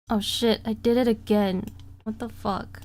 Oh shit, I did it again. What the fuck?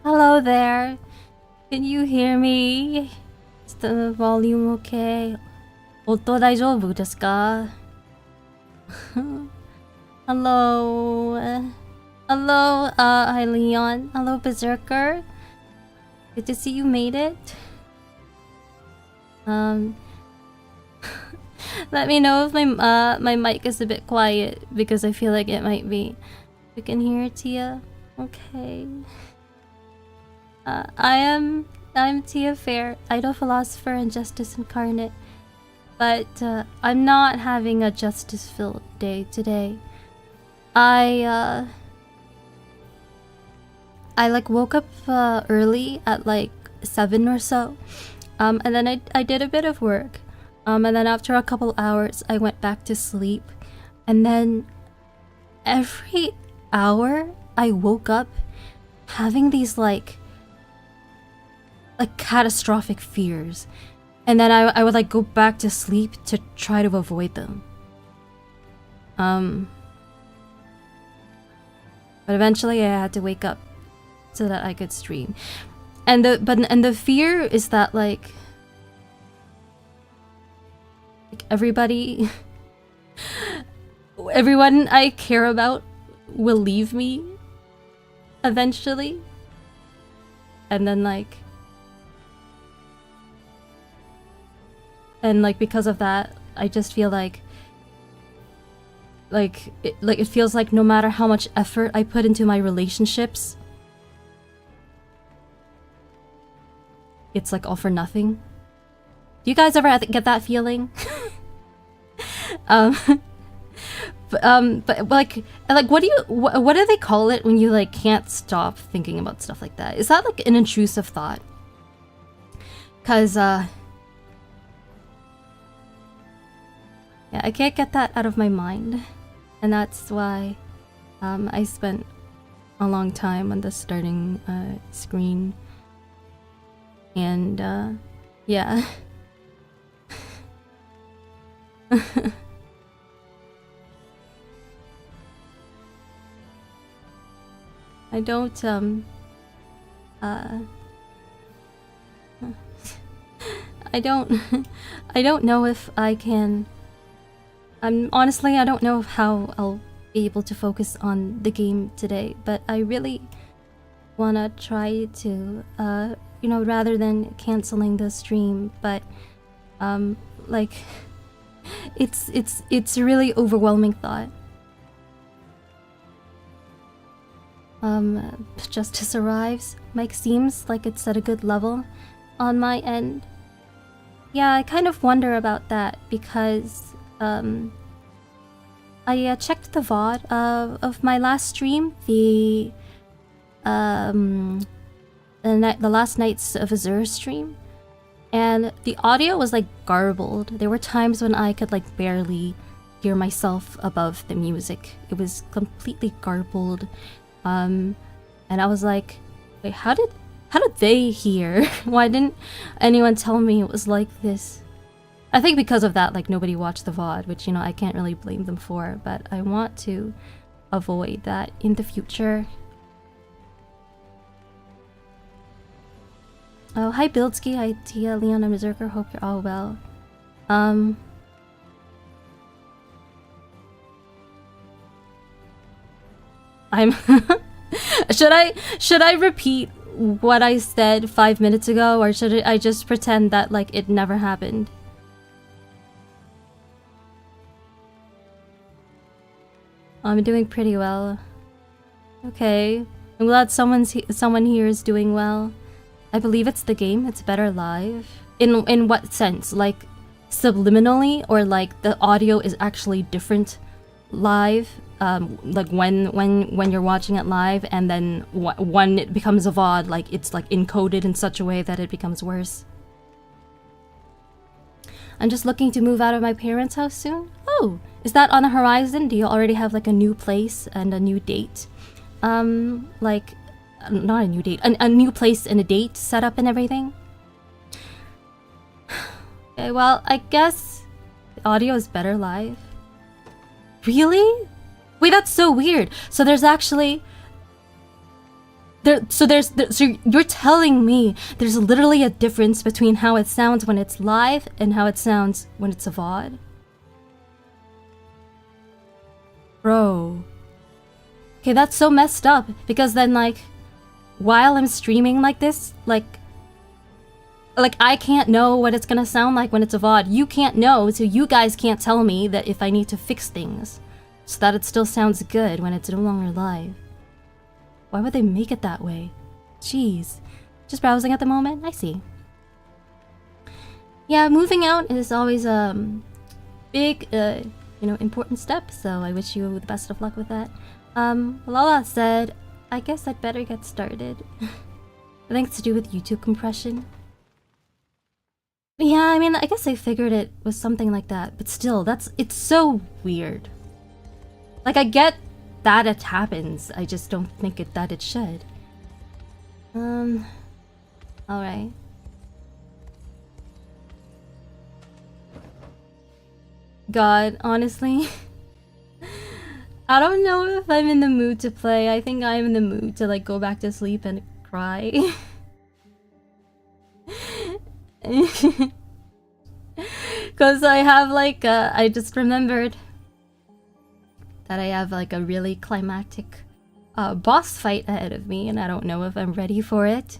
Hello there. Can you hear me? Is the volume okay? 音大丈夫ですか? Hello. Hello, hi Leon. Hello, Berserker. Good to see you made it. Let me know if my mic is a bit quiet because I feel like it might be. You can hear Tia? Okay. I'm Tia Faire, idol-philosopher and justice incarnate. But I'm not having a justice-filled day today. I like woke up early at like 7 or so. And then I did a bit of work. And then after a couple hours I went back to sleep. And then every hour I woke up having these like catastrophic fears, and then I would like go back to sleep to try to avoid them. But eventually I had to wake up so that I could stream. And the fear is that like everyone I care about will leave me eventually, and then like because of that I just feel like it feels like no matter how much effort I put into my relationships, it's like all for nothing. Do you guys ever get that feeling? But like what do they call it when you like can't stop thinking about stuff like that? Is that like an intrusive thought? 'Cause yeah, I can't get that out of my mind, and that's why I spent a long time on the starting screen, and yeah. I don't I don't know if I can. Honestly, I don't know how I'll be able to focus on the game today, but I really wanna try to, you know, rather than canceling the stream, but like it's a really overwhelming thought. Justice arrives. Mic seems like it's at a good level on my end. Yeah, I kind of wonder about that because I checked the VOD of my last stream, the last night's of Azure stream, and the audio was like garbled. There were times when I could like barely hear myself above the music. It was completely garbled. And I was like, wait, how did they hear? Why didn't anyone tell me it was like this? I think because of that, like, nobody watched the VOD, which, you know, I can't really blame them for, but I want to avoid that in the future. Oh, hi Buildsky, hi Tia, Leon, and Berserker, hope you're all well. I'm should I repeat what I said 5 minutes ago, or should I just pretend that like it never happened? I'm doing pretty well. Okay, I'm glad someone here is doing well. I believe it's the game. It's better live. In what sense? Like subliminally, or like the audio is actually different live? Like when you're watching it live, and then when it becomes a VOD, like it's like encoded in such a way that it becomes worse. I'm just looking to move out of my parents' house soon. Oh, is that on the horizon? Do you already have like a new place and a new date? Like, not a new date, a new place and a date set up and everything? Okay, well, I guess the audio is better live. Really? Wait, that's so weird. So there's actually... So you're telling me there's literally a difference between how it sounds when it's live and how it sounds when it's a VOD? Bro. Okay, that's so messed up, because then like, while I'm streaming like this, like I can't know what it's gonna sound like when it's a VOD. You can't know, so you guys can't tell me that if I need to fix things so that it still sounds good when it's no longer live. Why would they make it that way? Jeez. Just browsing at the moment? I see. Yeah, moving out is always a big, you know, important step, so I wish you the best of luck with that. Lala said, I guess I'd better get started. I think it's to do with YouTube compression. Yeah, I mean, I guess I figured it was something like that, but still, it's so weird. Like, I get that it happens, I just don't think that it should. Alright. God, honestly, I don't know if I'm in the mood to play. I think I'm in the mood to like go back to sleep and cry. Cause I have like I just remembered that I have like a really climactic boss fight ahead of me, and I don't know if I'm ready for it.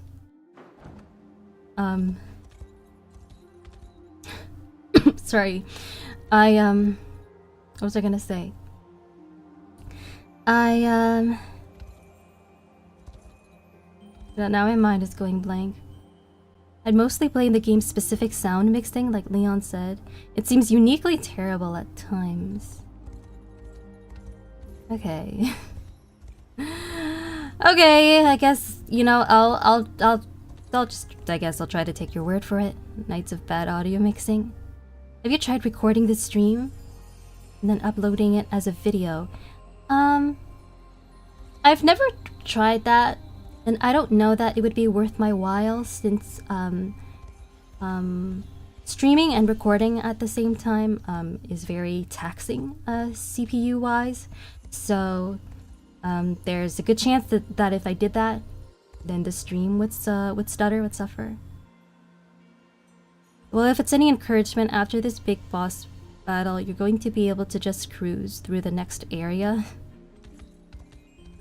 Sorry. What was I gonna say? Now my mind is going blank. I'd mostly blame the game's specific sound mixing, like Leon said. It seems uniquely terrible at times. Okay. Okay, I guess, you know, I'll just, I guess I'll try to take your word for it. Nights of bad audio mixing. Have you tried recording this stream and then uploading it as a video? I've never tried that, and I don't know that it would be worth my while, since streaming and recording at the same time is very taxing CPU wise. So there's a good chance that if I did that, then the stream would stutter, would suffer. Well, if it's any encouragement, after this big boss battle, you're going to be able to just cruise through the next area.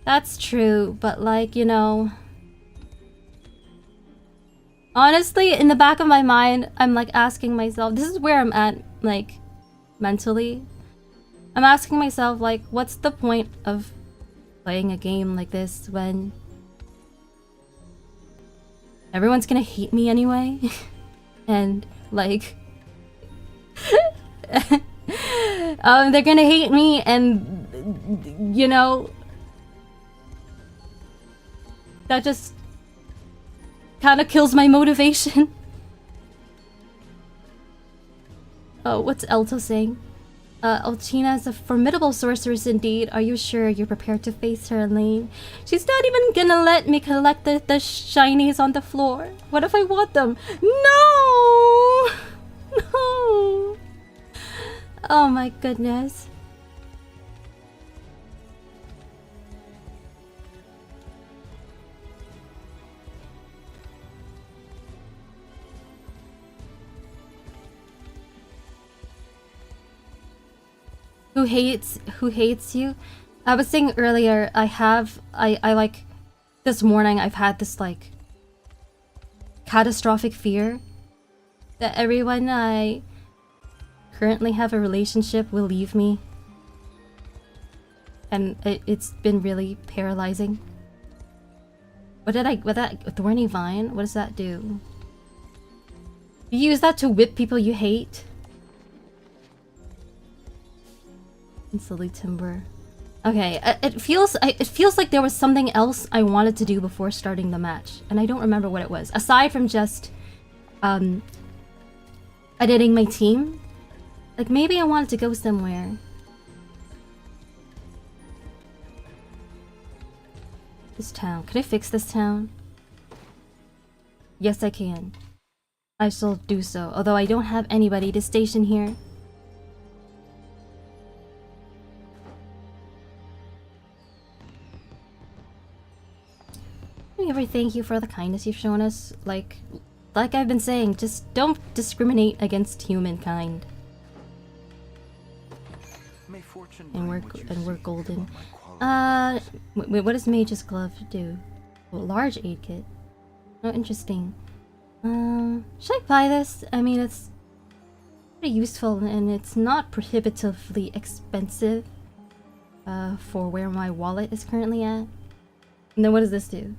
That's true, but like, you know... Honestly, in the back of my mind, I'm like asking myself, this is where I'm at, like, mentally. I'm asking myself, like, what's the point of playing a game like this when everyone's gonna hate me anyway. And like they're gonna hate me, and you know, that just kind of kills my motivation. Oh, what's Elto saying? Alcina is a formidable sorceress indeed. Are you sure you're prepared to face her, Elaine? She's not even gonna let me collect the shinies on the floor. What if I want them? No! No! Oh my goodness. Who hates you? I was saying earlier, I like, this morning I've had this like catastrophic fear that everyone I currently have a relationship will leave me. And it's been really paralyzing. What that thorny vine? What does that do? You use that to whip people you hate? And silly timber. Okay, it feels like there was something else I wanted to do before starting the match, and I don't remember what it was. Aside from just editing my team, like maybe I wanted to go somewhere. This town. Could I fix this town? Yes, I can. I shall do so, although I don't have anybody to station here. Ever thank you for the kindness you've shown us. Like I've been saying, just don't discriminate against humankind. And we're golden. Wait, what does Mage's Glove do? Oh, large aid kit. Oh, interesting. Should I buy this? I mean, it's pretty useful and it's not prohibitively expensive for where my wallet is currently at. And then what does this do?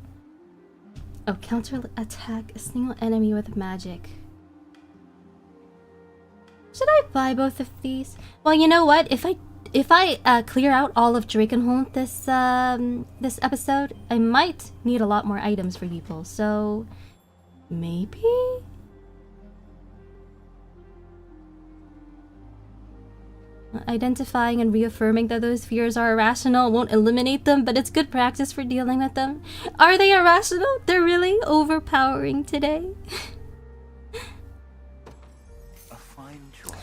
Oh, counter attack a single enemy with magic. Should I buy both of these? Well, you know what? If I clear out all of Drakenhold this episode, I might need a lot more items for people. So maybe. Identifying and reaffirming that those fears are irrational won't eliminate them, but it's good practice for dealing with them. Are they irrational? They're really overpowering today. A fine choice.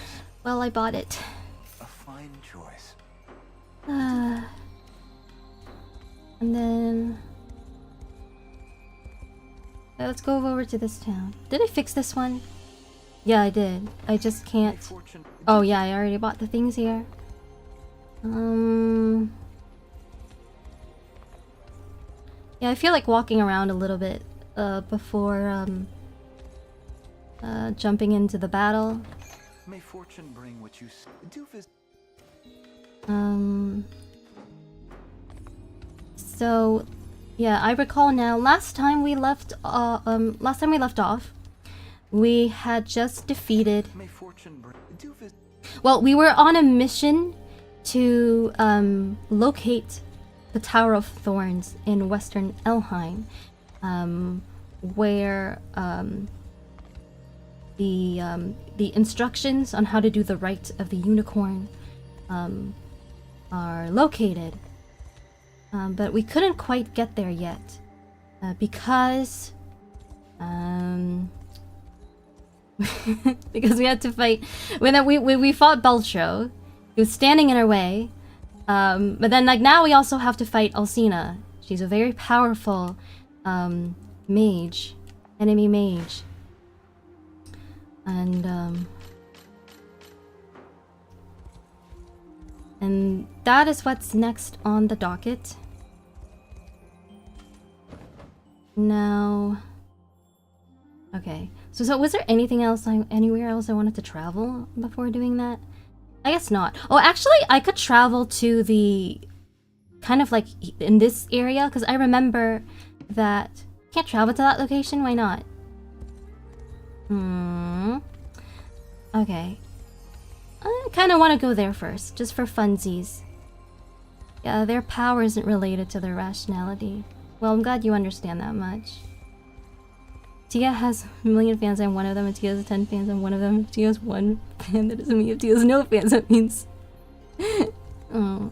Well, I bought it. A fine choice. And then let's go over to this town. Did I fix this one? Yeah, I did. I just can't. Oh yeah, I already bought the things here. Yeah, I feel like walking around a little bit before jumping into the battle. May fortune bring what you do. So yeah, I recall now. Last time we left off, we had just defeated. Well, we were on a mission to locate the Tower of Thorns in Western Elheim, where the instructions on how to do the rite of the unicorn are located. But we couldn't quite get there yet because because we had to fight. We fought Beltro. He was standing in our way. But then, like, now we also have to fight Alcina. She's a very powerful mage, enemy mage, and that is what's next on the docket. Now, okay. So was there anything else anywhere else I wanted to travel before doing that? I guess not. Oh, actually, I could travel to the kind of like in this area, because I remember that can't travel to that location. Why not? Okay. I kind of want to go there first, just for funsies. Yeah, their power isn't related to their rationality. Well, I'm glad you understand that much. Tia has a million fans, I'm one of them. And Tia has 10 fans, I'm one of them. If Tia has 1 fan, that doesn't mean if Tia has no fans, that means... Oh.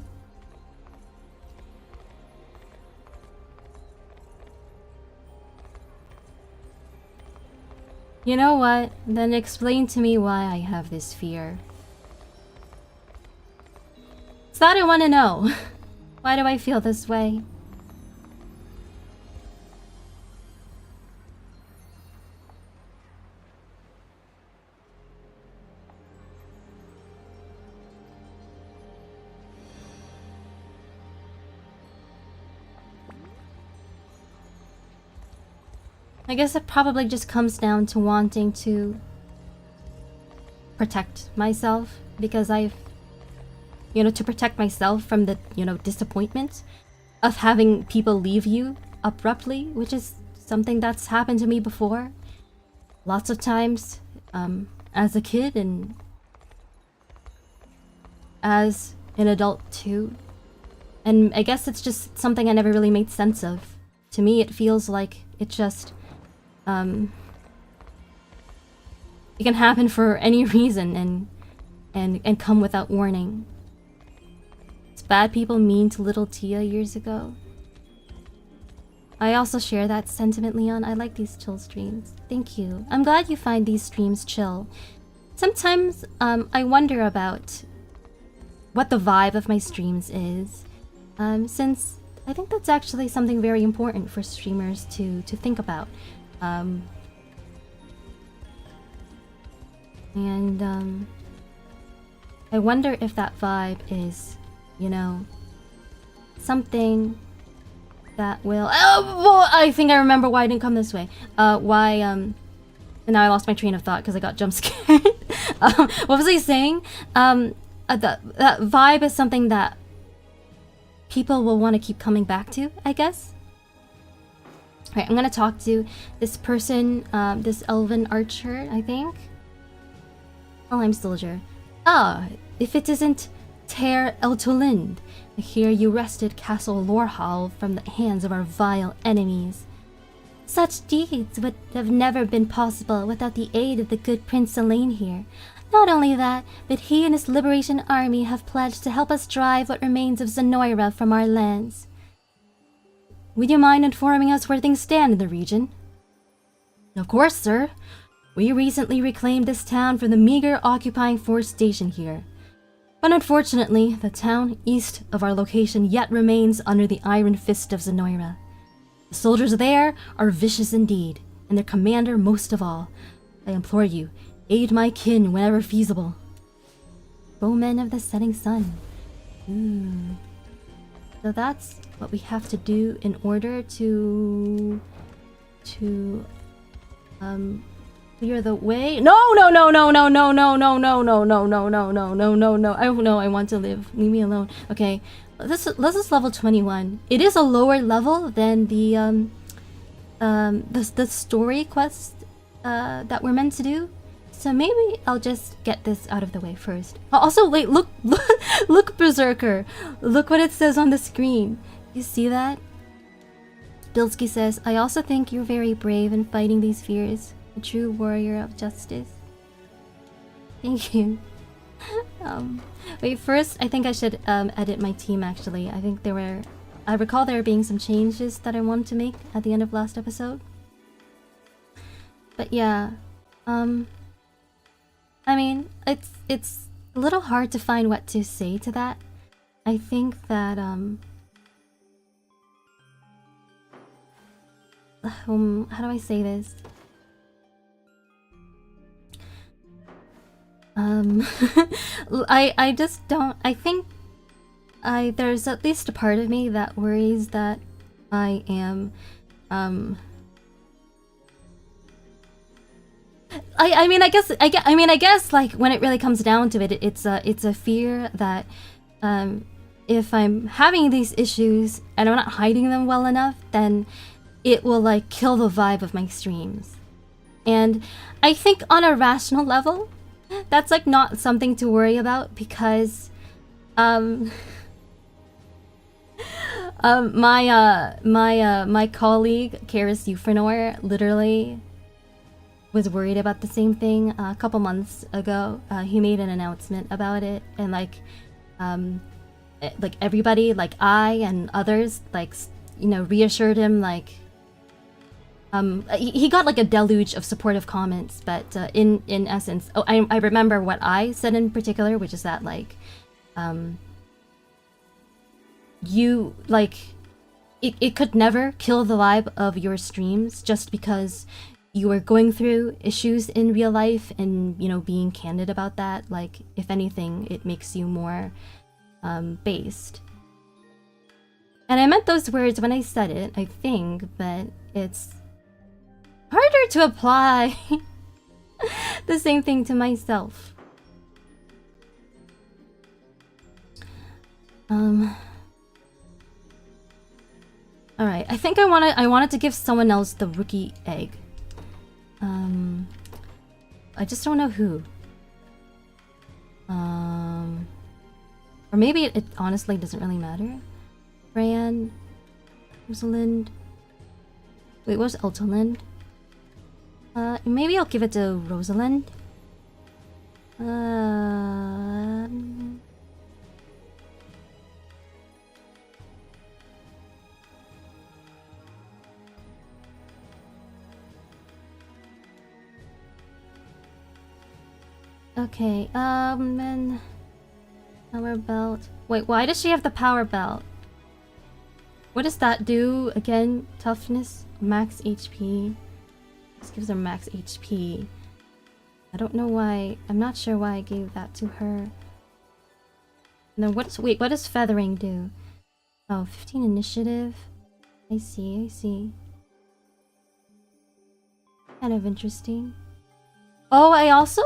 You know what? Then explain to me why I have this fear. It's that I want to know. Why do I feel this way? I guess it probably just comes down to wanting to protect myself, because I've, you know, to protect myself from the, you know, disappointment of having people leave you abruptly, which is something that's happened to me before. Lots of times, as a kid and as an adult too. And I guess it's just something I never really made sense of. To me, it feels like it just... it can happen for any reason and come without warning. It's bad people mean to little Tia years ago. I also share that sentiment, Leon. I like these chill streams. Thank you. I'm glad you find these streams chill. Sometimes I wonder about what the vibe of my streams is, since I think that's actually something very important for streamers to think about. I wonder if that vibe is, you know, something that will... Oh, well, I think I remember why I didn't come this way. And now I lost my train of thought because I got jump scared. What was I saying? That vibe is something that people will want to keep coming back to, I guess. Alright, I'm gonna talk to this person, this elven archer, I think. Elheim soldier. Ah, if it isn't Ter Eltolind. I hear you wrested Castle Lorhall from the hands of our vile enemies. Such deeds would have never been possible without the aid of the good Prince Elaine here. Not only that, but he and his liberation army have pledged to help us drive what remains of Zenoira from our lands. Would you mind informing us where things stand in the region? Of course, sir. We recently reclaimed this town from the meager occupying force stationed here. But unfortunately, the town east of our location yet remains under the iron fist of Zenoira. The soldiers there are vicious indeed, and their commander most of all. I implore you, aid my kin whenever feasible. Bowmen of the setting sun. So that's what we have to do in order to clear the way. No. I want to live. Leave me alone. Okay. This is level 21. It is a lower level than the story quest that we're meant to do. So maybe I'll just get this out of the way first. Also, wait, look, Berserker. Look what it says on the screen. You see that? Bilski says, I also think you're very brave in fighting these fears. A true warrior of justice. Thank you. Wait, first, I think I should edit my team, actually. I think I recall there being some changes that I wanted to make at the end of last episode. But yeah, I mean, it's a little hard to find what to say to that. I think that, how do I say this? I just don't... I think there's at least a part of me that worries that I am... I guess like when it really comes down to it, it's a fear that if I'm having these issues and I'm not hiding them well enough, then it will like kill the vibe of my streams. And I think on a rational level, that's like not something to worry about because my colleague Karis Euphranor literally was worried about the same thing a couple months ago. He made an announcement about it, and like everybody, like I and others, like, you know, reassured him. Like he got like a deluge of supportive comments, but in essence, oh, I remember what I said in particular, which is that like you like it could never kill the vibe of your streams just because you are going through issues in real life, and you know, being candid about that, like if anything, it makes you more based. And I meant those words when I said it, I think, but it's harder to apply the same thing to myself. Alright, I think I wanted to give someone else the rookie egg. I just don't know who. Or maybe it honestly doesn't really matter. Fran, Rosalind. Wait, what's Altalind? Maybe I'll give it to Rosalind. Okay, then power belt. Wait, why does she have the power belt? What does that do again? Toughness, max HP. This gives her max HP. I don't know why. I'm not sure why I gave that to her. No, wait, what does feathering do? Oh, 15 initiative. I see. Kind of interesting. Oh, I also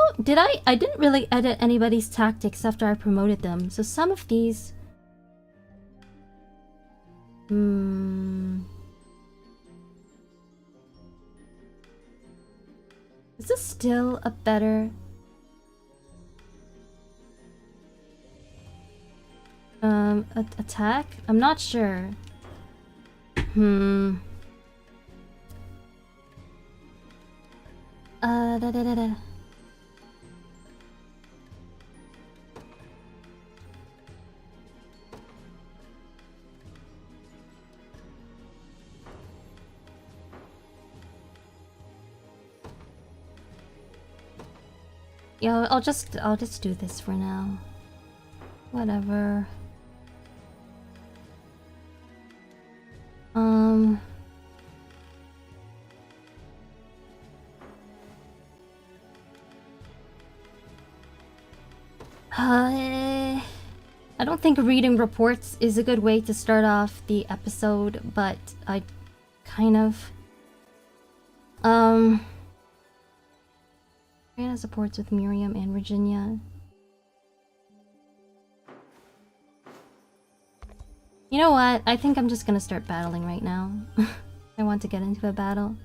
I didn't really edit anybody's tactics after I promoted them. So some of these is this still a better attack? I'm not sure. Yeah, I'll just do this for now. Whatever. I don't think reading reports is a good way to start off the episode, but I kind of Brianna supports with Miriam and Virginia. You know what? I think I'm just gonna start battling right now. I want to get into a battle.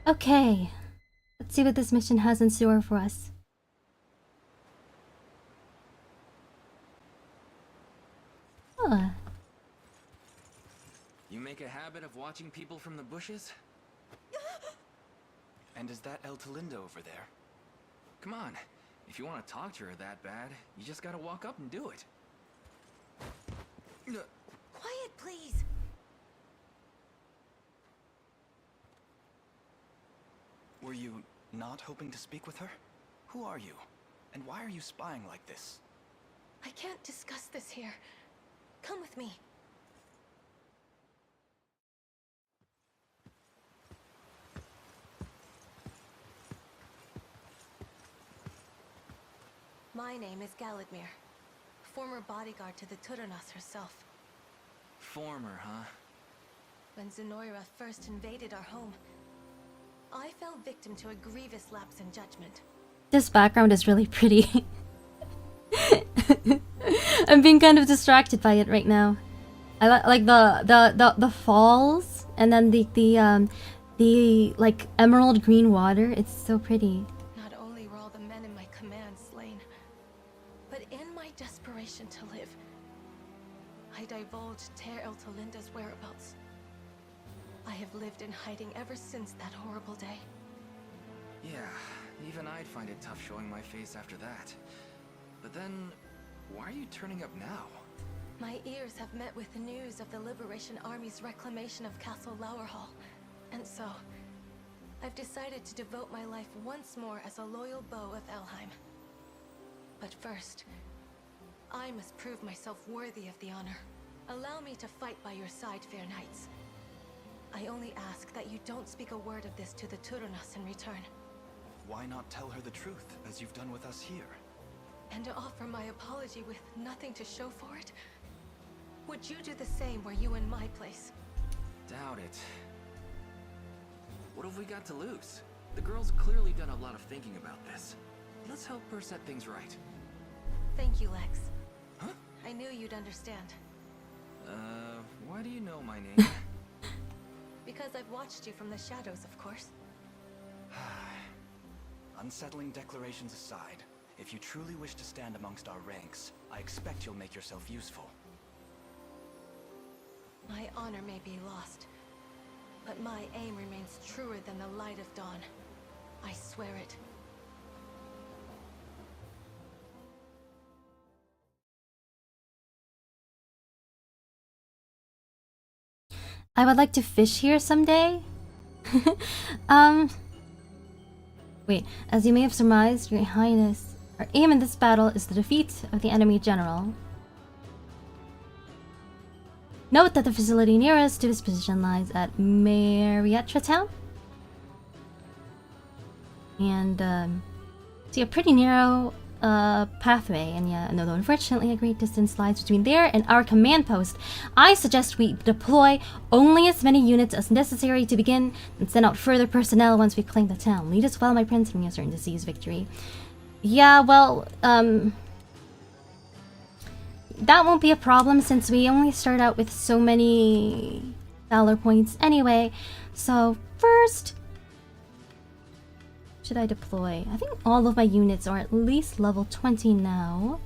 Okay. Let's see what this mission has in store for us. Huh. You make a habit of watching people from the bushes? And is that Eltalinda over there? Come on. If you want to talk to her that bad, you just gotta walk up and do it. Quiet, please. Were you not hoping to speak with her? Who are you? And why are you spying like this? I can't discuss this here. Come with me. My name is Galadmir, former bodyguard to the Turunas herself. Former, huh? When Zenoira first invaded our home, I fell victim to a grievous lapse in judgment. This background is really pretty. I'm being kind of distracted by it right now. I like the falls and then the like emerald green water. It's so pretty. Not only were all the men in my command slain, but in my desperation to live, I divulged Tia Linda's whereabouts. I have lived in hiding ever since that horrible day. Yeah, even I'd find it tough showing my face after that. But then, why are you turning up now? My ears have met with the news of the Liberation Army's reclamation of Castle Lowerhall, and so I've decided to devote my life once more as a loyal beau of Elheim. But first, I must prove myself worthy of the honor. Allow me to fight by your side, fair knights. I only ask that you don't speak a word of this to the Turunas in return. Why not tell her the truth, as you've done with us here? And to offer my apology with nothing to show for it? Would you do the same were you in my place? Doubt it. What have we got to lose? The girl's clearly done a lot of thinking about this. Let's help her set things right. Thank you, Lex. Huh? I knew you'd understand. Why do you know my name? Because I've watched you from the shadows, of course. Unsettling declarations aside, if you truly wish to stand amongst our ranks, I expect you'll make yourself useful. My honor may be lost, but my aim remains truer than the light of dawn. I swear it. I would like to fish here someday. Wait, as you may have surmised, Your Highness, our aim in this battle is the defeat of the enemy general. Note that the facility nearest to his position lies at Marietta Town. And, see a pretty narrow pathway, and yeah, and although unfortunately a great distance lies between there and our command post, I suggest we deploy only as many units as necessary to begin, and send out further personnel once we claim the town. Lead us well, my prince, and we are certain to seize victory. Yeah, well, that won't be a problem since we only start out with so many valor points anyway. So first, should I deploy? I think all of my units are at least level 20 now.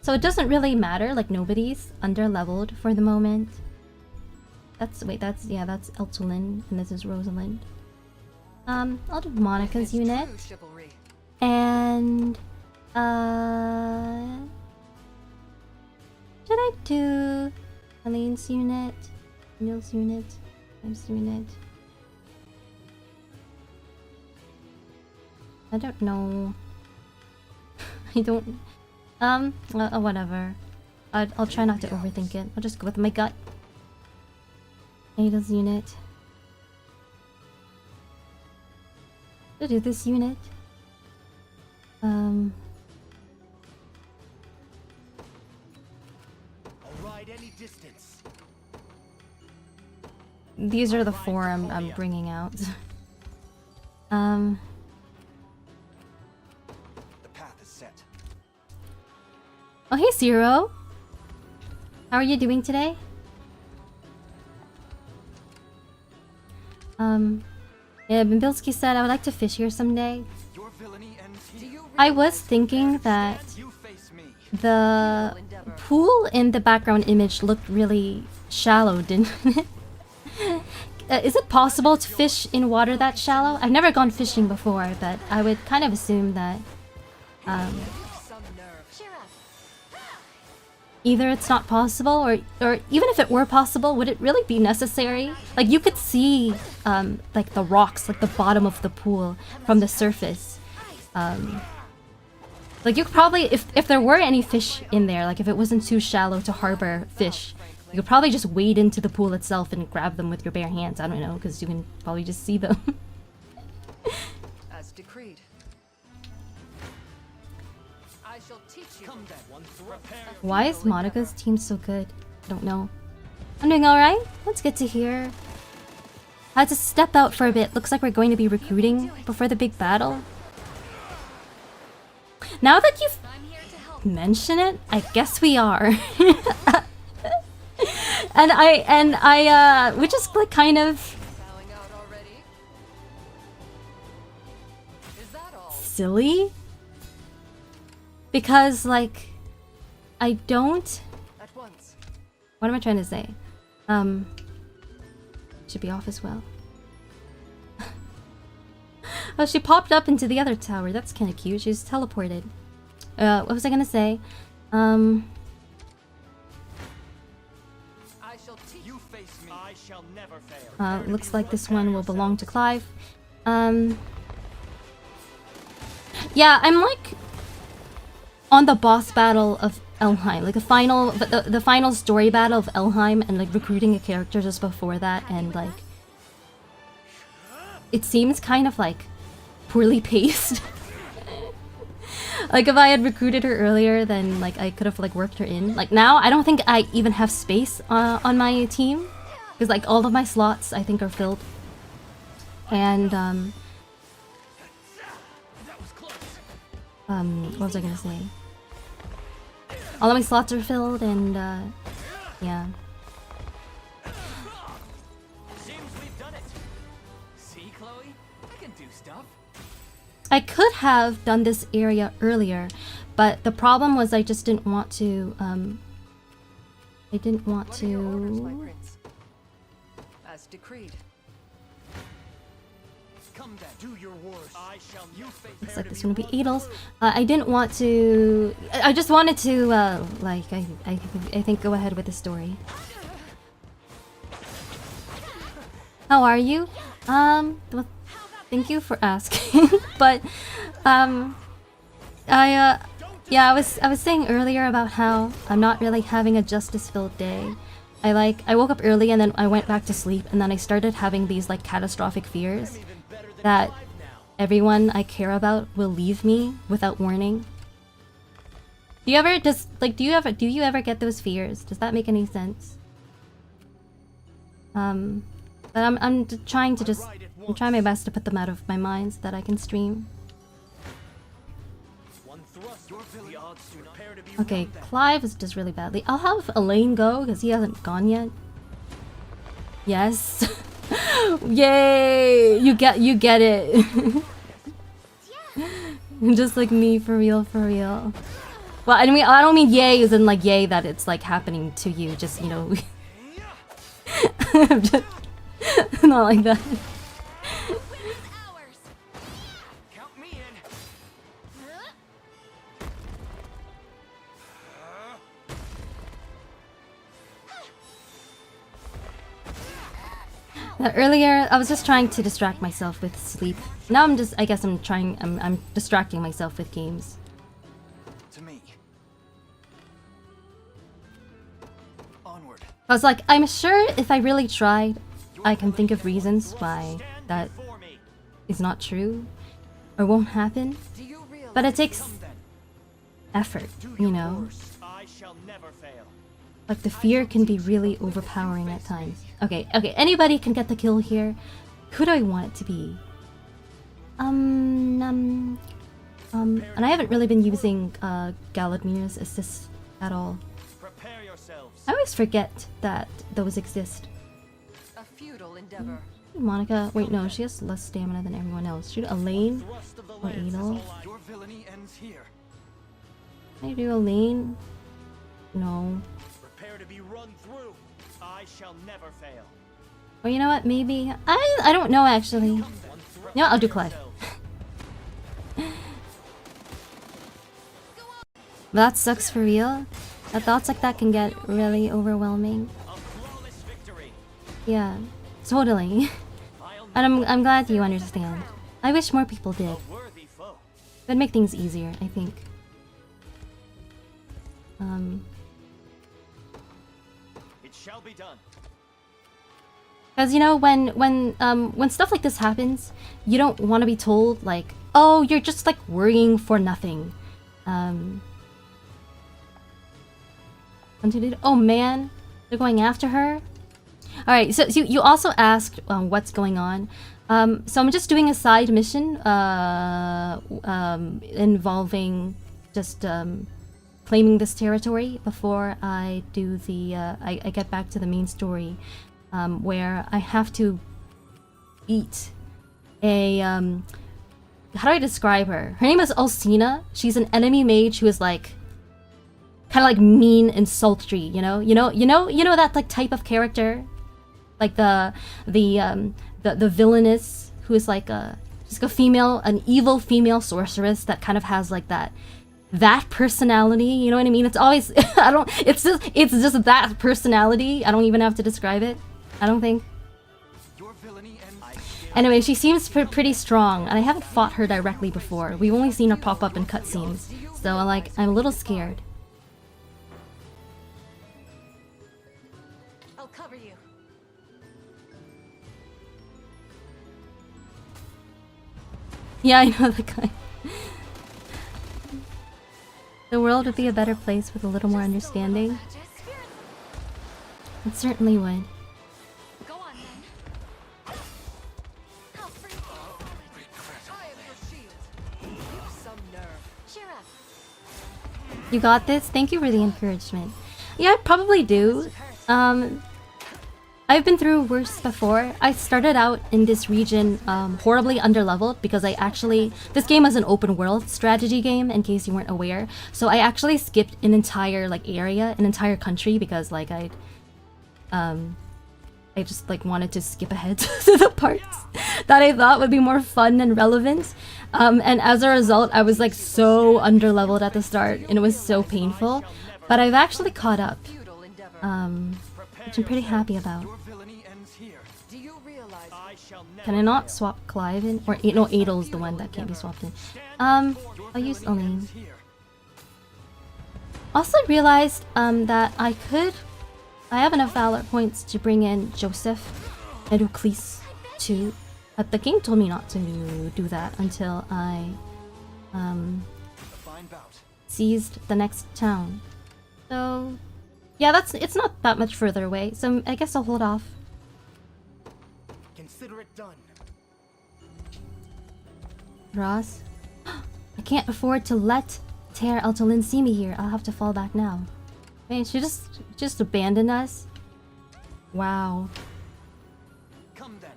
So it doesn't really matter, like nobody's under-leveled for the moment. That's Eltulin, and this is Rosalind. I'll do Monica's unit. And should I do Eileen's unit? Neil's unit? Time's unit? I don't know. I don't... whatever. I'll try not to overthink it. I'll just go with my gut. Ada's unit. I'll do this unit. I'll ride any distance. These are the four I'm bringing out. Oh, hey, Zero. How are you doing today? Yeah, Bimbilski said I would like to fish here someday. I was thinking that the pool in the background image looked really shallow, didn't it? Is it possible to fish in water that shallow? I've never gone fishing before, but I would kind of assume that either it's not possible, or even if it were possible, would it really be necessary? Like, you could see, like, the rocks, like, the bottom of the pool from the surface. Like, you could probably, if there were any fish in there, like, if it wasn't too shallow to harbor fish, you could probably just wade into the pool itself and grab them with your bare hands. I don't know, because you can probably just see them. As decreed. I shall teach you. Why is Monica's team so good? I don't know. I'm doing alright. That's good to hear. I had to step out for a bit. Looks like we're going to be recruiting before the big battle. Now that you've mention it? I guess we are. and I which is like kind of Bowing out already? Is that all? silly. Because like I don't At once. what am I trying to say? Should be off as well. Oh, she popped up into the other tower. That's kind of cute. She's teleported. What was I gonna say? I shall teach You face me. I shall never fail. Looks like this one will belong to Clive. Yeah, I'm like on the boss battle of Elheim, like the final story battle of Elheim, and like recruiting a character just before that, and like it seems kind of like poorly paced. Like if I had recruited her earlier, then like I could have like worked her in. Like now, I don't think I even have space on my team, because like all of my slots I think are filled. And what was I gonna say? All of my slots are filled, and yeah. Seems we've done it. See, Chloe? I can do stuff. I could have done this area earlier, but the problem was I just didn't want to, I didn't want What are your orders, my to... prince? As decreed. Come then. Do your worst. I shall. You face. Looks like this one will be Idols. I didn't want to... I just wanted to, like, I think go ahead with the story. How are you? Well, thank you for asking. But, yeah, I was saying earlier about how I'm not really having a justice-filled day. I woke up early and then I went back to sleep, and then I started having these, like, catastrophic fears that everyone I care about will leave me without warning. Do you ever get those fears? Does that make any sense? But I'm trying my best to put them out of my mind so that I can stream. Okay, Clive is just really badly. I'll have Elaine go because he hasn't gone yet. Yes. Yay! You get it. Just like me, for real, for real. Well, I mean, I don't mean yay as in like yay that it's like happening to you. Just, you know, just, not like that. Count me in. Earlier, I was just trying to distract myself with sleep. Now I guess I'm distracting myself with games. To me. Onward. I was like, I'm sure if I really tried, I can think of reasons why that is not true or won't happen. Do you realize But it takes effort, you know? I shall never fail. Like, the fear can be really overpowering at times. Okay, anybody can get the kill here. Who do I want it to be? And I haven't really been using Galadmir's assist at all. Prepare yourselves. I always forget that those exist. a futile endeavor? Monica, wait, no, she has less stamina than everyone else. Shoot Elaine Thrust of the or lance is Adol. alive. Your villainy ends here. Can I do Elaine? No. Prepare to be run through. I shall never fail. Or you know what? Maybe I don't know actually. You know what? I'll do Clive. That sucks for real. Thoughts like that can get really overwhelming. A flawless victory. Yeah, totally. And I'm glad you understand. I wish more people did. Worthy foe. It'd make things easier, I think. It shall be done. Because, you know, when stuff like this happens, you don't want to be told, like, oh, you're just, like, worrying for nothing. Oh, man. They're going after her? Alright, so you also asked what's going on. So I'm just doing a side mission involving just claiming this territory before I do the I get back to the main story, where I have to beat a how do I describe her? Her name is Alcina. She's an enemy mage who is like kind of like mean and sultry, you know that like type of character, like the villainess who is like she's like an evil female sorceress that kind of has like that personality, you know what I mean? It's always it's just that personality. I don't even have to describe it, I don't think. Anyway, she seems pretty strong, and I haven't fought her directly before. We've only seen her pop up in cutscenes, so I'm a little scared. I'll cover you. Yeah, I know the guy. The world would be a better place with a little more understanding. It certainly would. Go on then. How free I am your shield. You've some nerve. Cheer up. You got this? Thank you for the encouragement. Yeah, I probably do. I've been through worse before. I started out in this region horribly underleveled because this game is an open world strategy game, in case you weren't aware. So I actually skipped an entire area, an entire country, because I just wanted to skip ahead to the parts that I thought would be more fun and relevant. And as a result, I was so underleveled at the start, and it was so painful. But I've actually caught up, which I'm pretty happy about. Do you realize Can I not swap Clive in? Or no, Adel's the one that can't be swapped in. I'll use Elheim. Also realized that I have enough valor points to bring in Joseph and Euclise too. But the game told me not to do that until I seized the next town. So yeah, it's not that much further away, so I guess I'll hold off. Consider it done. Ross? I can't afford to let Ter Eltolin see me here. I'll have to fall back now. Man, she just abandoned us? Wow. Come then.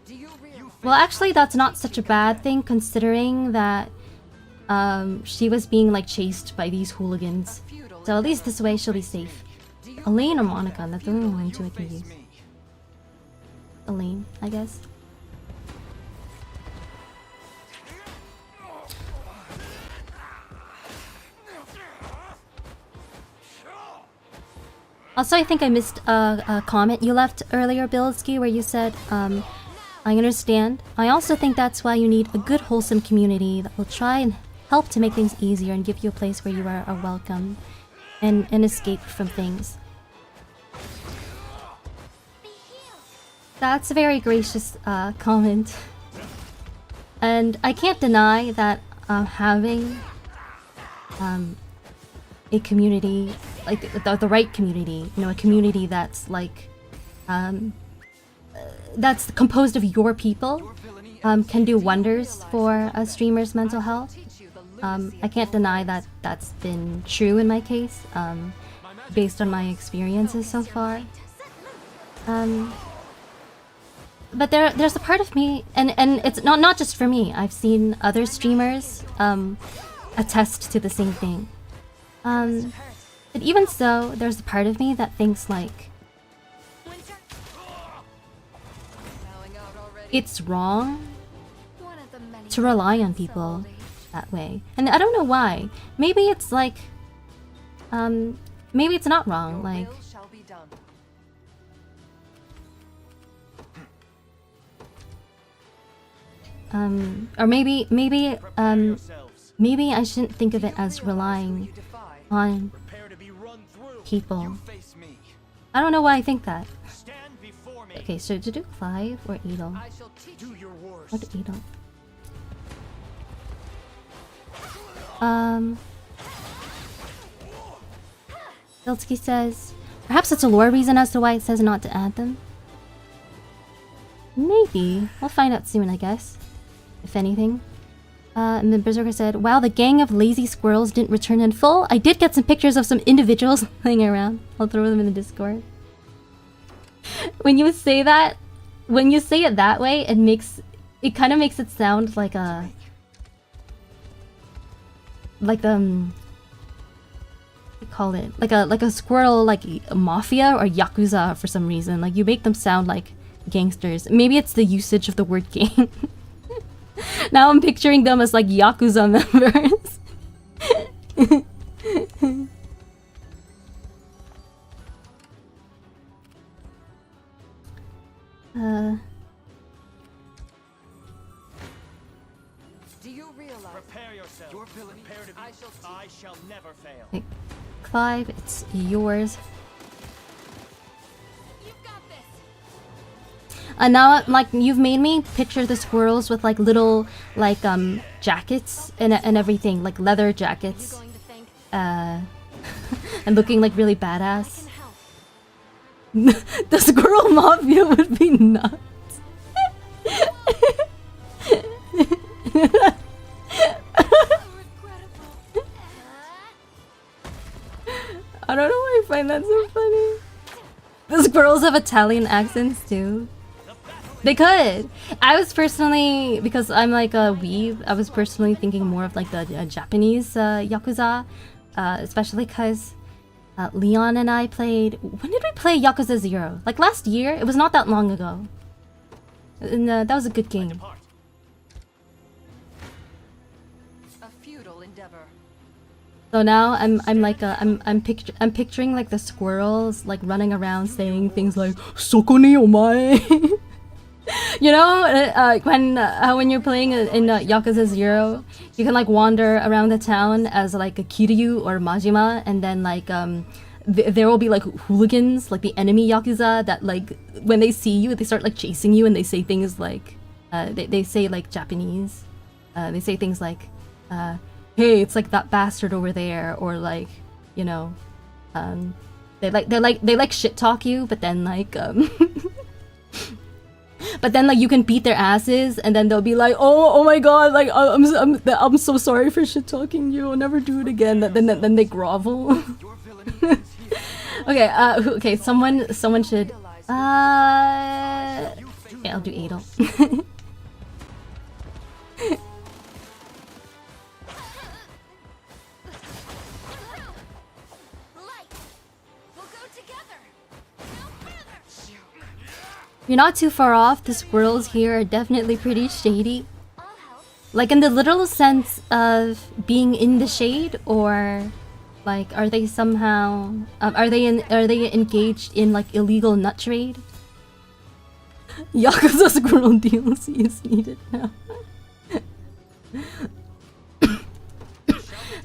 do you realize Well, actually, that's not such a bad thing, considering that she was being chased by these hooligans. So at least this way she'll be safe. Elaine or Monica? That's the only one two I can use. Elaine, I guess. Also, I think I missed a comment you left earlier, Bilski, where you said, I understand. I also think that's why you need a good, wholesome community that will try and help to make things easier and give you a place where you are welcome and escape from things. That's a very gracious comment. And I can't deny that having a community, the right community, a community that's that's composed of your people, can do wonders for a streamer's mental health. I can't deny that that's been true in my case, based on my experiences so far. But there's a part of me, and it's not just for me. I've seen other streamers attest to the same thing. But even so, there's a part of me that thinks it's wrong to rely on people that way. And I don't know why. Maybe it's maybe it's not wrong. shall be done. Or maybe I shouldn't think of it as relying on people. I don't know why I think that. Okay, so to do Clive or Edel? I shall teach you. What Edel? Bilski says, perhaps it's a lore reason as to why it says not to add them. Maybe. We'll find out soon, I guess. If anything. And then Berserker said, wow, the gang of lazy squirrels didn't return in full. I did get some pictures of some individuals playing around. I'll throw them in the Discord. When you say that, when you say it that way, it kind of makes it sound like a... What do you call it? Like a squirrel, like a mafia or yakuza for some reason. Like you make them sound like gangsters. Maybe it's the usage of the word gang. Now I'm picturing them as like yakuza members. Do you realize? Prepare yourself. Your villainy. I shall never fail. Okay. Clive, it's yours. And now, like, you've made me picture the squirrels with like little, like, jackets and everything, like leather jackets, and looking like really badass. The squirrel mafia would be nuts. I don't know why I find that so funny. The squirrels have Italian accents too. They could. I was personally, because I'm like a weeb, I was personally thinking more of like the Japanese Yakuza, especially because Leon and I played... When did we play Yakuza 0? Like last year? It was not that long ago. And that was a good game. A futile endeavor. So now I'm picturing like the squirrels like running around saying things like "Soko ni omae." You know, when you're playing in Yakuza 0, you can like wander around the town as like a Kiryu or Majima, and then like there will be like hooligans, like the enemy Yakuza, that like when they see you, they start like chasing you, and they say things like they say like Japanese. They say things like hey, it's like that bastard over there, or like, you know, they like shit talk you, but then like but then like you can beat their asses, and then they'll be like, oh my god, like I'm so sorry for shit talking you, I'll never do it again. Then they grovel. Okay, okay, someone should okay, I'll do Adel. You're not too far off. The squirrels here are definitely pretty shady. Like in the literal sense of being in the shade, or like are they somehow are they engaged in like illegal nut trade? Yakuza squirrel DLC is needed now.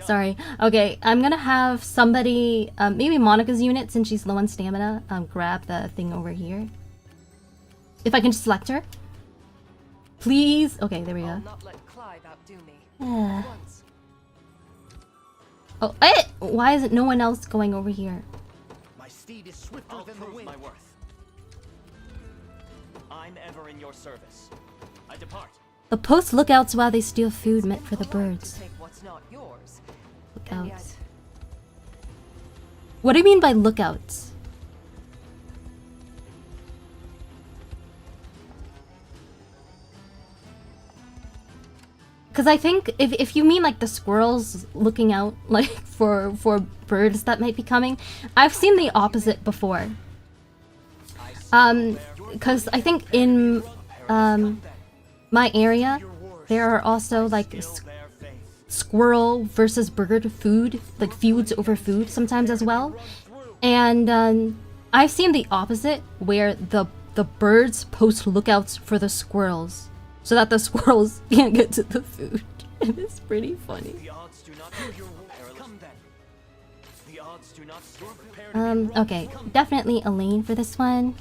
Sorry. Okay, I'm gonna have somebody, maybe Monica's unit, since she's low on stamina, grab the thing over here. If I can just select her. Please. Okay, there we go. Not let Clive outdo me. Oh, why is it no one else going over here? My steed is swifter than the wind. My worth. I'm ever in your service. I depart. The post lookouts while they steal food meant for the birds. Take what's not yours. Lookouts. What do you mean by lookouts? Because I think if you mean like the squirrels looking out like for birds that might be coming, I've seen the opposite before. Because I think in my area there are also like squirrel versus bird food, like feuds over food sometimes as well. And I've seen the opposite, where the birds post lookouts for the squirrels, so that the squirrels can't get to the food. It is pretty funny. Okay, definitely Elaine for this one.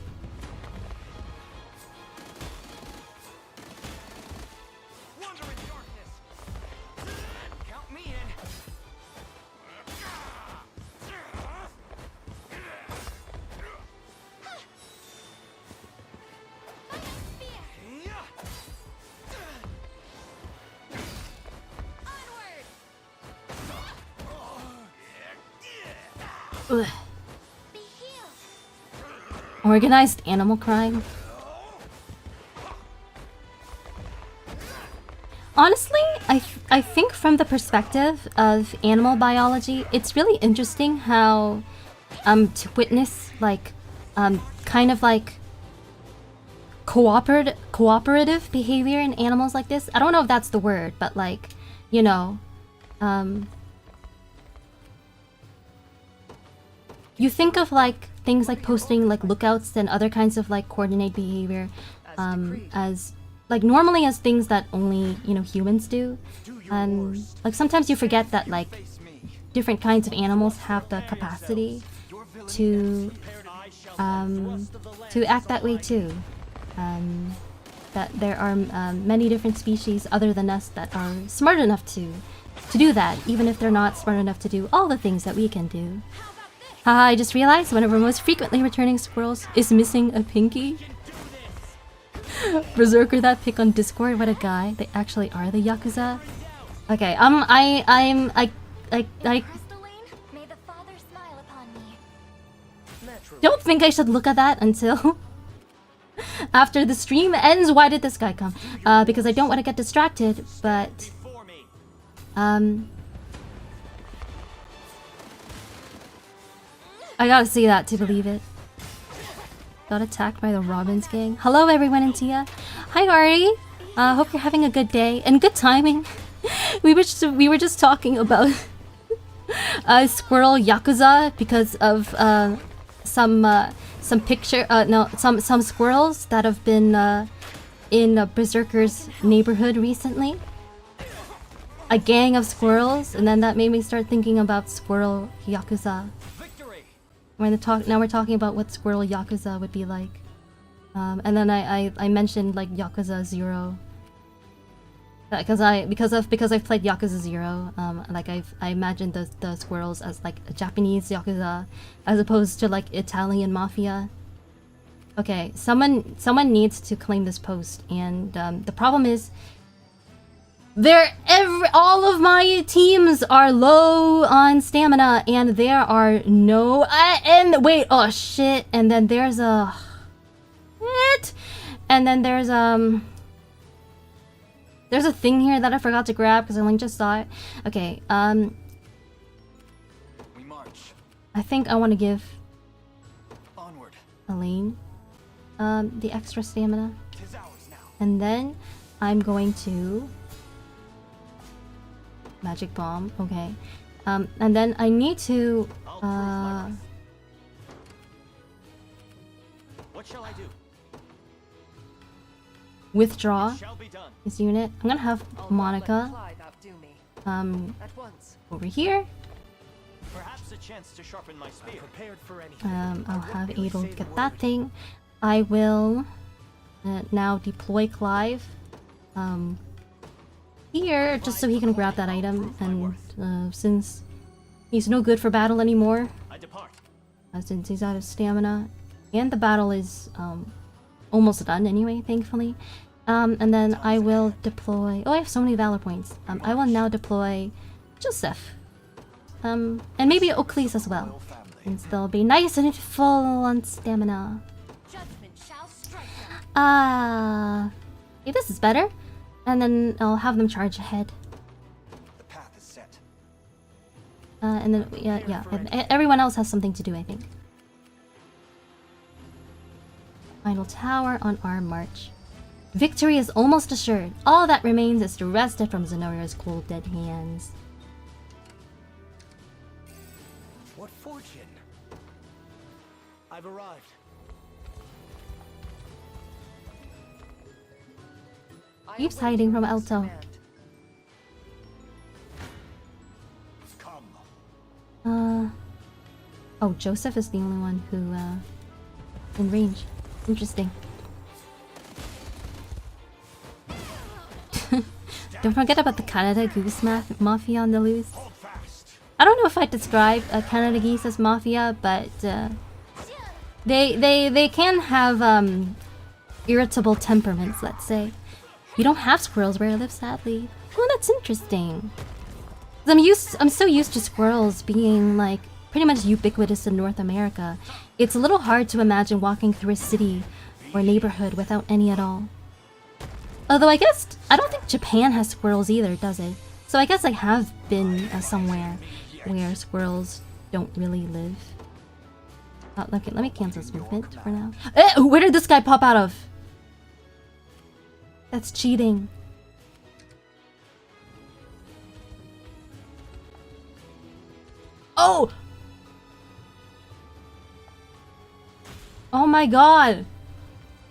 Ugh. Organized animal crime. Honestly, I think from the perspective of animal biology, it's really interesting how to witness like kind of like cooperative behavior in animals like this. I don't know if that's the word, but like, you know, you think of like things like posting like lookouts and other kinds of like coordinate behavior as like normally as things that only, you know, humans do. And like sometimes you forget that like different kinds of animals have the capacity to act that way too. That there are many different species other than us that are smart enough to do that, even if they're not smart enough to do all the things that we can do. Haha, I just realized one of our most frequently returning squirrels is missing a pinky. Berserker that pic on Discord, what a guy. They actually are the Yakuza. Okay, I don't think I should look at that until after the stream ends. Why did this guy come? Because I don't want to get distracted, but I gotta see that to believe it. Got attacked by the Robbins gang. Hello everyone in Tia. Hi Ari. Hope you're having a good day and good timing. we were just talking about squirrel Yakuza because of some squirrels that have been in Berserker's neighborhood recently. A gang of squirrels, and then that made me start thinking about squirrel Yakuza. Now we're talking about what squirrel Yakuza would be like. And then I mentioned like Yakuza 0. Because I've played Yakuza 0, like I imagined the squirrels as like a Japanese Yakuza as opposed to like Italian mafia. Okay, someone needs to claim this post, and the problem is all of my teams are low on stamina, and there are no and wait, oh shit, and then there's a and then there's a thing here that I forgot to grab because I only just saw it. Okay, we march. I think I want to give Onward. Elaine the extra stamina, 'Tis ours now. and then I'm going to magic bomb. Okay, and then I need to What shall I do? withdraw Shall be done. this unit. I'm gonna have Monica At once. over here. Perhaps a chance to sharpen my spear. Prepared for anything. I'll have Adel get that thing. I will now deploy Clive here just so he can grab that item, and since he's no good for battle anymore, I depart. since he's out of stamina, and the battle is almost done anyway, thankfully. And then I will deploy... Oh, I have so many valor points. I will now deploy Joseph. And maybe Ocles as well. And they'll be nice and full on stamina. Okay, this is better. And then I'll have them charge ahead. The path is set. And then, yeah. And everyone else has something to do, I think. Final tower on our march. Victory is almost assured. All that remains is to wrest it from Zenoria's cold dead hands. What fortune? I've arrived. Keeps hiding from Elto. Come. Oh, Joseph is the only one who in range. Interesting. Don't forget about the Canada Goose Mafia on the loose. I don't know if I'd describe Canada Geese as mafia, but they can have irritable temperaments, let's say. You don't have squirrels where I live, sadly. Oh, that's interesting. I'm so used to squirrels being like pretty much ubiquitous in North America, it's a little hard to imagine walking through a city or neighborhood without any at all. Although I don't think Japan has squirrels either, does it? So I guess I have been somewhere where squirrels don't really live. Let me cancel this movement for now. Where did this guy pop out of? That's cheating. Oh! Oh my god!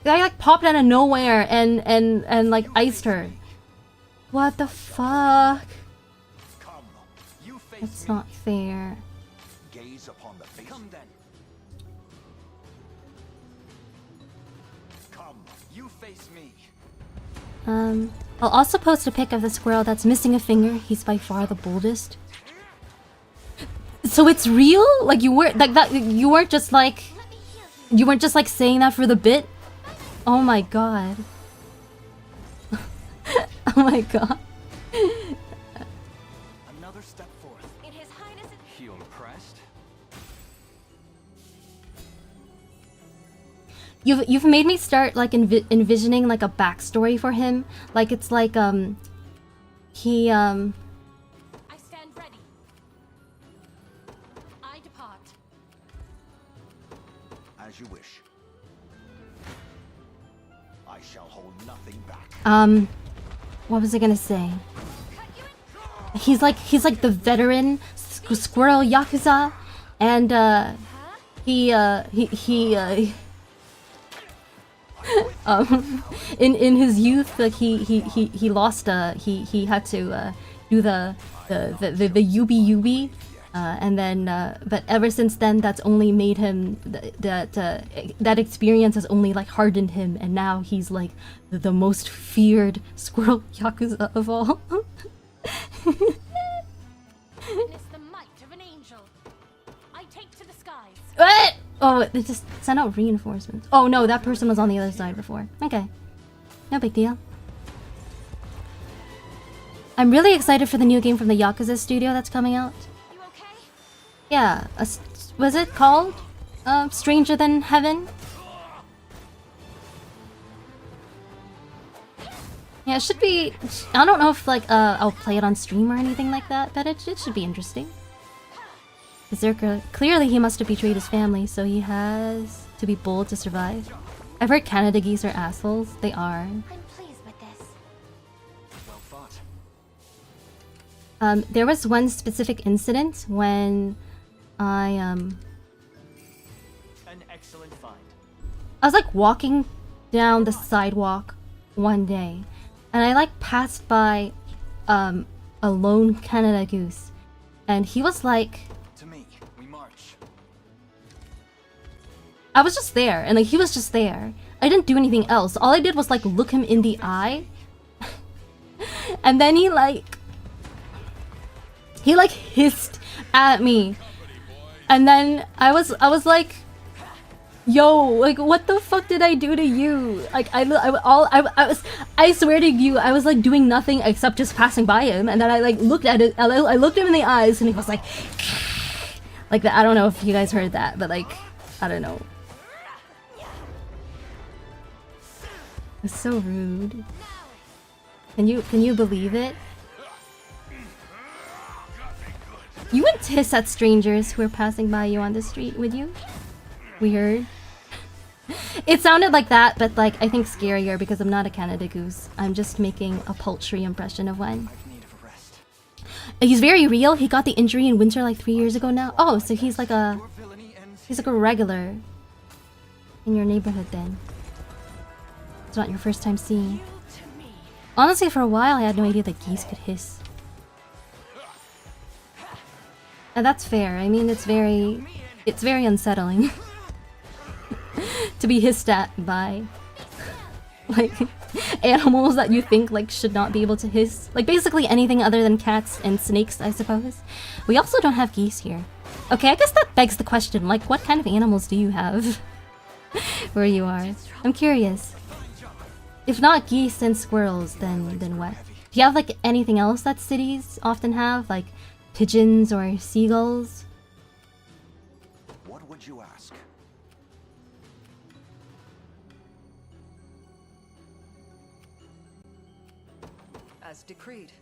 The guy like popped out of nowhere and like iced her. What the fuck? Come, you face That's me. not fair. Gaze upon the face. Come then. Come, you face me. I'll also post a pic of the squirrel that's missing a finger. He's by far the boldest. So it's real? Like you weren't like that? You weren't just like saying that for the bit? Oh my god. Oh my god. Another step forth. In His Highness. You impressed? You've made me start like envisioning like a backstory for him. Like it's like he I stand ready. I depart. As you wish. I shall hold nothing back. what was I gonna say? He's like the veteran squirrel yakuza, and in his youth, like he lost he had to do the yubi, and then but ever since then that's only made him that experience has only like hardened him, and now he's like the most feared squirrel yakuza of all. Witness the might of an angel. I take to the skies. What? Oh, it just sent out reinforcements. Oh no, that person was on the other side before. Okay, no big deal. I'm really excited for the new game from the Yakuza studio that's coming out. You okay? Yeah, was it called Stranger Than Heaven? Yeah, it should be. I don't know if like I'll play it on stream or anything like that, but it should be interesting. Berserker, clearly he must have betrayed his family, so he has to be bold to survive. I've heard Canada geese are assholes. They are. I'm pleased with this. Well fought. There was one specific incident when I An excellent find. I was like walking down the sidewalk one day, and I like passed by a lone Canada goose, and he was like, To me, we march. I was just there, and like he was just there. I didn't do anything else. All I did was like look him in the eye, and then he like hissed at me, and then I was like, yo, like what the fuck did I do to you? Like I swear to you, I was like doing nothing except just passing by him, and then I like looked at it. I looked him in the eyes, and he was like that. I don't know if you guys heard that, but like I don't know. It's so rude. Can you believe it? You wouldn't hiss at strangers who are passing by you on the street, would you? Weird. It sounded like that, but like I think scarier because I'm not a Canada goose. I'm just making a paltry impression of one. I've need of a rest. He's very real. He got the injury in winter like 3 years ago now. Oh, so he's like a Your villainy ends. he's like a regular in your neighborhood then. It's not your first time seeing. Honestly, for a while I had no idea that geese could hiss. And that's fair. I mean, it's very unsettling to be hissed at by like animals that you think like should not be able to hiss. Like basically anything other than cats and snakes, I suppose. We also don't have geese here. Okay, I guess that begs the question, like what kind of animals do you have where you are? I'm curious. If not geese and squirrels, then what? Do you have like anything else that cities often have, like pigeons or seagulls? would you ask? As decreed.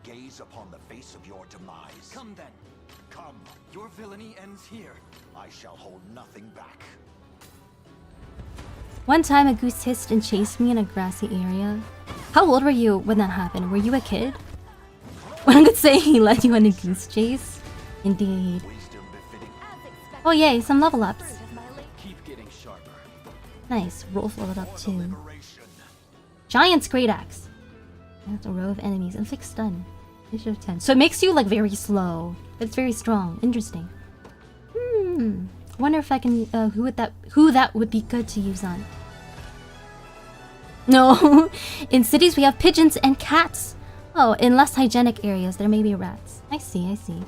Gaze upon the face of your demise. Come then. Come. Your villainy ends here. I shall hold nothing back. One time a goose hissed and chased me in a grassy area. How old were you when that happened? Were you a kid? One could say he led you on a goose chase. Indeed. Wisdom befitting. Oh yay, some level ups. Keep getting sharper. Nice, Rolf leveled up too. Liberation. Giant's Great Axe. That's a row of enemies. Inflict stun. Issue of 10. So it makes you like very slow. But it's very strong. Interesting. Wonder if I can who that would be good to use on. No. In cities we have pigeons and cats. Oh, in less hygienic areas there may be rats. I see, I see.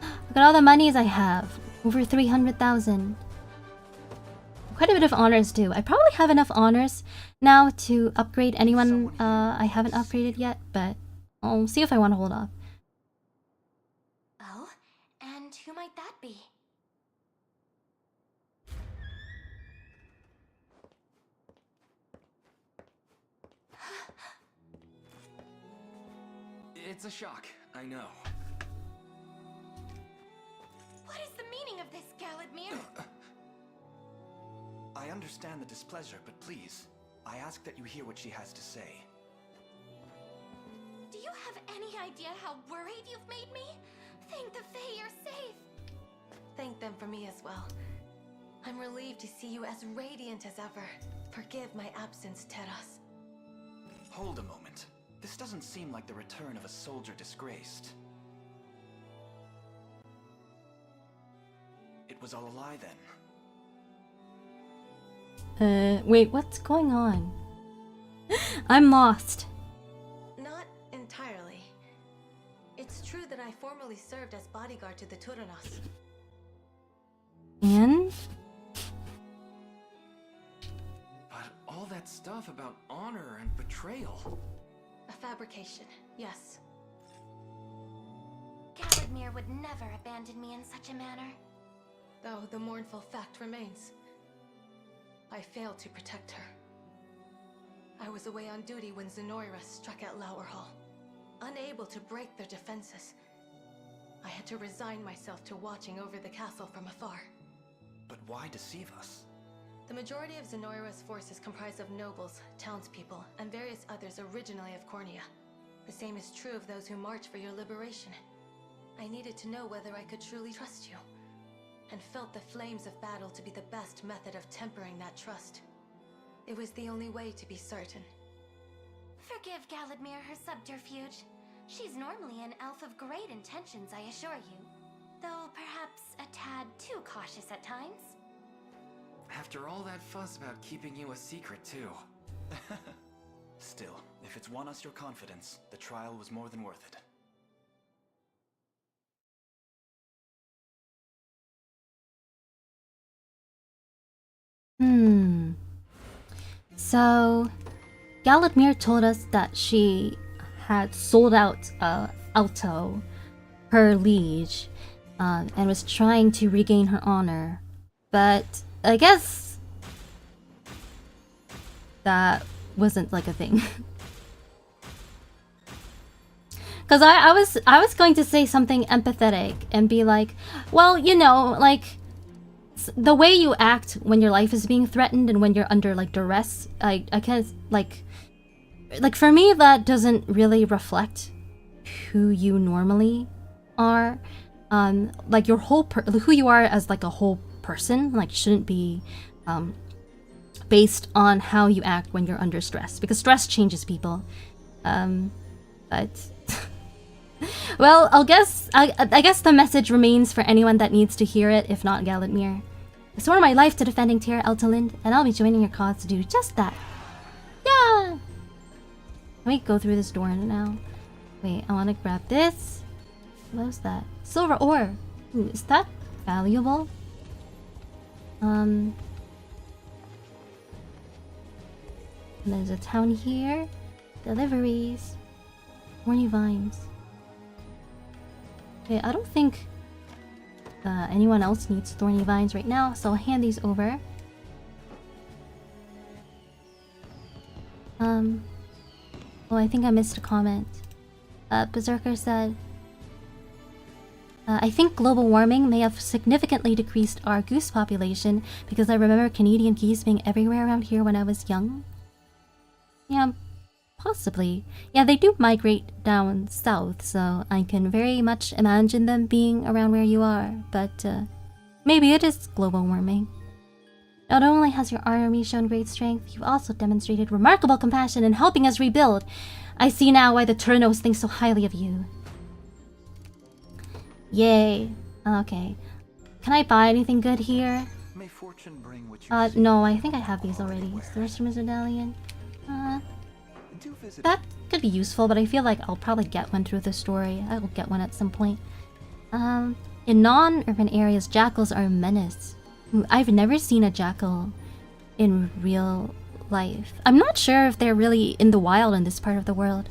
Look at all the monies I have. Over 300,000. Quite a bit of honors too. I probably have enough honors now to upgrade anyone I haven't upgraded yet, but I'll see if I want to hold off. Oh, and who might that be? It's a shock, I know. What is the meaning of this, Galadmir? I understand the displeasure, but please, I ask that you hear what she has to say. Do you have any idea how worried you've made me? Thank the Fae you're safe. Thank them for me as well. I'm relieved to see you as radiant as ever. Forgive my absence, Teras. Hold a moment. This doesn't seem like the return of a soldier disgraced. It was all a lie then. Wait, what's going on? I'm lost. Not entirely. It's true that I formerly served as bodyguard to the Turanos. And? But all that stuff about honor and betrayal. A fabrication, yes. Galadmir would never abandon me in such a manner. Though the mournful fact remains. I failed to protect her. I was away on duty when Zenora struck at Lowerhall. Unable to break their defenses, I had to resign myself to watching over the castle from afar. But why deceive us? The majority of Zenoira's forces comprise of nobles, townspeople, and various others originally of Cornea. The same is true of those who marched for your liberation. I needed to know whether I could truly trust you, and felt the flames of battle to be the best method of tempering that trust. It was the only way to be certain. Forgive Galadmir her subterfuge. She's normally an elf of great intentions, I assure you. Though perhaps a tad too cautious at times. After all that fuss about keeping you a secret, too. Still, if it's won us your confidence, the trial was more than worth it. So, Galadmir told us that she had sold out Alto, her liege, and was trying to regain her honor. But I guess that wasn't like a thing. Because I was going to say something empathetic and be like, well, you know, like the way you act when your life is being threatened and when you're under like duress, I can't like for me that doesn't really reflect who you normally are. Like your whole who you are as like a whole person like shouldn't be based on how you act when you're under stress, because stress changes people. But well, I guess the message remains for anyone that needs to hear it, if not Galadmir. I swore my life to defending Tir Eltalind, and I'll be joining your cause to do just that. Yeah! Can we go through this door now? Wait, I want to grab this. What was that? Silver ore. Ooh, is that valuable? And there's a town here. Deliveries. Thorny vines. Okay, I don't think anyone else needs thorny vines right now, so I'll hand these over. Oh, I think I missed a comment. Berserker said, I think global warming may have significantly decreased our goose population because I remember Canadian geese being everywhere around here when I was young. Yeah, possibly. Yeah, they do migrate down south, so I can very much imagine them being around where you are, but maybe it is global warming. Not only has your army shown great strength, you've also demonstrated remarkable compassion in helping us rebuild. I see now why the Turnos think so highly of you. Yay. Okay. Can I buy anything good here? May fortune bring what you No, I think I have these already. Sorcerer's Medallion. That could be useful, but I feel like I'll probably get one through the story. I will get one at some point. In non-urban areas, jackals are a menace. I've never seen a jackal in real life. I'm not sure if they're really in the wild in this part of the world.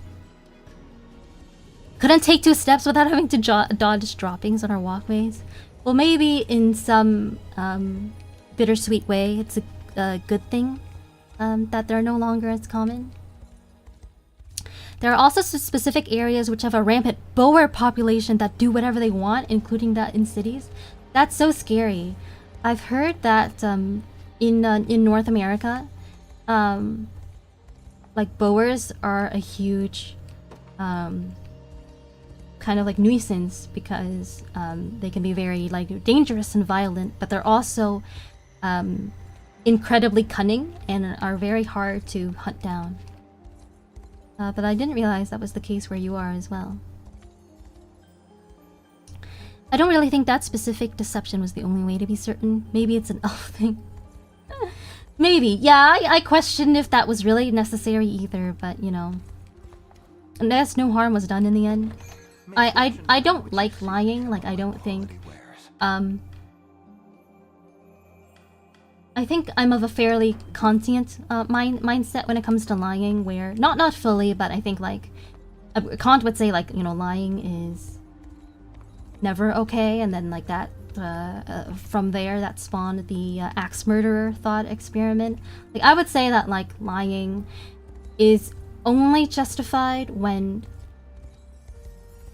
Couldn't take 2 steps without having to dodge droppings on our walkways. Well, maybe in some bittersweet way, it's a good thing that they're no longer as common. There are also specific areas which have a rampant boer population that do whatever they want, including that in cities. That's so scary. I've heard that in North America, like boers are a huge kind of like nuisance because they can be very like dangerous and violent, but they're also incredibly cunning and are very hard to hunt down. But I didn't realize that was the case where you are as well. I don't really think that specific deception was the only way to be certain. Maybe it's an elf thing. Maybe. Yeah, I questioned if that was really necessary either, but you know. I guess no harm was done in the end. I don't like lying, like I don't think I think I'm of a fairly conscient mindset when it comes to lying, where not fully, but I think like Kant would say like, you know, lying is never okay, and then like that from there that spawned the axe murderer thought experiment. Like I would say that like lying is only justified when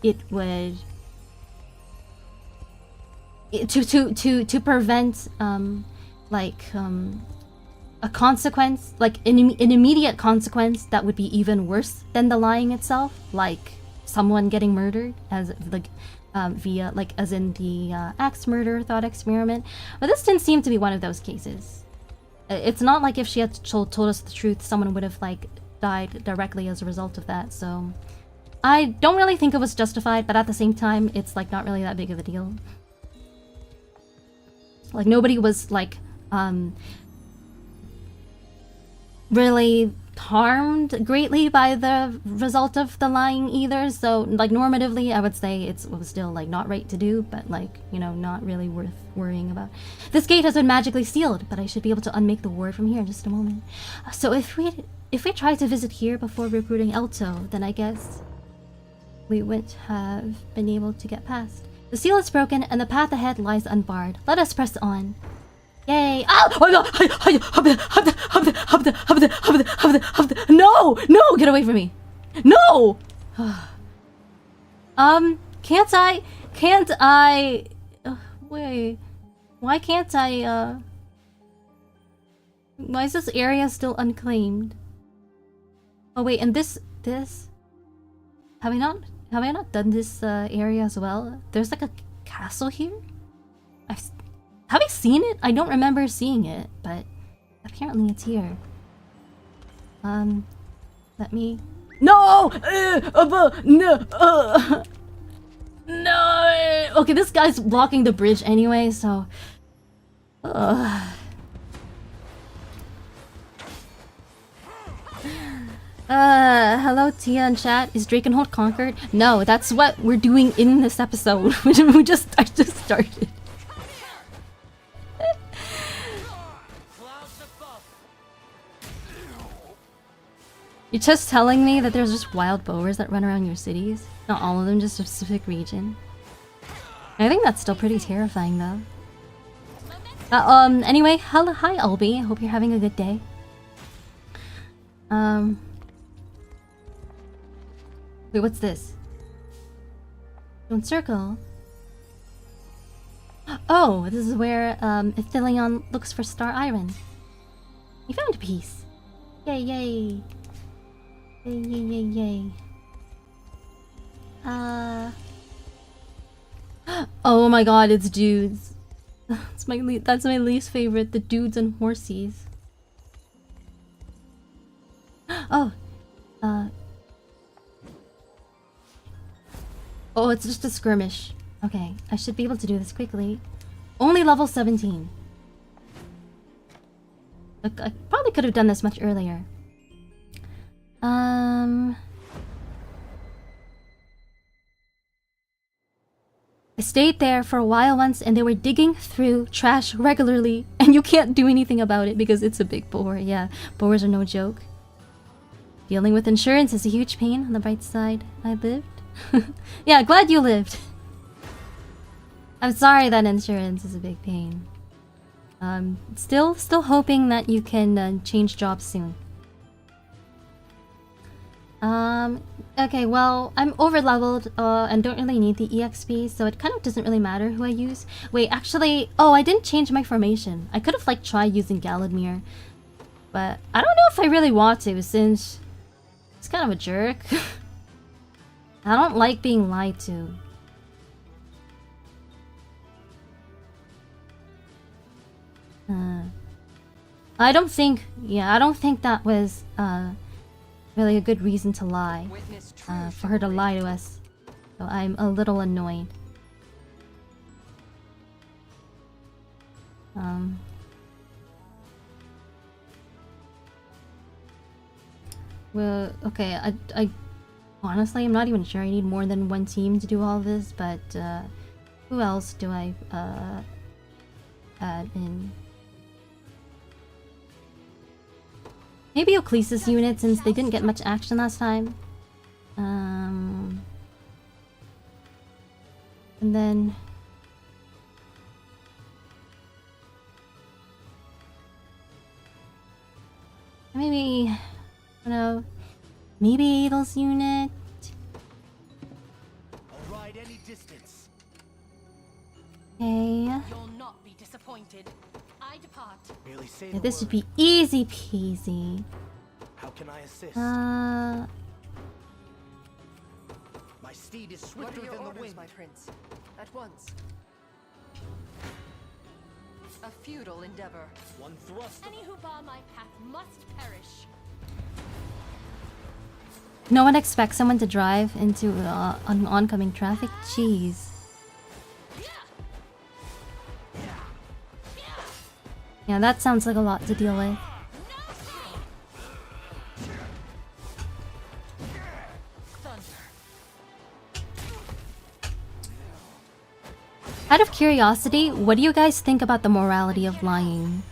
it would to prevent a consequence, like an immediate consequence that would be even worse than the lying itself, like someone getting murdered, as like via like as in the axe murder thought experiment. But this didn't seem to be one of those cases. It's not like if she had told us the truth, someone would have like died directly as a result of that. So I don't really think it was justified, but at the same time, it's like not really that big of a deal. Like nobody was like really harmed greatly by the result of the lying either, so like normatively I would say it was still like not right to do, but like, you know, not really worth worrying about. This gate has been magically sealed, but I should be able to unmake the ward from here in just a moment. So if we try to visit here before recruiting Elto, then I guess we wouldn't have been able to get past. The seal is broken and the path ahead lies unbarred. Let us press on. Yay! No! No! Get away from me! No! Can't I... wait. Why can't I, why is this area still unclaimed? Oh wait, and this... Have I not done this area as well? There's like a castle here? Have I seen it? I don't remember seeing it, but apparently it's here. Let me... No! No! Okay, this guy's blocking the bridge anyway, so... Hello Tia in chat. Is Drakenhold conquered? No, that's what we're doing in this episode. I just started. You're just telling me that there's just wild boars that run around your cities? Not all of them, just a specific region. I think that's still pretty terrifying though. Anyway, hello, hi Albi. I hope you're having a good day. Wait, what's this? Don't circle. Oh, this is where Ithilion looks for Star Iron. He found a piece. Yay, yay. Yay, yay, yay, yay. Oh my god, it's dudes. That's my least favorite, the dudes and horsies. Oh. Oh, it's just a skirmish. Okay, I should be able to do this quickly. Only level 17. Look, I probably could have done this much earlier. I stayed there for a while once and they were digging through trash regularly and you can't do anything about it because it's a big boar. Yeah, boars are no joke. Dealing with insurance is a huge pain. On the bright side, I lived. Yeah, glad you lived. I'm sorry that insurance is a big pain. Still hoping that you can change jobs soon. Okay, well, I'm over-leveled and don't really need the EXP, so it kind of doesn't really matter who I use. Wait, actually, oh, I didn't change my formation. I could have, like, tried using Galadmir, but I don't know if I really want to, since he's kind of a jerk. I don't like being lied to. I don't think that was, really a good reason to lie. For her to lie to us. So I'm a little annoyed. Well, okay, I honestly, I'm not even sure I need more than one team to do all this, but who else do I add in? Maybe Oclesis unit, since they didn't get much action last time. And then maybe, I don't know, maybe Adel's unit. I'll ride any distance. Okay. You'll not be disappointed. I depart. Merely say Yeah, the this would word. be easy peasy. How can I assist? Uh, My steed is What swifter are your than the orders, wind. my prince? At once. A futile endeavor. One thrust. Any who bar my path must perish. no one expects someone to drive into oncoming traffic. Jeez. Yeah, that sounds like a lot to deal with. Out of curiosity, what do you guys think about the morality of lying?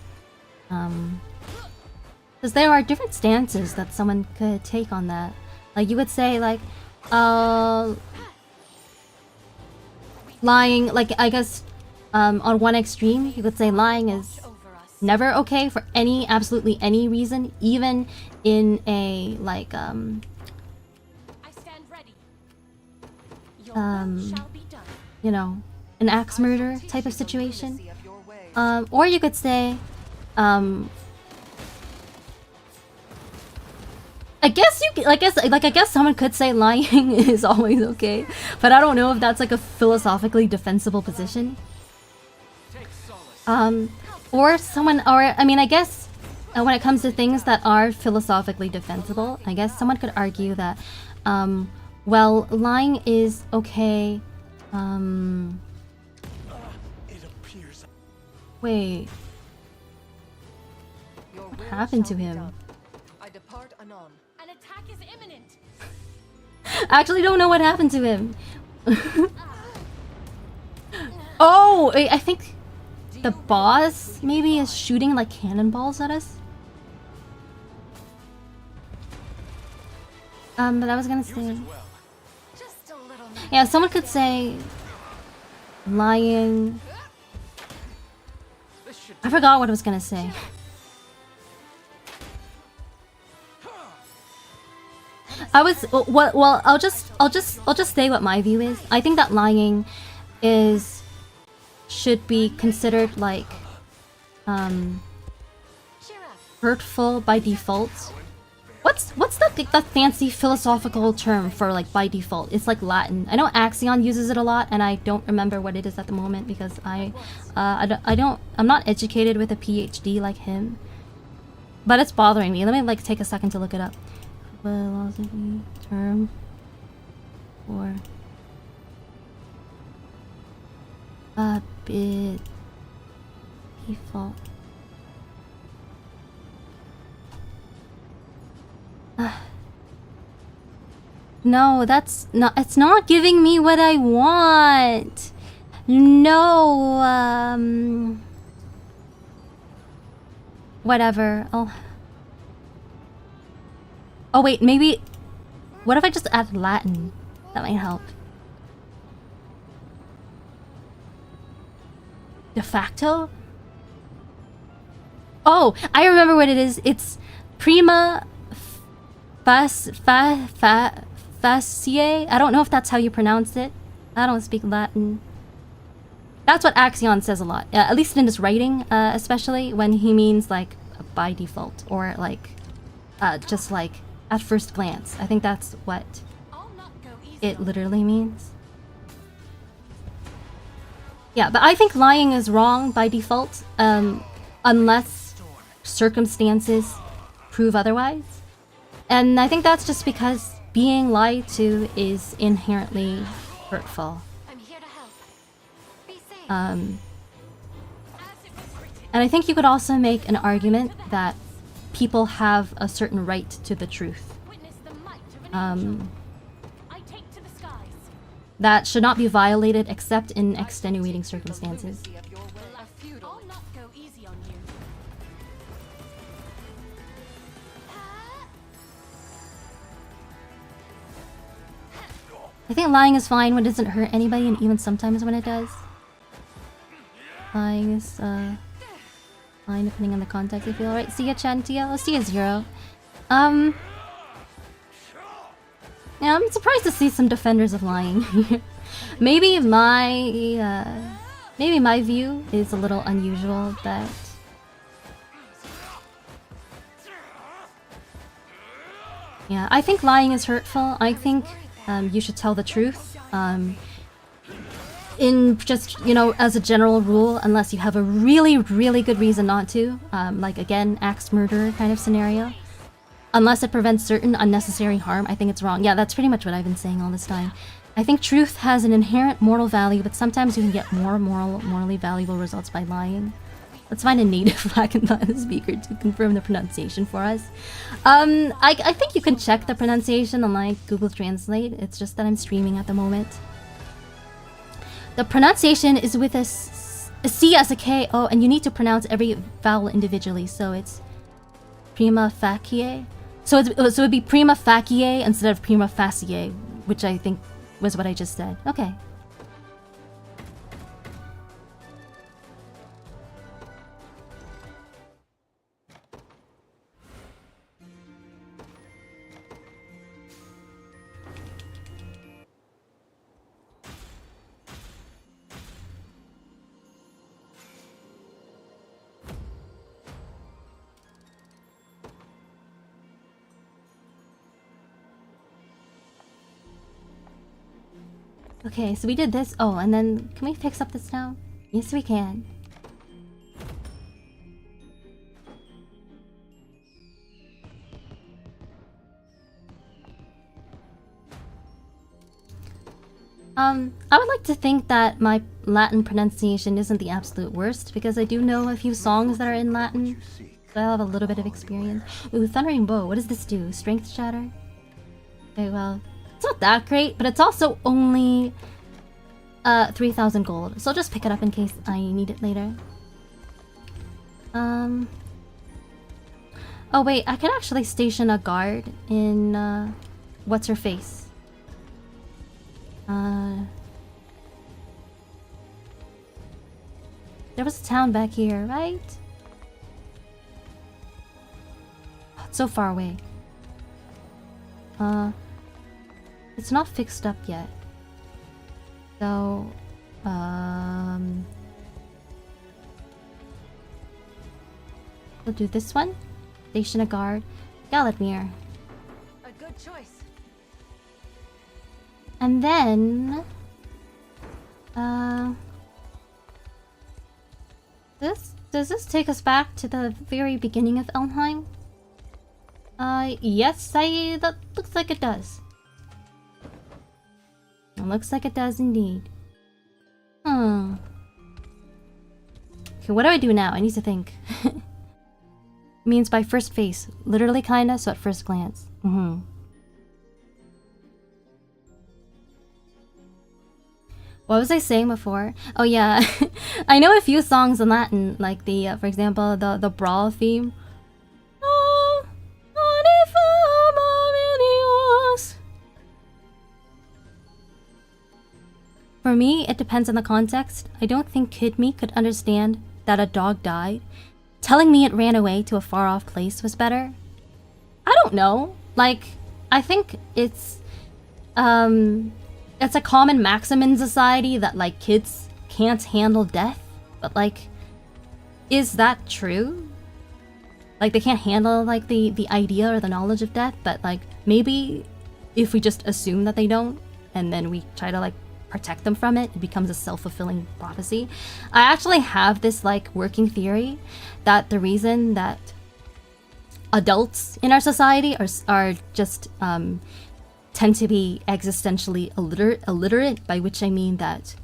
Because there are different stances that someone could take on that. Like, you would say, like, lying, like, I guess, on one extreme, you could say lying is never okay for absolutely any reason, even in a, like, I stand ready. Your will shall be done. you know, an axe murder type of situation. Or you could say, I guess someone could say lying is always okay, but I don't know if that's like a philosophically defensible position. Or I mean, I guess when it comes to things that are philosophically defensible, I guess someone could argue that, well, lying is okay. It appears. Wait, what happened to him? I depart anon. An attack is imminent. I actually don't know what happened to him. Oh, I think the boss maybe is shooting like cannonballs at us. But I was gonna say... Just a little. Yeah, someone could say... lying... I forgot what I was gonna say. I was... Well, I'll just say what my view is. I think that lying is... should be considered like... hurtful by default. What's that fancy philosophical term for like by default? It's like Latin. I know Axion uses it a lot, and I don't remember what it is at the moment because I'm not educated with a PhD like him. But it's bothering me. Let me like take a second to look it up. Philosophy term for a bit default. No, that's not. It's not giving me what I want. No. Whatever. Oh wait, maybe. What if I just add Latin? That might help. De facto? Oh, I remember what it is. It's prima facie. I don't know if that's how you pronounce it. I don't speak Latin. That's what Axion says a lot. At least in his writing, especially when he means like by default or like just like at first glance. I think that's what it literally means. Yeah, but I think lying is wrong by default, unless circumstances prove otherwise. And I think that's just because being lied to is inherently hurtful. I'm here to help. Be safe. And I think you could also make an argument that people have a certain right to the truth. That should not be violated except in extenuating circumstances. I'll not go easy on you. I think lying is fine when it doesn't hurt anybody, and even sometimes when it does. Lying is fine depending on the context. I feel alright. See ya, ချုTia. I'll see ya, Zero. Yeah, I'm surprised to see some defenders of lying. Maybe my view is a little unusual, but yeah, I think lying is hurtful. I think you should tell the truth. In just, you know, as a general rule, unless you have a really, really good reason not to. Like again, axe murderer kind of scenario. Unless it prevents certain unnecessary harm, I think it's wrong. Yeah, that's pretty much what I've been saying all this time. I think truth has an inherent moral value, but sometimes you can get more morally valuable results by lying. Let's find a native Latin speaker to confirm the pronunciation for us. I think you can check the pronunciation on like Google Translate. It's just that I'm streaming at the moment. The pronunciation is with a C as a K. Oh, and you need to pronounce every vowel individually. So it's prima facie. So it'd be prima facie instead of prima facie, which I think was what I just said. Okay. Okay, so we did this. Oh, and then can we fix up this now? Yes, we can. I would like to think that my Latin pronunciation isn't the absolute worst, because I do know a few songs that are in Latin, so I have a little bit of experience. Ooh, Thundering Bow, what does this do? Strength Shatter? Okay, well, it's not that great, but it's also only 3,000 gold, so I'll just pick it up in case I need it later. Oh wait, I can actually station a guard in what's her face? There was a town back here, right? It's so far away. It's not fixed up yet. So, we'll do this one. Station a guard. Galadmir. A good choice. And then... Does this take us back to the very beginning of Elheim? Yes, that looks like it does. It looks like it does indeed. Okay, what do I do now? I need to think. Means by first face. Literally kinda, so at first glance. What was I saying before? Oh yeah, I know a few songs in Latin, like the, for example, the Brawl theme. For me, it depends on the context. I don't think Kid Me could understand that a dog died. Telling me it ran away to a far-off place was better. I don't know. Like, I think it's a common maxim in society that, like, kids can't handle death. But, like, is that true? Like, they can't handle, like, the idea or the knowledge of death, but, like, maybe if we just assume that they don't, and then we try to, like, protect them from it, it becomes a self-fulfilling prophecy. I actually have this, like, working theory that the reason that adults in our society are just, tend to be existentially illiterate, by which I mean that,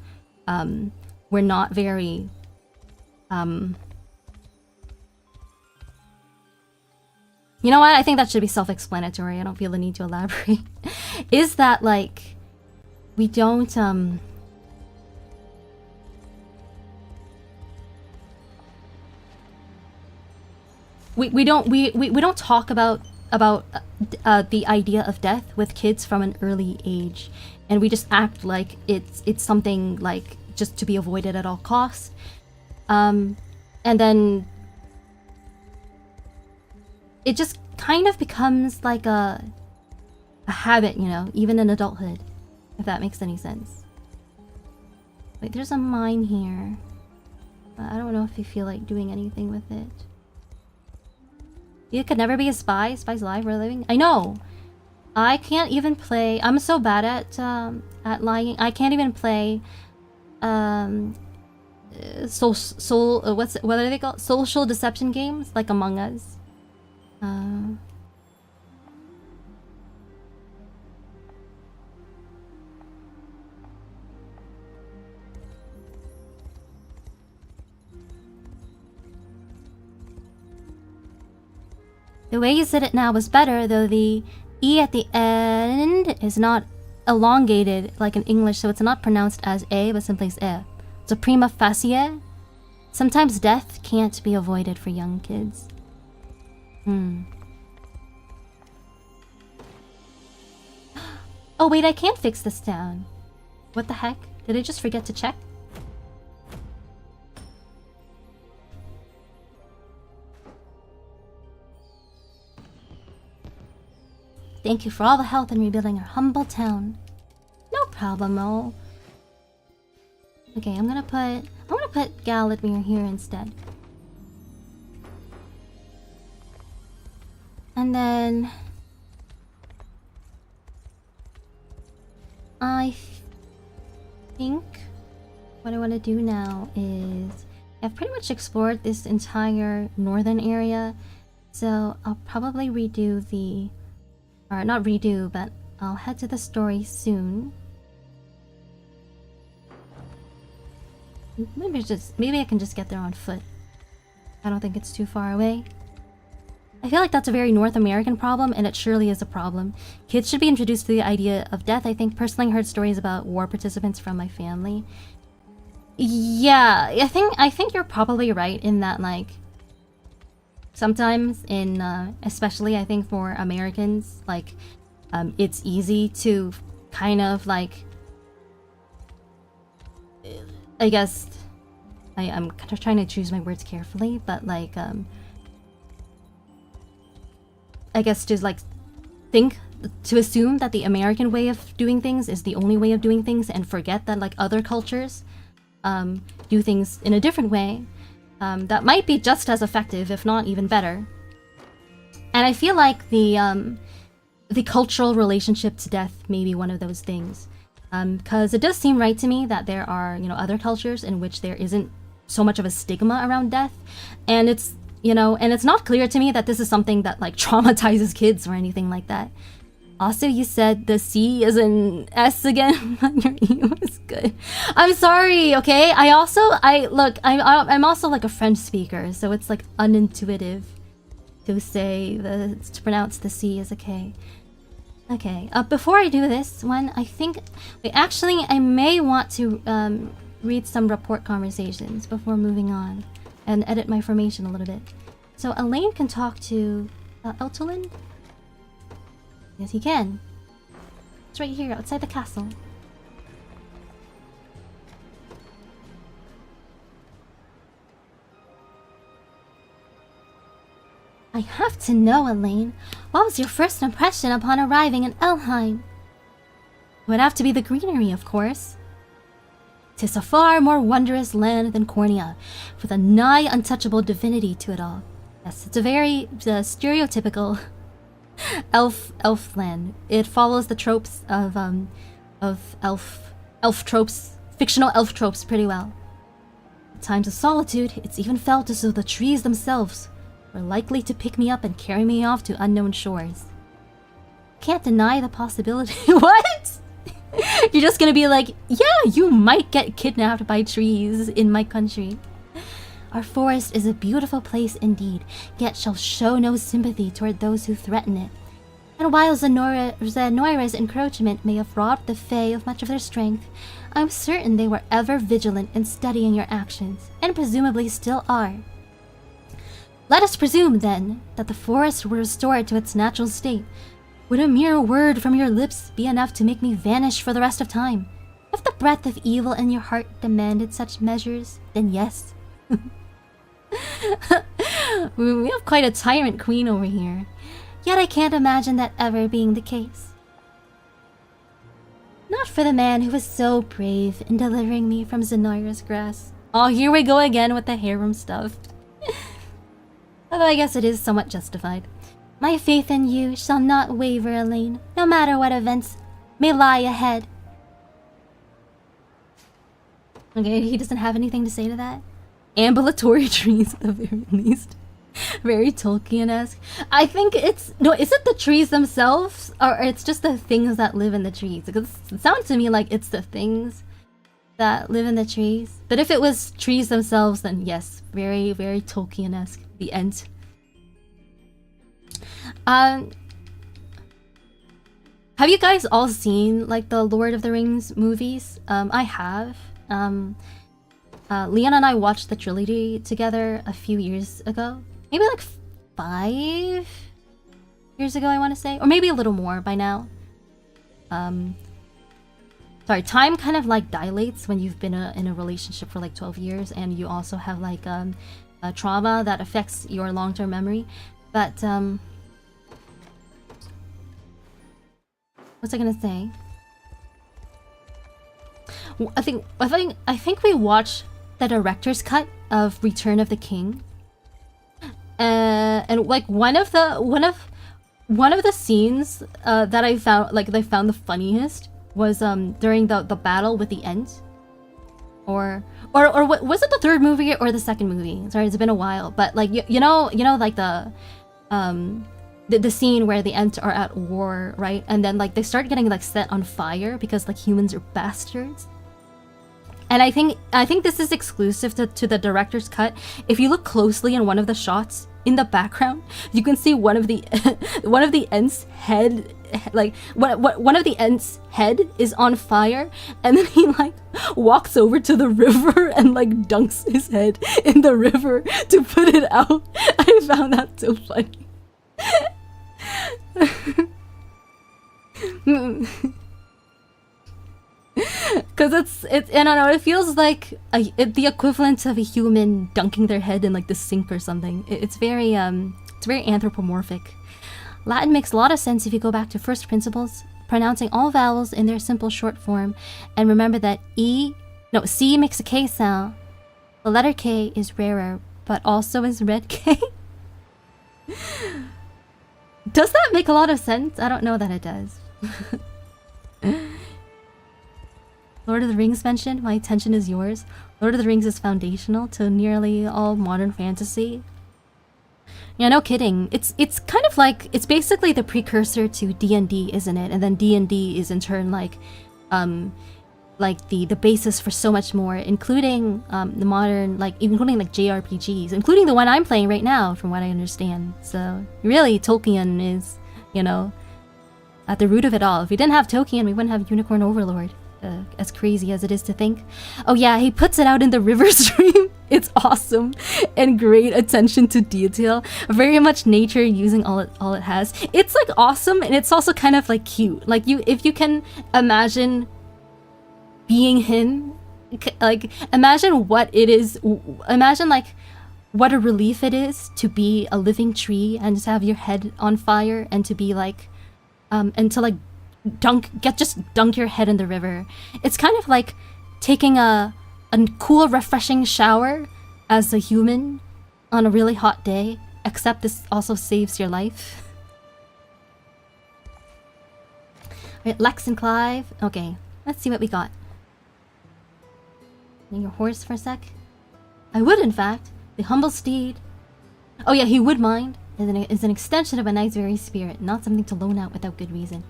we're not very, you know what? I think that should be self-explanatory. I don't feel the need to elaborate. Is that, like, we don't, we don't talk about the idea of death with kids from an early age, and we just act like it's something, like, just to be avoided at all costs, and then it just kind of becomes like a habit, you know, even in adulthood, if that makes any sense. Wait, there's a mine here, but I don't know if you feel like doing anything with it. You could never be a spy. Spies lie for a living. I know. I can't even play. I'm so bad at lying. I can't even play. What are they called? Social deception games like Among Us. The way you said it now was better, though the E at the end is not elongated like in English, so it's not pronounced as A, but simply as E. It's a prima facie. Sometimes death can't be avoided for young kids. Oh wait, I can't fix this down. What the heck? Did I just forget to check? Thank you for all the help in rebuilding our humble town. No problemo. Okay, I'm gonna put Galadmir here instead. And then I think what I want to do now is I've pretty much explored this entire northern area, so I'll probably redo the, or not redo, but I'll head to the story soon. Maybe I can just get there on foot. I don't think it's too far away. I feel like that's a very North American problem, and it surely is a problem. Kids should be introduced to the idea of death. I think personally I heard stories about war participants from my family. Yeah, I think you're probably right in that, like, sometimes in especially I think for Americans, like, it's easy to kind of like, I guess, I'm kind of trying to choose my words carefully, but like, I guess to like to assume that the American way of doing things is the only way of doing things, and forget that like other cultures do things in a different way that might be just as effective, if not even better. And I feel like the cultural relationship to death may be one of those things, because it does seem right to me that there are, you know, other cultures in which there isn't so much of a stigma around death, and it's, you know, and it's not clear to me that this is something that like traumatizes kids or anything like that. Also, you said the C is an S again on your E was good. I'm sorry, okay? I'm also like a French speaker, so it's like unintuitive to say to pronounce the C as a K. Okay, before I do this one, I think, wait, actually, I may want to read some report conversations before moving on and edit my formation a little bit. So Elaine can talk to Eltolin? Yes, he can. It's right here, outside the castle. I have to know, Elaine. What was your first impression upon arriving in Elheim? It would have to be the greenery, of course. 'Tis a far more wondrous land than Cornea, with a nigh untouchable divinity to it all. Yes, it's a very stereotypical elf land. It follows the tropes of elf tropes, fictional elf tropes pretty well. At times of solitude, it's even felt as though the trees themselves were likely to pick me up and carry me off to unknown shores. Can't deny the possibility. What? You're just gonna be like, yeah, you might get kidnapped by trees in my country. Our forest is a beautiful place indeed, yet shall show no sympathy toward those who threaten it. And while Zenoira's encroachment may have robbed the Fae of much of their strength, I'm certain they were ever vigilant in studying your actions, and presumably still are. Let us presume, then, that the forest were restored to its natural state. Would a mere word from your lips be enough to make me vanish for the rest of time? If the breath of evil in your heart demanded such measures, then yes. We have quite a tyrant queen over here. Yet I can't imagine that ever being the case. Not for the man who was so brave in delivering me from Zenoira's grasp. Oh, here we go again with the harem stuff. Although I guess it is somewhat justified. My faith in you shall not waver, Elaine, no matter what events may lie ahead. Okay, he doesn't have anything to say to that? Ambulatory trees at the very least. Very Tolkien-esque. I think it's... No, is it the trees themselves? Or it's just the things that live in the trees? Because it sounds to me like it's the things that live in the trees. But if it was trees themselves, then yes. Very, very Tolkien-esque. The end. Have you guys all seen like the Lord of the Rings movies? I have. Leon and I watched the trilogy together a few years ago. Maybe like 5 years ago, I want to say. Or maybe a little more by now. Sorry, time kind of like dilates when you've been in a relationship for like 12 years. And you also have like a trauma that affects your long-term memory. But, what's I gonna say? I think we watched the director's cut of Return of the King, and like one of the scenes that I found the funniest was during the battle with the Ents, or what was it, the third movie or the second movie? Sorry, it's been a while, but like you know like the scene where the Ents are at war, right? And then like they start getting like set on fire because like humans are bastards. And I think this is exclusive to the director's cut. If you look closely in one of the shots in the background, you can see one of the Ents' head, like one of the Ents' head is on fire, and then he like walks over to the river and like dunks his head in the river to put it out. I found that so funny. Cause it's I don't know, it feels like the equivalent of a human dunking their head in like the sink or something. It's very anthropomorphic. Latin makes a lot of sense if you go back to first principles, pronouncing all vowels in their simple short form, and remember that C makes a K sound. The letter K is rarer, but also is red K. Does that make a lot of sense? I don't know that it does. Lord of the Rings mentioned, my attention is yours. Lord of the Rings is foundational to nearly all modern fantasy. Yeah, no kidding. It's kind of like, it's basically the precursor to D&D, isn't it? And then D&D is in turn like the basis for so much more, including the modern, including JRPGs, including the one I'm playing right now, from what I understand. So really, Tolkien is, you know, at the root of it all. If we didn't have Tolkien, we wouldn't have Unicorn Overlord. As crazy as it is to think. Oh yeah, he puts it out in the river stream. It's awesome and great attention to detail. Very much nature using all it has. It's like awesome, and it's also kind of like cute. Like if you can imagine being him, like imagine what it is. Imagine like what a relief it is to be a living tree and just have your head on fire, and to be like and to like dunk your head in the river. It's kind of like taking a cool, refreshing shower as a human on a really hot day, except this also saves your life. Alright, Lex and Clive. Okay, let's see what we got. Need your horse for a sec? I would, in fact. The humble steed. Oh yeah, he would mind. Is an extension of a knight's very spirit, not something to loan out without good reason.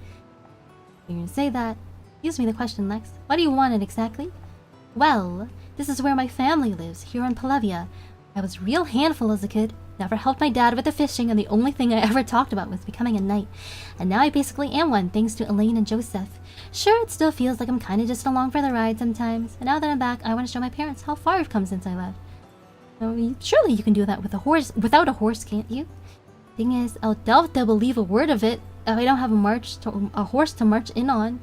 You're gonna say that. Excuse me the question, Lex. Why do you want it exactly? Well, this is where my family lives, here in Polevia. I was real handful as a kid. Never helped my dad with the fishing, and the only thing I ever talked about was becoming a knight. And now I basically am one, thanks to Elaine and Joseph. Sure, it still feels like I'm kinda just along for the ride sometimes. And now that I'm back, I want to show my parents how far I've come since I left. Surely you can do that with a horse, without a horse, can't you? Thing is, I'll doubt they'll believe a word of it if I don't have a horse to march in on.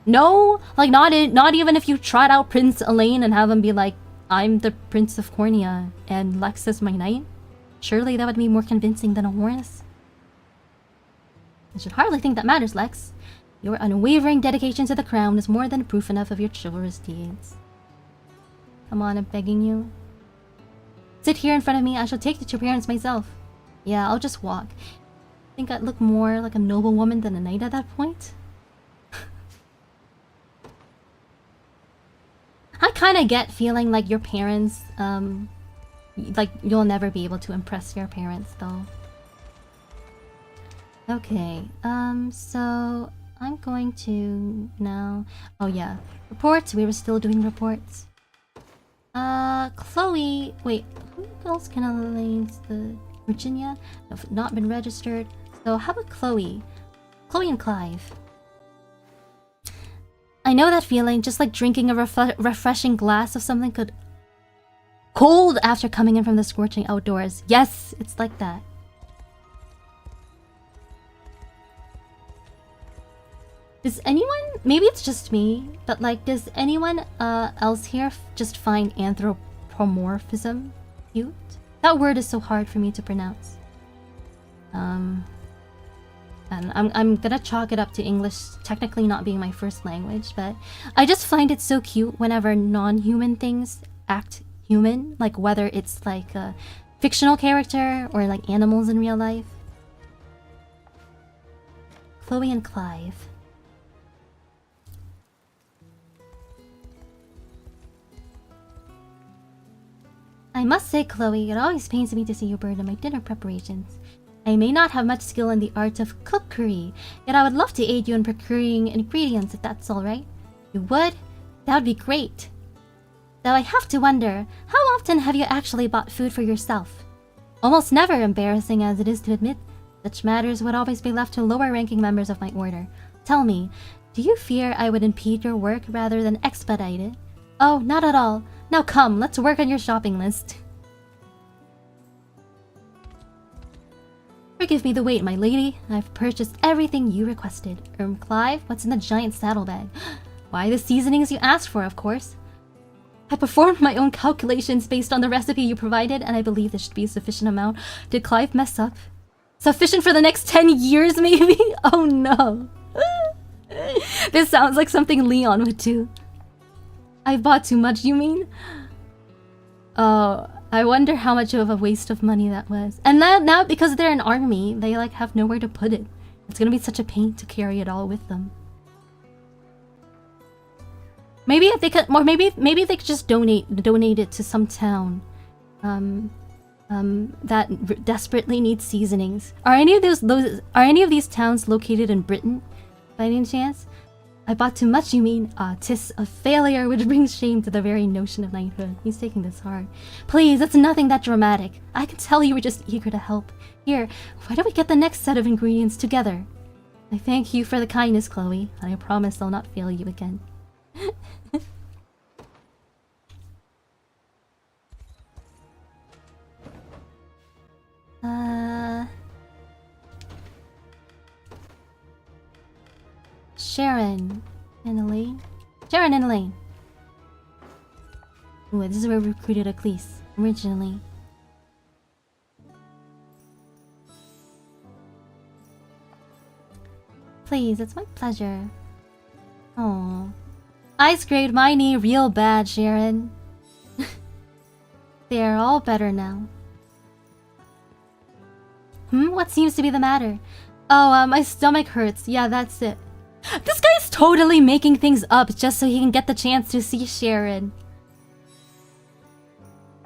No, like not even if you trot out Prince Elaine and have him be like, I'm the Prince of Cornea and Lex is my knight. Surely that would be more convincing than a horse. I should hardly think that matters, Lex. Your unwavering dedication to the crown is more than proof enough of your chivalrous deeds. Come on, I'm begging you. Sit here in front of me. I shall take you to your parents myself. Yeah, I'll just walk. Think I'd look more like a noble woman than a knight at that point? I kinda get feeling like your parents, like you'll never be able to impress your parents though. Okay, so I'm going to now... Oh yeah, reports, we were still doing reports. Chloe... Wait, who else can Elaine... Virginia? Have not been registered. So how about Chloe? Chloe and Clive. I know that feeling, just like drinking a refreshing glass of something cold after coming in from the scorching outdoors. Yes, it's like that. Does anyone, maybe it's just me, but like, does anyone else here just find anthropomorphism cute? That word is so hard for me to pronounce. And I'm gonna chalk it up to English technically not being my first language, but I just find it so cute whenever non-human things act human, like whether it's like a fictional character or like animals in real life. Chloe and Clive. I must say, Chloe, it always pains me to see you burden my dinner preparations. I may not have much skill in the art of cookery, yet I would love to aid you in procuring ingredients if that's alright. You would? That would be great. Though I have to wonder, how often have you actually bought food for yourself? Almost never, embarrassing as it is to admit. Such matters would always be left to lower-ranking members of my order. Tell me, do you fear I would impede your work rather than expedite it? Oh, not at all. Now come, let's work on your shopping list. Forgive me the wait, my lady. I've purchased everything you requested. Clive, what's in the giant saddlebag? Why, the seasonings you asked for, of course. I performed my own calculations based on the recipe you provided, and I believe there should be a sufficient amount. Did Clive mess up? Sufficient for the next 10 years, maybe? Oh no. This sounds like something Leon would do. I bought too much, you mean? Oh, I wonder how much of a waste of money that was. And now because they're an army, they like have nowhere to put it. It's gonna be such a pain to carry it all with them. Maybe if they could, or maybe they could just donate it to some town, that desperately needs seasonings. Are any of these towns located in Britain, by any chance? I bought too much, you mean? Tis a failure which brings shame to the very notion of knighthood. He's taking this hard. Please, it's nothing that dramatic. I can tell you were just eager to help. Here, why don't we get the next set of ingredients together? I thank you for the kindness, Chloe, and I promise I'll not fail you again. Sharon and Elaine. Sharon and Elaine. Ooh, this is where we recruited Ecclese originally. Please, it's my pleasure. Oh, I scraped my knee real bad, Sharon. They are all better now. What seems to be the matter? Oh, my stomach hurts. Yeah, that's it. This guy's totally making things up just so he can get the chance to see Sharon.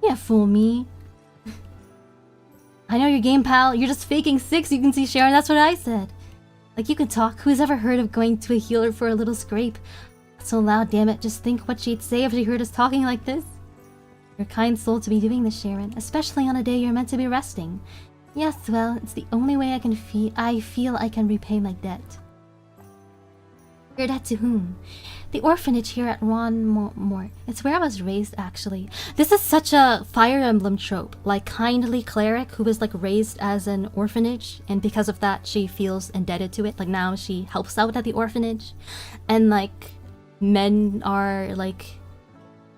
Yeah, fool me. I know your game, pal. You're just faking sick so you can see Sharon. That's what I said. Like, you can talk. Who's ever heard of going to a healer for a little scrape? So loud, damn it. Just think what she'd say if she heard us talking like this. You're a kind soul to be doing this, Sharon. Especially on a day you're meant to be resting. Yes, well, it's the only way I feel I can repay my debt. Your debt to whom? The orphanage here at Ron. It's where I was raised, actually. This is such a Fire Emblem trope. Like, kindly cleric who was, like, raised as an orphanage. And because of that, she feels indebted to it. Like, now she helps out at the orphanage. And, like, men are, like,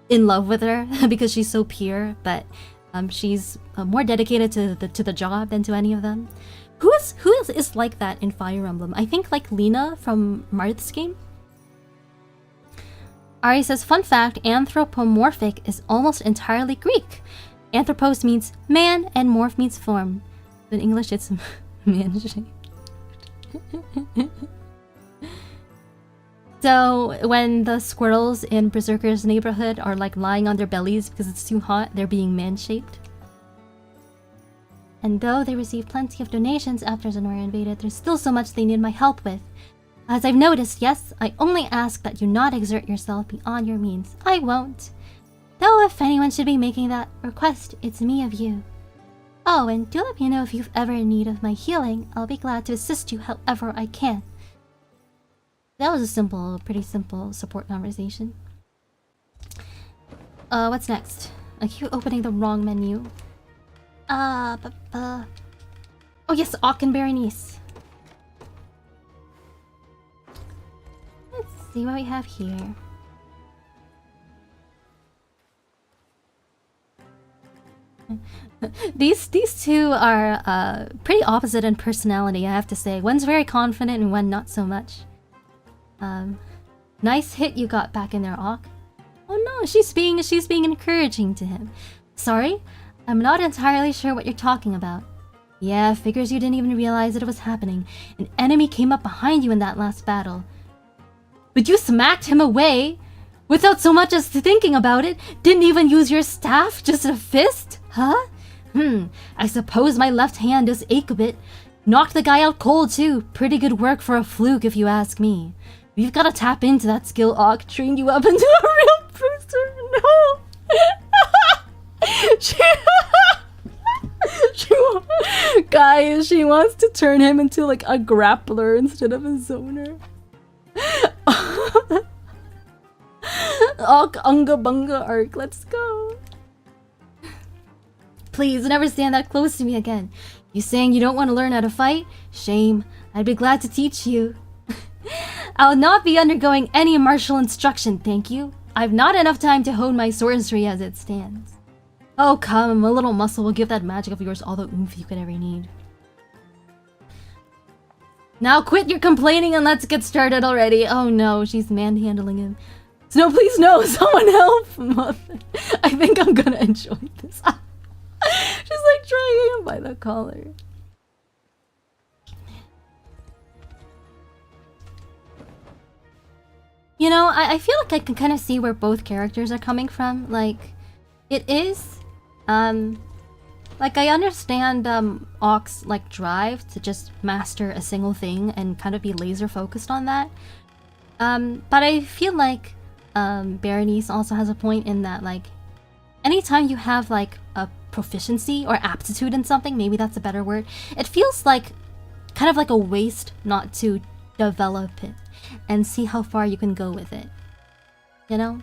in love with her because she's so pure. But she's more dedicated to the job than to any of them. Who is like that in Fire Emblem? I think like Lena from Marth's game. Ari says, fun fact, anthropomorphic is almost entirely Greek. Anthropos means man and morph means form. In English it's man shaped. So when the squirrels in Berserker's neighborhood are like lying on their bellies because it's too hot, they're being man-shaped. And though they received plenty of donations after Zenora invaded, there's still so much they need my help with. As I've noticed, yes, I only ask that you not exert yourself beyond your means. I won't. Though if anyone should be making that request, it's me of you. Oh, and do let me know if you've ever in need of my healing. I'll be glad to assist you however I can. That was a pretty simple support conversation. What's next? I keep opening the wrong menu. Oh yes, Auk and Berenice. Let's see what we have here. These two are pretty opposite in personality, I have to say. One's very confident and one not so much. Nice hit you got back in there, Auk. Oh no, she's being encouraging to him. Sorry? I'm not entirely sure what you're talking about. Yeah, figures you didn't even realize that it was happening. An enemy came up behind you in that last battle. But you smacked him away without so much as thinking about it. Didn't even use your staff, just a fist? Huh? I suppose my left hand does ache a bit. Knocked the guy out cold too. Pretty good work for a fluke if you ask me. We've gotta tap into that skill, Auk. Train you up into a real booster. No! Guys, she wants to turn him into like a grappler instead of a zoner. Auk Unga Bunga arc, let's go. Please never stand that close to me again. You saying you don't want to learn how to fight? Shame. I'd be glad to teach you. I'll not be undergoing any martial instruction, thank you. I've not enough time to hone my sorcery as it stands. Oh come, a little muscle will give that magic of yours all the oomph you could ever need. Now quit your complaining and let's get started already. Oh no, she's manhandling him. No, please no, someone help! Mother. I think I'm gonna enjoy this. She's like dragging him by the collar. You know, I feel like I can kind of see where both characters are coming from. Like, it is, like I understand Ock's like drive to just master a single thing and kind of be laser focused on that. But I feel like Berenice also has a point in that, like, anytime you have like a proficiency or aptitude in something, maybe that's a better word, it feels like kind of like a waste not to develop it and see how far you can go with it, you know?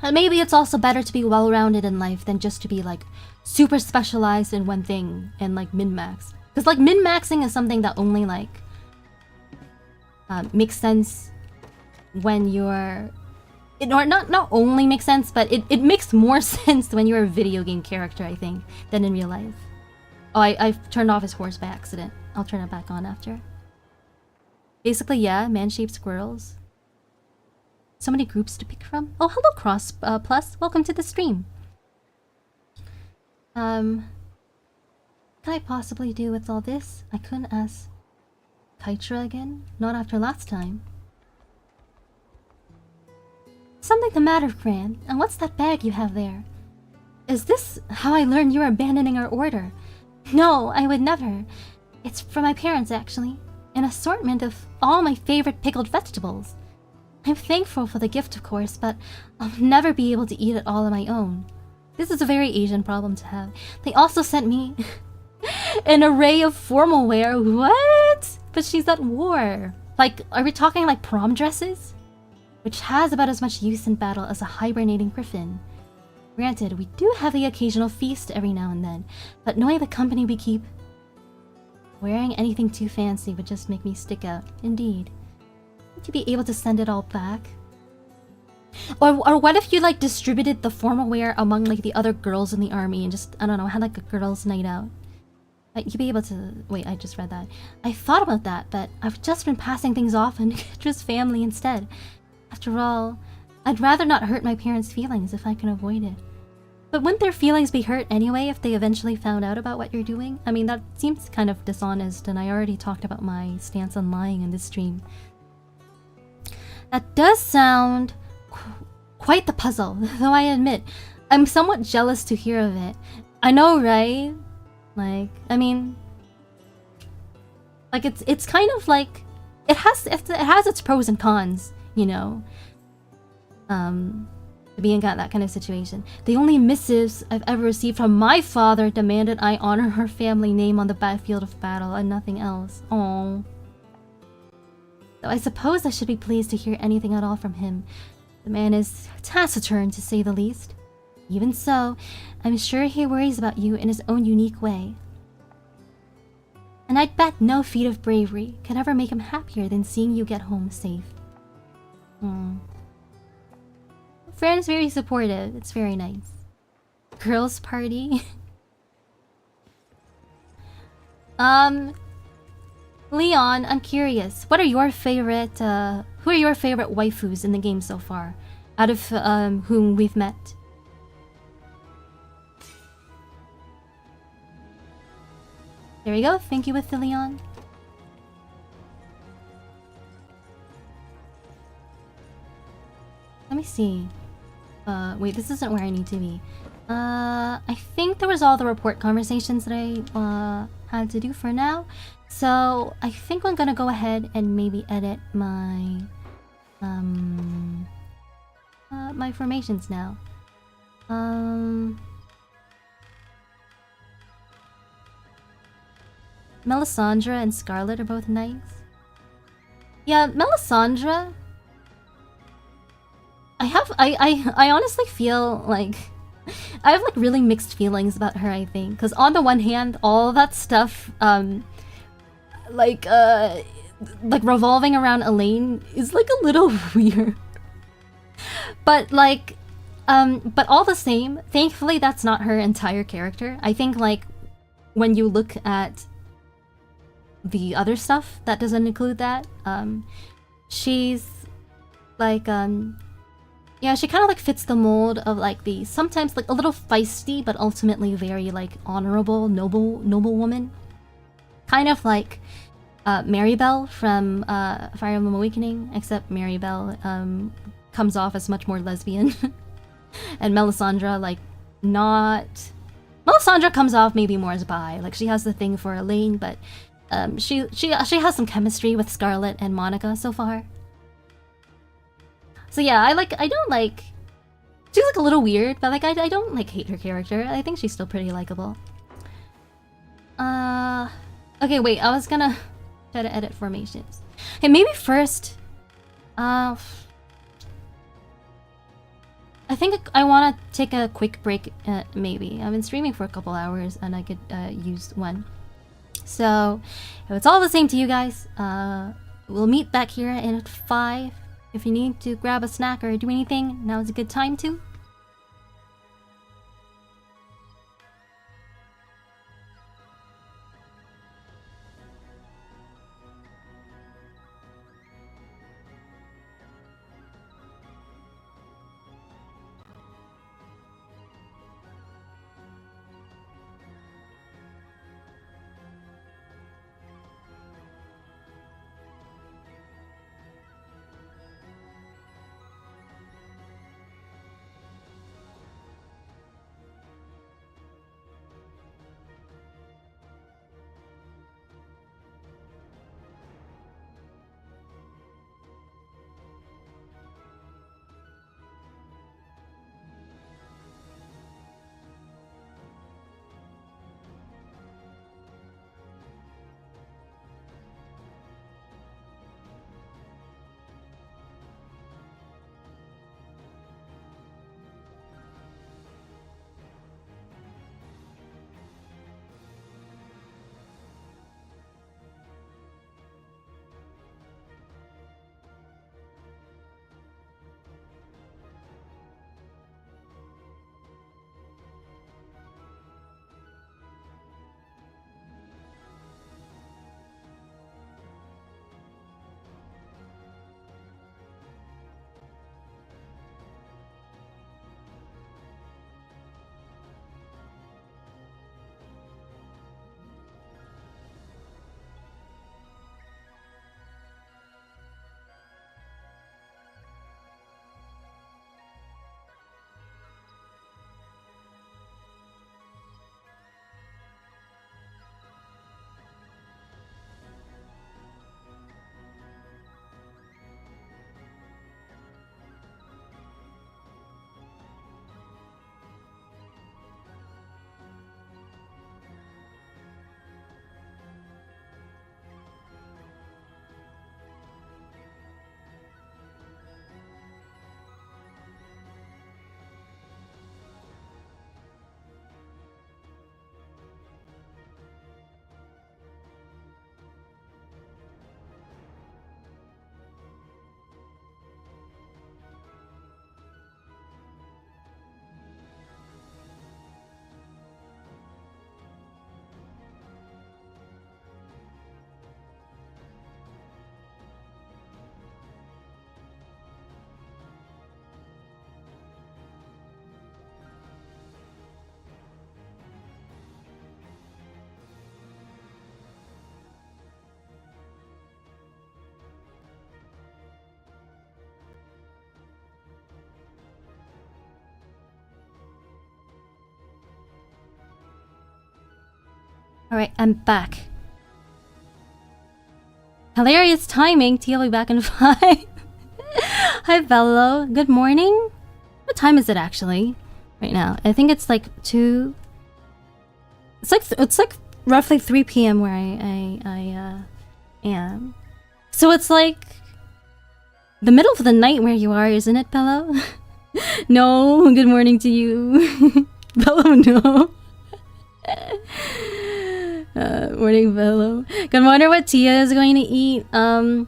And maybe it's also better to be well-rounded in life than just to be like super specialized in one thing and like min-max. Because like min-maxing is something that only like makes sense when you're... or not only makes sense, but it makes more sense when you're a video game character, I think, than in real life. Oh, I've turned off his horse by accident. I'll turn it back on after. Basically, yeah, man-shaped squirrels. So many groups to pick from. Oh, hello, Cross Plus. Welcome to the stream. What can I possibly do with all this? I couldn't ask Kytra again. Not after last time. Something the matter, Fran. And what's that bag you have there? Is this how I learned you're abandoning our order? No, I would never. It's from my parents, actually. An assortment of all my favorite pickled vegetables. I'm thankful for the gift, of course, but I'll never be able to eat it all on my own. This is a very Asian problem to have. They also sent me an array of formal wear. What? But she's at war. Like, are we talking like prom dresses? Which has about as much use in battle as a hibernating griffin. Granted, we do have the occasional feast every now and then, but knowing the company we keep, wearing anything too fancy would just make me stick out. Indeed. Would you be able to send it all back? Or what if you like distributed the formal wear among like the other girls in the army and just, I don't know, had like a girls' night out? You'd be able to... Wait, I just read that. I thought about that, but I've just been passing things off on Kytra's family instead. After all, I'd rather not hurt my parents' feelings if I can avoid it. But wouldn't their feelings be hurt anyway if they eventually found out about what you're doing? I mean, that seems kind of dishonest, and I already talked about my stance on lying in this stream. That does sound quite the puzzle, though I admit, I'm somewhat jealous to hear of it. I know, right? Like, I mean... like, it's kind of like... It has its pros and cons, you know? To be in that kind of situation. The only missives I've ever received from my father demanded I honor her family name on the battlefield of battle and nothing else. Aww. Though I suppose I should be pleased to hear anything at all from him. The man is taciturn, to say the least. Even so, I'm sure he worries about you in his own unique way. And I'd bet no feat of bravery could ever make him happier than seeing you get home safe. Fran is very supportive. It's very nice. Girls' party. Leon, I'm curious. What are your favorite, who are your favorite waifus in the game so far? Out of, whom we've met? There we go. Thank you, with the Leon. Let me see. Wait, this isn't where I need to be. I think there was all the report conversations that I had to do for now. So I think I'm gonna go ahead and maybe edit my my formations now. Melisandre and Scarlet are both nice. Yeah, Melisandre. I honestly feel like I have like really mixed feelings about her, I think. Because on the one hand, all that stuff, like revolving around Elaine is like a little weird. But like, but all the same, thankfully that's not her entire character. I think like when you look at the other stuff that doesn't include that, she's like, yeah, she kind of like fits the mold of like the sometimes like a little feisty but ultimately very like honorable, noble woman. Kind of like Maribel from Fire Emblem Awakening, except Maribel comes off as much more lesbian. And Melisandre, like, not... Melisandre comes off maybe more as bi. Like, she has the thing for Elaine, but she has some chemistry with Scarlet and Monica so far. So yeah, I don't like... She's like a little weird, but like I don't like hate her character. I think she's still pretty likable. Okay, wait, I was gonna try to edit formations. Okay, maybe first... I think I want to take a quick break, maybe. I've been streaming for a couple hours and I could use one. So, if it's all the same to you guys, we'll meet back here in 5. If you need to grab a snack or do anything, now's a good time to. Alright, I'm back. Hilarious timing. Tia will be back in 5. Hi, Bello. Good morning. What time is it actually? Right now. I think it's like 2. It's like roughly 3 p.m. where I am. So it's like the middle of the night where you are, isn't it, Bello? No, good morning to you. Bello, no. Morning, Bello. Gonna wonder what Tia is going to eat. I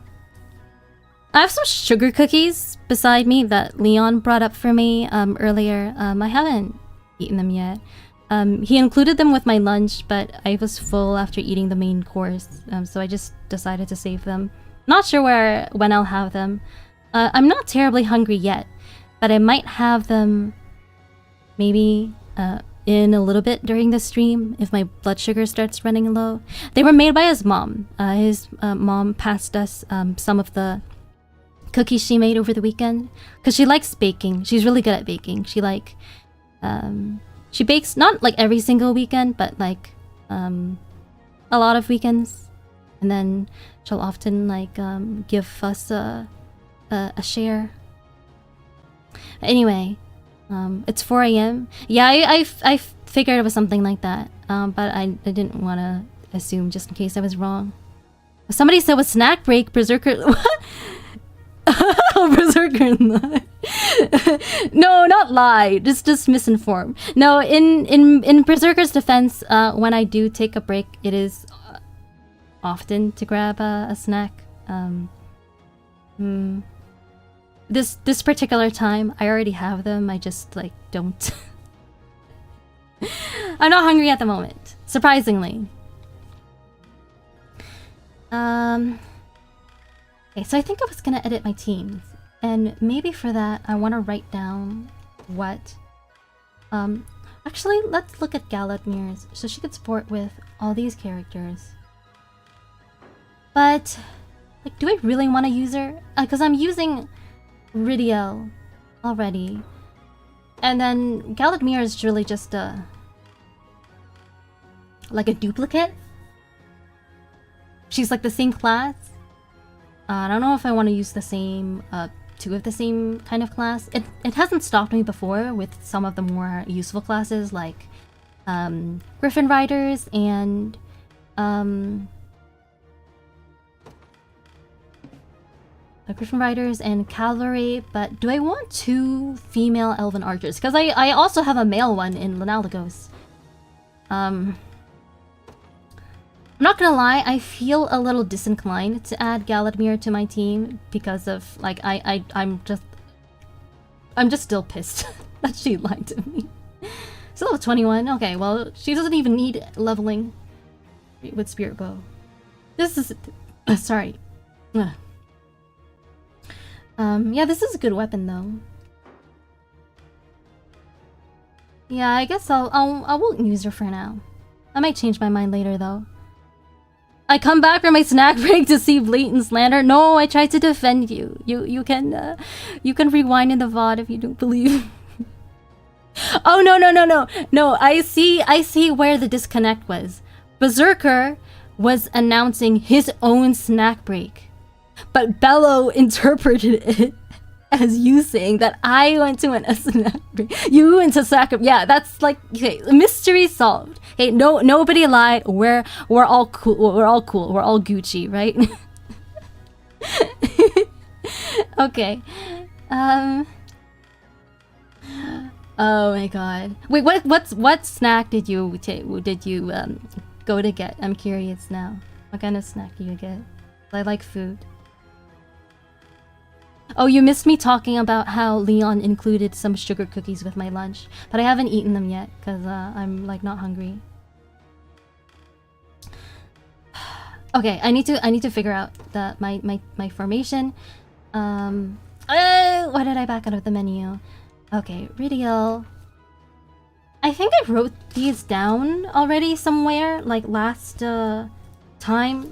have some sugar cookies beside me that Leon brought up for me earlier. I haven't eaten them yet. He included them with my lunch, but I was full after eating the main course, so I just decided to save them. Not sure when I'll have them. I'm not terribly hungry yet, but I might have them maybe in a little bit during the stream if my blood sugar starts running low. They were made by his mom. His mom passed us some of the cookies she made over the weekend because she likes baking. She's really good at baking. She bakes not like every single weekend, but like a lot of weekends, and then she'll often like give us a share. Anyway, it's 4 a.m. Yeah, I figured it was something like that, but I didn't want to assume just in case I was wrong. Somebody said with snack break, Berserker. What? Berserker. No, not lie. Just misinform. No, in Berserker's defense, when I do take a break, it is often to grab a snack. This particular time, I already have them. I just like don't. I'm not hungry at the moment, surprisingly. Okay, so I think I was gonna edit my teams, and maybe for that I want to write down what. Actually, let's look at Galadmir's, so she could support with all these characters. But like, do I really want to use her? Because I'm using Ridiel already, and then Galadmir is really just like a duplicate. She's like the same class. I don't know if I want to use the same two of the same kind of class. It hasn't stopped me before with some of the more useful classes like Griffin Riders and Cavalry, but do I want 2 female elven archers? Because I also have a male one in Lanalagos. I'm not gonna lie, I feel a little disinclined to add Galadmir to my team because of like I'm just still pissed that she lied to me. She's level 21. Okay, well she doesn't even need leveling with Spirit Bow. This is sorry. Yeah, this is a good weapon though. Yeah, I guess I won't use her for now. I might change my mind later though. I come back from my snack break to see blatant slander. No, I tried to defend you. You can rewind in the VOD if you don't believe. Oh no. I see where the disconnect was. Berserker was announcing his own snack break, but Bello interpreted it as you saying that I went to a snack break. You went to snack break. Yeah, that's like, okay, mystery solved. Hey, nobody lied. We're all cool. We're all cool. We're all Gucci, right? Okay. Oh my god. Wait, what snack did you go to get? I'm curious now. What kind of snack do you get? I like food. Oh, you missed me talking about how Leon included some sugar cookies with my lunch, but I haven't eaten them yet because I'm like not hungry. Okay, I need to figure out my formation. Why did I back out of the menu? Okay, Ridiel. I think I wrote these down already somewhere, like last time.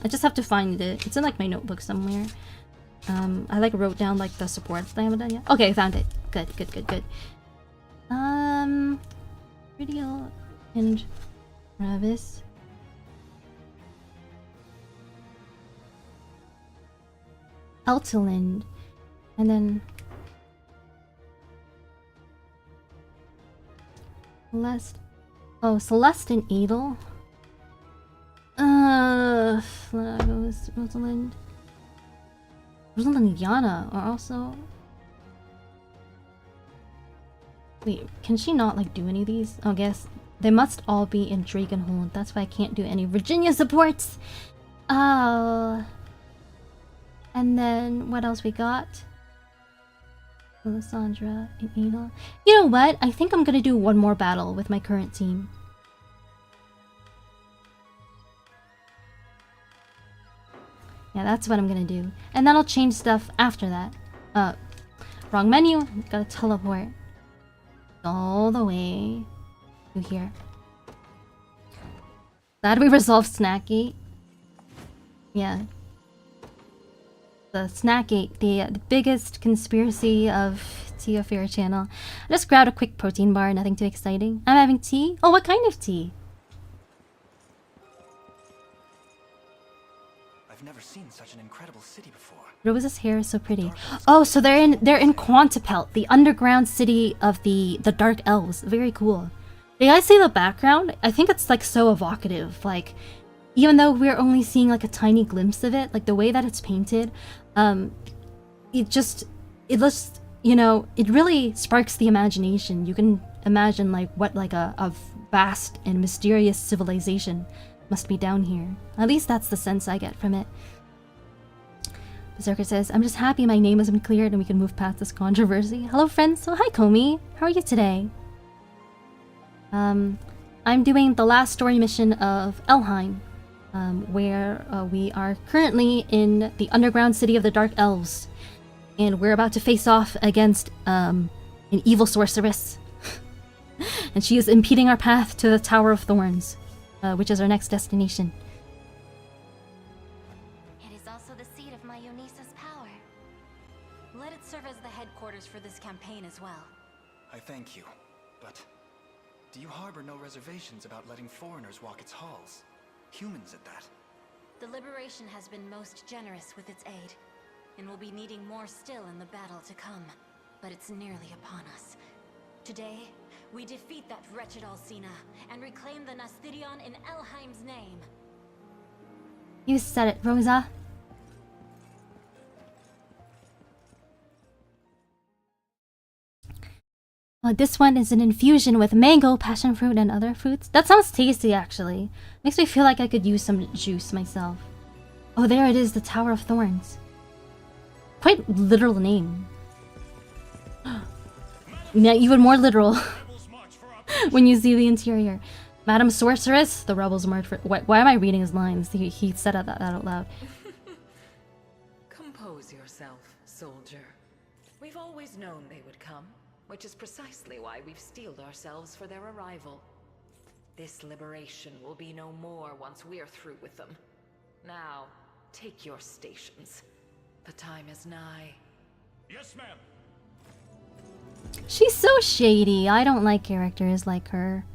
I just have to find it. It's in like my notebook somewhere. I like wrote down like the supports that I haven't done yet. Okay, I found it. Good. Ridiel and Travis. Altalind. And then Celeste. Oh, Celeste and Adel. Rosalind. Rosalind and Yana are also. Wait, can she not like do any of these? Oh, I guess they must all be in Drakenhold. That's why I can't do any Virginia supports. Oh. And then what else we got? Alessandra and Anal. You know what? I think I'm gonna do one more battle with my current team. Yeah, that's what I'm gonna do. And then I'll change stuff after that. Wrong menu. Gotta teleport all the way to here. Glad we resolved Snackgate. Yeah. The Snackgate, the biggest conspiracy of Tia Faire channel. I just grabbed a quick protein bar, nothing too exciting. I'm having tea? Oh, what kind of tea? I've never seen such an incredible city before. Rose's hair is so pretty. Oh, so they're in Quantapelt, the underground city of the Dark Elves. Very cool. Do you guys see the background? I think it's like so evocative. Like, even though we're only seeing like a tiny glimpse of it, like the way that it's painted, it looks, you know, it really sparks the imagination. You can imagine like what like a vast and mysterious civilization must be down here. At least that's the sense I get from it. Berserker says, I'm just happy my name has been cleared and we can move past this controversy. Hello friends. So hi Komi. How are you today? I'm doing the last story mission of Elheim, where we are currently in the underground city of the Dark Elves. And we're about to face off against an evil sorceress. And she is impeding our path to the Tower of Thorns, which is our next destination. It is also the seat of my Eunice's power. Let it serve as the headquarters for this campaign as well. I thank you, but do you harbor no reservations about letting foreigners walk its halls? Humans at that. The Liberation has been most generous with its aid, and will be needing more still in the battle to come. But it's nearly upon us. Today, we defeat that wretched Alcina, and reclaim the Nastidion in Elheim's name. You said it, Rosa. Oh, this one is an infusion with mango, passion fruit, and other fruits. That sounds tasty, actually. Makes me feel like I could use some juice myself. Oh, there it is, the Tower of Thorns. Quite literal name. Yeah, even more literal when you see the interior. Madam Sorceress, the rebels march for... Why am I reading his lines? He said that out loud. Compose yourself, soldier. We've always known they would come, which is precisely why we've steeled ourselves for their arrival. This liberation will be no more once we're through with them. Now, take your stations. The time is nigh. Yes, ma'am. She's so shady. I don't like characters like her.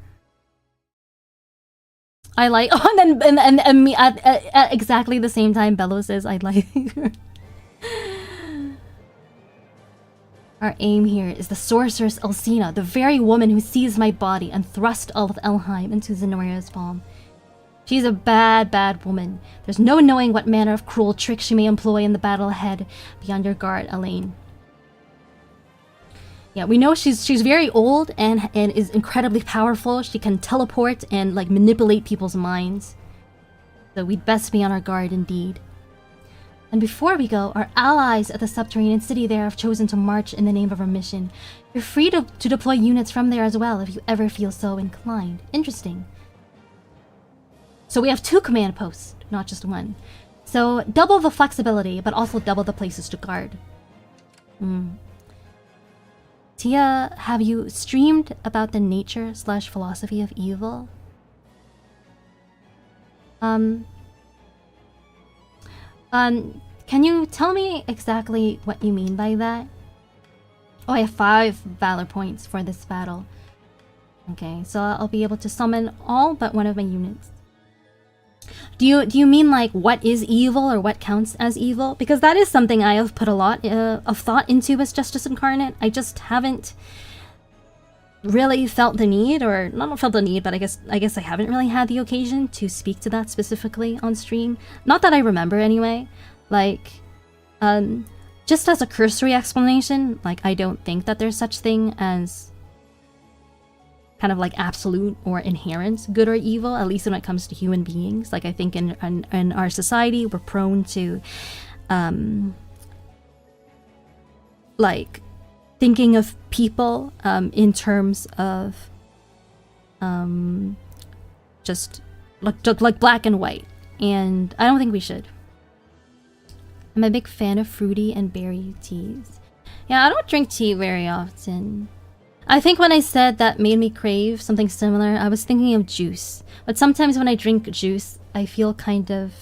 I like... Oh, and me at exactly the same time, Bello says I like her. Our aim here is the sorceress Alcina, the very woman who seized my body and thrust all of Elheim into Zenoria's palm. She's a bad, bad woman. There's no knowing what manner of cruel tricks she may employ in the battle ahead. Be on your guard, Elaine. Yeah, we know she's very old and is incredibly powerful. She can teleport and like manipulate people's minds. So we'd best be on our guard indeed. And before we go, our allies at the subterranean city there have chosen to march in the name of our mission. You're free to deploy units from there as well if you ever feel so inclined. Interesting. So we have 2 command posts, not just 1. So double the flexibility, but also double the places to guard. Tia, have you streamed about the nature/philosophy of evil? Can you tell me exactly what you mean by that? Oh, I have 5 valor points for this battle. Okay, so I'll be able to summon all but one of my units. Do you mean like what is evil or what counts as evil? Because that is something I have put a lot of thought into as Justice Incarnate. I just haven't really felt the need, or not felt the need, but I guess I haven't really had the occasion to speak to that specifically on stream. Not that I remember anyway. Like, just as a cursory explanation, like I don't think that there's such thing as kind of like absolute or inherent good or evil, at least when it comes to human beings. Like I think in our society we're prone to like thinking of people in terms of just like black and white, and I don't think we should. I'm a big fan of fruity and berry teas. Yeah, I don't drink tea very often. I think when I said that made me crave something similar, I was thinking of juice. But sometimes when I drink juice, I feel kind of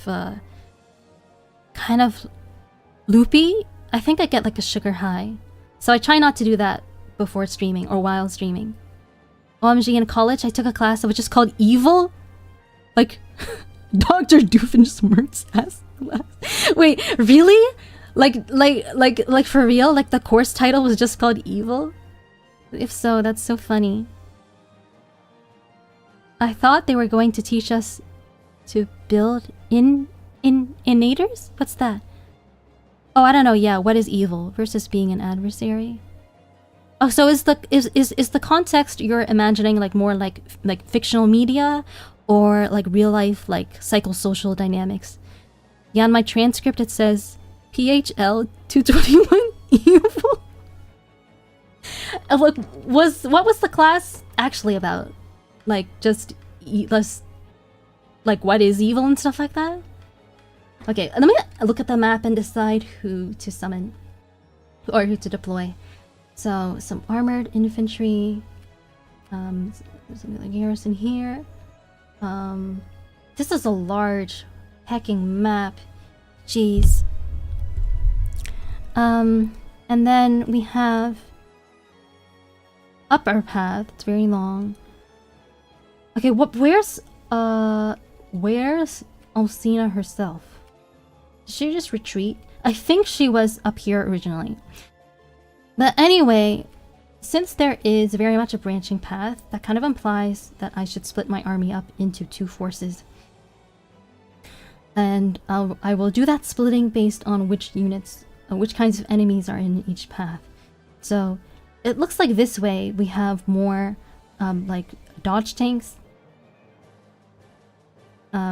loopy. I think I get like a sugar high. So I try not to do that before streaming or while streaming. OMG, in college, I took a class that was just called Evil. Like, Dr. Doofenshmirtz ass class. Wait, really? Like for real? Like the course title was just called Evil? If so, that's so funny. I thought they were going to teach us to build innators? What's that? Oh, I don't know. Yeah, what is evil versus being an adversary? Oh, so is the context you're imagining like more like fictional media or like real life like psychosocial dynamics? Yeah, in my transcript it says PHL 221 evil. Like, what was the class actually about? Like, just like what is evil and stuff like that? Okay, let me look at the map and decide who to summon or who to deploy. So some armored infantry, there's a garrison here. This is a large hacking map. Jeez. And then we have upper path. It's very long. Okay, where's Alcina herself? Did she just retreat? I think she was up here originally. But anyway, since there is very much a branching path, that kind of implies that I should split my army up into two forces. And I will do that splitting based on which units, which kinds of enemies are in each path. So it looks like this way we have more like dodge tanks,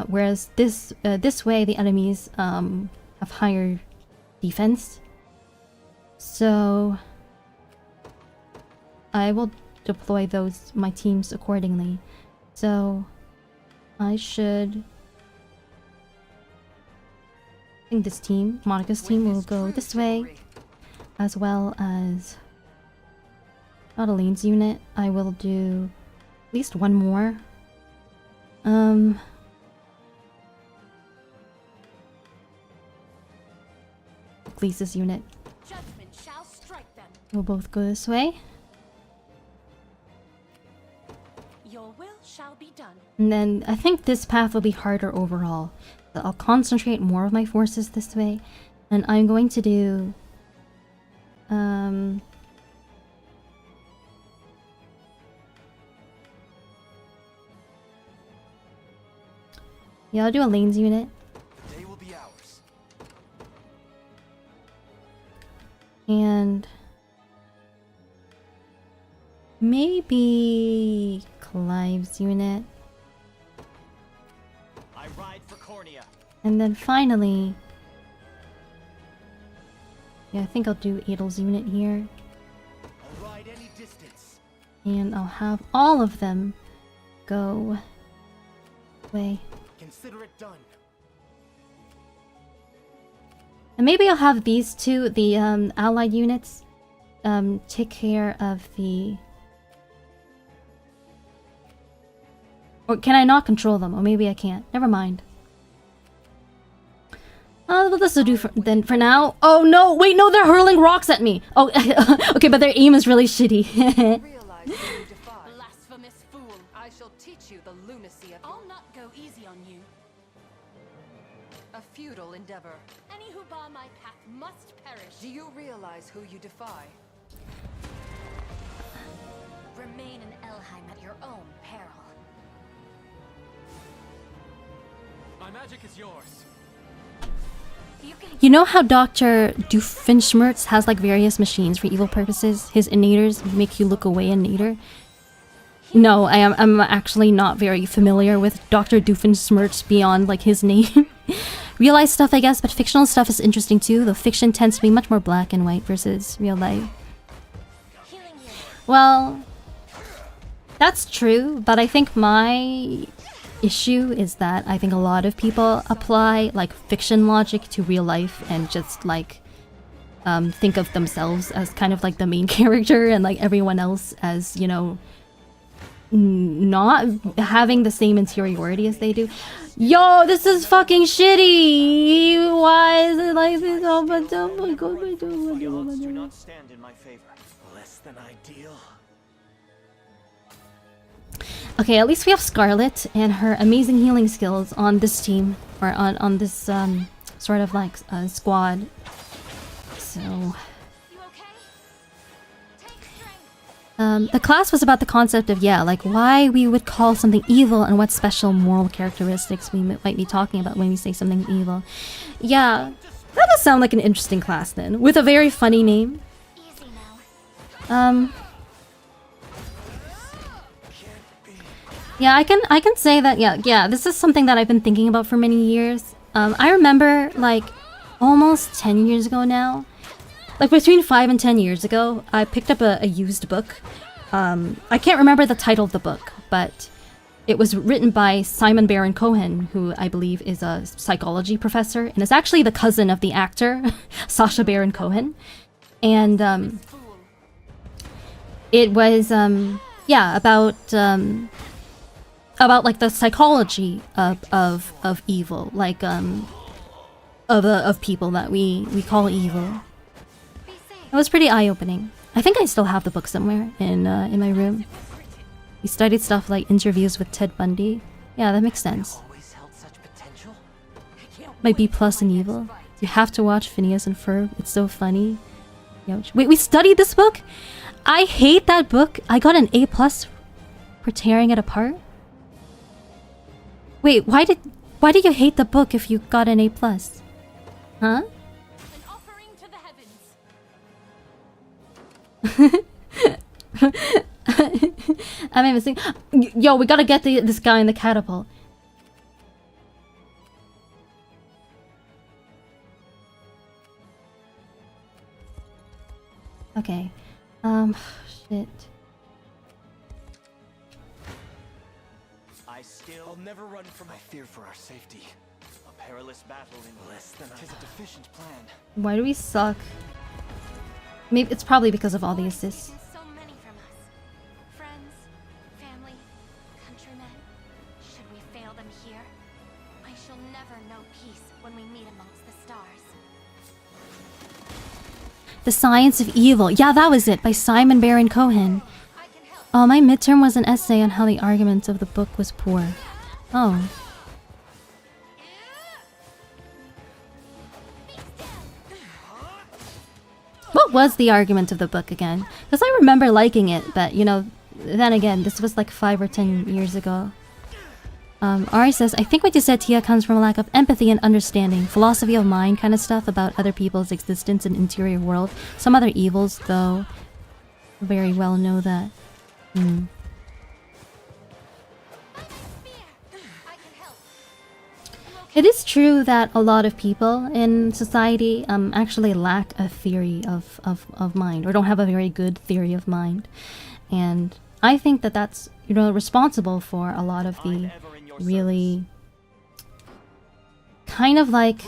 whereas this way the enemies have higher defense. So I will deploy my teams accordingly. So I should. I think this team, Monica's team, will go this way, as well as Adeline's unit. I will do at least one more. Lisa's unit. Judgment shall strike them. We'll both go this way. Your will shall be done. And then I think this path will be harder overall. So I'll concentrate more of my forces this way. And I'm going to do... yeah, I'll do a lanes unit. Day will be ours. And... maybe... Clive's unit. I ride for Cornea. And then finally... yeah, I think I'll do Adel's unit here. I'll ride any distance. And I'll have all of them go... away. Consider it done. And maybe I'll have these two, the allied units, take care of the... or can I not control them? Or maybe I can't. Never mind. Well, this will do then for now. Oh no! Wait, no, they're hurling rocks at me! Oh, okay, but their aim is really shitty. Realize who you defy. Blasphemous fool. I shall teach you the lunacy of I'll not go easy on you. a futile endeavor. Any who bar my path must perish. Do you realize who you defy? Remain in Elheim at your own peril. My magic is yours. You know how Dr. Doofenshmirtz has like various machines for evil purposes? His innators make you look away innator. No, I'm actually not very familiar with Dr. Doofenshmirtz beyond like his name. Real life stuff, I guess, but fictional stuff is interesting too, though fiction tends to be much more black and white versus real life. Well, that's true, but I think my issue is that I think a lot of people apply like fiction logic to real life and just like think of themselves as kind of like the main character and like everyone else as, you know, not having the same interiority as they do. Yo, this is fucking shitty! Why is it like this? Oh my god, The odds do not stand in my favor. Less than ideal. Okay, at least we have Scarlet and her amazing healing skills on this team, or on this sort of like squad. So the class was about the concept of, yeah, like why we would call something evil and what special moral characteristics we might be talking about when we say something evil. Yeah, that does sound like an interesting class then, with a very funny name. Yeah, I can say that, yeah, this is something that I've been thinking about for many years. I remember, like, almost 10 years ago now, like between 5 and 10 years ago, I picked up a used book. I can't remember the title of the book, but it was written by Simon Baron Cohen, who I believe is a psychology professor, and is actually the cousin of the actor, Sacha Baron Cohen. And it was, yeah, about like the psychology of evil, like of people that we call evil. It was pretty eye-opening. I think I still have the book somewhere in my room. We studied stuff like interviews with Ted Bundy. Yeah, that makes sense. My B+ in evil. You have to watch Phineas and Ferb. It's so funny. Wait, we studied this book? I hate that book. I got an A+ for tearing it apart. Wait, why did you hate the book if you got an A+? Huh? Am I missing? Yo, we gotta get this guy in the catapult. Okay. Shit. I'll never run from my fear for our safety. A perilous battle in less than a deficient plan. Why do we suck? Maybe it's probably because of all the assists. So many from us. Friends, family, countrymen. Should we fail them here? I shall never know peace when we meet amongst the stars. The Science of Evil. Yeah, that was it, by Simon Baron Cohen. Oh, my midterm was an essay on how the argument of the book was poor. Oh. What was the argument of the book again? Because I remember liking it, but you know, then again, this was like 5 or 10 years ago. Ari says, I think what you said, Tia, comes from a lack of empathy and understanding. Philosophy of mind kind of stuff about other people's existence and interior world. Some other evils, though, very well know that. It is true that a lot of people in society actually lack a theory of mind, or don't have a very good theory of mind. And I think that that's, you know, responsible for a lot of the really kind of like,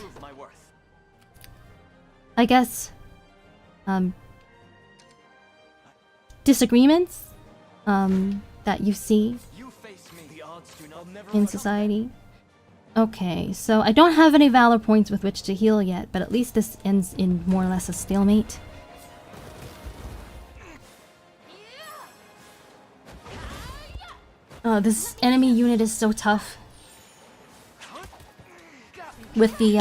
I guess, disagreements that you see in society. Okay, so I don't have any valor points with which to heal yet, but at least this ends in more or less a stalemate. Oh, this enemy unit is so tough. With the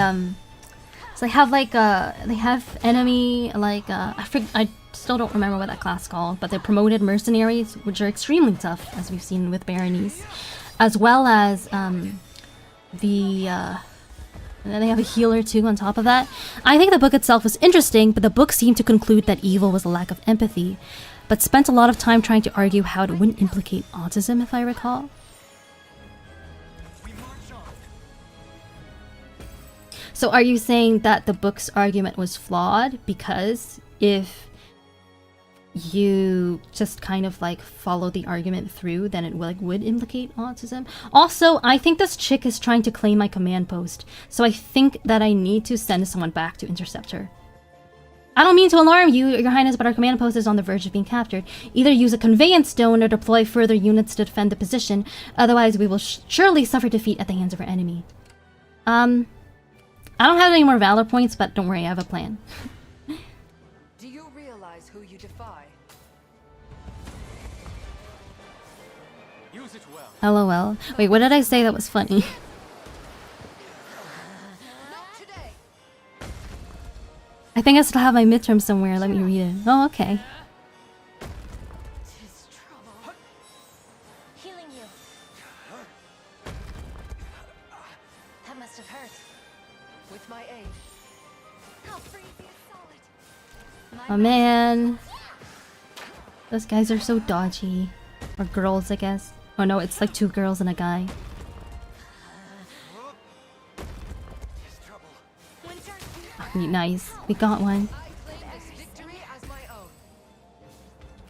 so they have like they have enemy like I still don't remember what that class is called, but they're promoted mercenaries, which are extremely tough, as we've seen with Baronies, as well as and then they have a healer too on top of that. I think the book itself was interesting, but the book seemed to conclude that evil was a lack of empathy. but spent a lot of time trying to argue how it wouldn't implicate autism, if I recall. So are you saying that the book's argument was flawed because if you just kind of like follow the argument through, then it would implicate autism? Also, I think this chick is trying to claim my command post, so I think that I need to send someone back to intercept her. I don't mean to alarm you, Your Highness, but our command post is on the verge of being captured. Either use a conveyance stone or deploy further units to defend the position, otherwise we will surely suffer defeat at the hands of our enemy. I don't have any more valor points, but don't worry, I have a plan. Do you realize who you defy? Use it well. LOL. Wait, what did I say that was funny? I think I still have my midterm somewhere. Let me read it. Oh, okay. Healing you. That must have hurt. With my aid. How freeze you solid. Oh man. Those guys are so dodgy. Or girls, I guess. Oh no, it's like 2 girls and a guy. Oh, nice. We got one.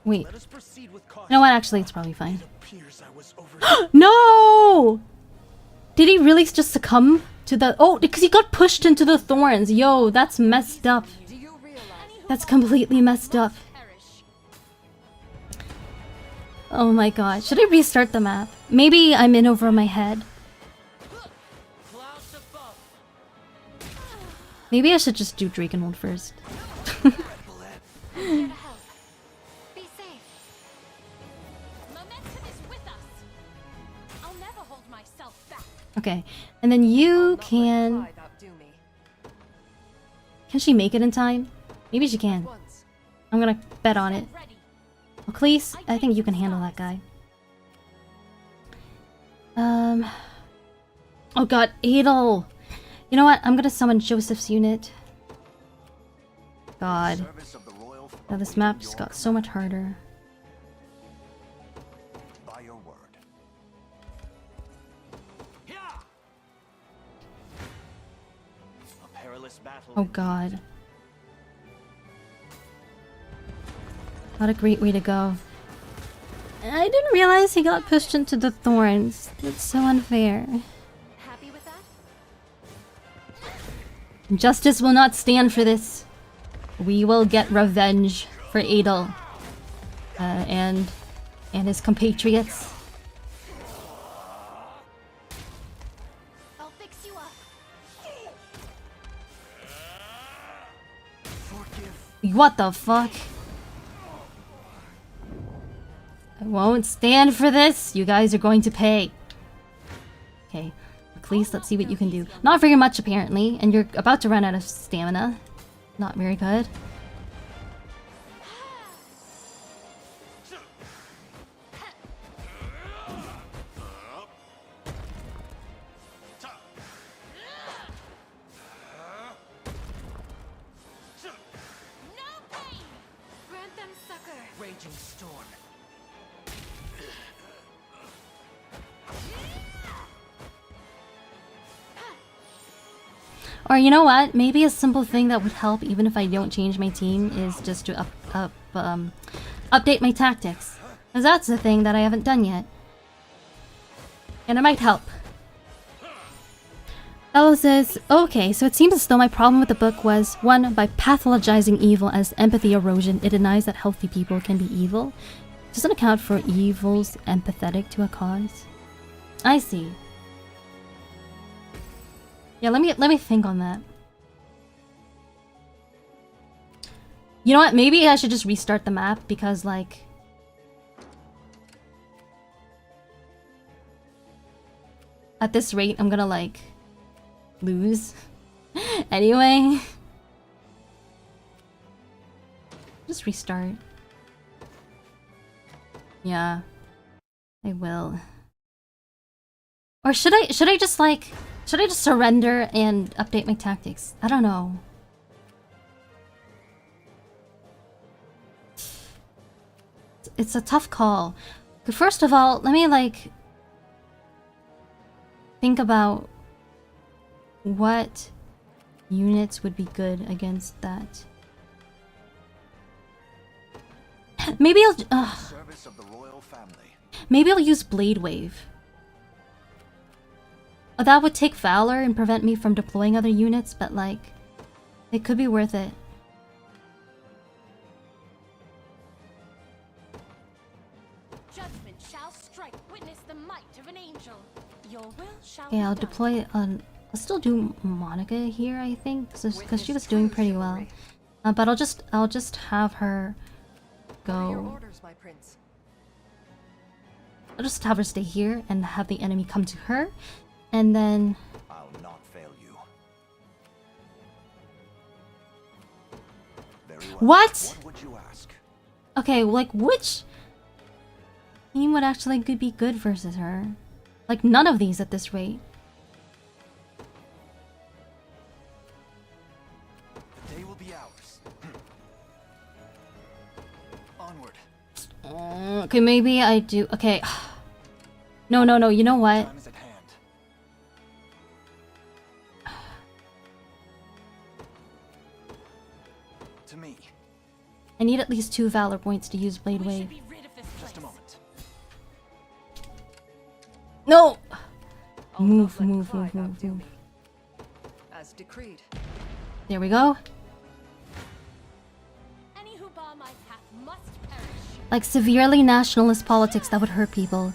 Wait. You know what? Actually, it's probably fine. No! Did he really just succumb to the... Oh, because he got pushed into the thorns. Yo, that's messed up. That's completely messed up. Oh my god. Should I restart the map? Maybe I'm in over my head. Maybe I should just do Drakenhold first. Okay, and then you can... Can she make it in time? Maybe she can. I'm gonna bet on it. Cleese, I think you can handle that guy. Oh god, Adel! You know what? I'm gonna summon Joseph's unit. God. Now this map just got so much harder. By your word. A perilous battle. Oh god. What a great way to go. I didn't realize he got pushed into the thorns. That's so unfair. Happy with that? Justice will not stand for this. We will get revenge for Adel. And his compatriots. I'll fix you up. What the fuck? I won't stand for this. You guys are going to pay. Okay. Please, let's see what you can do. Not very much, apparently. And you're about to run out of stamina. Not very good. Raging storm. Or you know what? Maybe a simple thing that would help even if I don't change my team is just to update my tactics. Because that's the thing that I haven't done yet. And it might help. Ello says, okay, so it seems as though my problem with the book was, 1, by pathologizing evil as empathy erosion, it denies that healthy people can be evil. It doesn't account for evils empathetic to a cause. I see. Yeah, let me think on that. You know what? Maybe I should just restart the map because, like, at this rate, I'm gonna, like, lose. Anyway. Just restart. Yeah. I will. Or should I just, like... Should I just surrender and update my tactics? I don't know. it's a tough call. First of all, let me like think about what units would be good against that. Maybe maybe I'll use Blade Wave. Oh, that would take Valor and prevent me from deploying other units, but like, it could be worth it. Judgment shall strike. Witness the might of an angel. Your will shall Okay, I'll be deploy I'll still do Monica here, I think, because she was doing pretty well. But I'll just have her go. I'll just have her stay here and have the enemy come to her, and then I'll not fail you. Very well. What? What would you ask? Okay, like which team would actually be good versus her? Like none of these at this rate. The day will be ours. Onward. Okay, maybe I do. Okay. No, no, no. You know what? Time is at hand. To me. I need at least 2 Valor points to use Blade We Wave. should be rid of this place. Just a moment. No! I'll Move, not let move, pride move, outdo move. me. As decreed. There we go. Any who bar my path must perish. Like severely nationalist politics that would hurt people.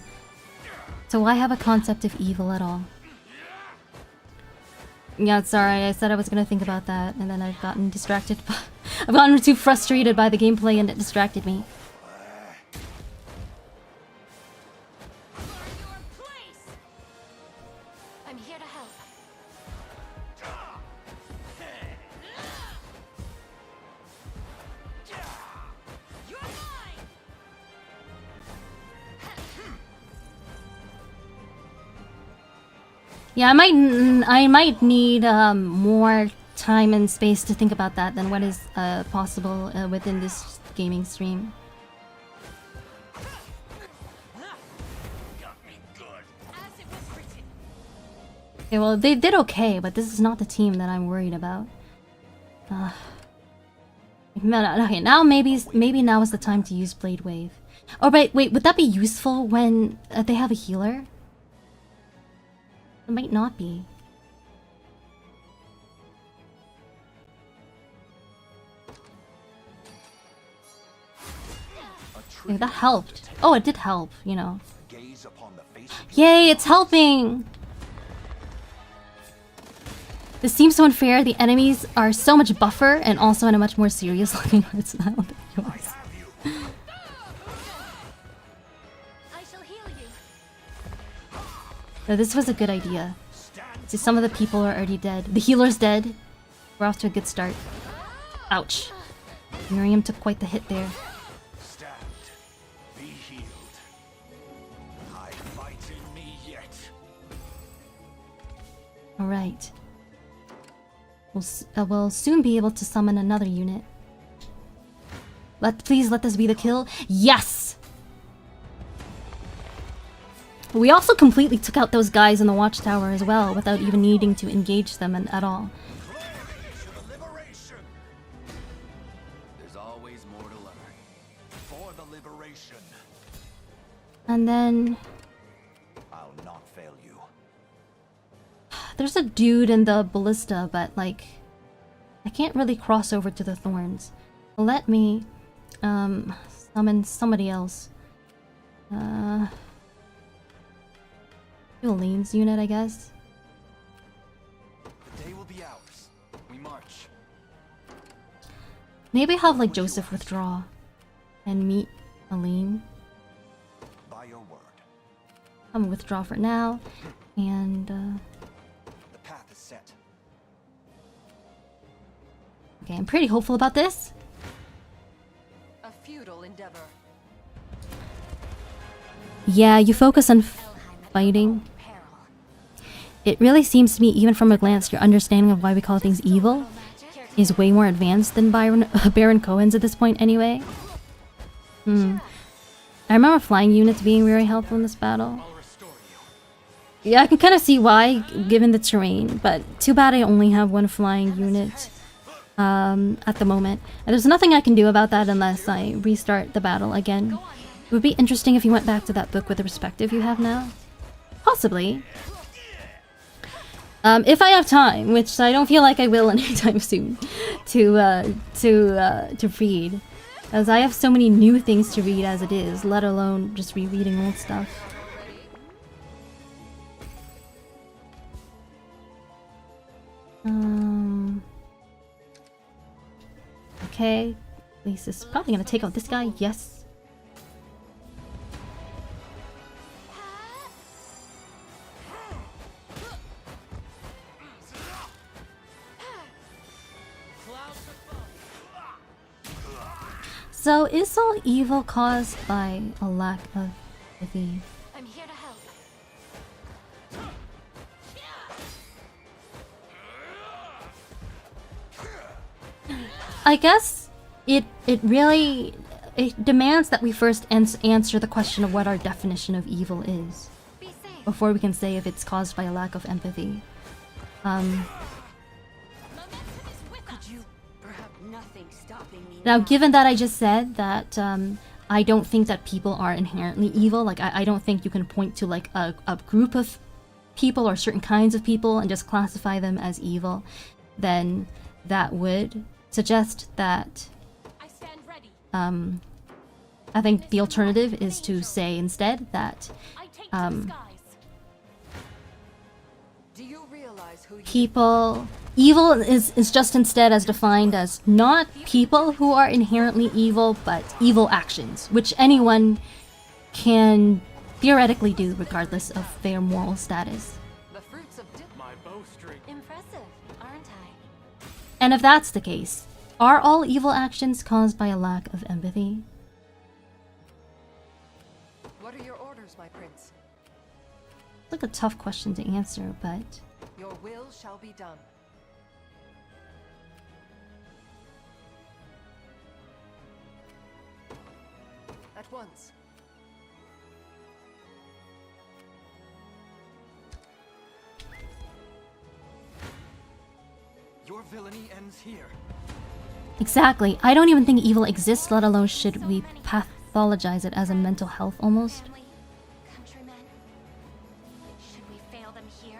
So why have a concept of evil at all? Yeah, sorry, I said I was gonna think about that, and then I've gotten distracted. I've gotten too frustrated by the gameplay and it distracted me. Learn your place. I'm here to help. You're mine. Yeah, I might need more time and space to think about that than what is possible within this gaming stream. As it was written. Okay, well they did okay, but this is not the team that I'm worried about. Okay, now maybe now is the time to use Blade Wave. Oh wait, would that be useful when they have a healer? It might not be. Okay, that helped. Oh, it did help, you know. Gaze upon the face of Yay, it's helping! This seems so unfair. The enemies are so much buffer and also in a much more serious looking art style than yours. I shall heal you. No, this was a good idea. See, some of the people are already dead. The healer's dead. We're off to a good start. Ouch. Miriam took quite the hit there. stand. Be healed. I fight in me yet. Alright. We'll soon be able to summon another unit. Please let this be the kill. Yes! We also completely took out those guys in the watchtower as well without even needing to engage them at all. There's always more to learn. For the liberation. And then I'll not fail you. there's a dude in the ballista, but like I can't really cross over to the thorns. Let me summon somebody else. Lean's unit, I guess. The day will be ours. We march. Maybe have like Joseph withdraw and meet Aline. By your word. I'm gonna withdraw for now, and The path is set. okay, I'm pretty hopeful about this. A futile endeavor. Yeah, you focus on fighting. Peril. It really seems to me, even from a glance, your understanding of why we call things evil is way more advanced than Baron Cohen's at this point anyway. I remember flying units being very helpful in this battle. Yeah, I can kind of see why, given the terrain, but too bad I only have one flying unit at the moment. And there's nothing I can do about that unless I restart the battle again. It would be interesting if you went back to that book with the perspective you have now. Possibly. If I have time, which I don't feel like I will anytime soon, to read. As I have so many new things to read as it is, let alone just rereading old stuff. Okay, at least this is probably gonna take out this guy. Yes. So is all evil caused by a lack of empathy? I'm here to help. I guess it really demands that we first answer the question of what our definition of evil is before we can say if it's caused by a lack of empathy. Now, given that I just said that I don't think that people are inherently evil, like I don't think you can point to like a group of people or certain kinds of people and just classify them as evil, then that would suggest that I think the alternative is to say instead that evil is just instead as defined as not people who are inherently evil, but evil actions, which anyone can theoretically do regardless of their moral status. Impressive, aren't I? And if that's the case, are all evil actions caused by a lack of empathy? What are your orders, my prince? It's like a tough question to answer, but Your will shall be done. At once. Your villainy ends here. exactly. I don't even think evil exists, let alone should we pathologize it as a mental health almost. Family, countrymen. Should we fail them here?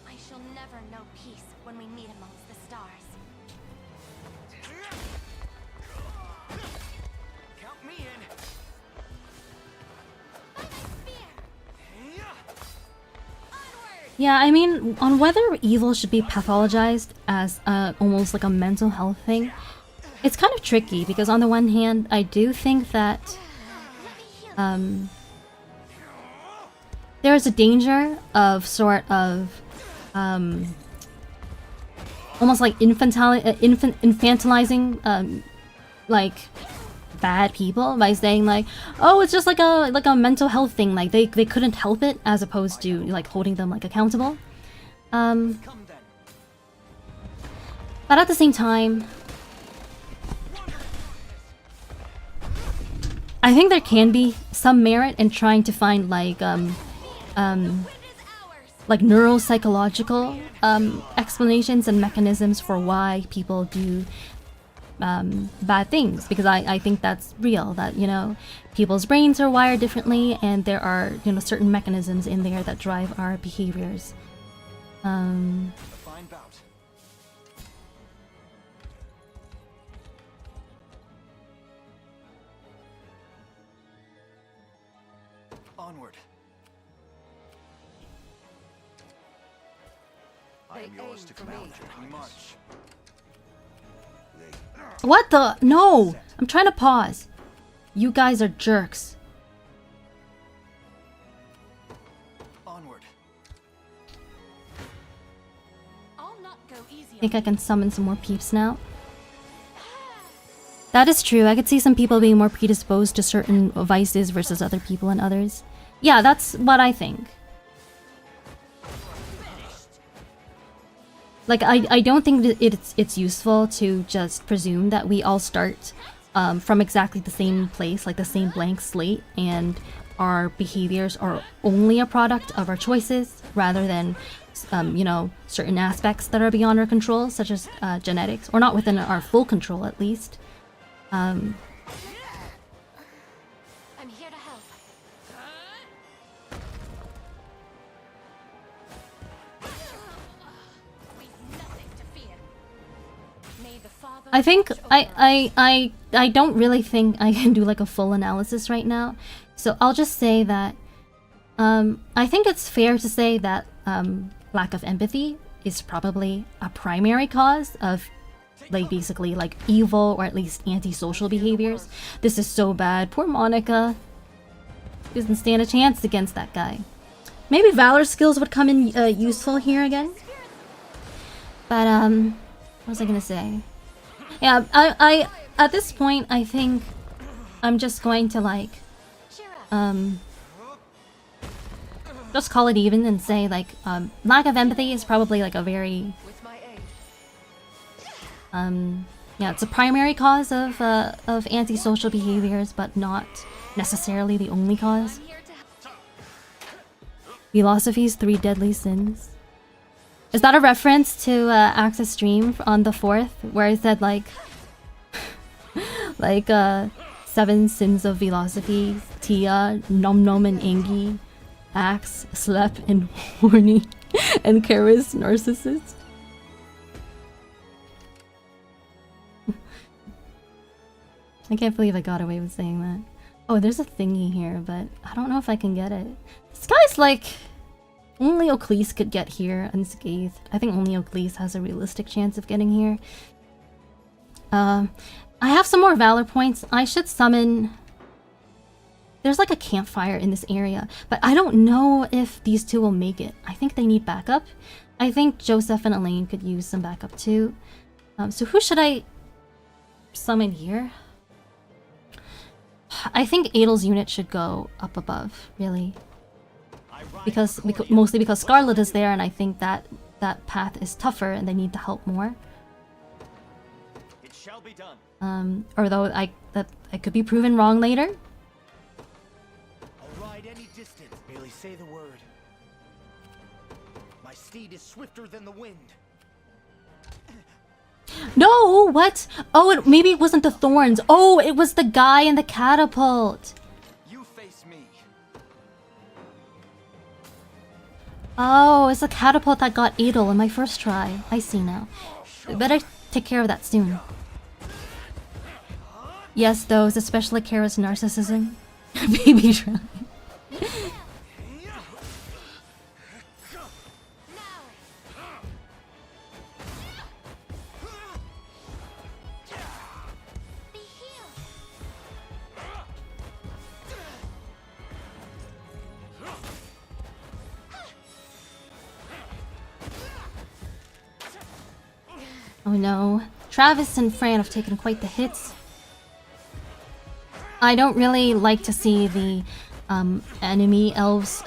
I shall never know peace when we meet amongst the stars. Count me in. Yeah, I mean, on whether evil should be pathologized as almost like a mental health thing, it's kind of tricky because on the one hand, I do think that there is a danger of sort of almost like infantilizing like bad people by saying like, oh, it's just like a mental health thing, like they couldn't help it, as opposed to like holding them like accountable. But at the same time, I think there can be some merit in trying to find like neuropsychological explanations and mechanisms for why people do bad things, because I think that's real, that, you know, people's brains are wired differently and there are, you know, certain mechanisms in there that drive our behaviors. A fine bout. Onward. I am yours to command. We march. What the? No! I'm trying to pause. You guys are jerks. Onward. I'll not go easy. Think I can summon some more peeps now? That is true. I could see some people being more predisposed to certain vices versus other people and others. Yeah, that's what I think. Like, I don't think that it's useful to just presume that we all start from exactly the same place, like the same blank slate, and our behaviors are only a product of our choices rather than, you know, certain aspects that are beyond our control, such as genetics, or not within our full control at least. I'm here to help. We've nothing to fear. May the Father I think watch over I don't really think I can do like a full analysis right now, so I'll just say that I think it's fair to say that lack of empathy is probably a primary cause of like basically like evil or at least antisocial behaviors. This is so bad. Poor Monica doesn't stand a chance against that guy. Maybe valor skills would come in useful here again. But what was I gonna say? Yeah, I at this point I think I'm just going to like just call it even and say like lack of empathy is probably like a very yeah, it's a primary cause of antisocial behaviors, but not necessarily the only cause. Philosophy's 3 deadly sins. Is that a reference to Access Stream on the 4th, where I said like like 7 sins of philosophy: Tia, Nom Nom and Angie, Axe, Slep, and Horny, and Karis, Narcissist? I can't believe I got away with saying that. Oh, there's a thingy here, but I don't know if I can get it. This guy's like... Only Oclese could get here unscathed. I think only Oclese has a realistic chance of getting here. I have some more valor points. I should summon... There's like a campfire in this area, but I don't know if these two will make it. I think they need backup. I think Joseph and Elaine could use some backup too. So who should I summon here? I think Adel's unit should go up above, really. Because mostly because Scarlet is there, and I think that that path is tougher and they need the help more. It shall be done. Although I could be proven wrong later. I'll ride any distance. Merely say the word. My steed is swifter than the wind. No, what? Oh, maybe it wasn't the thorns. Oh, it was the guy in the catapult. You face me. Oh, it's the catapult that got Adel in my first try. I see now. We better take care of that soon. Yes, those, especially Kara's narcissism. Baby try. Oh no. Travis and Fran have taken quite the hits. I don't really like to see the enemy elves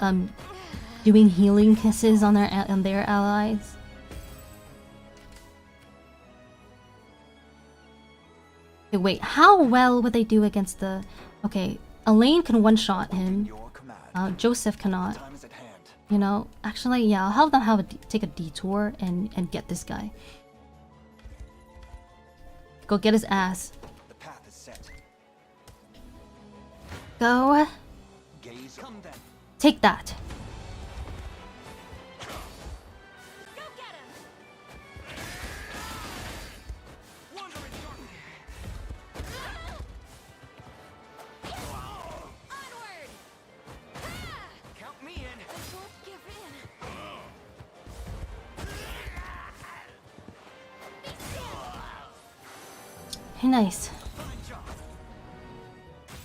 doing healing kisses on their allies. Okay, wait, how well would they do against the... Okay, Elaine can one-shot him. Joseph cannot. You know, actually, yeah, I'll have them take a detour and get this guy. Go get his ass. The path is set. Go. Gaze. Come then. Take that. Go get him. Onward. Count me in. I won't give in. Hey, nice. Fine job.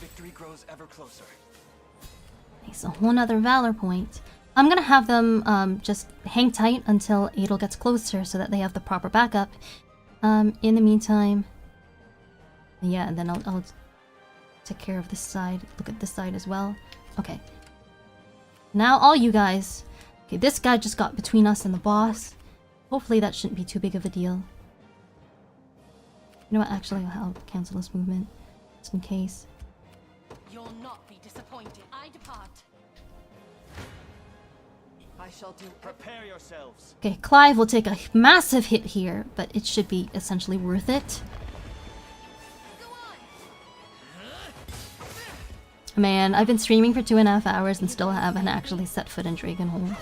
Victory grows ever closer. Nice, a whole nother valor point. I'm gonna have them just hang tight until Adel gets closer so that they have the proper backup. In the meantime... Yeah, and then I'll take care of this side. Look at this side as well. Okay. Now all you guys. Okay, this guy just got between us and the boss. Hopefully that shouldn't be too big of a deal. You know what, actually I'll cancel this movement. just in case. You'll not be disappointed. I depart. I shall do. Prepare yourselves. Okay, Clive will take a massive hit here, but it should be essentially worth it. Man, I've been streaming for 2.5 hours and still haven't actually set foot in Drakenhold.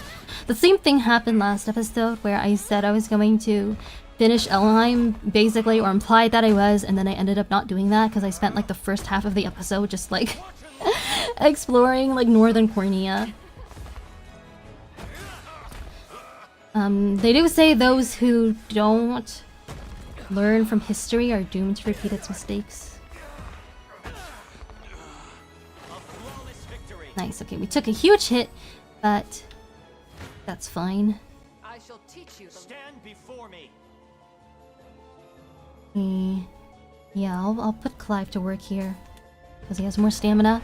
The same thing happened last episode where I said I was going to finish Elheim, basically, or implied that I was, and then I ended up not doing that because I spent like the first half of the episode just like exploring like Northern Cornea. They do say those who don't learn from history are doomed to repeat its mistakes. Nice, okay, we took a huge hit, but that's fine. I shall teach you. Stand before me. Yeah, I'll put Clive to work here because he has more stamina.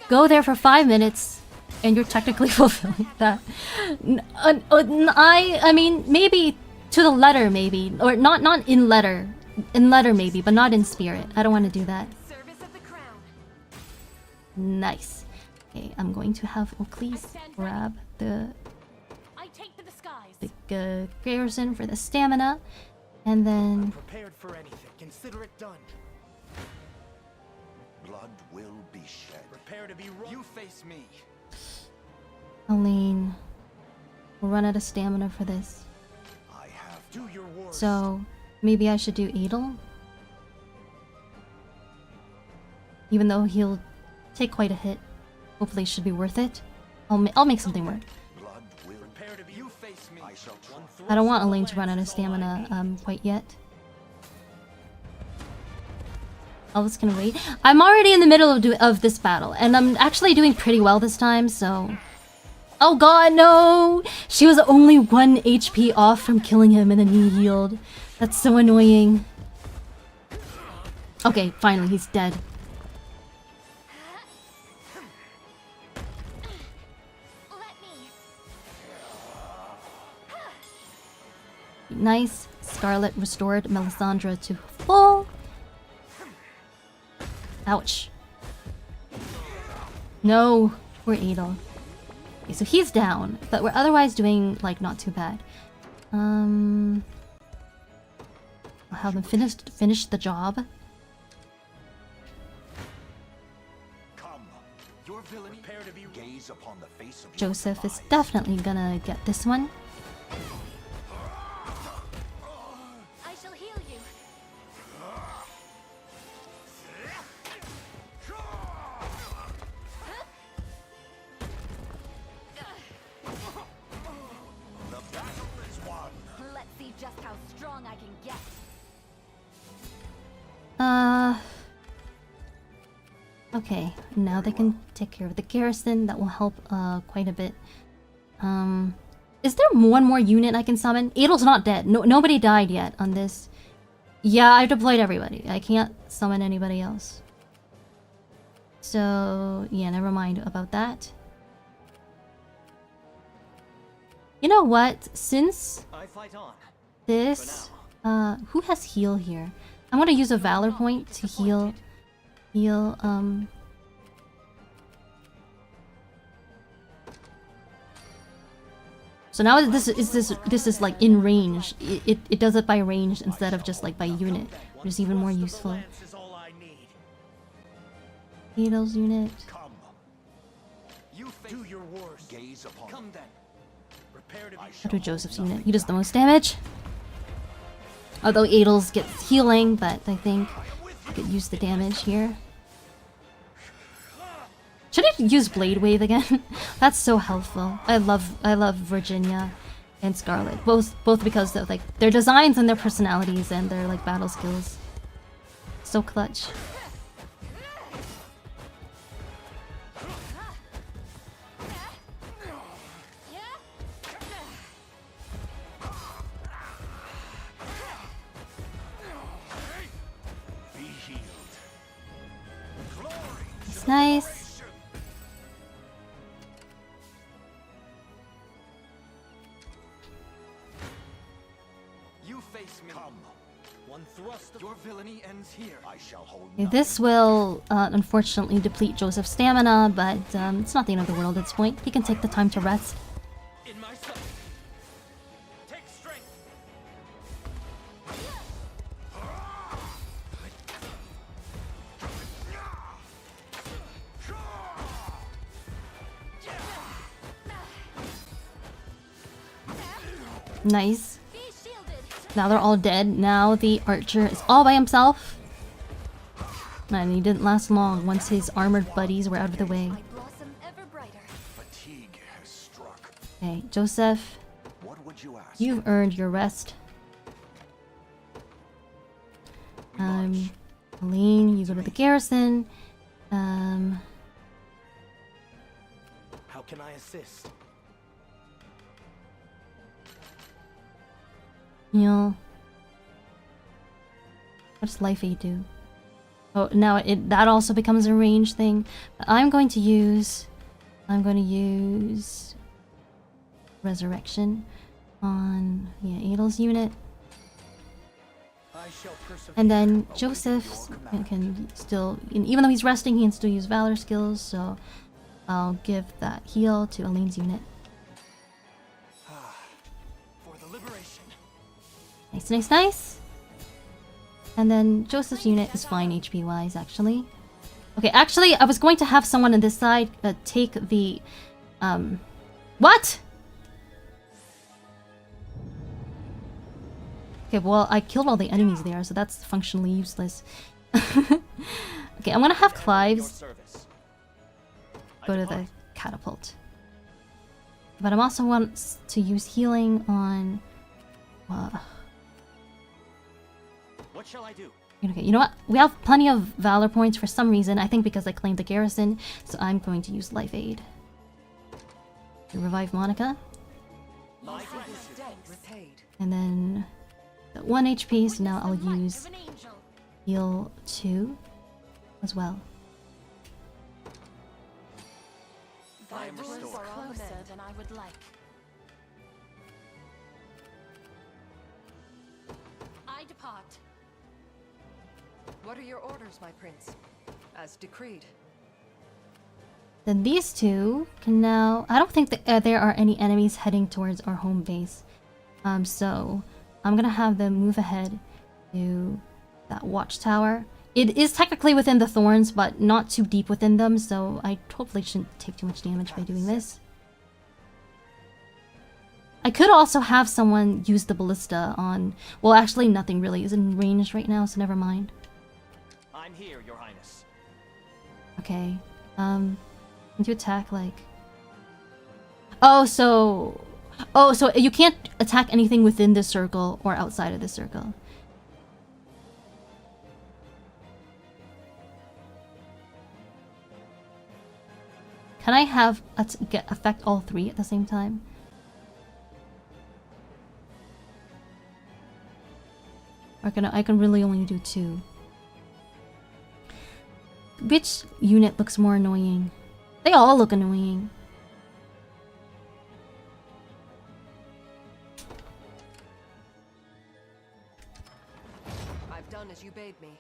Go there for 5 minutes, and you're technically fulfilling that. I mean, maybe to the letter, maybe, or not in letter maybe, but not in spirit. I don't want to do that. Service of the crown. Nice. Okay, I'm going to have Oakley's grab the I take the disguise. garrison for the stamina, and then Prepared for anything. Consider it done. Blood will be shed. Prepare to be run. You face me. Elaine will run out of stamina for this. I have Do your worst. So maybe I should do Adel, even though he'll take quite a hit. Hopefully, it should be worth it. I'll make something work. blood will Prepare to be. You face me. I shall try. I don't want Elaine to run out of stamina quite yet. I was gonna wait. I'm already in the middle of this battle, and I'm actually doing pretty well this time, so... Oh god, no! She was only 1 HP off from killing him and then he healed. That's so annoying. Okay, finally, he's dead. Nice. Scarlet restored Melisandre to full. Ouch. No, poor Adel. Okay, so he's down, but we're otherwise doing like not too bad. I'll have them finish the job. Come. Your villainy. Prepare to be. Gaze upon the face of Joseph is definitely gonna get this one. I shall heal you. The battle is won. Let's see just how strong I can get. Okay, now they can take care of the garrison. That will help quite a bit. Is there one more unit I can summon? Adel's not dead. Nobody died yet on this. Yeah, I've deployed everybody. I can't summon anybody else. So, yeah, never mind about that. You know what? Since I fight on. this... who has heal here? I'm gonna use a valor point to heal... So now this is like in range. It does it by range instead of just like by unit, which is even more useful. Lance is all I need. Adel's unit. Come. You face. Do your worst. Gaze upon. Come then. Prepare to be. I'll do Joseph's unit. He does the most damage. Although Adel's gets healing, but I think I could use the damage here. Should I use Blade Wave again? That's so helpful. I love Virginia and Scarlet. Both because of like their designs and their personalities and their like battle skills. So clutch. Be healed. Glory. It's nice. You face me. Come. One thrust of Your villainy ends here. I shall hold Okay, this will unfortunately deplete Joseph's stamina, but it's not the end of the world at this point. He can take the time to rest. in myself. Take strength. Nice. Now they're all dead. Now the archer is all by himself. And he didn't last long once his armored buddies were out of the way. Fatigue has struck. Okay, Joseph, What would you ask? you've earned your rest. Aline, you go to the garrison. How can I assist? You know, what does life aid do? Oh, now that also becomes a range thing. But I'm going to use resurrection on Adel's unit. I shall persevere. And then Joseph can still, even though he's resting, he can still use valor skills. So I'll give that heal to Aline's unit. For the liberation. Nice, nice, nice. And then Joseph's unit is fine HP wise, actually. Okay, actually, I was going to have someone on this side take the what? Okay, well, I killed all the enemies there, so that's functionally useless. Okay, I'm gonna have Clives go to the catapult. But I'm also want to use healing on... What shall I do? Okay, you know what? We have plenty of valor points for some reason. I think because I claimed the garrison, so I'm going to use life aid. To revive Monica. And then... 1 HP, so now I'll use heal 2 as well. I am restored. Closer than I would like. I depart. What are your orders, my prince? As decreed. Then these two can now... I don't think that there are any enemies heading towards our home base. So I'm gonna have them move ahead to that watchtower. It is technically within the thorns, but not too deep within them, so I hopefully shouldn't take too much damage by doing this. I could also have someone use the ballista on... Well, actually, nothing really is in range right now, so never mind. I'm here, Your Highness. Okay. Can you attack, like... Oh, so you can't attack anything within this circle or outside of this circle. Can I have affect all three at the same time? Or I can really only do 2. Which unit looks more annoying? They all look annoying. I've done as you bade me.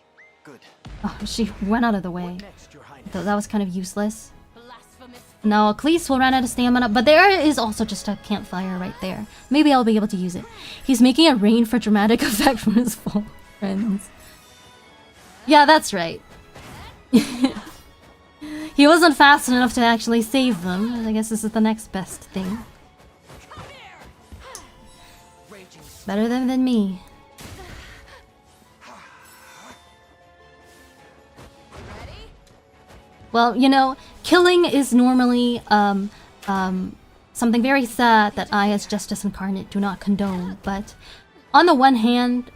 Good. Oh, she went out of the way. Next, Your Highness. That was kind of useless. Blasphemous. Now, Cleese will run out of stamina, but there is also just a campfire right there. Maybe I'll be able to use it. He's making it rain for dramatic effect from his fallen friends. Yeah, that's right. He wasn't fast enough to actually save them. I guess this is the next best thing. Better them than me. Well, you know, killing is normally something very sad that I, as Justice Incarnate, do not condone. But on the one hand,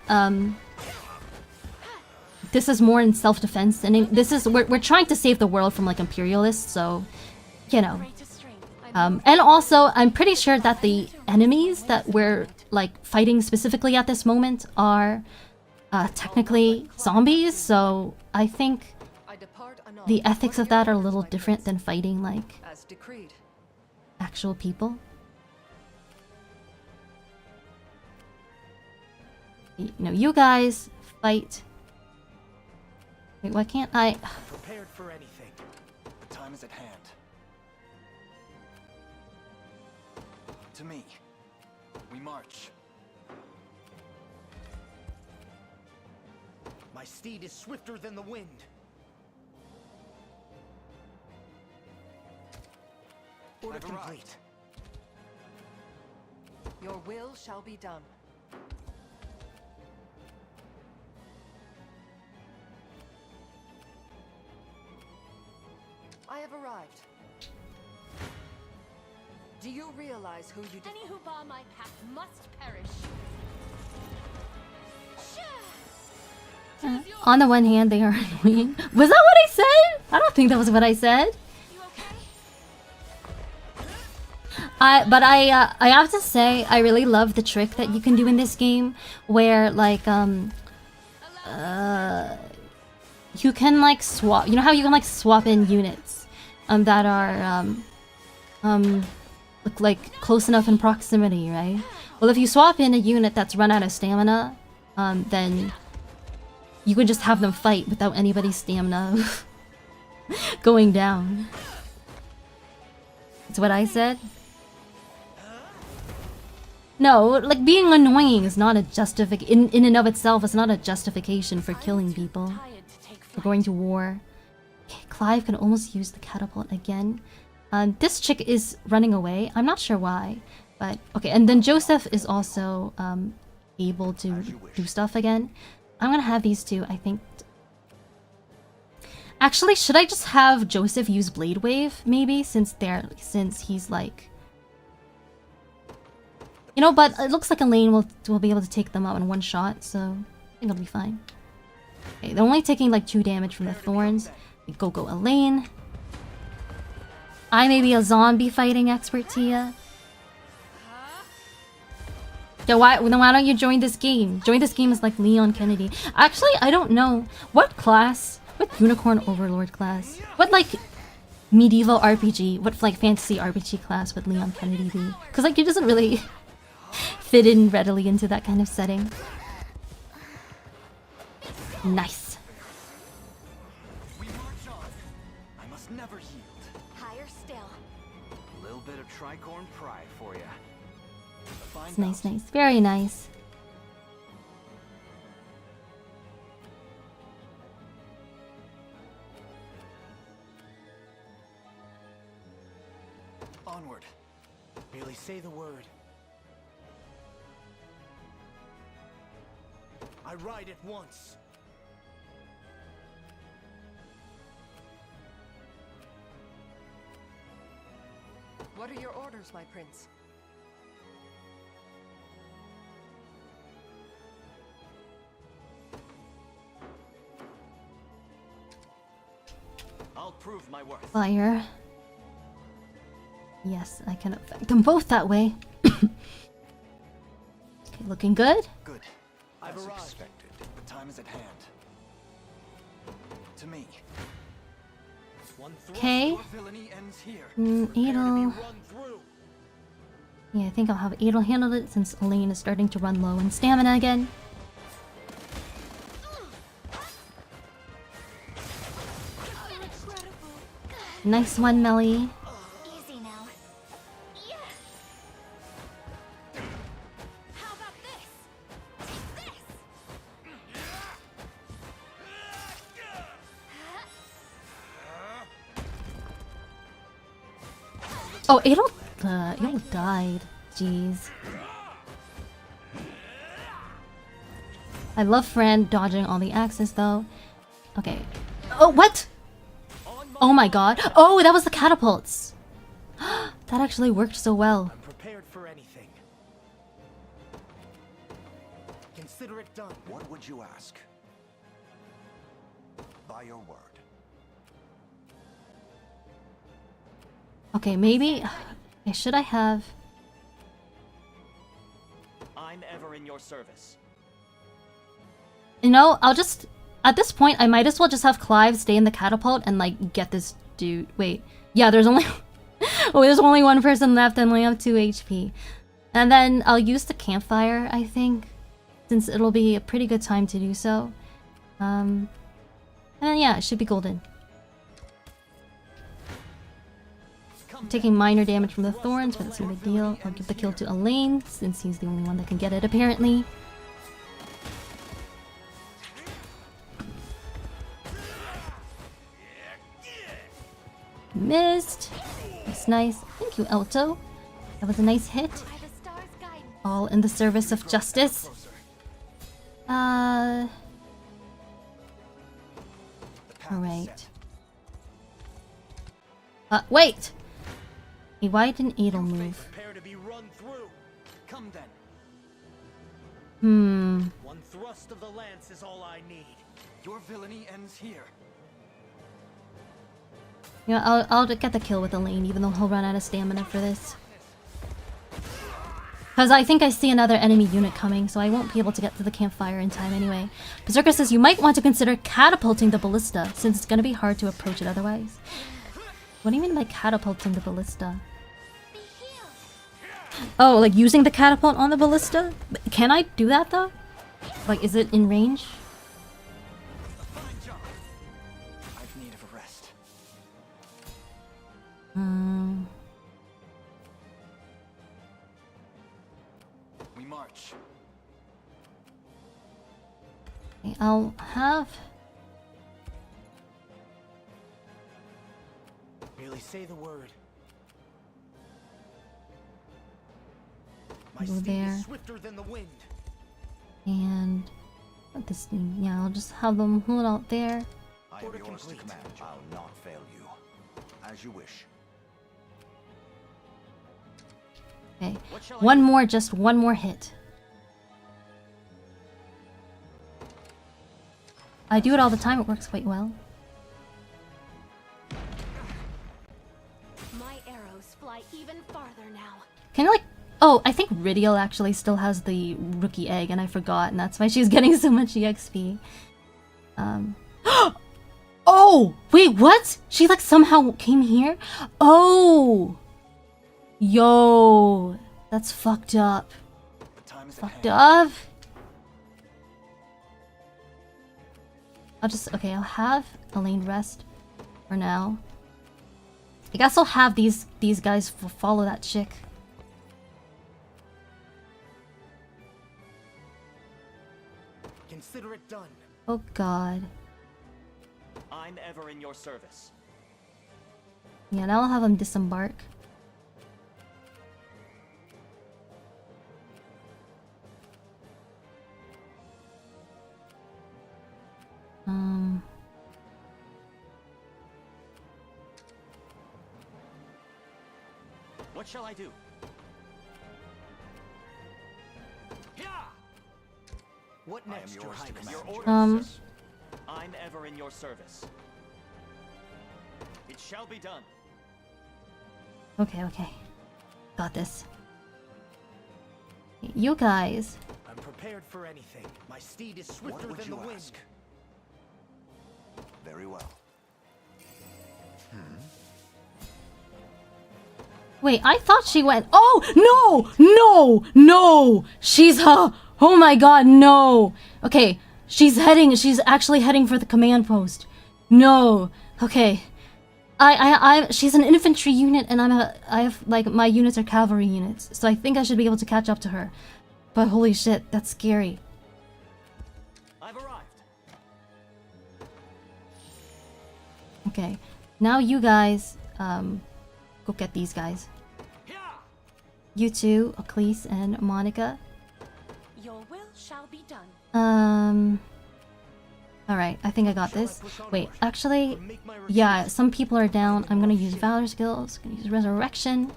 this is more in self-defense, and we're trying to save the world from like imperialists, so you know. And also, I'm pretty sure that the enemies that we're like fighting specifically at this moment are technically zombies, so I think the ethics of that are a little different than fighting like actual people. You know, you guys fight. Wait, why can't I? Prepared for anything. The time is at hand. To me, we march. My steed is swifter than the wind. Order complete. Your will shall be done. I have arrived. Do you realize who you Any who bar my path must perish. On the one hand, they are annoying. Was that what I said? I don't think that was what I said. But I have to say, I really love the trick that you can do in this game, where like you can like swap. You know how you can like swap in units, that are look like close enough in proximity, right? Well, if you swap in a unit that's run out of stamina, then you can just have them fight without anybody's stamina going down. That's what I said. No, like being annoying is not a justification in and of itself. It's not a justification for killing people, for going to war. Okay, Clive can almost use the catapult again. This chick is running away. I'm not sure why, but okay. And then Joseph is also able to do stuff again. I'm gonna have these two, I think. Actually, should I just have Joseph use Blade Wave, maybe, since he's like, you know? But it looks like Elaine will be able to take them out in one shot, so I think it'll be fine. Okay, they're only taking like 2 damage from the thorns. Go Elaine. I may be a zombie fighting expert, Tia. So why don't you join this game? Join this game as like Leon Kennedy. Actually, I don't know what class. What unicorn overlord class? What like medieval RPG? What like fantasy RPG class would Leon Kennedy be? Because like he doesn't really fit in readily into that kind of setting. Nice. We march on. I must never yield. Higher still. A little bit of tricorn pride for you. It's nice, nice, very nice. Onward. Merely say the word. I ride at once. What are your orders, my prince? I'll prove my worth. Fire. Yes, I can affect them both that way. Okay, looking good. Good. I've As arrived. expected. The time is at hand. To me. One thrust, Okay. Your villainy ends here. Adel. run through. Yeah, I think I'll have Adel handle it since Elaine is starting to run low in stamina again. Nice one, Melly. Easy now. Yeah. How about this? Take this. Oh, Adel died. Jeez. I love Fran dodging all the axes though. Okay. Oh, what? Oh my god. Oh, that was the catapults. That actually worked so well. I'm prepared for anything. Consider it done. What would you ask? By your word. Okay, maybe... Okay, should I have... I'm ever in your service. You know, I'll just... At this point, I might as well just have Clive stay in the catapult and, like, get this dude... Wait. Yeah, there's only... oh, there's only one person left and only have 2 HP. And then I'll use the campfire, I think. since it'll be a pretty good time to do so. And then yeah, it should be golden. Taking minor damage from the thorns, but that's no big deal. I'll give the kill to Elaine, since he's the only one that can get it, apparently. Missed. That's nice. Thank you, Elto. That was a nice hit. All in the service of justice. Alright. Wait! Hey, why didn't Adel move? Come then. One thrust of the lance is all I need. Your villainy ends here. Yeah, I'll get the kill with Elaine, even though he'll run out of stamina for this. Because I think I see another enemy unit coming, so I won't be able to get to the campfire in time anyway. Berserker says you might want to consider catapulting the ballista, since it's going to be hard to approach it otherwise. What do you mean by catapulting the ballista? Oh, like using the catapult on the ballista? Can I do that though? Like, is it in range? I've need of a rest. We march. Okay, I'll have... Merely say the word. Go there. Swifter than the wind. And... what this thing? Yeah, I'll just have them hold out there. I am yours to command. I'll not fail you. As you wish. Okay, one more, just one more hit. I do it all the time, it works quite well. My arrows fly even farther now. Can I like... oh, I think Ridiel actually still has the rookie egg and I forgot, and that's why she's getting so much EXP. Oh! Wait, what? She like somehow came here? Oh! Yo! That's fucked up. Fucked up. I'll just... okay, I'll have Elaine rest for now. I guess I'll have these guys follow that chick. Consider it done. Oh god. I'm ever in your service. Yeah, now I'll have him disembark. What shall I do? What next, Your Highness? Your orders. I'm ever in your service. It shall be done. Okay, okay. Got this. You guys. I'm prepared for anything. My steed is swifter than the wind. Ask? Very well. Wait, I thought she went... oh! No! No! No! She's... oh my god, no! Okay, she's actually heading for the command post. No! Okay. She's an infantry unit and I have, like, my units are cavalry units. So I think I should be able to catch up to her. But holy shit, that's scary. I've arrived. Okay, now you guys, go get these guys. You two, Oclese and Monica. Your will shall be done. Alright, I think I got this. Wait, actually, yeah, some people are down. I'm gonna use Valor skills, gonna use Resurrection.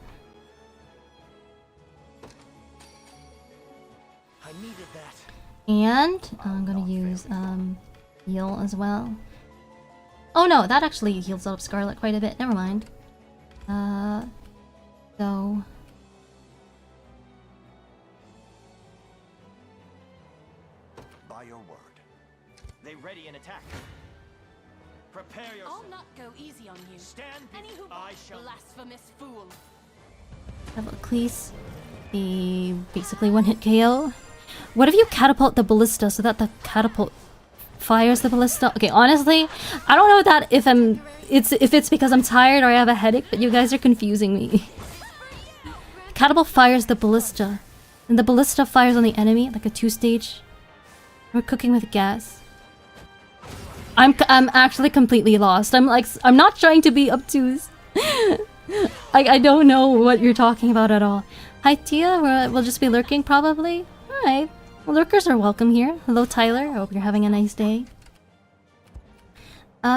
I needed that. And I'm gonna use, Heal as well. Oh no, that actually heals up Scarlet quite a bit. Never mind. So... By your word. They ready an attack. Prepare yourself. I'll not go easy on you. Stand. Any who I shall. Blasphemous fool. Have Oclese be basically one-hit KO. What if you catapult the ballista so that the catapult fires the ballista? Okay, honestly, I don't know that if it's because I'm tired or I have a headache, but you guys are confusing me. Catapult fires the ballista, and the ballista fires on the enemy like a 2-stage. We're cooking with gas. I'm actually completely lost. I'm not trying to be obtuse. I don't know what you're talking about at all. Hi Tia, we'll just be lurking probably. Alright. Well, lurkers are welcome here. Hello Tyler, I hope you're having a nice day. Okay,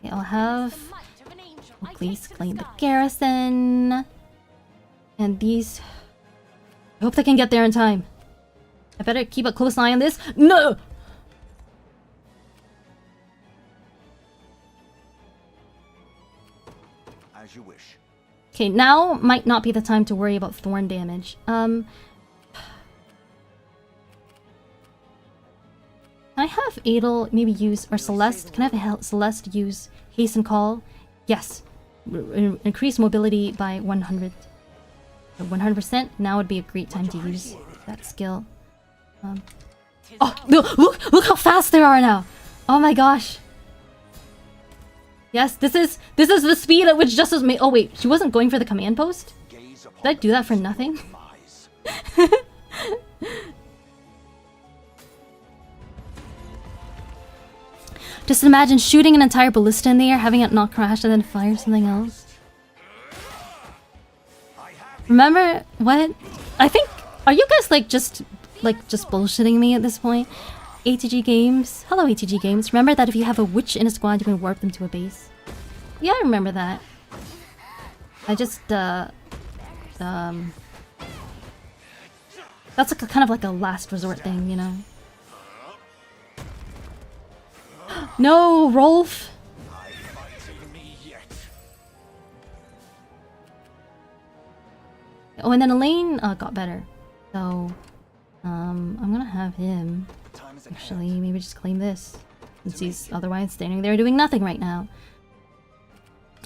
I'll have... please claim the garrison. And these... I hope they can get there in time. I better keep a close eye on this. No! As you wish. Okay, now might not be the time to worry about thorn damage. Can I have Adel maybe use, or Celeste? Can I have Celeste use Hasten Call? Yes. Increase mobility by 100. 100%. Now would be a great time to use that skill. Oh, look how fast they are now! Oh my gosh. Yes, this is the speed at which Justice made. Oh wait, she wasn't going for the command post? Did I do that for nothing? Just imagine shooting an entire ballista in the air, having it not crash, and then fire something else. Remember what? I think, are you guys like just bullshitting me at this point? ATG Games. Hello ATG Games. Remember that if you have a witch in a squad, you can warp them to a base. Yeah, I remember that. I just that's like kind of like a last resort thing, you know. No, Rolf. Oh, and then Elaine got better. So, I'm gonna have him. Actually, maybe just claim this, since he's otherwise standing there doing nothing right now.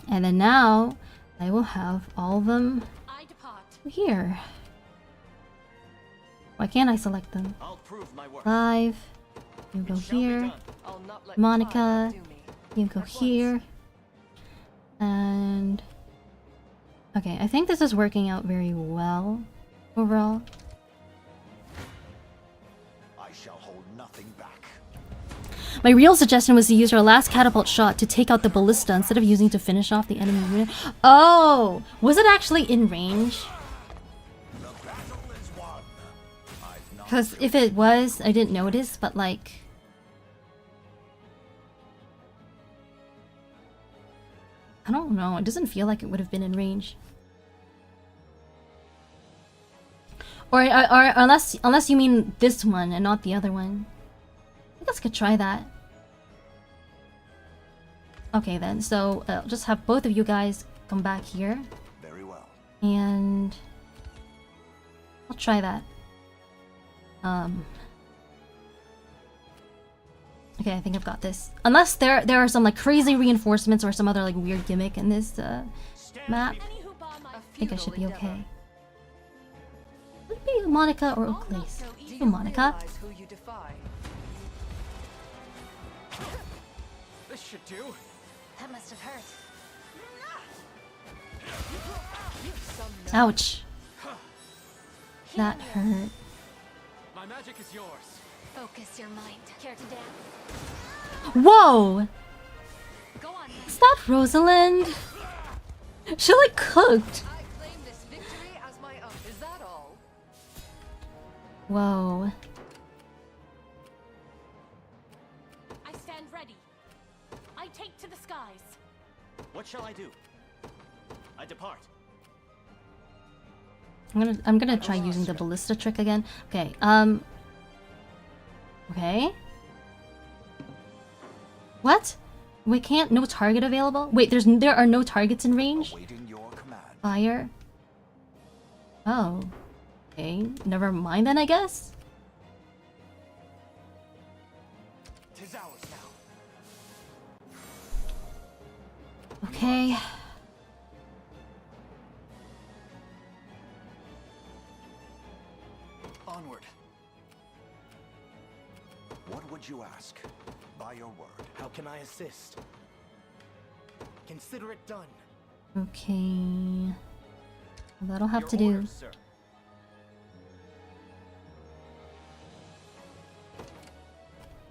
And then now, I will have all of them here. Why can't I select them? 5. You go here. Monica. You go here. And... okay, I think this is working out very well overall. I shall hold nothing back. My real suggestion was to use our last catapult shot to take out the ballista instead of using to finish off the enemy unit. Oh! Was it actually in range? Because if it was, I didn't notice, but like... I don't know, it doesn't feel like it would have been in range. Or unless you mean this one and not the other one. I guess I could try that. Okay then, so I'll just have both of you guys come back here. Very well. And I'll try that. Okay, I think I've got this. Unless there are some like crazy reinforcements or some other like weird gimmick in this map. I think I should be okay. Would it be Monica or Oaklace? Oh, Monica. This should do. That must have hurt. Ouch. That hurt. My magic is yours. Focus your mind. Care to dance? Whoa! Go on. Is that Rosalind? She like cooked. I claim this victory as my own. Is that all? Whoa. I stand ready. I take to the skies. What shall I do? I depart. I'm gonna try using the ballista trick again. Okay, okay. What? We can't. No target available. Wait, there are no targets in range. Fire. Oh. Okay. Never mind then, I guess. 'Tis ours now. Okay. Onward. What would you ask? By your word. How can I assist? Consider it done. Okay. Well, that'll have Your to do. orders, sir.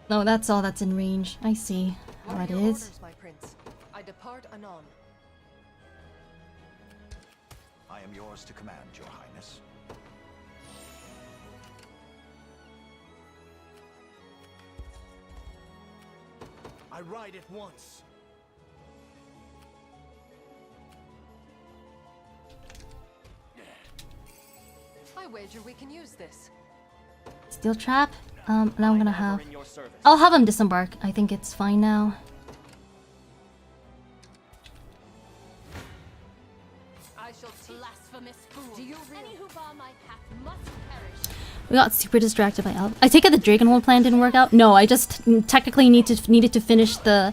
No, that's all that's in range. I see how it Your is. orders, my prince. I depart anon. I am yours to command, your highness. I ride at once. I wager we can use this. Steel trap. Now I'm gonna have. In your service. I'll have him disembark. I think it's fine now. I shall blasphemous fool. Do you Any who bar my path must perish. We got super distracted by Elf. I take it the Drakenhold plan didn't work out. No, I just technically needed to finish the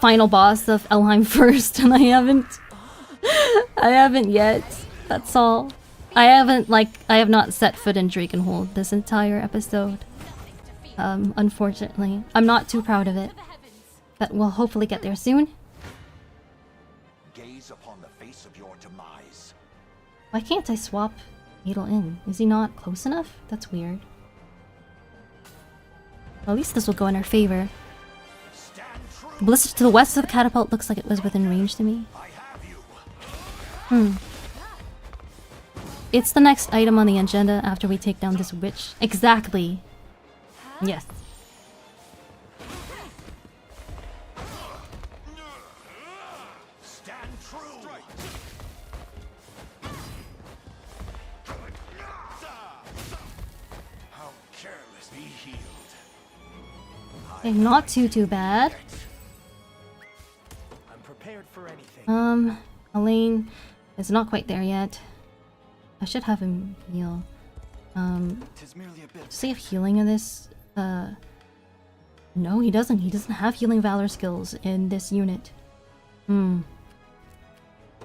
final boss of Elheim first, and I haven't. I haven't yet. That's all. I have not set foot in Drakenhold this entire episode. Unfortunately. I'm not too proud of it. But we'll hopefully get there soon. Gaze upon the face of your demise. Why can't I swap Needle in? Is he not close enough? That's weird. Well, at least this will go in our favor. The ballista to the west of the catapult looks like it was within range to me. It's the next item on the agenda after we take down this witch. Exactly. Yes. Stand true. How careless. Be healed. Okay, not too bad. I'm prepared for anything. Elaine is not quite there yet. I should have him heal. Tis merely a bit of Does he have healing in this? No, he doesn't. He doesn't have healing valor skills in this unit.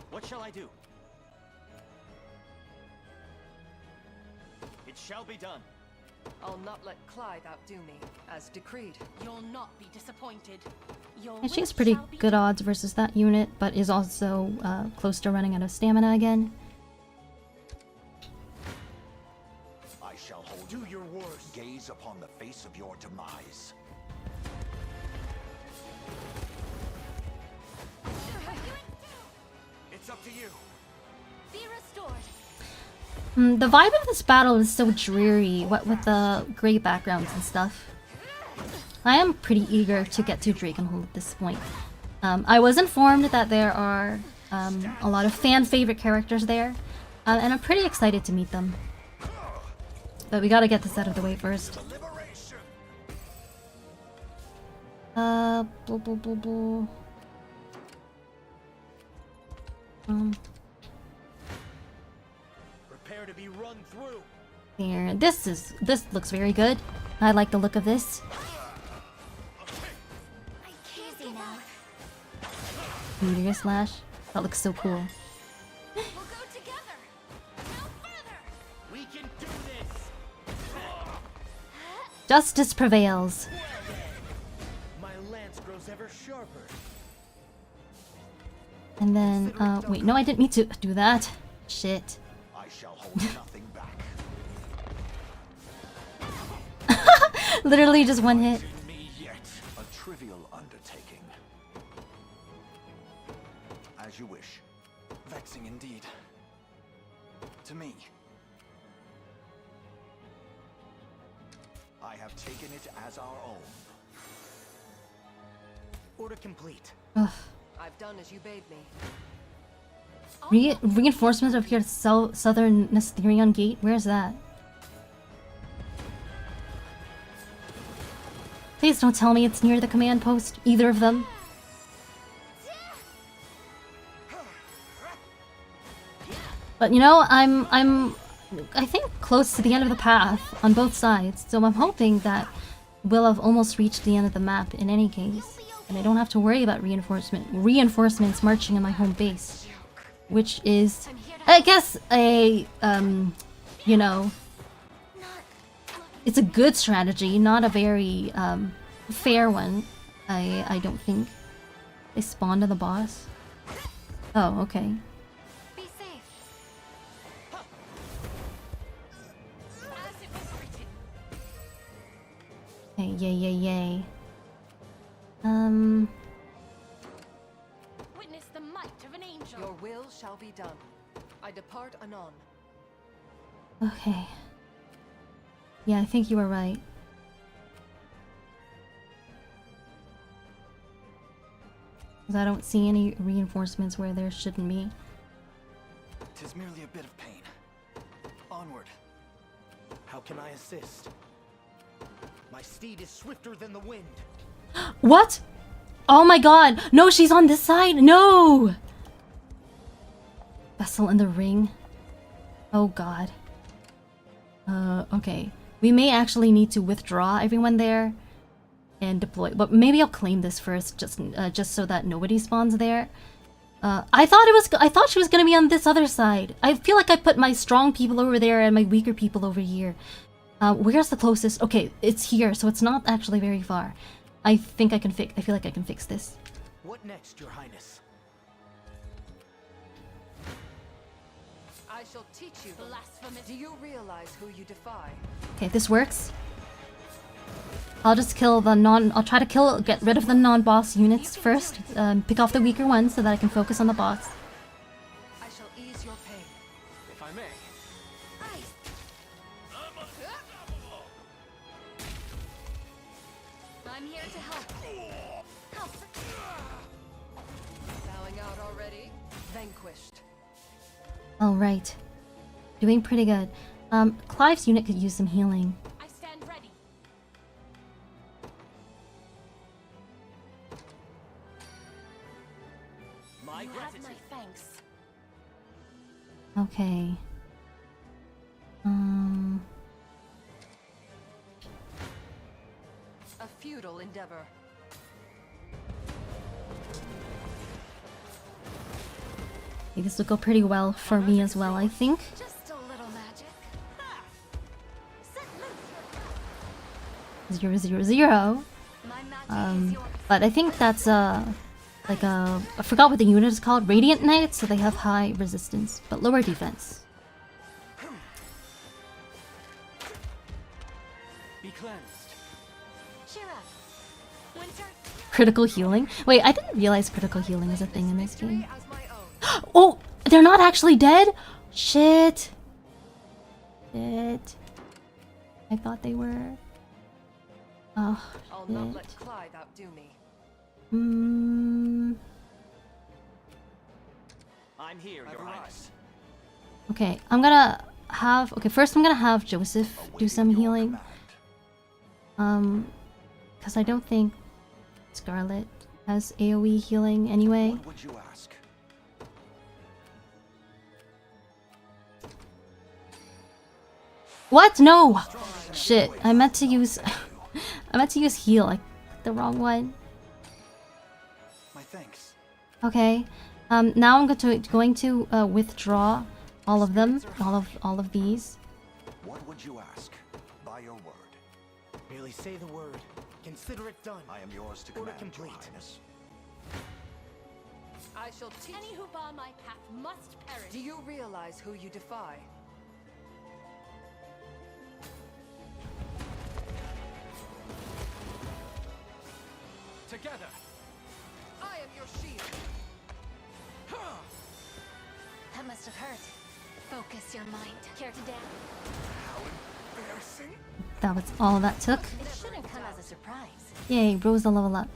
What shall I do? It shall be done. I'll not let Clyde outdo me, as decreed. You'll not be disappointed. Your And she has wish pretty shall be good done. odds versus that unit, but is also close to running out of stamina again. I shall hold Do your worst. gaze upon the face of your demise. It's up to you. Be restored. The vibe of this battle is so dreary, what with the gray backgrounds and stuff. I am pretty eager to get to Drakenhold at this point. I was informed that there are a lot of fan favorite characters there, and I'm pretty excited to meet them. But we gotta get this out of the way first. Blah, blah, blah, blah. Prepare to be run through. There. This looks very good. I like the look of this. Easy now. Meteor slash. That looks so cool. We'll go together. No further. We can do this. Justice prevails. My lance grows ever sharper. And then, wait, no, I didn't mean to do that. Shit. I shall hold nothing back. Literally just one hit. Me yet. A trivial undertaking. As you wish. Vexing indeed. To me. I have taken it as our own. Order complete. Ugh. I've done as you bade me. Reinforcements up here at Southern Nestherion Gate? Where's that? Please don't tell me it's near the command post, either of them. But you know, I think close to the end of the path on both sides, so I'm hoping that we'll have almost reached the end of the map in any case, and I don't have to worry about reinforcements marching in my home base, which is, I guess, a you know, It's a good strategy, not a very fair one. I don't think. They spawned to the boss. Oh, okay. Be safe. As it was written. Okay, yay. Witness the might of an angel. Your will shall be done. I depart anon. Okay. Yeah, I think you were right. Because I don't see any reinforcements where there shouldn't be. 'Tis merely a bit of pain. Onward. How can I assist? My steed is swifter than the wind. What? Oh my god! No, she's on this side! No! Vessel in the ring. Oh god. Okay. We may actually need to withdraw everyone there and deploy. But maybe I'll claim this first, just so that nobody spawns there. I thought she was gonna be on this other side. I feel like I put my strong people over there and my weaker people over here. Where's the closest? Okay, it's here, so it's not actually very far. I think I can fix. I feel like I can fix this. What next, Your Highness? I shall teach you. Blasphemous. Do you realize who you defy? Okay, this works. I'll just kill the I'll try to get rid of the non-boss units first. Pick off the weaker ones so that I can focus on the boss. I shall ease your pain. If I may. I'm here to help. Bowing out already? Vanquished. All right, doing pretty good. Clive's unit could use some healing. I stand ready. My You have gratitude. my thanks. Okay. A futile endeavor. Okay, this will go pretty well for me as well, I think. Just a little magic. 000. My magic is yours. But I think that's like I forgot what the unit is called. Radiant Knights, so they have high resistance but lower defense. Be cleansed. Cheer up. Winter. Critical healing. Wait, I didn't realize critical healing is a thing in this game. As my own. Oh, they're not actually dead? Shit. Shit. I thought they were. Oh, I'll not shit. let Clyde outdo me. I'm here, Your Highness. Okay, I'm gonna have... Okay, first I'm gonna have Joseph do some healing. Because I don't think Scarlet has AoE healing anyway. What would you ask? What? No! Shit, I meant to use... I meant to use heal, like the wrong one. My thanks. Okay. Now I'm going to withdraw all of them, all of these. What would you ask? By your word. Merely say the word. Consider it done. I am yours to Order command, Your complete. Highness. I shall teach Any who bar my path must perish. Do you realize who you defy? Together. I am your shield. That must have hurt. Focus your mind. Care to dance? That was all that took. It shouldn't come as a surprise. Yay, Rose a level up.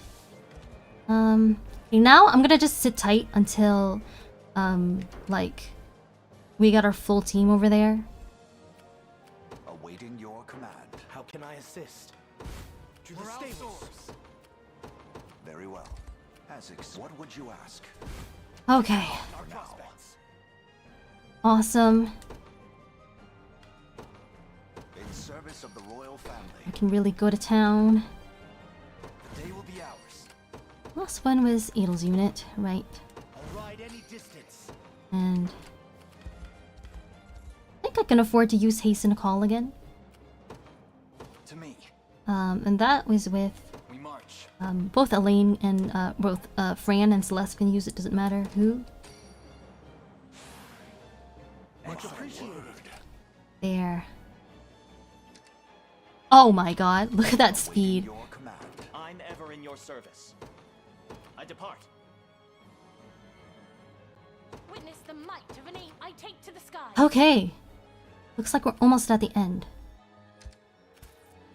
Okay, now I'm gonna just sit tight until, like, we got our full team over there. Awaiting your command. How can I assist? To the We're stables. outsourced. Very well. What would you ask? Okay, Our prospects. awesome. In service of the royal I family. can really go to town. The day will be ours. Last one was Edel's unit, right? I'll ride any distance. And I think I can afford to use Hasten Call again. And that was with both Elaine and both Fran and Celeste can use it, doesn't matter who. Much appreciated. There. Oh my god, look at that speed. I'm ever in your service. I depart. Witness the might of an ape I take to the sky. Okay. Looks like we're almost at the end.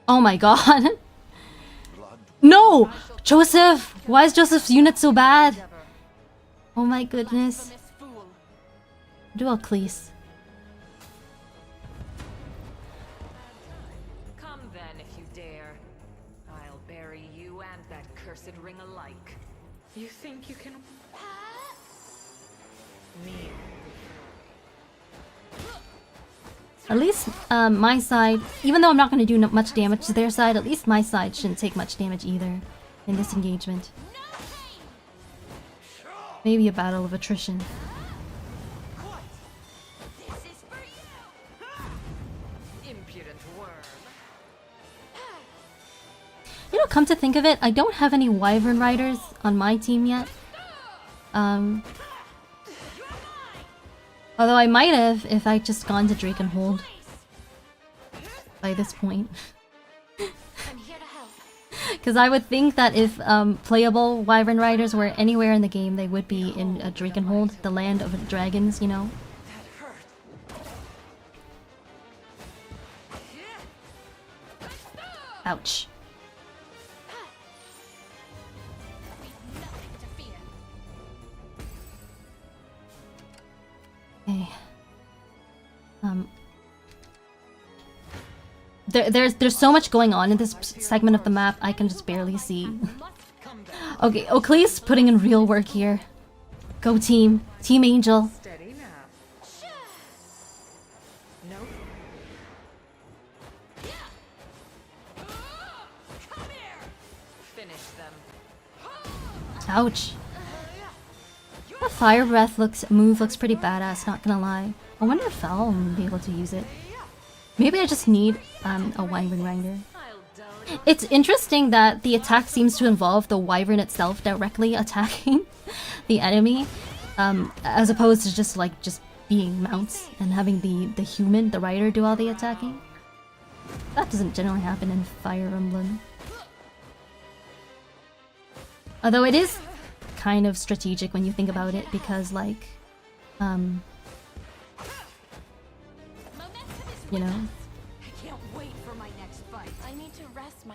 Oh my god. No! Joseph! Why is Joseph's unit so bad? Oh my goodness. Dual Cleese. Come then if you dare. I'll bury you and that cursed ring alike. You think you can... Me. At least my side, even though I'm not going to do much damage to their side, at least my side shouldn't take much damage either in this engagement. Maybe a battle of attrition. Impudent worm. You know, come to think of it, I don't have any Wyvern Riders on my team yet. Although I might have if I just gone to Drakenhold by this point. Because I would think that if playable Wyvern Riders were anywhere in the game, they would be in Drakenhold, the land of dragons, you know. Ouch. Okay. There's so much going on in this segment of the map, I can just barely see. Okay, Oakley's putting in real work here. Go team. Team Angel. Steady now. No. Finish them. Ouch. The fire breath move looks pretty badass, not gonna lie. I wonder if Val will be able to use it. Maybe I just need a Wyvern Rider. It's interesting that the attack seems to involve the Wyvern itself directly attacking the enemy, as opposed to just being mounts and having the human, the rider, do all the attacking. That doesn't generally happen in Fire Emblem. Although it is kind of strategic when you think about it, because like, you know,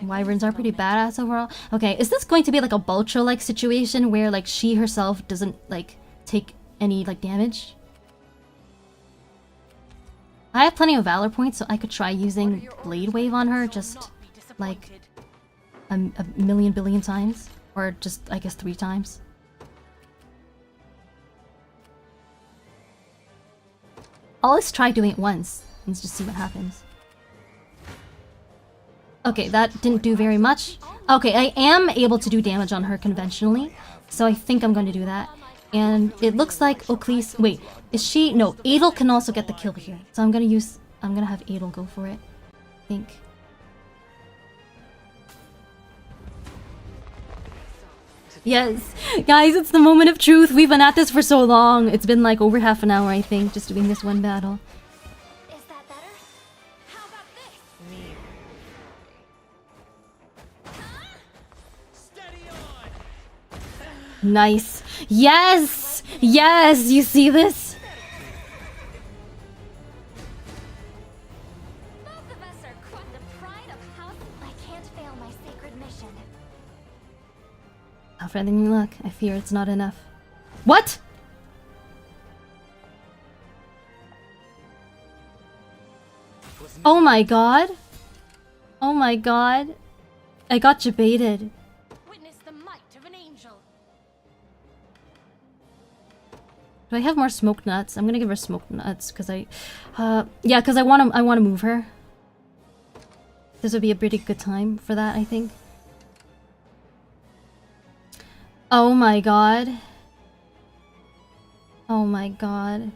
Wyverns are pretty badass overall. Okay, is this going to be like a Bultra-like situation where like she herself doesn't like take any like damage? I have plenty of Valor points, so I could try using Blade Wave on her just like a million billion times, or just I guess 3 times. I'll just try doing it once and just see what happens. Okay, that didn't do very much. Okay, I am able to do damage on her conventionally, so I think I'm going to do that. And it looks like Oakley's... Wait, is she... No, Adel can also get the kill here. So I'm gonna have Adel go for it. I think. Yes! Guys, it's the moment of truth! We've been at this for so long! It's been like over half an hour, I think, just doing this one battle. Is that better? How about this? Nice! Yes! Yes! You see this? Both of us are quite the pride of house. I can't fail my sacred mission. Alfred, any luck? I fear it's not enough. What?! Oh my god! Oh my god! I got debated. Witness the might of an angel. Do I have more smoked nuts? I'm gonna give her smoked nuts because yeah, because I wanna move her. This would be a pretty good time for that, I think. Oh my god. Oh my god.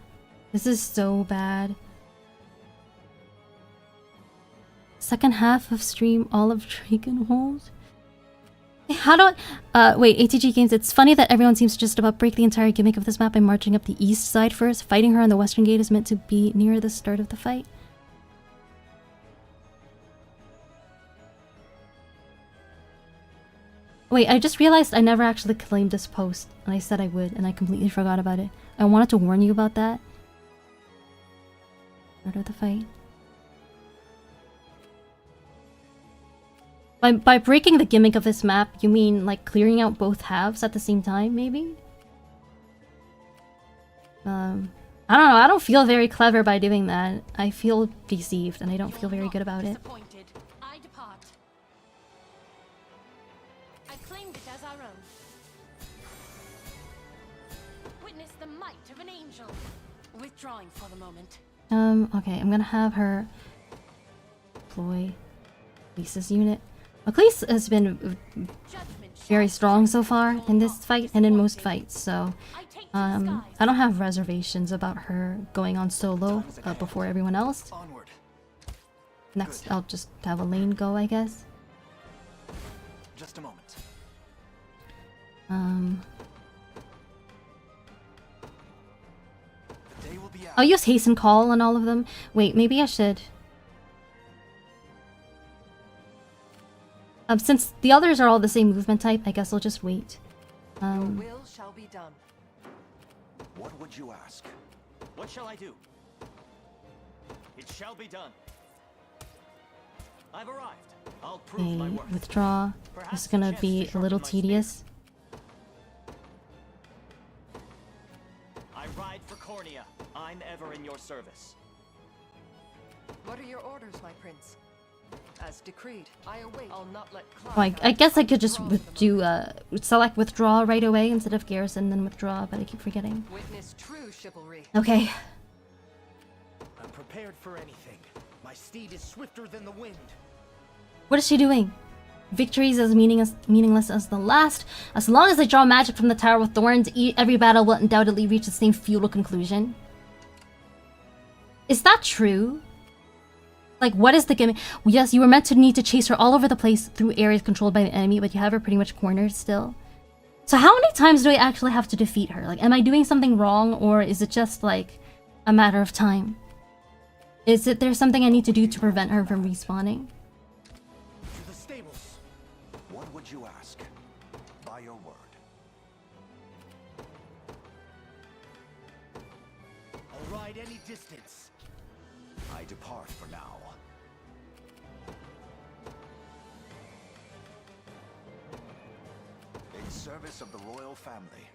This is so bad. Second half of stream, all of Drakenhold. How do I... wait, ATG Games, it's funny that everyone seems to just about break the entire gimmick of this map by marching up the east side first. Fighting her on the western gate is meant to be near the start of the fight. Wait, I just realized I never actually claimed this post, and I said I would, and I completely forgot about it. I wanted to warn you about that. Start of the fight. By breaking the gimmick of this map, you mean like clearing out both halves at the same time, maybe? I don't know, I don't feel very clever by doing that. I feel deceived and I don't feel very good about it. I depart. I claimed it as our own. Witness the might of an angel. Withdrawing for the moment. Okay, I'm gonna have her deploy Lisa's unit. Elise has been very strong so far in this fight and in most fights, so I don't have reservations about her going on solo before everyone else. Next, I'll just have a lane go, I guess. Just a moment. I'll use hasten call on all of them. Wait, maybe I should. Since the others are all the same movement type, I guess I'll just wait. Your will shall be done. What would you ask? What shall I do? It shall be done. I've arrived. I'll prove my Okay, worth. withdraw. This is gonna be a little tedious. I ride for Cornea. I'm ever in your service. What are your orders, my prince? As decreed, I await. I'll not let Oh, I guess I could just do select withdraw right away instead of garrison then withdraw, but I keep forgetting. Witness true chivalry. Okay. I'm prepared for anything. My steed is swifter than the wind. What is she doing? Victory is as meaningless as the last. As long as I draw magic from the Tower with Thorns, every battle will undoubtedly reach the same futile conclusion. Is that true? Like, what is the gimmick? Well, yes, you were meant to need to chase her all over the place through areas controlled by the enemy, but you have her pretty much cornered still. So how many times do I actually have to defeat her? Like, am I doing something wrong, or is it just, like, a matter of time? Is it there something I need to do to prevent her from respawning? To the stables. What would you ask? By your word. I'll ride any distance. I depart for now. In service of the royal family.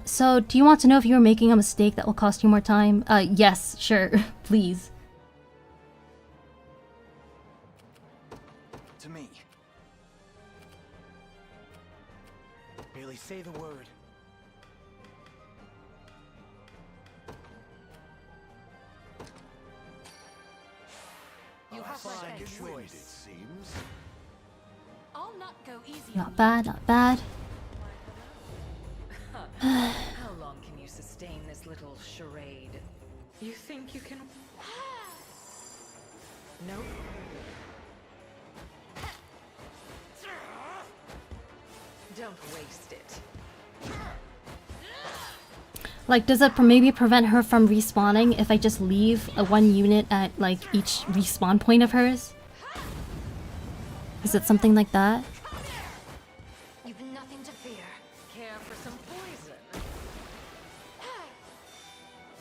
So do you want to know if you were making a mistake that will cost you more time? Yes, sure, please. To me. Merely say the word. You have my thanks. Choice, it seems. I'll not go easy. Not bad, not bad. How long can you sustain this little charade? You think you can... Nope. Don't waste it. Like, does it maybe prevent her from respawning if I just leave a one unit at, like, each respawn point of hers? Is it something like that? You've nothing to fear. Care for some poison?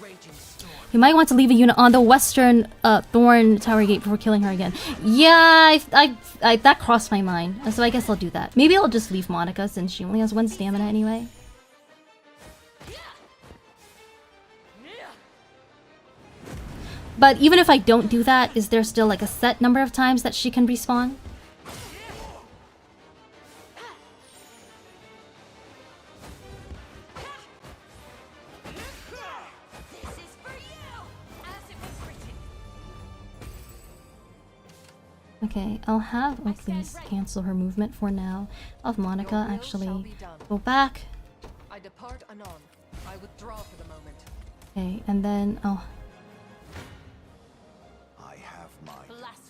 Raging storm. You might want to leave a unit on the western Thorn Tower Gate before killing her again. Yeah, I that crossed my mind. So I guess I'll do that. Maybe I'll just leave Monica since she only has 1 stamina anyway. But even if I don't do that, is there still like a set number of times that she can respawn? This is for you, as it was written. Okay, I'll have please cancel her movement for now. I'll have Monica actually go back. I depart anon. I withdraw for the moment. Okay, and then I'll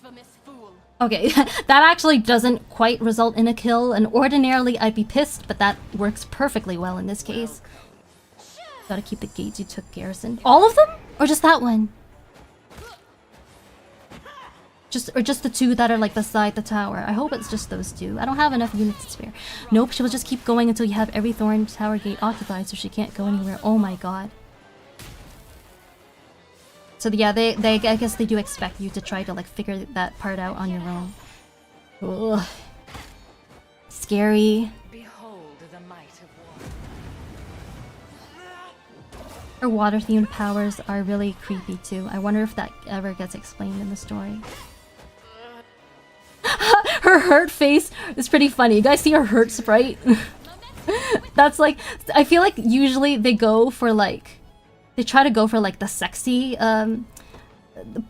Blasphemous fool. Okay, that actually doesn't quite result in a kill, and ordinarily I'd be pissed, but that works perfectly well in this case. Gotta keep the gates you took garrison. All of them? Or just that one? Just the two that are like beside the tower. I hope it's just those two. I don't have enough units to spare. Nope, she will just keep going until you have every Thorn Tower gate occupied, so she can't go anywhere. Oh my god. So yeah, I guess they do expect you to try to like figure that part out on your own. Ugh. Scary. Behold the might of war. Her water-themed powers are really creepy too. I wonder if that ever gets explained in the story. Her hurt face is pretty funny. You guys see her hurt sprite? That's like, I feel like usually they go for like, they try to go for like the sexy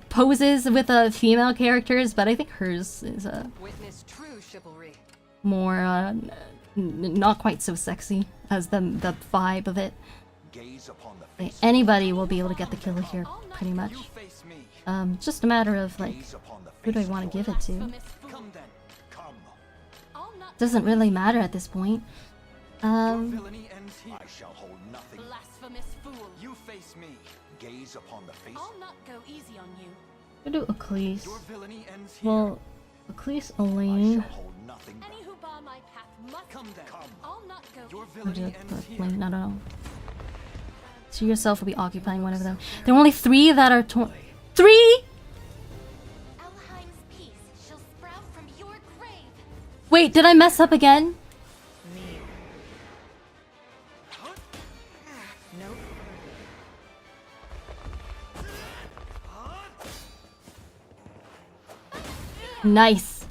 poses with female characters, but I think hers is Witness true chivalry. more not quite so sexy as the vibe of it. Gaze upon the face. Anybody will be able to get the kill here, pretty much. It's just a matter of like, who do I want to give it to? Come then. Come. Doesn't really matter at this point. Villainy ends here. I shall hold nothing. Blasphemous fool. You face me. Gaze upon the face. I'll not go easy on you. I'll do Eccles. Your villainy ends here. Well, Eccles, I Elaine. shall hold nothing Any who bar my path must. Come then. Come. I'll not go. Your I'll villainy do ends here. Elaine, I don't know. So yourself will be occupying one of them. There are only 3 that are 3? Elheim's peace shall sprout from your grave. Wait, did I mess up again? Nice.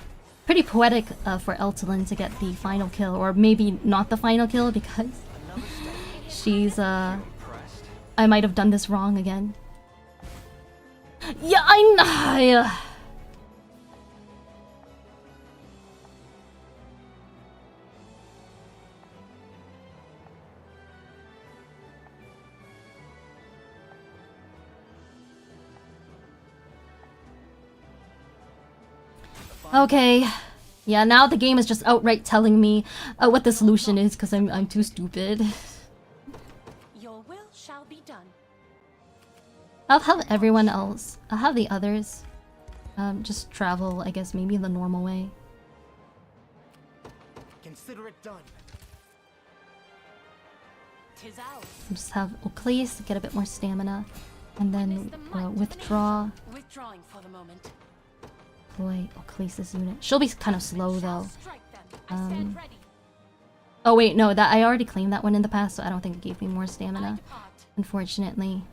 Pretty poetic for Eltelin to get the final kill, or maybe not the final kill because she's I might have done this wrong again. Yeah, I know. Okay. Yeah, now the game is just outright telling me what the solution is because I'm too stupid. Your will shall be done. I'll have everyone else. I'll have the others. Just travel, I guess, maybe the normal way. Consider it done. Tis ours. Just have Eccles get a bit more stamina, and then withdraw. Withdrawing for the moment. Boy, Eccles' unit. She'll be kind of slow though. Strike them. I stand ready. Oh wait, no, that I already claimed that one in the past, so I don't think it gave me more stamina. Unfortunately.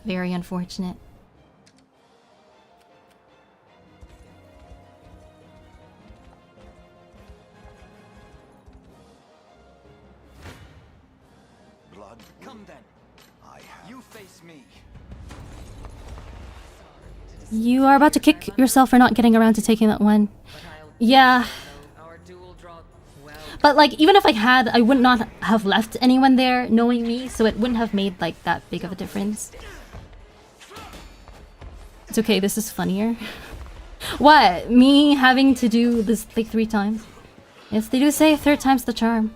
Very unfortunate. blood. Come then. I have. You face me. You are about to kick yourself for not getting around to taking that one. Yeah. But like, even if I had, I would not have left anyone there knowing me, so it wouldn't have made like that big of a difference. It's okay, this is funnier. What? Me having to do this like 3 times? Yes, they do say 3rd time's the charm.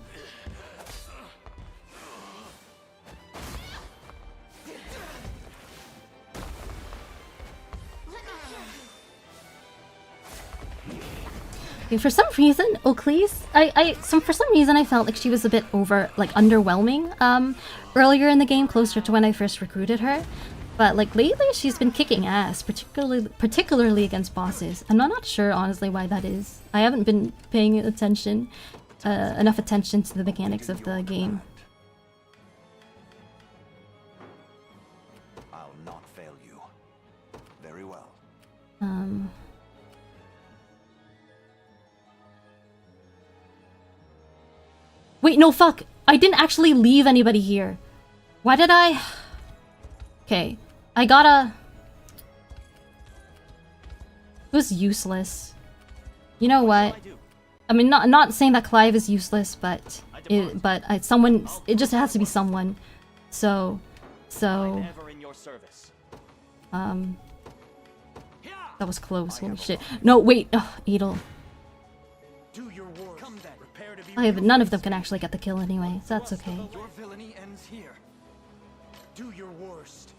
Okay, for some reason, Eccles, for some reason I felt like she was a bit underwhelming earlier in the game, closer to when I first recruited her. But like lately, she's been kicking ass, particularly against bosses. I'm not sure honestly why that is. I haven't been paying attention, enough attention to the mechanics of the game. I'll not fail you. Very well. Wait, no, fuck! I didn't actually leave anybody here. Why did I? Okay, I gotta... It was useless. You know what? I mean, not saying that Clive is useless, but someone. It just has to be someone. So. That was close. Holy shit. No, wait. Ugh, Idol. Do your worst. Come then. Prepare to be I have, none of them can actually get the kill anyway, so that's okay. Your villainy ends here. do your worst.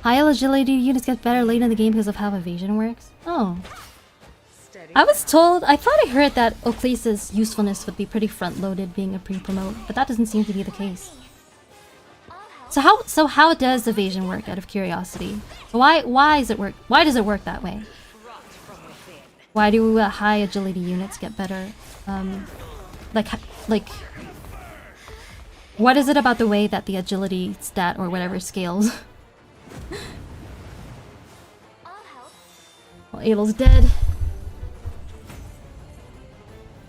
High agility units get better late in the game because of how evasion works. Oh. I was told, I thought I heard that Oclese's usefulness would be pretty front-loaded being a pre-promote, but that doesn't seem to be the case. So how does evasion work, out of curiosity? Why does it work that way? Why do high agility units get better? Like what is it about the way that the agility stat or whatever scales? Well, Adel's dead.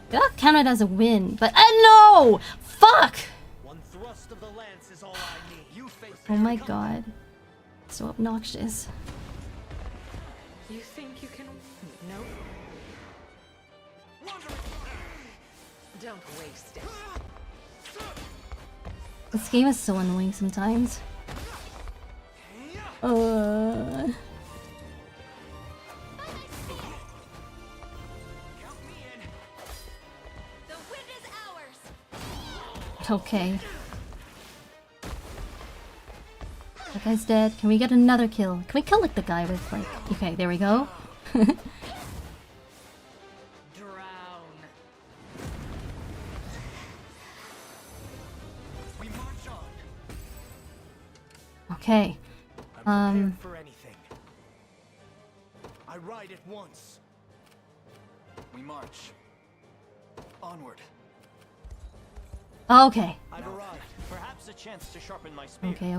That counted as a win, but no! Fuck! One thrust of the lance is all I need. You face Oh my god. So obnoxious. You think you can... No. Don't waste it. This game is so annoying sometimes. Okay. That guy's dead. Can we get another kill? Can we kill like the guy with like... Okay, there we go. Okay. For anything. I ride at once. We march. Onward. Okay. I've arrived. Perhaps a chance to sharpen my spear. Okay.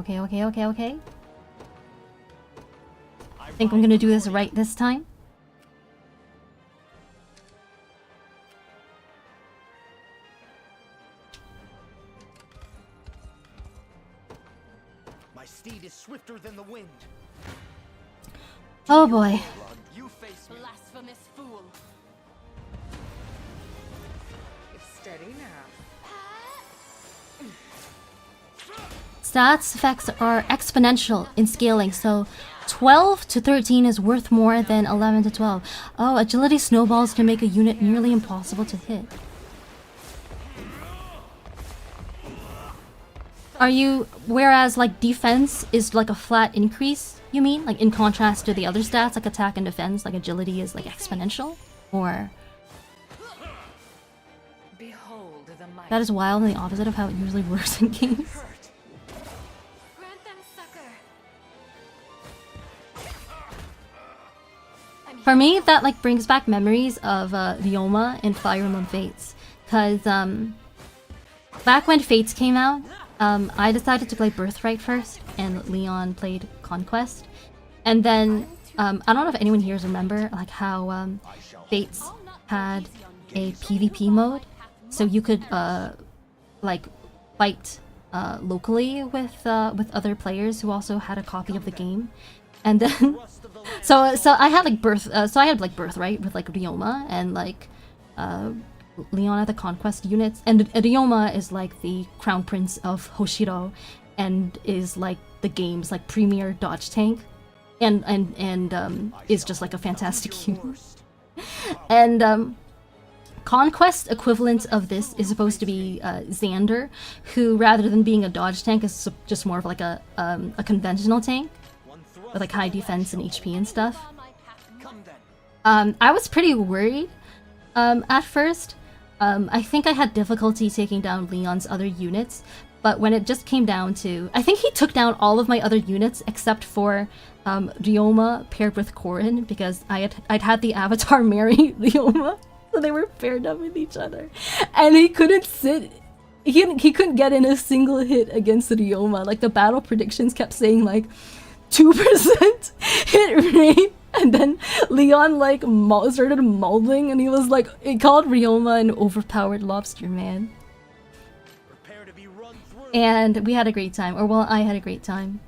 I think I'm gonna do this right this time. My steed is swifter than the wind. Oh boy. You face me. Blasphemous fool. Steady now. Stats effects are exponential in scaling, so 12 to 13 is worth more than 11 to 12. Oh, agility snowballs can make a unit nearly impossible to hit. Are you... Whereas, like, defense is like a flat increase, you mean? Like, in contrast to the other stats, like attack and defense, like agility is, like, exponential? Or... Behold the might. That is wildly the opposite of how it usually works in games. Grant them succor. For me, that, like, brings back memories of Ryoma in Fire Emblem Fates. Because, back when Fates came out, I decided to play Birthright first, and Leon played Conquest. And then, I don't know if anyone here remember, like, how Fates had a PvP mode, so you could, like, fight locally with other players who also had a copy of the game. And then, so I had like Birthright with like Ryoma and like Leon at the Conquest units, and Ryoma is like the crown prince of Hoshiro, and is like the game's like premier dodge tank, and is just like a fantastic unit. And Conquest equivalent of this is supposed to be Xander, who rather than being a dodge tank is just more of like a conventional tank with like high defense and HP and stuff. I was pretty worried at first. I think I had difficulty taking down Leon's other units, but when it just came down to... I think he took down all of my other units except for Ryoma paired with Corrin, because I'd had the avatar marry Ryoma, so they were paired up with each other. And he couldn't sit... He couldn't get in a single hit against Ryoma. Like, the battle predictions kept saying, like, 2% hit rate. And then Leon, like, started molding, and he was like... He called Ryoma an overpowered lobster man. And we had a great time. Or, well, I had a great time.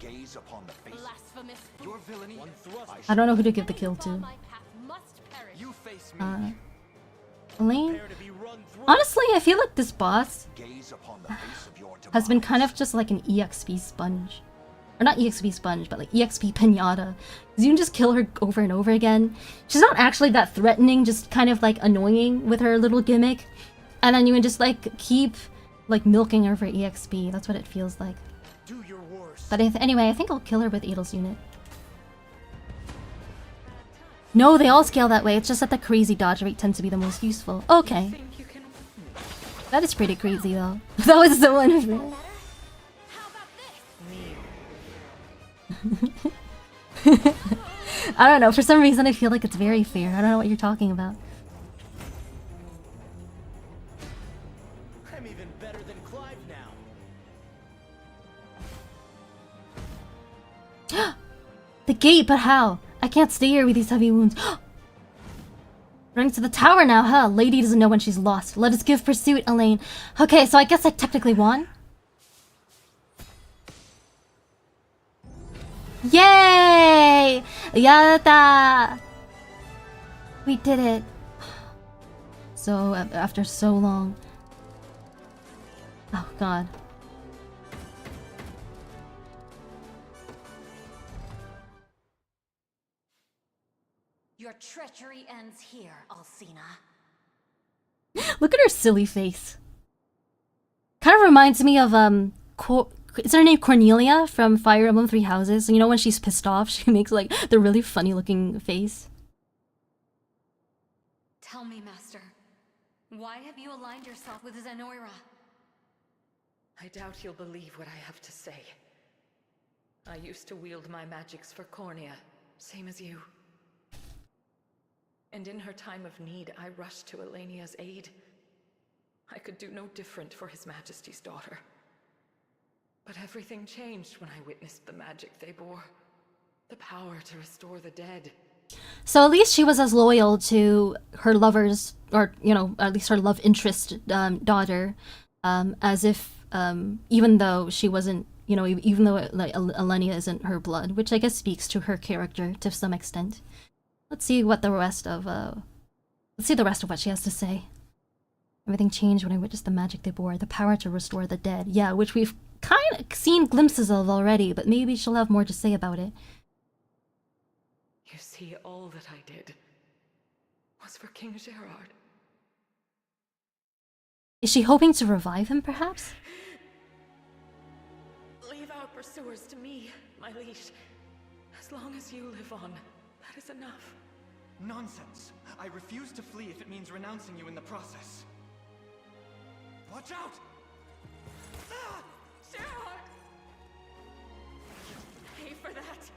I don't know who to give the kill to. Elaine? Honestly, I feel like this boss has been kind of just like an EXP sponge. Or not EXP sponge, but like EXP pinata. Because you can just kill her over and over again. She's not actually that threatening, just kind of like annoying with her little gimmick. And then you can just like keep like milking her for EXP. That's what it feels like. Do your worst. But anyway, I think I'll kill her with Adel's unit. No, they all scale that way. It's just that the crazy dodge rate tends to be the most useful. Okay. That is pretty crazy though. That was so unfair. I don't know, for some reason I feel like it's very fair. I don't know what you're talking about. I'm even better than Clive now. The gate, but how? I can't stay here with these heavy wounds. Running to the tower now, huh? Lady doesn't know when she's lost. Let us give pursuit, Elaine. Okay, so I guess I technically won. Yay! Yatta! We did it. So, after so long. Oh, God. Your treachery ends here, Alcina. Look at her silly face. Kind of reminds me of, is her name Cornelia from Fire Emblem Three Houses? You know when she's pissed off, she makes like the really funny looking face. Tell me, Master, why have you aligned yourself with Zenoira? I doubt you'll believe what I have to say. I used to wield my magics for Cornea, same as you. And in her time of need, I rushed to Elenia's aid. I could do no different for His Majesty's daughter. But everything changed when I witnessed the magic they bore. The power to restore the dead. So at least she was as loyal to her lover's, or, you know, at least her love interest daughter, as if, even though she wasn't, you know, even though like, Elenia isn't her blood, which I guess speaks to her character to some extent. Let's see what the rest of, let's see the rest of what she has to say. Everything changed when I witnessed the magic they bore, the power to restore the dead. Yeah, which we've kind of seen glimpses of already, but maybe she'll have more to say about it. You see, all that I did was for King Gerard. Is she hoping to revive him, perhaps? Leave our pursuers to me, my liege. As long as you live on, that is enough. Nonsense. I refuse to flee if it means renouncing you in the process. Watch out! Ah! Gerard! Pay for that!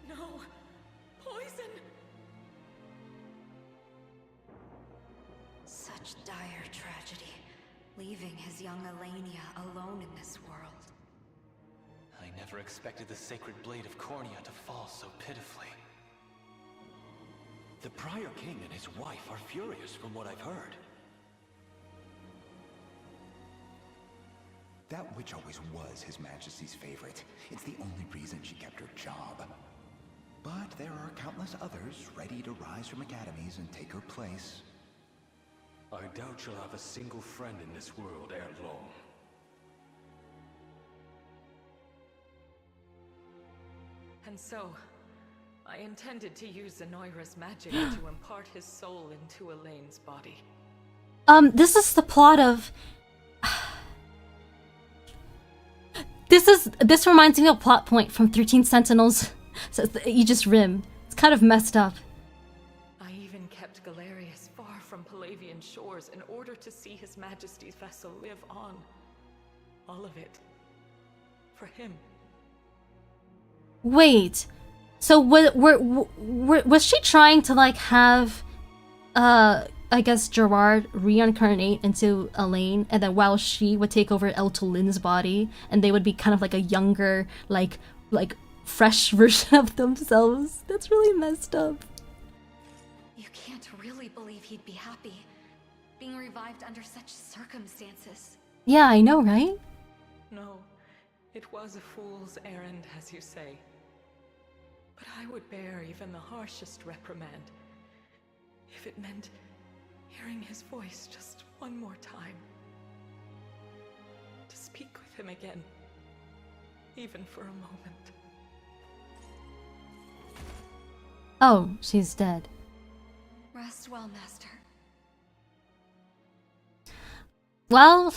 No! Poison! Such dire tragedy, leaving his young Elenia alone in this world. I never expected the sacred blade of Cornea to fall so pitifully. The prior king and his wife are furious from what I've heard. That witch always was His Majesty's favorite. It's the only reason she kept her job. But there are countless others ready to rise from academies and take her place. I doubt she'll have a single friend in this world ere long. And so, I intended to use Zenoira's magic to impart his soul into Elaine's body. This is the plot of... This reminds me of a plot point from 13 Sentinels. Says the Aegis Rim. It's kind of messed up. I even kept Galerius far from Palavian shores in order to see His Majesty's vessel live on. All of it. For him. Wait, so was she trying to like have, I guess Gerard reincarnate into Elaine, and then while she would take over Eltolin's body, and they would be kind of like a younger, like fresh version of themselves? That's really messed up. You can't really believe he'd be happy, being revived under such circumstances. Yeah, I know, right? No, it was a fool's errand, as you say. But I would bear even the harshest reprimand if it meant hearing his voice just one more time. To speak with him again, even for a moment. Oh, she's dead. Rest well, Master. Well,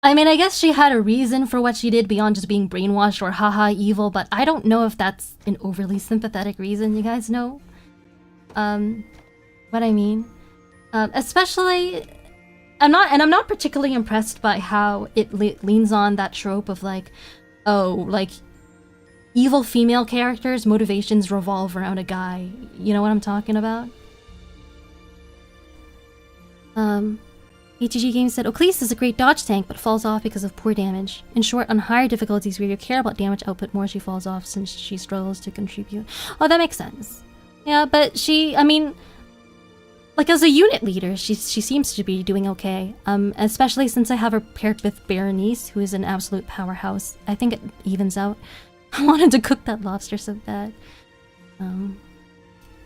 I mean, I guess she had a reason for what she did beyond just being brainwashed or haha evil, but I don't know if that's an overly sympathetic reason. You guys know what I mean? Especially, I'm not particularly impressed by how it leans on that trope of like, oh, like evil female characters' motivations revolve around a guy. You know what I'm talking about? ATG Games said, Oclese is a great dodge tank, but falls off because of poor damage. In short, on higher difficulties where you care about damage output more, she falls off since she struggles to contribute. Oh, that makes sense. Yeah, but she, I mean, like as a unit leader, she seems to be doing okay. Especially since I have her paired with Berenice, who is an absolute powerhouse. I think it evens out. I wanted to cook that lobster so bad.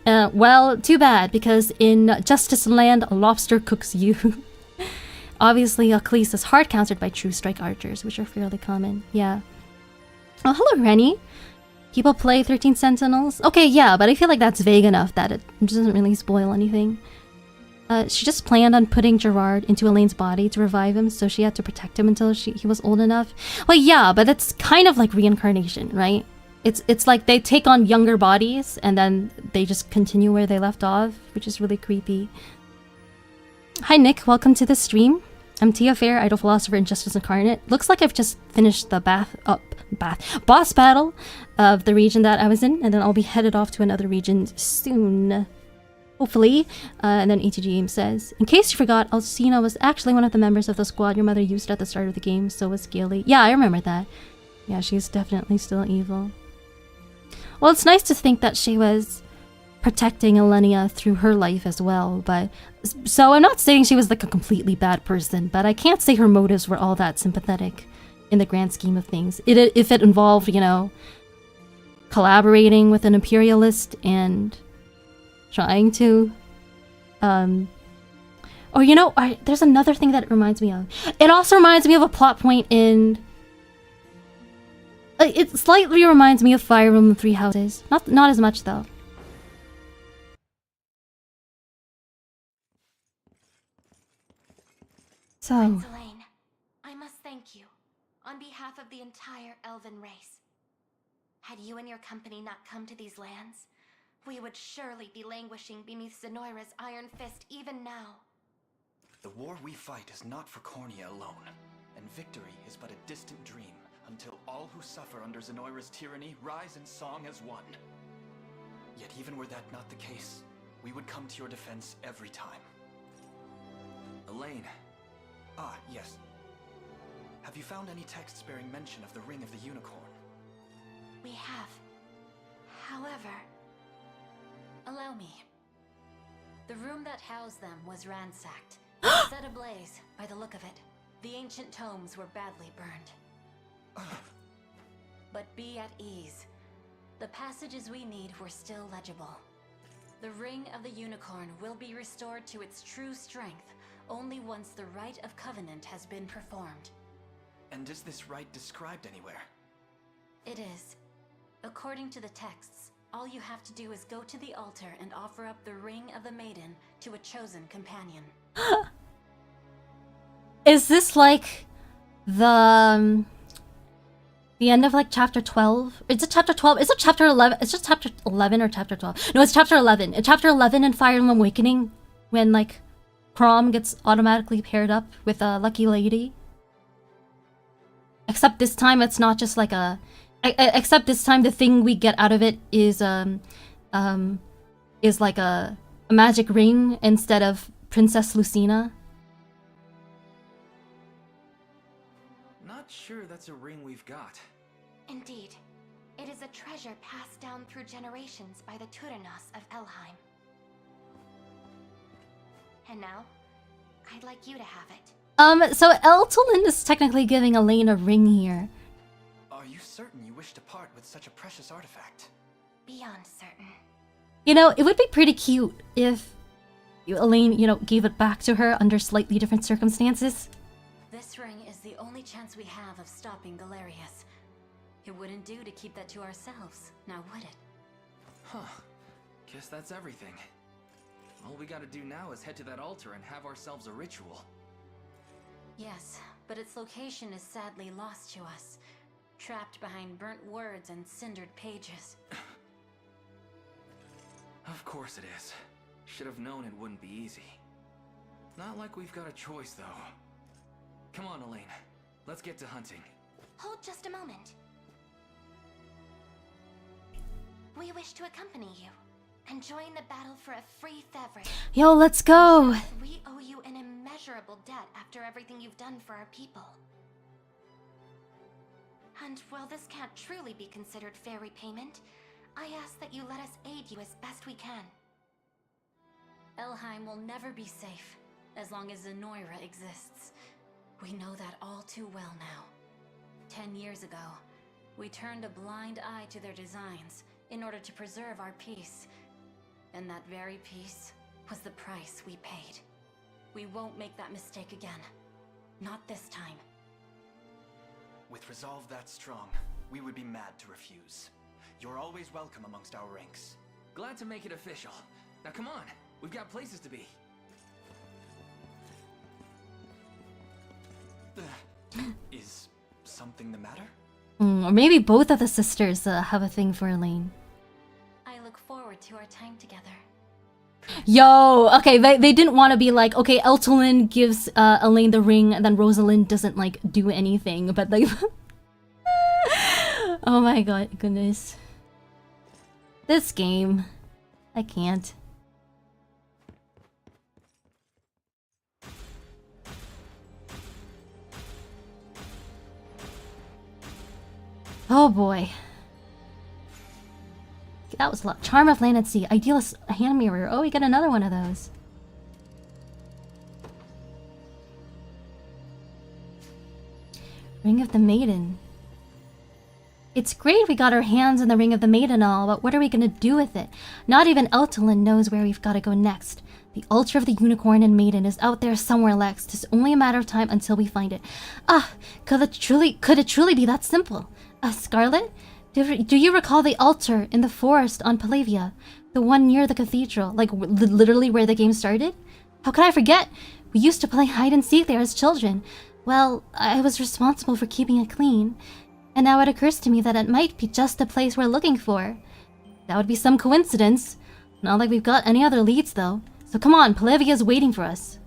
Well, too bad, because in Justice Land, a lobster cooks you. Obviously, Oclese is hard countered by true strike archers, which are fairly common. Yeah. Oh, hello, Rennie. People play 13 Sentinels? Okay, yeah, but I feel like that's vague enough that it doesn't really spoil anything. She just planned on putting Gerard into Elaine's body to revive him, so she had to protect him until he was old enough. Well, yeah, but it's kind of like reincarnation, right? It's like they take on younger bodies, and then they just continue where they left off, which is really creepy. Hi Nick, welcome to the stream. I'm Tia Faire, idol-philosopher and Justice Incarnate. Looks like I've just finished the boss battle of the region that I was in, and then I'll be headed off to another region soon. Hopefully. And then ATG Game says, in case you forgot, Alcina was actually one of the members of the squad your mother used at the start of the game, so was Gaily. Yeah, I remember that. Yeah, she's definitely still evil. Well, it's nice to think that she was protecting Elenia through her life as well, but so I'm not saying she was like a completely bad person, but I can't say her motives were all that sympathetic in the grand scheme of things. If it involved, you know, collaborating with an imperialist and trying to or you know, there's another thing that it reminds me of. It also reminds me of a plot point in it slightly reminds me of Fire Emblem Three Houses. Not as much though. So, Prince Elaine, I must thank you on behalf of the entire elven race. Had you and your company not come to these lands, we would surely be languishing beneath Zenoira's iron fist even now. The war we fight is not for Cornea alone, and victory is but a distant dream until all who suffer under Zenoira's tyranny rise in song as one. Yet even were that not the case, we would come to your defense every time. Elaine. Ah, yes. Have you found any texts bearing mention of the Ring of the Unicorn? We have. However, allow me. The room that housed them was ransacked, set ablaze by the look of it. The ancient tomes were badly burned. But be at ease. The passages we need were still legible. The Ring of the Unicorn will be restored to its true strength only once the Rite of Covenant has been performed. And is this rite described anywhere? It is. According to the texts, all you have to do is go to the altar and offer up the Ring of the Maiden to a chosen companion. Is this like the end of like chapter 12? Is it chapter 12? Is it chapter 11? It's just chapter 11 or chapter 12? No, it's chapter 11. It's chapter 11 in Fire Emblem Awakening when like Chrom gets automatically paired up with a lucky lady. Except this time it's not just like a... Except this time the thing we get out of it is like a magic ring instead of Princess Lucina. Not sure that's a ring we've got. Indeed. It is a treasure passed down through generations by the Turenos of Elheim. And now, I'd like you to have it. So Eltolin is technically giving Elaine a ring here. Are you certain you wish to part with such a precious artifact? Beyond certain. You know, it would be pretty cute if Elaine, you know, gave it back to her under slightly different circumstances. This ring is the only chance we have of stopping Galerius. It wouldn't do to keep that to ourselves, now would it? Huh. Guess that's everything. All we gotta do now is head to that altar and have ourselves a ritual. Yes, but its location is sadly lost to us. Trapped behind burnt words and cindered pages. Of course it is. Should have known it wouldn't be easy. Not like we've got a choice, though. Come on, Elaine. Let's get to hunting. Hold just a moment. We wish to accompany you and join the battle for a free Favre. Yo, let's go! We owe you an immeasurable debt after everything you've done for our people. And while this can't truly be considered fair repayment, I ask that you let us aid you as best we can. Elheim will never be safe as long as Zenoira exists. We know that all too well now. 10 years ago, we turned a blind eye to their designs in order to preserve our peace. And that very peace was the price we paid. We won't make that mistake again. Not this time. With resolve that strong, we would be mad to refuse. You're always welcome amongst our ranks. Glad to make it official. Now come on, we've got places to be. Is something the matter? Or maybe both of the sisters have a thing for Elaine. I look forward to our time together. Yo, okay, they didn't want to be like, okay, Eltolin gives Elaine the ring and then Rosalind doesn't like do anything, but like oh my god, goodness. This game. I can't. Oh boy. That was a lot. Charm of Land and Sea. Idealist hand mirror. Oh, we got another one of those. Ring of the Maiden. It's great we got our hands on the Ring of the Maiden and all, but what are we gonna do with it? Not even Eltolin knows where we've gotta go next. The altar of the unicorn and maiden is out there somewhere, Lex. It's only a matter of time until we find it. Ah, could it truly be that simple? Scarlet? Do you recall the altar in the forest on Palavia? The one near the cathedral, like literally where the game started? How could I forget? We used to play hide and seek there as children. Well, I was responsible for keeping it clean. And now it occurs to me that it might be just the place we're looking for. That would be some coincidence. Not like we've got any other leads though. So come on, Palavia's waiting for us.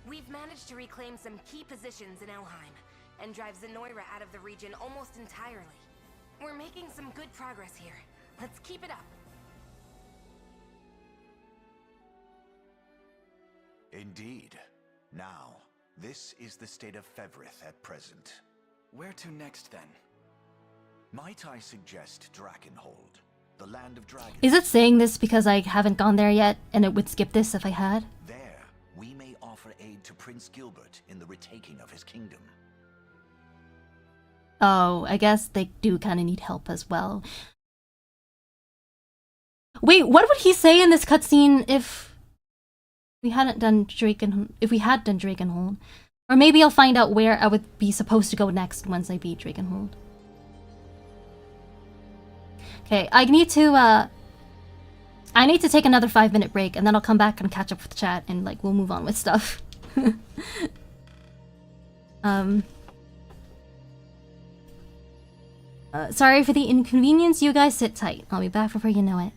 We've managed to reclaim some key positions in Elheim and drive Zenoira out of the region almost entirely. We're making some good progress here. Let's keep it up. Indeed. Now, this is the state of Fevrith at present. Where to next, then? Might I suggest Drakenhold, the land of dragons? Is it saying this because I haven't gone there yet, and it would skip this if I had? There, we may offer aid to Prince Gilbert in the retaking of his kingdom. Oh, I guess they do kind of need help as well. Wait, what would he say in this cutscene if we hadn't done Drakenhold? Or maybe I'll find out where I would be supposed to go next once I beat Drakenhold. Okay, I need to take another 5-minute break and then I'll come back and catch up with the chat and like we'll move on with stuff. Sorry for the inconvenience, you guys sit tight. I'll be back before you know it.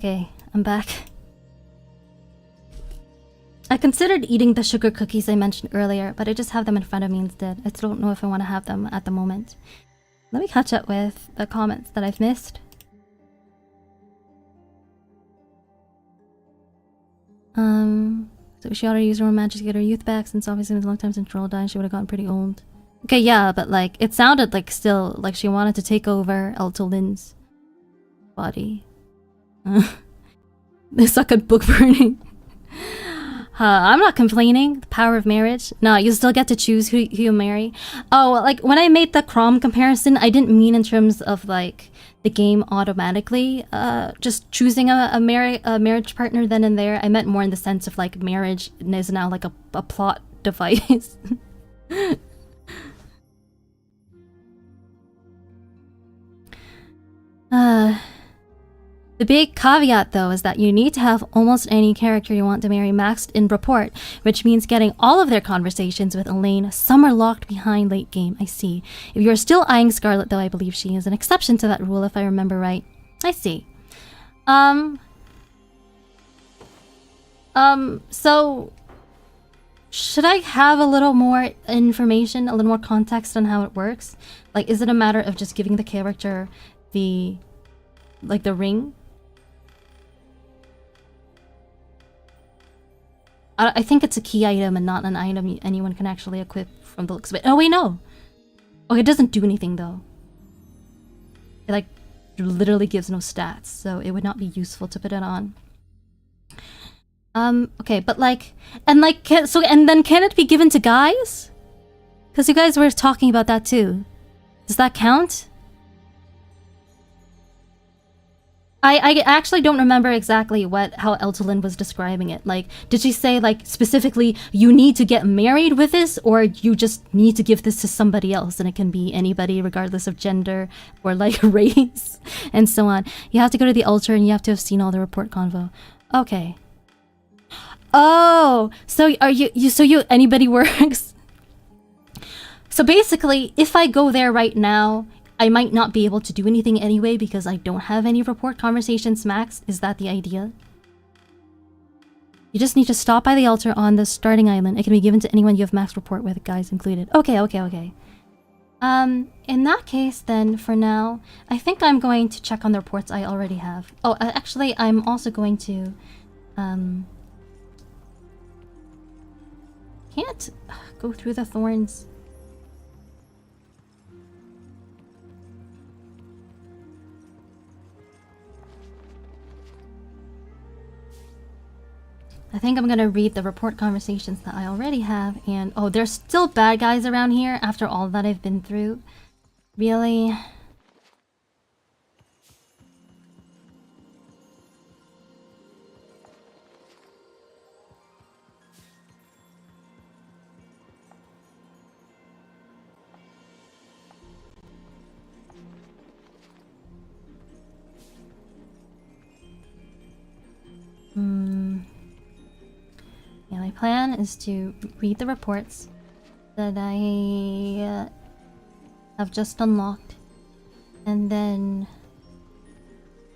Okay, I'm back. I considered eating the sugar cookies I mentioned earlier, but I just have them in front of me instead. I still don't know if I want to have them at the moment. Let me catch up with the comments that I've missed. So she already used her own magic to get her youth back, since obviously it was a long time since Troll died, she would have gotten pretty old. Okay, yeah, but like, it sounded like still, like she wanted to take over Eltolin's body. They suck at book burning. I'm not complaining. The power of marriage. No, you still get to choose who you marry. Oh, like when I made the Crom comparison, I didn't mean in terms of like the game automatically just choosing a marriage partner then and there. I meant more in the sense of like marriage is now like a plot device. The big caveat though is that you need to have almost any character you want to marry maxed in report, which means getting all of their conversations with Elaine. Some are locked behind late game, I see. If you're still eyeing Scarlet though, I believe she is an exception to that rule if I remember right. I see. So should I have a little more information, a little more context on how it works? Like, is it a matter of just giving the character the ring? I think it's a key item and not an item anyone can actually equip from the looks of it. Oh wait, no. Okay, it doesn't do anything though. It like literally gives no stats, so it would not be useful to put it on. Okay, but like, and then can it be given to guys? Because you guys were talking about that too. Does that count? I actually don't remember exactly how Eltolin was describing it. Like, did she say like specifically you need to get married with this, or you just need to give this to somebody else, and it can be anybody regardless of gender or like race and so on. You have to go to the altar and you have to have seen all the report convo. Okay. Oh, so are you anybody works? So basically, if I go there right now, I might not be able to do anything anyway because I don't have any report conversations maxed. Is that the idea? You just need to stop by the altar on the starting island. It can be given to anyone you have max report with, guys included. Okay. In that case then, for now, I think I'm going to check on the reports I already have. Oh, actually, I'm also going to, can't go through the thorns. I think I'm gonna read the report conversations that I already have, and oh, there's still bad guys around here after all that I've been through. Really? Yeah, my plan is to read the reports that I have just unlocked, and then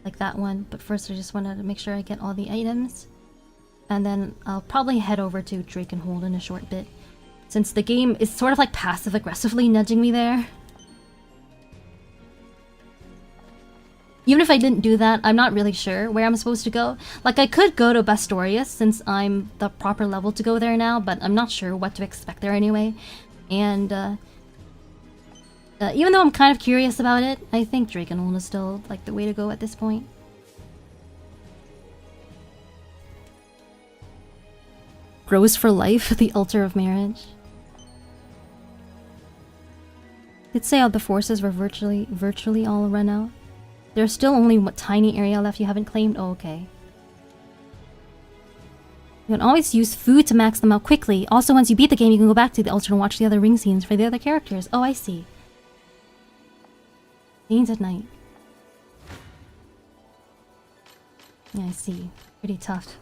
like that one. But first, I just wanted to make sure I get all the items, and then I'll probably head over to Drakenhold in a short bit, since the game is sort of like passive-aggressively nudging me there. Even if I didn't do that, I'm not really sure where I'm supposed to go. Like, I could go to Bastorius since I'm the proper level to go there now, but I'm not sure what to expect there anyway. And, even though I'm kind of curious about it, I think Drakenhold is still, like, the way to go at this point. Grows for life, the altar of marriage. Did say how the forces were virtually all run out. There's still only one tiny area left you haven't claimed? Oh, okay. You can always use food to max them out quickly. Also, once you beat the game, you can go back to the altar and watch the other ring scenes for the other characters. Oh, I see. Scenes at night. Yeah, I see. Pretty tough.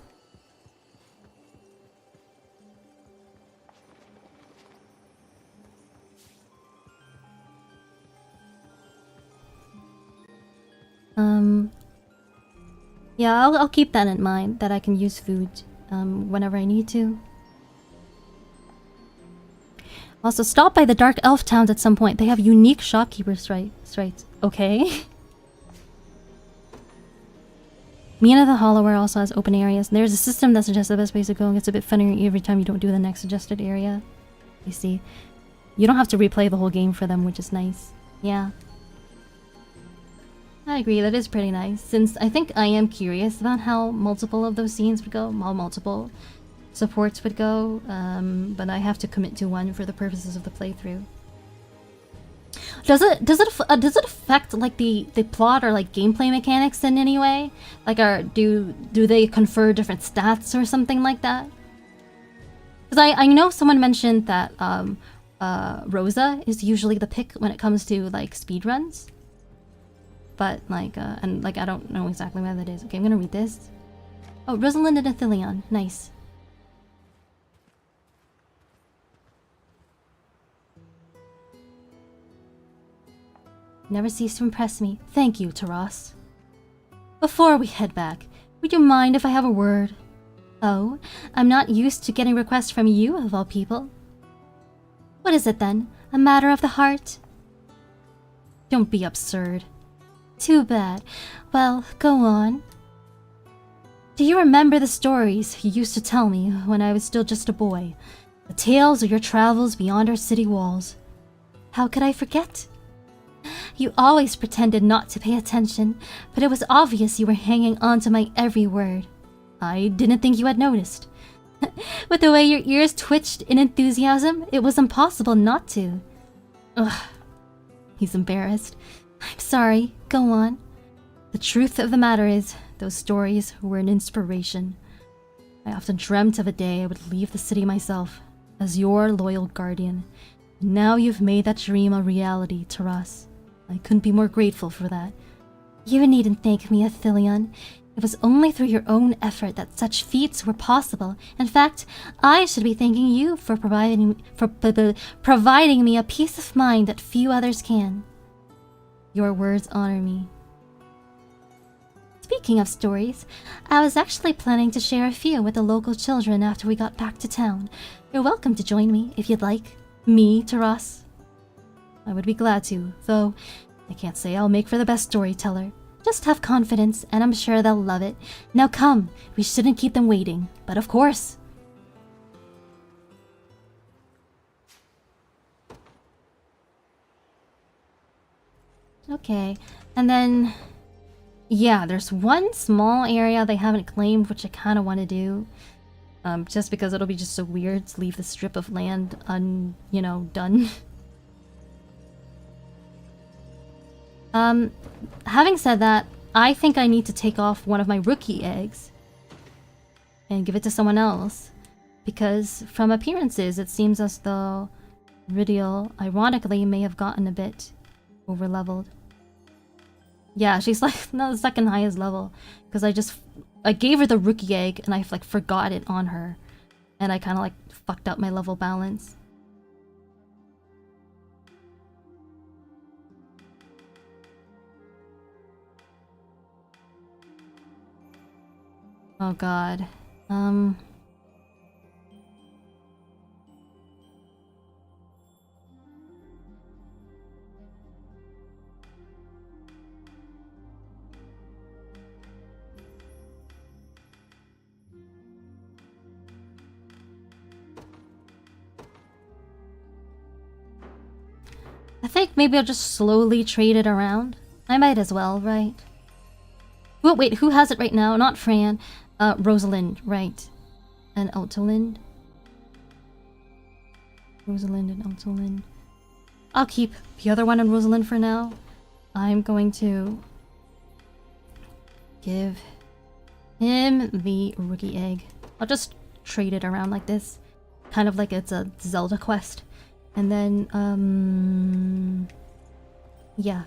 Yeah, I'll keep that in mind, that I can use food whenever I need to. Also, stop by the Dark Elf towns at some point. They have unique shopkeepers, right? Okay. Mina the Hollower also has open areas. There's a system that suggests the best place to go and gets a bit funnier every time you don't do the next suggested area. You see. You don't have to replay the whole game for them, which is nice. Yeah. I agree, that is pretty nice. Since I think I am curious about how multiple of those scenes would go, how multiple supports would go, but I have to commit to one for the purposes of the playthrough. Does it affect like the plot or like gameplay mechanics in any way? Like, do they confer different stats or something like that? Because I know someone mentioned that Rosa is usually the pick when it comes to like speedruns. But like and like I don't know exactly where that is. Okay, I'm gonna read this. Oh, Rosalind and Athelion. Nice. Never cease to impress me. Thank you, Taras. Before we head back, would you mind if I have a word? Oh, I'm not used to getting requests from you, of all people. What is it then? A matter of the heart? Don't be absurd. Too bad. Well, go on. Do you remember the stories you used to tell me when I was still just a boy? The tales of your travels beyond our city walls. How could I forget? You always pretended not to pay attention, but it was obvious you were hanging on to my every word. I didn't think you had noticed. With the way your ears twitched in enthusiasm, it was impossible not to. Ugh. He's embarrassed. I'm sorry. Go on. The truth of the matter is, those stories were an inspiration. I often dreamt of a day I would leave the city myself, as your loyal guardian. And now you've made that dream a reality, Taras. I couldn't be more grateful for that. You needn't thank me, Athelion. It was only through your own effort that such feats were possible. In fact, I should be thanking you for providing me a peace of mind that few others can. Your words honor me. Speaking of stories, I was actually planning to share a few with the local children after we got back to town. You're welcome to join me if you'd like. Me, Taras. I would be glad to, though I can't say I'll make for the best storyteller. Just have confidence, and I'm sure they'll love it. Now come, we shouldn't keep them waiting, but of course. Okay, and then... yeah, there's one small area they haven't claimed, which I kind of want to do. Just because it'll be just so weird to leave the strip of land done. Having said that, I think I need to take off one of my rookie eggs and give it to someone else, because from appearances it seems as though Ridial, ironically, may have gotten a bit over-leveled. Yeah, she's like no, the second highest level, because I gave her the rookie egg and I like forgot it on her, and I kind of like fucked up my level balance. Oh god. I think maybe I'll just slowly trade it around. I might as well, right? Well, wait, who has it right now? Not Fran. Rosalind, right. And Altolind. Rosalind and Altolind. I'll keep the other one on Rosalind for now. I'm going to give him the rookie egg. I'll just trade it around like this. Kind of like it's a Zelda quest. And then, yeah.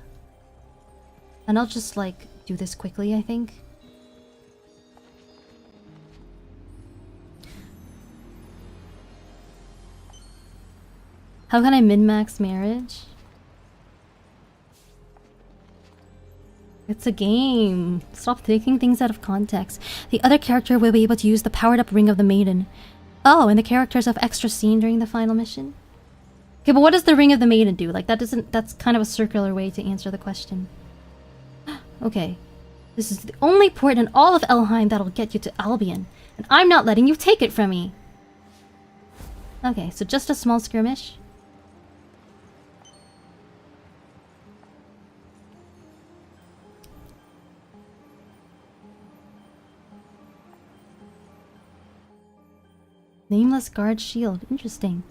And I'll just, like, do this quickly, I think. How can I min-max marriage? It's a game. Stop taking things out of context. The other character will be able to use the powered-up Ring of the Maiden. Oh, and the characters have extra scene during the final mission? Okay, but what does the Ring of the Maiden do? Like, that's kind of a circular way to answer the question. Okay. This is the only port in all of Elheim that'll get you to Albion. And I'm not letting you take it from me! Okay, so just a small skirmish. Nameless guard shield. Interesting.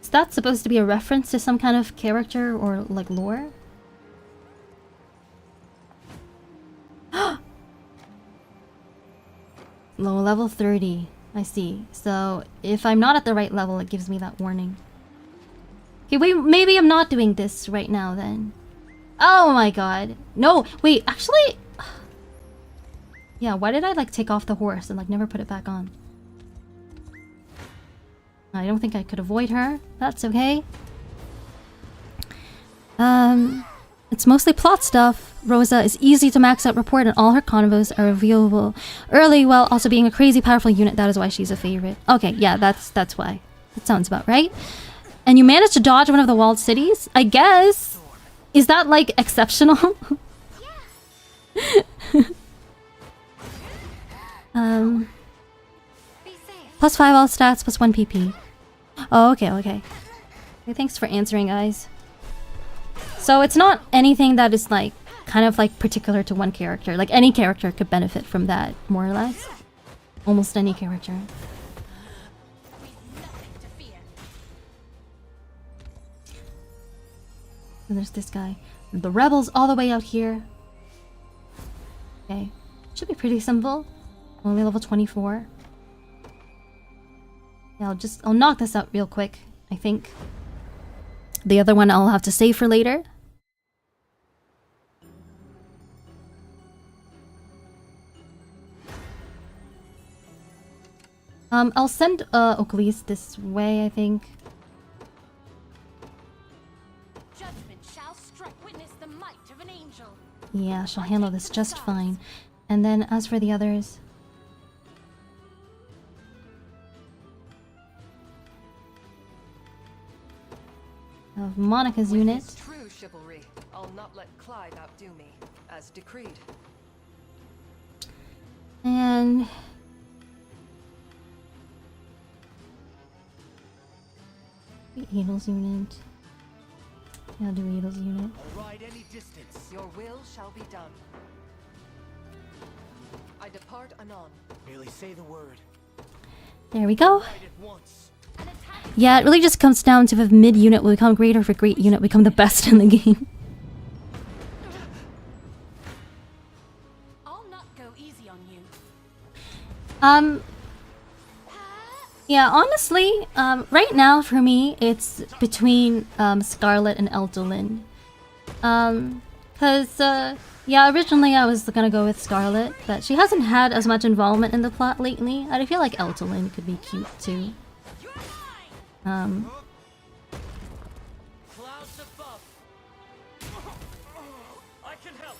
Is that supposed to be a reference to some kind of character or like lore? Low level 30. I see. So if I'm not at the right level, it gives me that warning. Okay, wait, maybe I'm not doing this right now then. Oh my god. No, wait, actually... Yeah, why did I like take off the horse and like never put it back on? I don't think I could avoid her. That's okay. It's mostly plot stuff. Rosa is easy to max out report and all her convos are revealable early while also being a crazy powerful unit. That is why she's a favorite. Okay, yeah, that's why. That sounds about right. And you managed to dodge one of the walled cities? I guess. Is that like exceptional? Plus 5 all stats, plus 1 PP. Oh, okay, okay. Okay, thanks for answering, guys. So it's not anything that is like kind of like particular to one character. Like any character could benefit from that, more or less. Almost any character. And there's this guy. The rebels all the way out here. Okay. Should be pretty simple. Only level 24. Yeah, I'll knock this out real quick, I think. The other one I'll have to save for later. I'll send Oakley's this way, I think. Judgment shall strike. Witness the might of an angel. Yeah, she'll handle this just fine. And then as for the others... of Monica's unit. True chivalry. I'll not let Clive outdo me, as decreed. And... Adel's unit. Yeah, I'll do Adel's unit. I'll ride any distance. Your will shall be done. I depart anon. Merely say the word. There we go. Yeah, it really just comes down to if mid unit will become great or if a great unit will become the best in the game. I'll not go easy on you. Yeah, honestly, right now for me, it's between Scarlet and Eltolin. Yeah, originally I was gonna go with Scarlet, but she hasn't had as much involvement in the plot lately, and I feel like Eltolin could be cute too. Clouds above. I can help.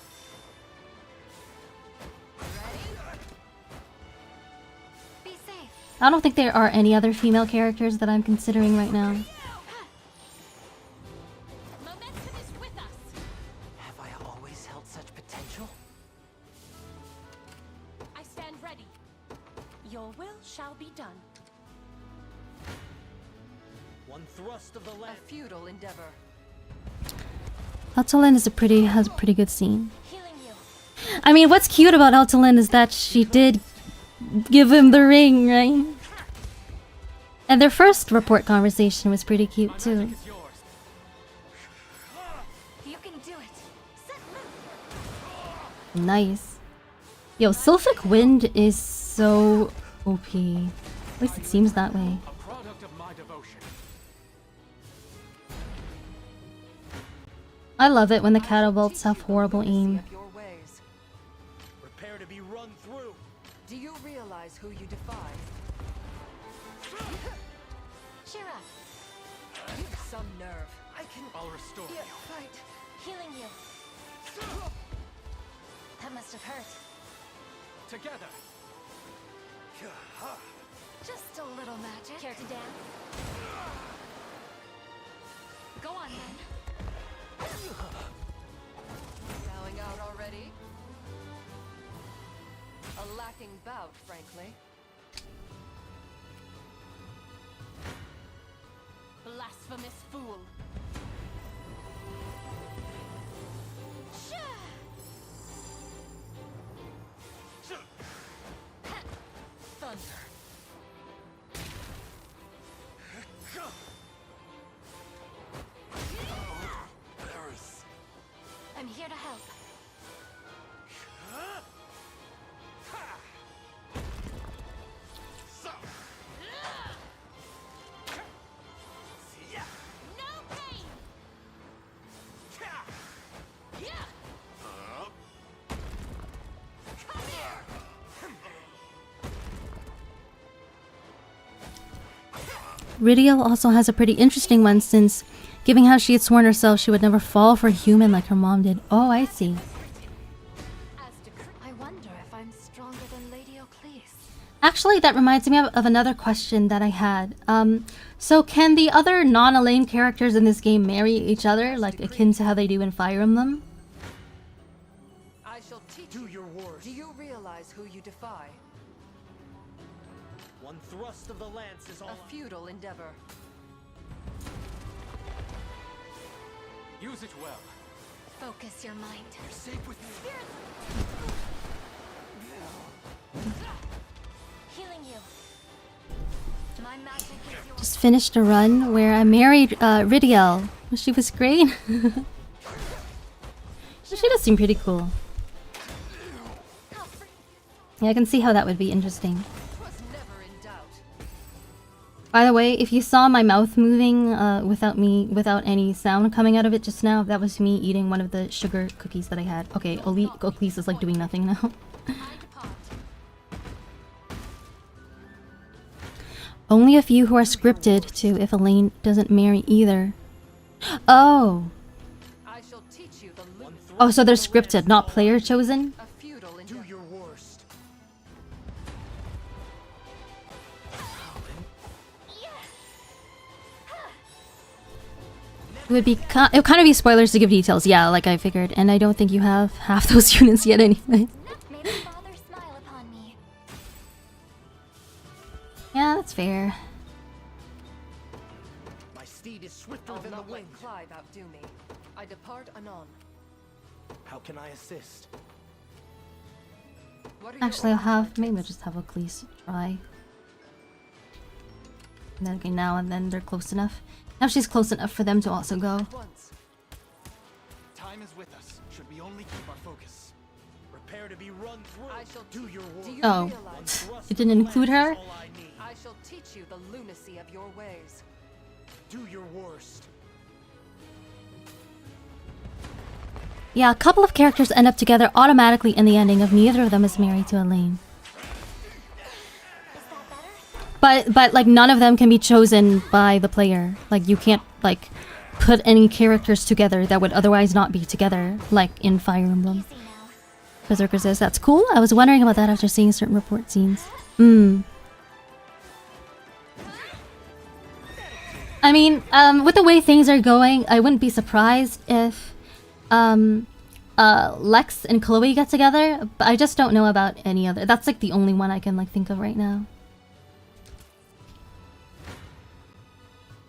Be safe. I don't think there are any other female characters that I'm considering right now. Momentum is with us. Have I always held such potential? I stand ready. Your will shall be done. One thrust of the left. A futile endeavor. Eltolin has a pretty good scene. I mean, what's cute about Eltolin is that she did give him the ring, right? And their first report conversation was pretty cute too. You can do it. Nice. Yo, Sylphic Wind is so OP. At least it seems that way. I love it when the catapults have horrible aim. Prepare to be run through. Do you realize who you defy? Cheer up. You've some nerve. I can. I'll restore you. Fight. Healing you. must have hurt. Together. Just a little magic. Care to dance? Go on then. Bowing out already? A lacking bout, frankly. Blasphemous fool. Thunder. I'm here to help. No pain. Come here. Ridiel also has a pretty interesting one since, given how she had sworn herself she would never fall for a human like her mom did. Oh, I see. I wonder if I'm stronger than Lady Ocleus. Actually, that reminds me of another question that I had. So can the other non-Elaine characters in this game marry each other, like akin to how they do in Fire Emblem? I shall teach you your wars. Do you realize who you defy? One thrust of the lance is all. A futile endeavor. Use it well. Focus your mind. You're safe with me. Healing you. My magic is yours. Just finished a run where I married Ridiel. She was great. She does seem pretty cool. Yeah, I can see how that would be interesting. By the way, if you saw my mouth moving without any sound coming out of it just now, that was me eating one of the sugar cookies that I had. Okay, Ocleus is like doing nothing now. Only a few who are scripted to if Elaine doesn't marry either. Oh. Oh, so they're scripted, not player chosen? Do your worst. It would kind of be spoilers to give details, yeah, like I figured, and I don't think you have half those units yet anyway. Yeah, that's fair. My steed is swifter than the wind. Clive outdo me. I depart anon. How can I assist? Actually, maybe I'll just have Ocleus try. And then, okay, now and then they're close enough. Now she's close enough for them to also go. Time is with us. Should we only keep our focus? Prepare to be run through. I shall do your work. Oh, it didn't include her? I shall teach you the lunacy of your ways. Do your worst. Yeah, a couple of characters end up together automatically in the ending if neither of them is married to Elaine. But like none of them can be chosen by the player. Like you can't like put any characters together that would otherwise not be together, like in Fire Emblem. Berserker says that's cool. I was wondering about that after seeing certain report scenes. I mean, with the way things are going, I wouldn't be surprised if Lex and Chloe get together, but I just don't know about any other. That's like the only one I can like think of right now.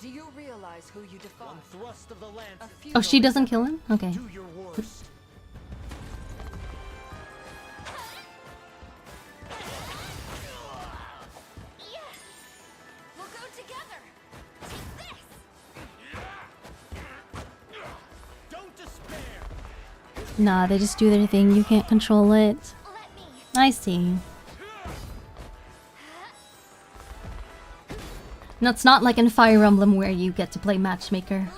Do you realize who you defy? One thrust of the lance. Oh, she doesn't kill him? Okay. Do your worst. We'll go together. Take this. Don't despair. Nah, they just do their thing. You can't control it. I see. No, it's not like in Fire Emblem where you get to play matchmaker.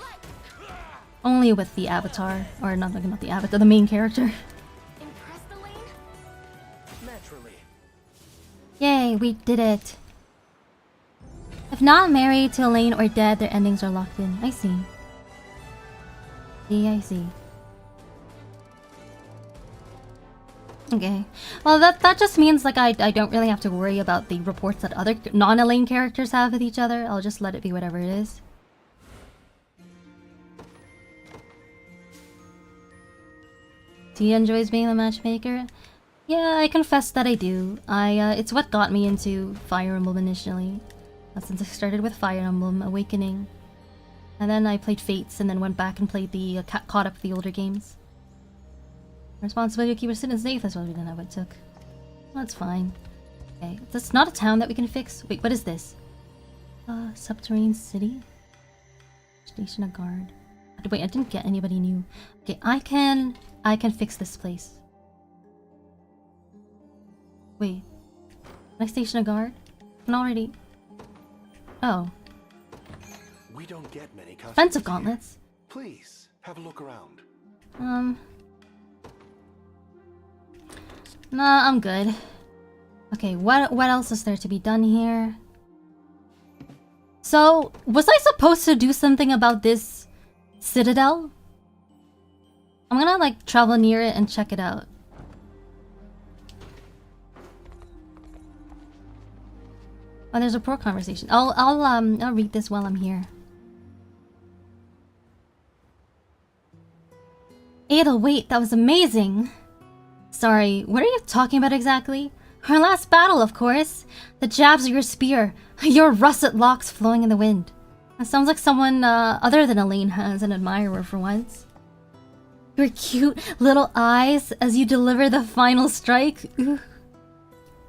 Only with the avatar. Or not the avatar, the main character. Naturally. Yay, we did it. If not married to Elaine or dead, their endings are locked in. I see. I see. Okay. Well, that just means like I don't really have to worry about the reports that other non-Elaine characters have with each other. I'll just let it be whatever it is. Tia enjoys being the matchmaker. Yeah, I confess that I do. It's what got me into Fire Emblem initially. Since I started with Fire Emblem Awakening. And then I played Fates and then went back and played the caught up with the older games. Responsibility to keep our citizens safe, that's what we didn't have what it took. That's fine. Okay, that's not a town that we can fix. Wait, what is this? Subterranean city? Station a guard. Wait, I didn't get anybody new. Okay, I can fix this place. Wait. Can I station a guard? I'm already... Oh. We don't get many Defensive gauntlets. Please, have a look around. Nah, I'm good. Okay, what else is there to be done here? So, was I supposed to do something about this citadel? I'm gonna like travel near it and check it out. Oh, there's a pro conversation. I'll read this while I'm here. Adel, wait, that was amazing. Sorry, what are you talking about exactly? Our last battle, of course. The jabs of your spear, your russet locks flowing in the wind. That sounds like someone other than Elaine has an admirer for once. Your cute little eyes as you deliver the final strike. Ooh.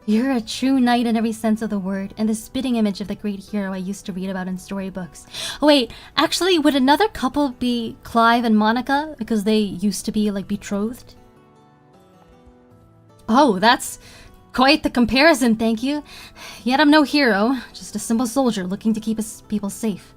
You're a true knight in every sense of the word, and the spitting image of the great hero I used to read about in storybooks. Oh, wait, actually, would another couple be Clive and Monica? Because they used to be, like, betrothed? Oh, that's quite the comparison, thank you. Yet I'm no hero, just a simple soldier looking to keep his people safe.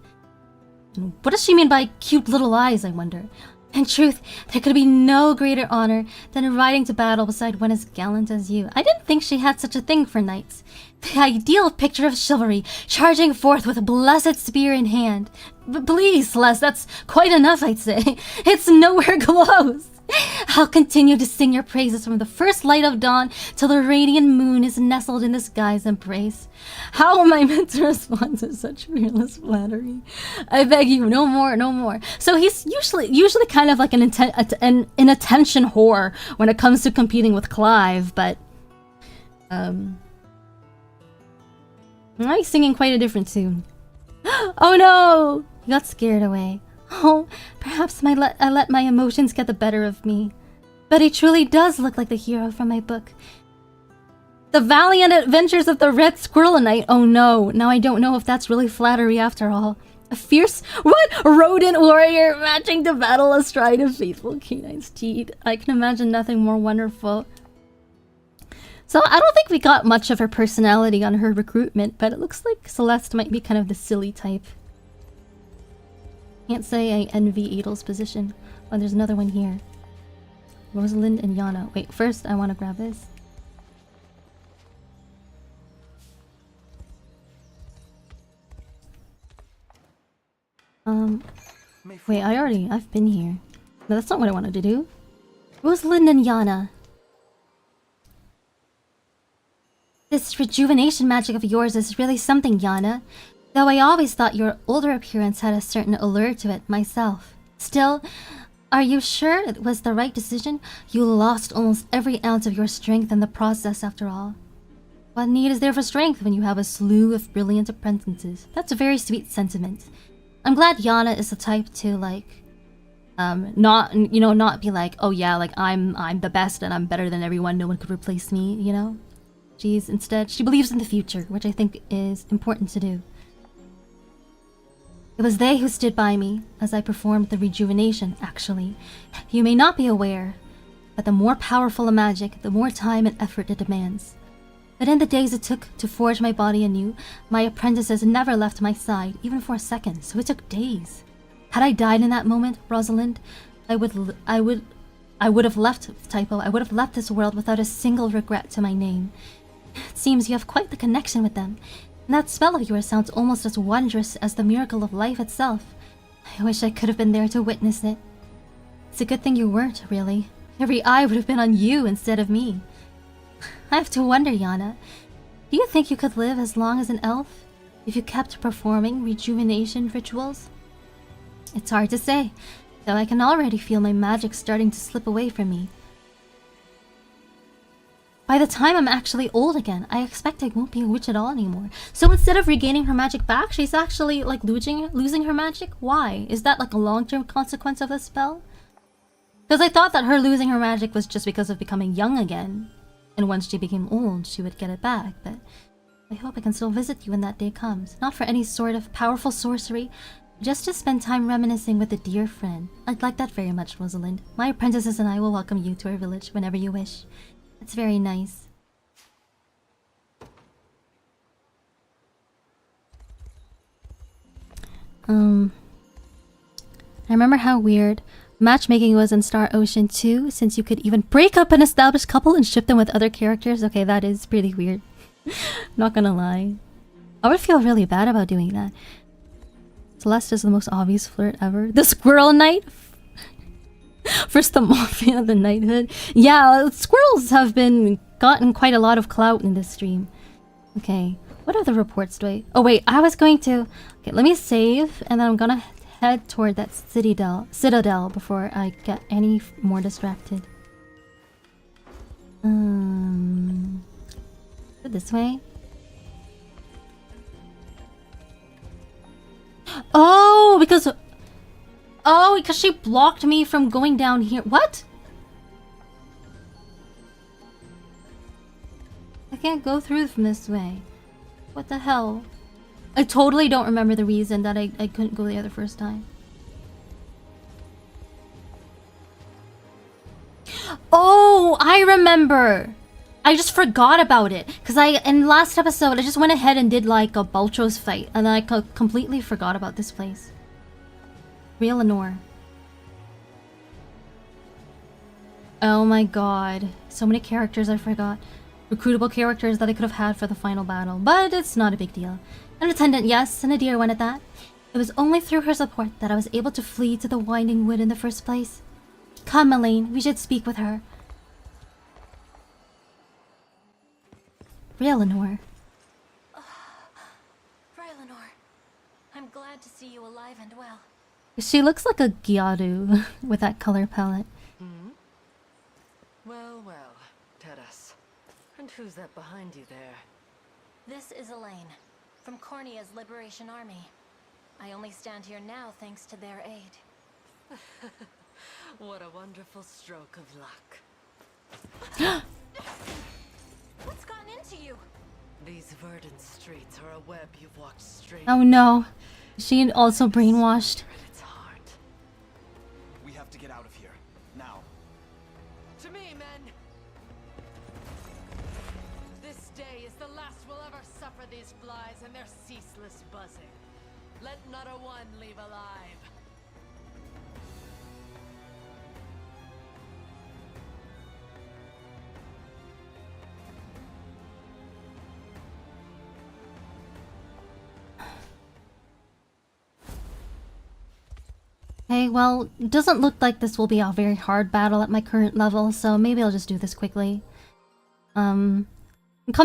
What does she mean by cute little eyes, I wonder? In truth, there could be no greater honor than riding to battle beside one as gallant as you. I didn't think she had such a thing for knights. The ideal picture of chivalry, charging forth with a blessed spear in hand. Please, Celeste, that's quite enough, I'd say. It's nowhere close. I'll continue to sing your praises from the first light of dawn till the radiant moon is nestled in the sky's embrace. How am I meant to respond to such fearless flattery? I beg you, no more, no more. So he's usually kind of like an attention whore when it comes to competing with Clive, but now he's singing quite a different tune. Oh no! He got scared away. Oh, perhaps I let my emotions get the better of me. But he truly does look like the hero from my book. The Valiant Adventures of the Red Squirrel Knight. Oh no, now I don't know if that's really flattery after all. A fierce, rodent warrior matching to battle astride a faithful canine's steed. I can imagine nothing more wonderful. So I don't think we got much of her personality on her recruitment, but it looks like Celeste might be kind of the silly type. Can't say I envy Adel's position. Oh, there's another one here. Rosalind and Yana. Wait, first I want to grab this. Wait, I've been here. No, that's not what I wanted to do. Rosalind and Yana. This rejuvenation magic of yours is really something, Yana. Though I always thought your older appearance had a certain allure to it myself. Still, are you sure it was the right decision? You lost almost every ounce of your strength in the process after all. What need is there for strength when you have a slew of brilliant apprentices? That's a very sweet sentiment. I'm glad Yana is the type to like, not be like, oh yeah, like I'm the best and I'm better than everyone, no one could replace me, you know? Instead, she believes in the future, which I think is important to do. It was they who stood by me as I performed the rejuvenation, actually. You may not be aware, but the more powerful a magic, the more time and effort it demands. But in the days it took to forge my body anew, my apprentices never left my side, even for a second, so it took days. Had I died in that moment, Rosalind, I would have left this world without a single regret to my name. It seems you have quite the connection with them. And that spell of yours sounds almost as wondrous as the miracle of life itself. I wish I could have been there to witness it. It's a good thing you weren't, really. Every eye would have been on you instead of me. I have to wonder, Yana. Do you think you could live as long as an elf if you kept performing rejuvenation rituals? It's hard to say, though I can already feel my magic starting to slip away from me. By the time I'm actually old again, I expect I won't be a witch at all anymore. So instead of regaining her magic back, she's actually like losing her magic? Why? Is that like a long-term consequence of the spell? Because I thought that her losing her magic was just because of becoming young again. And once she became old, she would get it back, but I hope I can still visit you when that day comes. Not for any sort of powerful sorcery, just to spend time reminiscing with a dear friend. I'd like that very much, Rosalind. My apprentices and I will welcome you to our village whenever you wish. It's very nice. I remember how weird matchmaking was in Star Ocean 2, since you could even break up an established couple and ship them with other characters. Okay, that is pretty weird. Not gonna lie. I would feel really bad about doing that. Celeste is the most obvious flirt ever. The Squirrel Knight? First the Mafia, the Knighthood. Yeah, squirrels have gotten quite a lot of clout in this stream. Okay, what other reports do I... Oh wait, I was going to... Okay, let me save, and then I'm gonna head toward that citadel before I get any more distracted. This way? Oh, because she blocked me from going down here. What? I can't go through from this way. What the hell? I totally don't remember the reason that I couldn't go there the first time. Oh, I remember! I just forgot about it. Because in the last episode, I just went ahead and did like a Baltros fight. And then I completely forgot about this place. Real Lenore. Oh my god. So many characters I forgot. Recruitable characters that I could have had for the final battle. But it's not a big deal. An attendant, yes, and a dear one at that. It was only through her support that I was able to flee to the Winding Wood in the first place. Come, Elaine, we should speak with her. Real Lenore. Lenore, I'm glad to see you alive and well. She looks like a Gyaru with that color palette. Well, well, Teras. And who's that behind you there? This is Elaine, from Cornia's Liberation Army. I only stand here now thanks to their aid. What a wonderful stroke of luck. What's gotten into you? These verdant streets are a web you've walked straight. Oh no. Is she also brainwashed? It's hard. We have to get out of here. Now. To me, men! This day is the last we'll ever suffer these flies and their ceaseless buzzing. Let not a one leave alive. Okay, well, it doesn't look like this will be a very hard battle at my current level, so maybe I'll just do this quickly. Come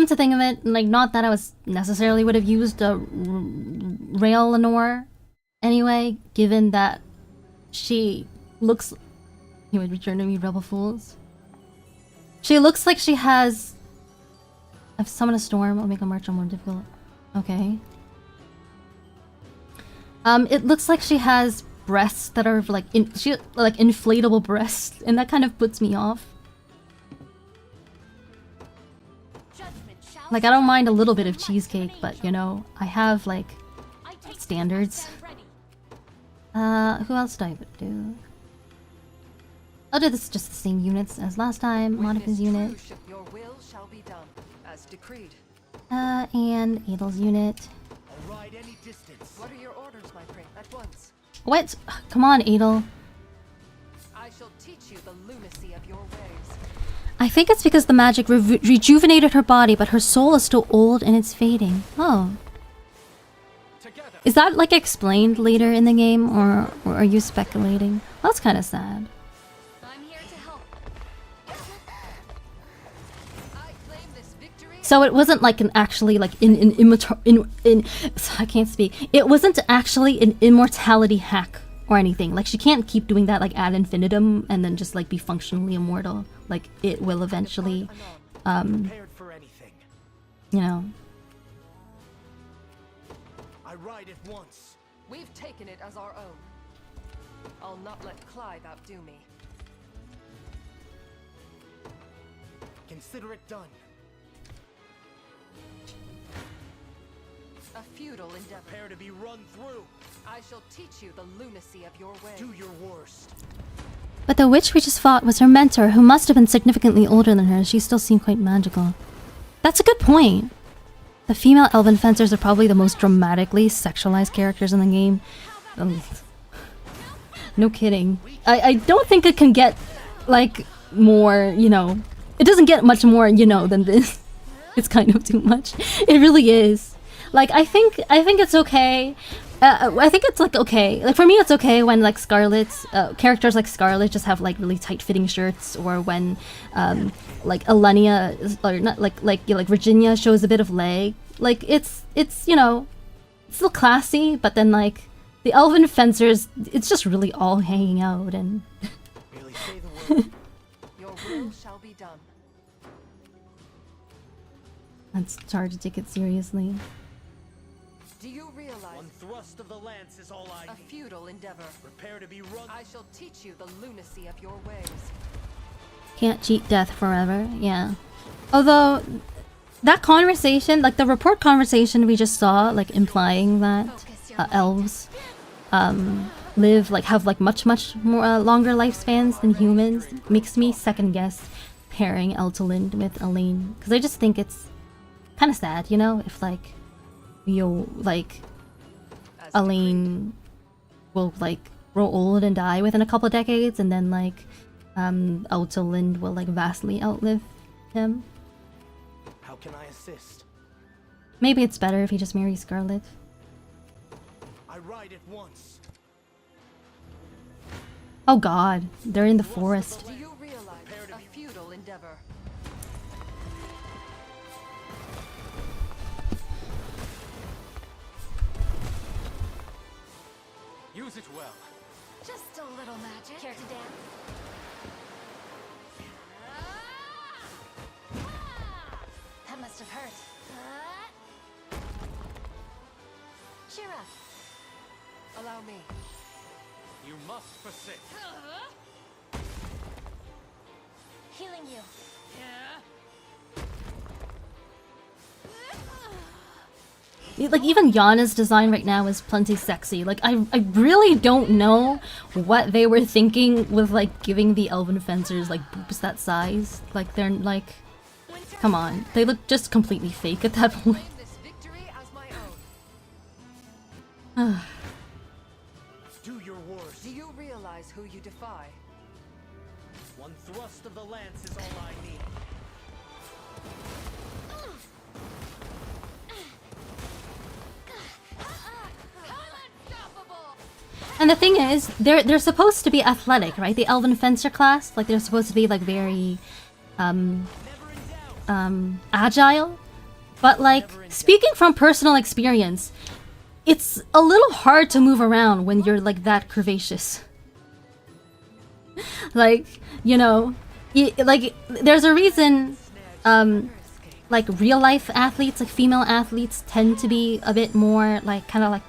to think of it, like, not that I necessarily would have used a Rail Lenore anyway, given that she looks... He would return to me, Rebel Fools. She looks like she has... I've summoned a storm, I'll make a march on more difficult. Okay. It looks like she has breasts that are like inflatable breasts, and that kind of puts me off. Like, I don't mind a little bit of cheesecake, but you know, I have like standards. Who else do I do? I'll do this just the same units as last time. Monica's unit. Your will shall be done, as decreed. And Adel's unit. I'll ride any distance. What are your orders, my prince? At once. What? Come on, Adel. I shall teach you the lunacy of your ways. I think it's because the magic rejuvenated her body, but her soul is still old and it's fading. Oh. Is that like explained later in the game, or are you speculating? Well, that's kind of sad. I'm here to help. I claim this So it wasn't like an actually like I can't speak. It wasn't actually an immortality hack or anything. Like she can't keep doing that like ad infinitum and then just like be functionally immortal. Like it will eventually, you know. I ride it once. We've taken it as our own. I'll not let Clive outdo me. Consider it done. A futile endeavor. Prepare to be run through. I shall teach you the lunacy of your way. Do your worst. But the witch we just fought was her mentor, who must have been significantly older than her. She still seemed quite magical. That's a good point. The female elven fencers are probably the most dramatically sexualized characters in the game. No kidding. I don't think it can get, like, more, you know... It doesn't get much more, you know, than this. It's kind of too much. It really is. Like, I think it's okay. I think it's, like, okay. Like, for me, it's okay when, like, characters like Scarlet just have, like, really tight-fitting shirts, or when, like, Alenia, or not, like Virginia shows a bit of leg. Like, it's, you know, it's still classy, but then, like, the elven fencers, it's just really all hanging out, and... Really say the word. Your will shall be done. It's hard to take it seriously. Do you realize one thrust of the lance is all I need. A futile endeavor. Prepare to be run. I shall teach you the lunacy of your ways. Can't cheat death forever, yeah. Although, that conversation, like the report conversation we just saw, like implying that elves have like much more longer lifespans than humans, makes me second guess pairing Eltalind with Elaine, because I just think it's kind of sad, you know, if like Elaine will like grow old and die within a couple decades, and then like Eltalind will like vastly outlive him. How can I assist? Maybe it's better if he just marries Scarlet. I ride it once. Oh god, they're in the forest. Do you realize a futile endeavor? Use it well. Just a little magic. Care to dance? That must have hurt. Cheer up. Allow me. You must persist. Healing you. Like, even Yana's design right now is plenty sexy. Like, I really don't know what they were thinking with, like, giving the elven fencers, like, boobs that size. Like, they're, like... Come on. They look just completely fake at that point. Do your worst. Do you realize who you defy? One thrust of the lance is all I need. And the thing is, they're supposed to be athletic, right? The elven fencer class, like they're supposed to be like very agile. But like, speaking from personal experience, it's a little hard to move around when you're like that curvaceous. Like, you know, like there's a reason like real life athletes, like female athletes, tend to be a bit more like kind of like,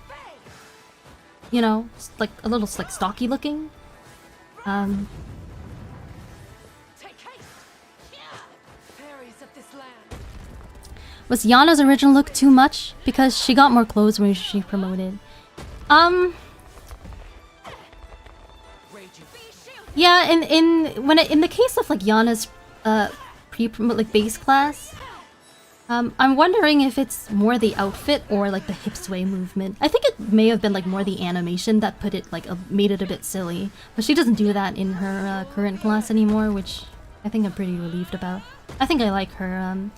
you know, like a little like stocky looking. Was Yana's original look too much? Because she got more clothes when she promoted. Yeah, in the case of like Yana's pre-promote like base class, I'm wondering if it's more the outfit or like the hip sway movement. I think it may have been like more the animation that put it like made it a bit silly. But she doesn't do that in her current class anymore, which I think I'm pretty relieved about. I think I like her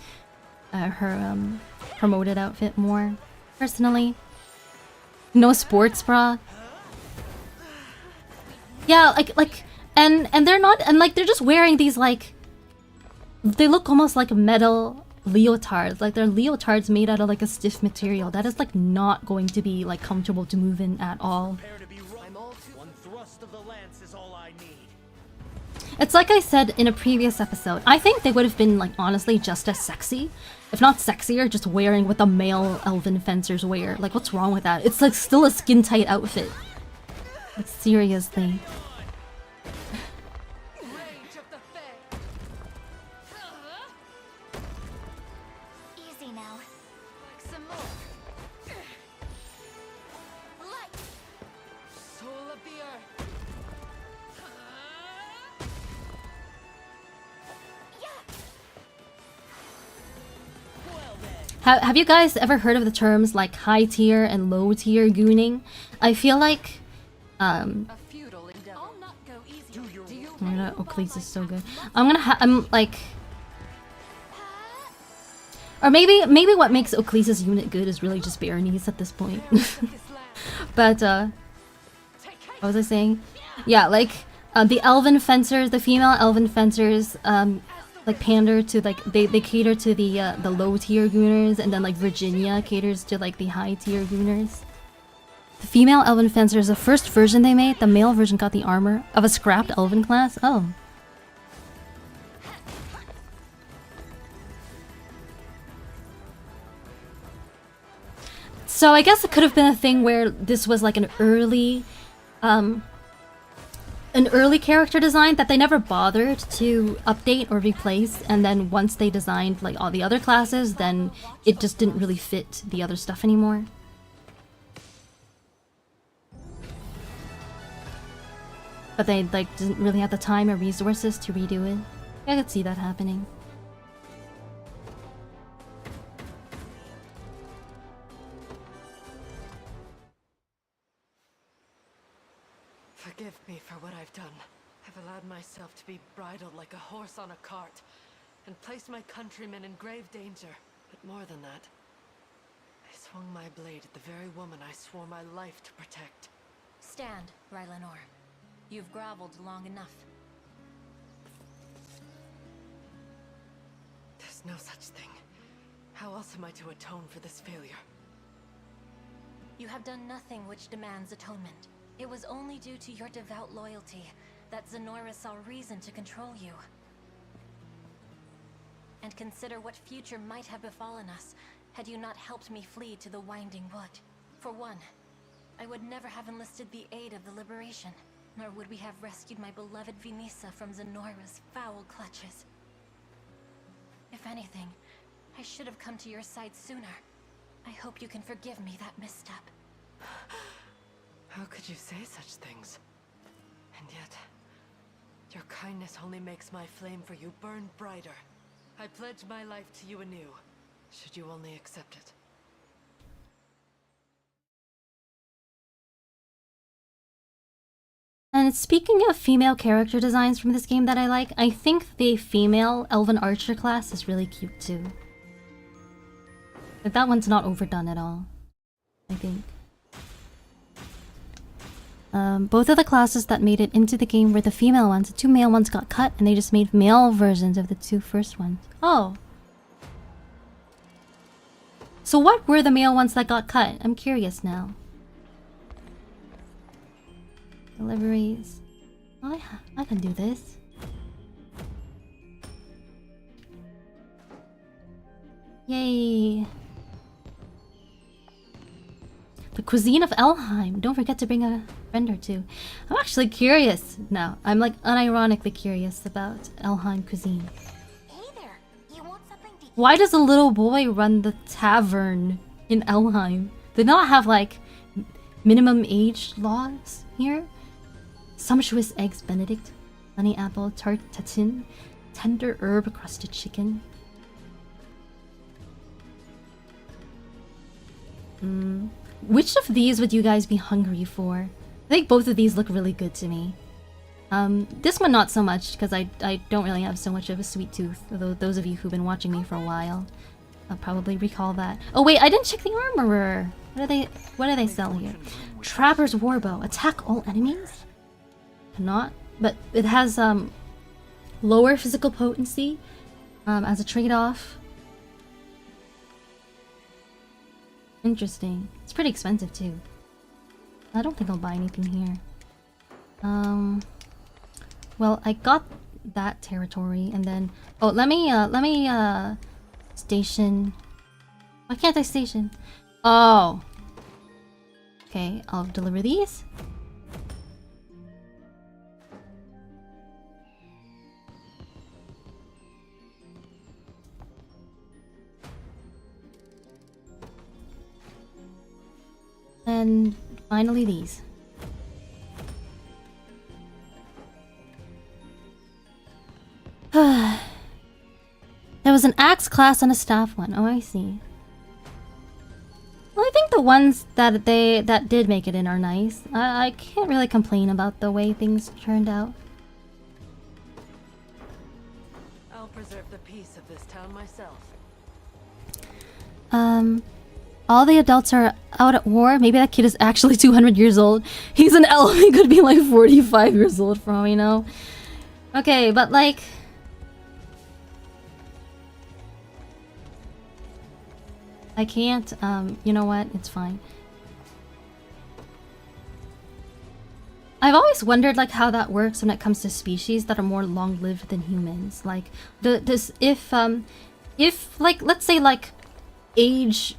promoted outfit more personally. No sports bra. Yeah, like and they're not, and like they're just wearing these like, they look almost like metal leotards. Like they're leotards made out of like a stiff material. That is like not going to be like comfortable to move in at all. One thrust of the lance is all I need. It's like I said in a previous episode. I think they would have been like honestly just as sexy, if not sexier, just wearing what the male elven fencers wear. Like what's wrong with that? It's like still a skin tight outfit. Like seriously. Easy now. Some more. Light. Soul of the earth. Have you guys ever heard of the terms like high tier and low tier gooning? I feel like oh my god, Oclese is so good. I'm like, or maybe what makes Oclese's unit good is really just Berenice at this point. But what was I saying? Yeah, like the elven fencers, the female elven fencers, like pander to like they cater to the low tier gooners, and then like Virginia caters to like the high tier gooners. The female elven fencers, the first version they made, the male version got the armor of a scrapped elven class. Oh. So I guess it could have been a thing where this was like an early character design that they never bothered to update or replace, and then once they designed like all the other classes, then it just didn't really fit the other stuff anymore. But they like didn't really have the time or resources to redo it. I could see that happening. Forgive me for what I've done. I've allowed myself to be bridled like a horse on a cart, and placed my countrymen in grave danger. But more than that, I swung my blade at the very woman I swore my life to protect. Stand, Rylanor. You've groveled long enough. There's no such thing. How else am I to atone for this failure? You have done nothing which demands atonement. It was only due to your devout loyalty that Zenora saw reason to control you. And consider what future might have befallen us had you not helped me flee to the Winding Wood. For one, I would never have enlisted the aid of the Liberation, nor would we have rescued my beloved Vinisa from Zenora's foul clutches. If anything, I should have come to your side sooner. I hope you can forgive me that misstep. How could you say such things? And yet, your kindness only makes my flame for you burn brighter. I pledge my life to you anew, should you only accept it. And speaking of female character designs from this game that I like, I think the female Elven Archer class is really cute too. But that one's not overdone at all, I think. Both of the classes that made it into the game were the female ones. The two male ones got cut, and they just made male versions of the two first ones. Oh. So what were the male ones that got cut? I'm curious now. Deliveries. Oh, I can do this. Yay. The cuisine of Elheim. Don't forget to bring a friend or two. I'm actually curious now. I'm like unironically curious about Elheim cuisine. Hey there. You want something to eat? Why does a little boy run the tavern in Elheim? They not have like minimum age laws here? Sumptuous eggs Benedict, honey apple tart tatin, tender herb crusted chicken. Which of these would you guys be hungry for? I think both of these look really good to me. This one not so much, because I don't really have so much of a sweet tooth, although those of you who've been watching me for a while I'll probably recall that. Oh wait, I didn't check the armorer! What do they sell here? Trapper's Warbow. Attack all enemies? Not, but it has lower physical potency as a trade-off. Interesting. It's pretty expensive too. I don't think I'll buy anything here. Well, I got that territory, and then let me station. Why can't I station? Oh. Okay, I'll deliver these. And finally these. There was an axe class and a staff one. Oh, I see. Well, I think the ones that did make it in are nice. I can't really complain about the way things turned out. I'll preserve the peace of this town myself. All the adults are out at war. Maybe that kid is actually 200 years old. He's an elf. He could be like 45 years old for all we know. Okay, but like... I can't, you know what? It's fine. I've always wondered like how that works when it comes to species that are more long-lived than humans. Like, if like, let's say like age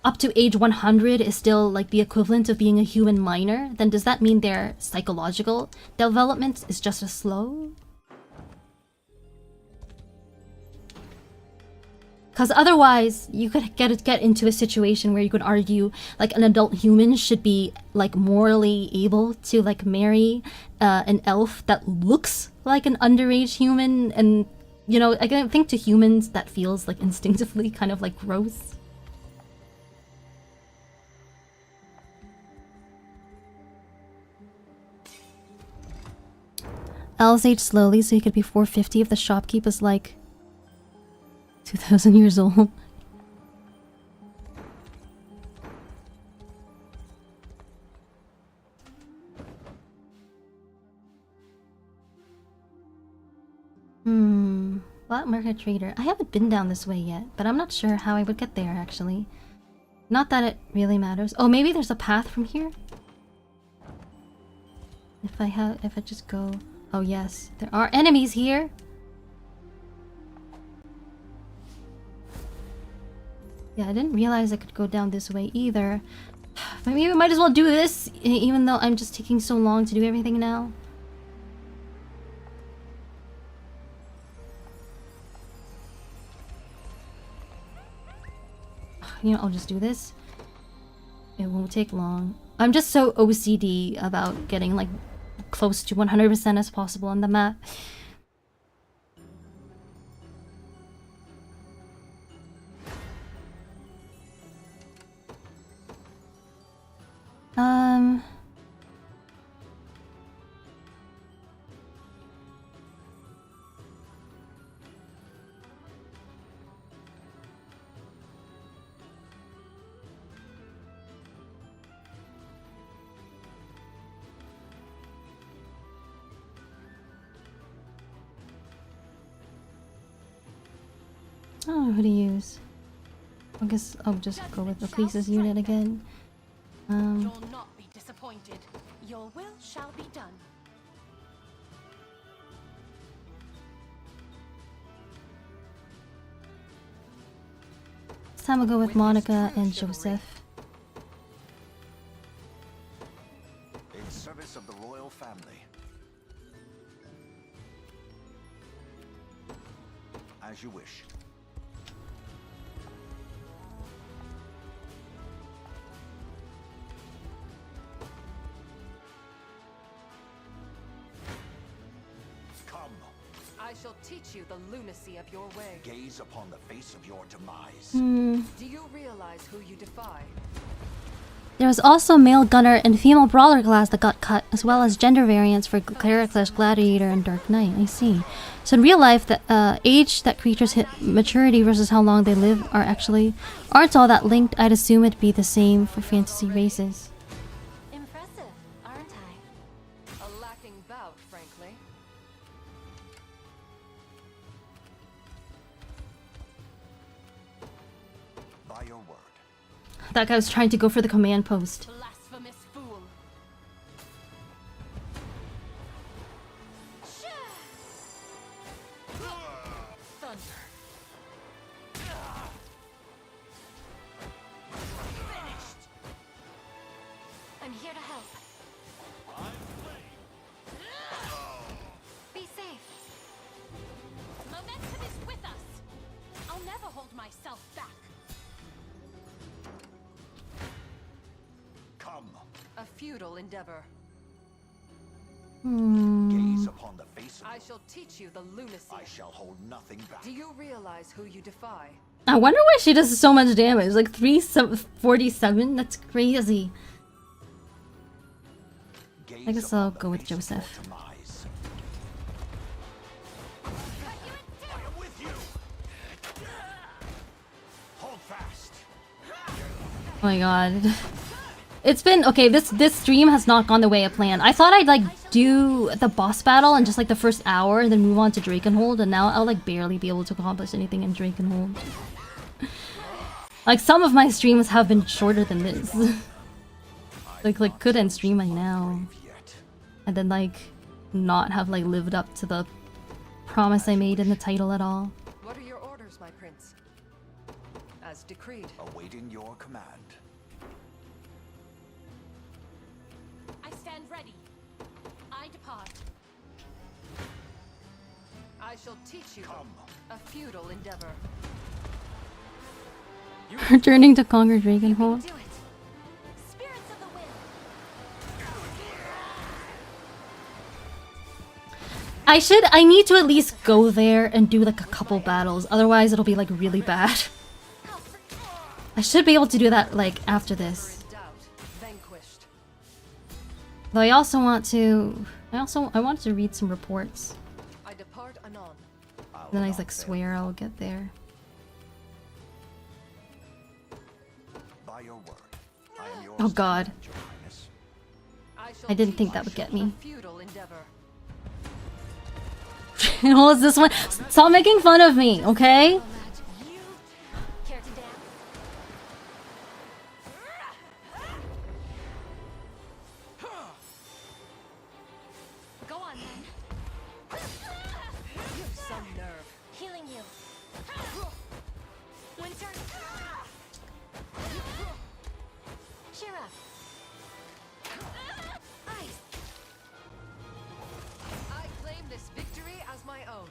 up to age 100 is still like the equivalent of being a human minor, then does that mean their psychological development is just as slow? Because otherwise, you could get into a situation where you could argue like an adult human should be like morally able to like marry an elf that looks like an underage human, and you know, I think to humans that feels like instinctively kind of like gross. Elves age slowly, so he could be 450 if the shopkeep is like 2,000 years old. Black market trader. I haven't been down this way yet, but I'm not sure how I would get there actually. Not that it really matters. Oh, maybe there's a path from here? If I just go... Oh yes, there are enemies here! Yeah, I didn't realize I could go down this way either. Maybe we might as well do this, even though I'm just taking so long to do everything now. You know, I'll just do this. It won't take long. I'm just so OCD about getting like close to 100% as possible on the map. I don't know who to use. I guess I'll just go with the Ecclesia's unit again. You'll not be disappointed. Your will shall be done. This time I'll go with Monica and Joseph. In service of the royal family. As you wish. I shall teach you the lunacy of your way. Gaze upon the face of your demise. Do you realize who you defy? There was also male gunner and female brawler class that got cut, as well as gender variants for cleric / gladiator and dark knight. I see. So in real life, the age that creatures hit maturity versus how long they live aren't all that linked. I'd assume it'd be the same for fantasy races. Impressive, aren't I? A lacking bout, frankly. By your word. That guy was trying to go for the command post. Blasphemous fool. Thunder. Finished. I'm here to help. Be safe. Momentum is with us. I'll never hold myself back. Come. A futile endeavor. Gaze upon the face of I shall teach you the lunacy. I shall hold nothing back. Do you realize who you defy? I wonder why she does so much damage. Like 347? That's crazy. I guess I'll go with Joseph. Hold fast. Oh my god. It's been okay, this stream has not gone the way I planned. I thought I'd like do the boss battle in just like the first hour and then move on to Drakenhold, and now I'll like barely be able to accomplish anything in Drakenhold. Like some of my streams have been shorter than this. like could end stream like now. And then like not have like lived up to the promise I made in the title at all. What are your orders, my prince? As decreed. Awaiting your command. I stand ready. I depart. I shall teach you a futile endeavor. Returning to conquer Drakenhold. Spirits of the wind. I need to at least go there and do like a couple battles, otherwise it'll be like really bad. I should be able to do that like after this. Though I also want to I want to read some reports. I depart anon. Then I like swear I'll get there. By your word, I am yours. Oh god. I didn't think that would get me. Futile endeavor. What is this one? Stop making fun of me, okay? Care to dance? Go on then. You've some nerve. Healing you. Winter. Cheer up. Ice. I claim this victory as my own.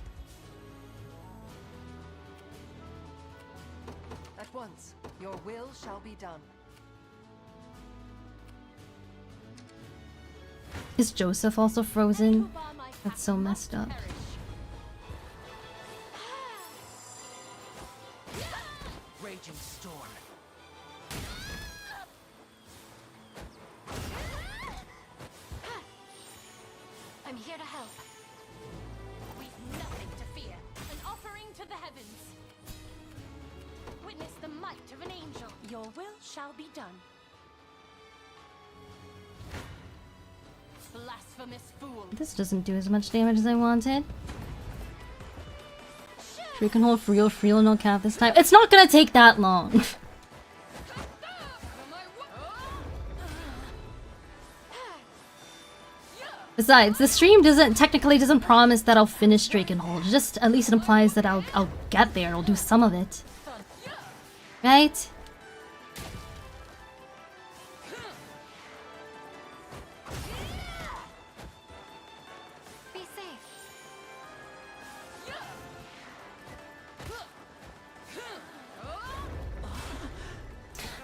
At once, your will shall be done. Is Joseph also frozen? That's so messed up. Raging storm. I'm here to help. We've nothing to fear. An offering to the heavens. Witness the might of an angel. Your will shall be done. Blasphemous fool. This doesn't do as much damage as I wanted. Drakenhold for real, no cap this time. It's not gonna take that long. Besides, the stream technically doesn't promise that I'll finish Drakenhold. It just at least it implies that I'll get there. I'll do some of it. Right? Be safe.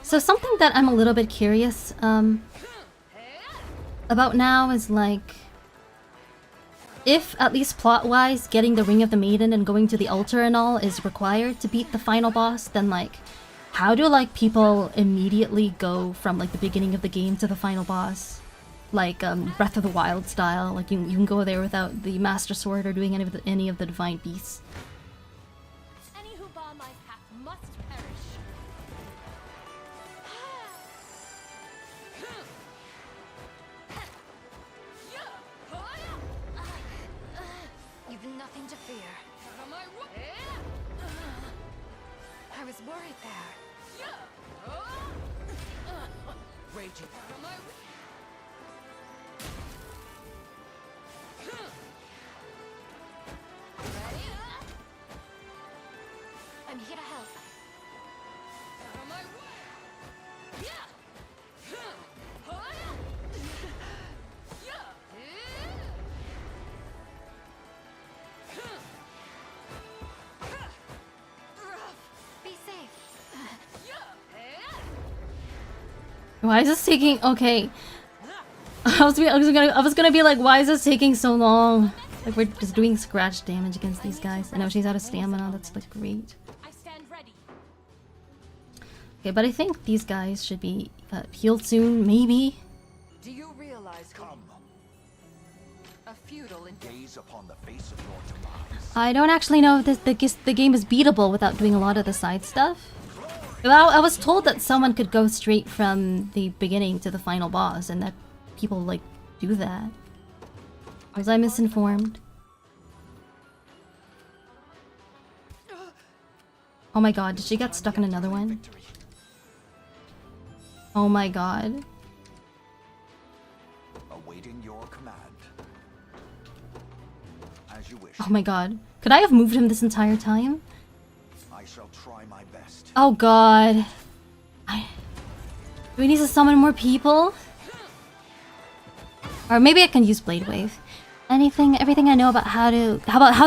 So something that I'm a little bit curious about now is like, if at least plot-wise getting the Ring of the Maiden and going to the altar and all is required to beat the final boss, then like how do like people immediately go from like the beginning of the game to the final boss? Like Breath of the Wild style, like you can go there without the Master Sword or doing any of the divine beasts. Any who bar my path must perish. You've nothing to fear. I was worried there. you. I'm here to help. Be safe. Why is this taking? Okay. I was gonna be like, why is this taking so long? Like we're just doing scratch damage against these guys. I know she's out of stamina. That's like great. Okay, but I think these guys should be healed soon, maybe. Do you realize? Come. A feudal gaze upon the face of your demise. I don't actually know if the game is beatable without doing a lot of the side stuff. Well, I was told that someone could go straight from the beginning to the final boss, and that people like do that. Was I misinformed? Oh my god, did she get stuck in another one? Oh my god. Awaiting your command. As you wish. Oh my god. Could I have moved him this entire time? I shall try my best. Oh god. Do we need to summon more people? Or maybe I can use Blade Wave. Everything I know about how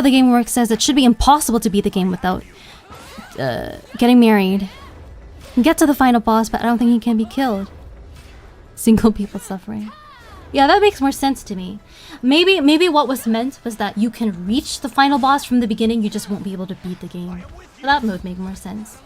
the game works says it should be impossible to beat the game without getting married. You can get to the final boss, but I don't think he can be killed. Single people suffering. Yeah, that makes more sense to me. Maybe what was meant was that you can reach the final boss from the beginning, you just won't be able to beat the game. So that would make more sense.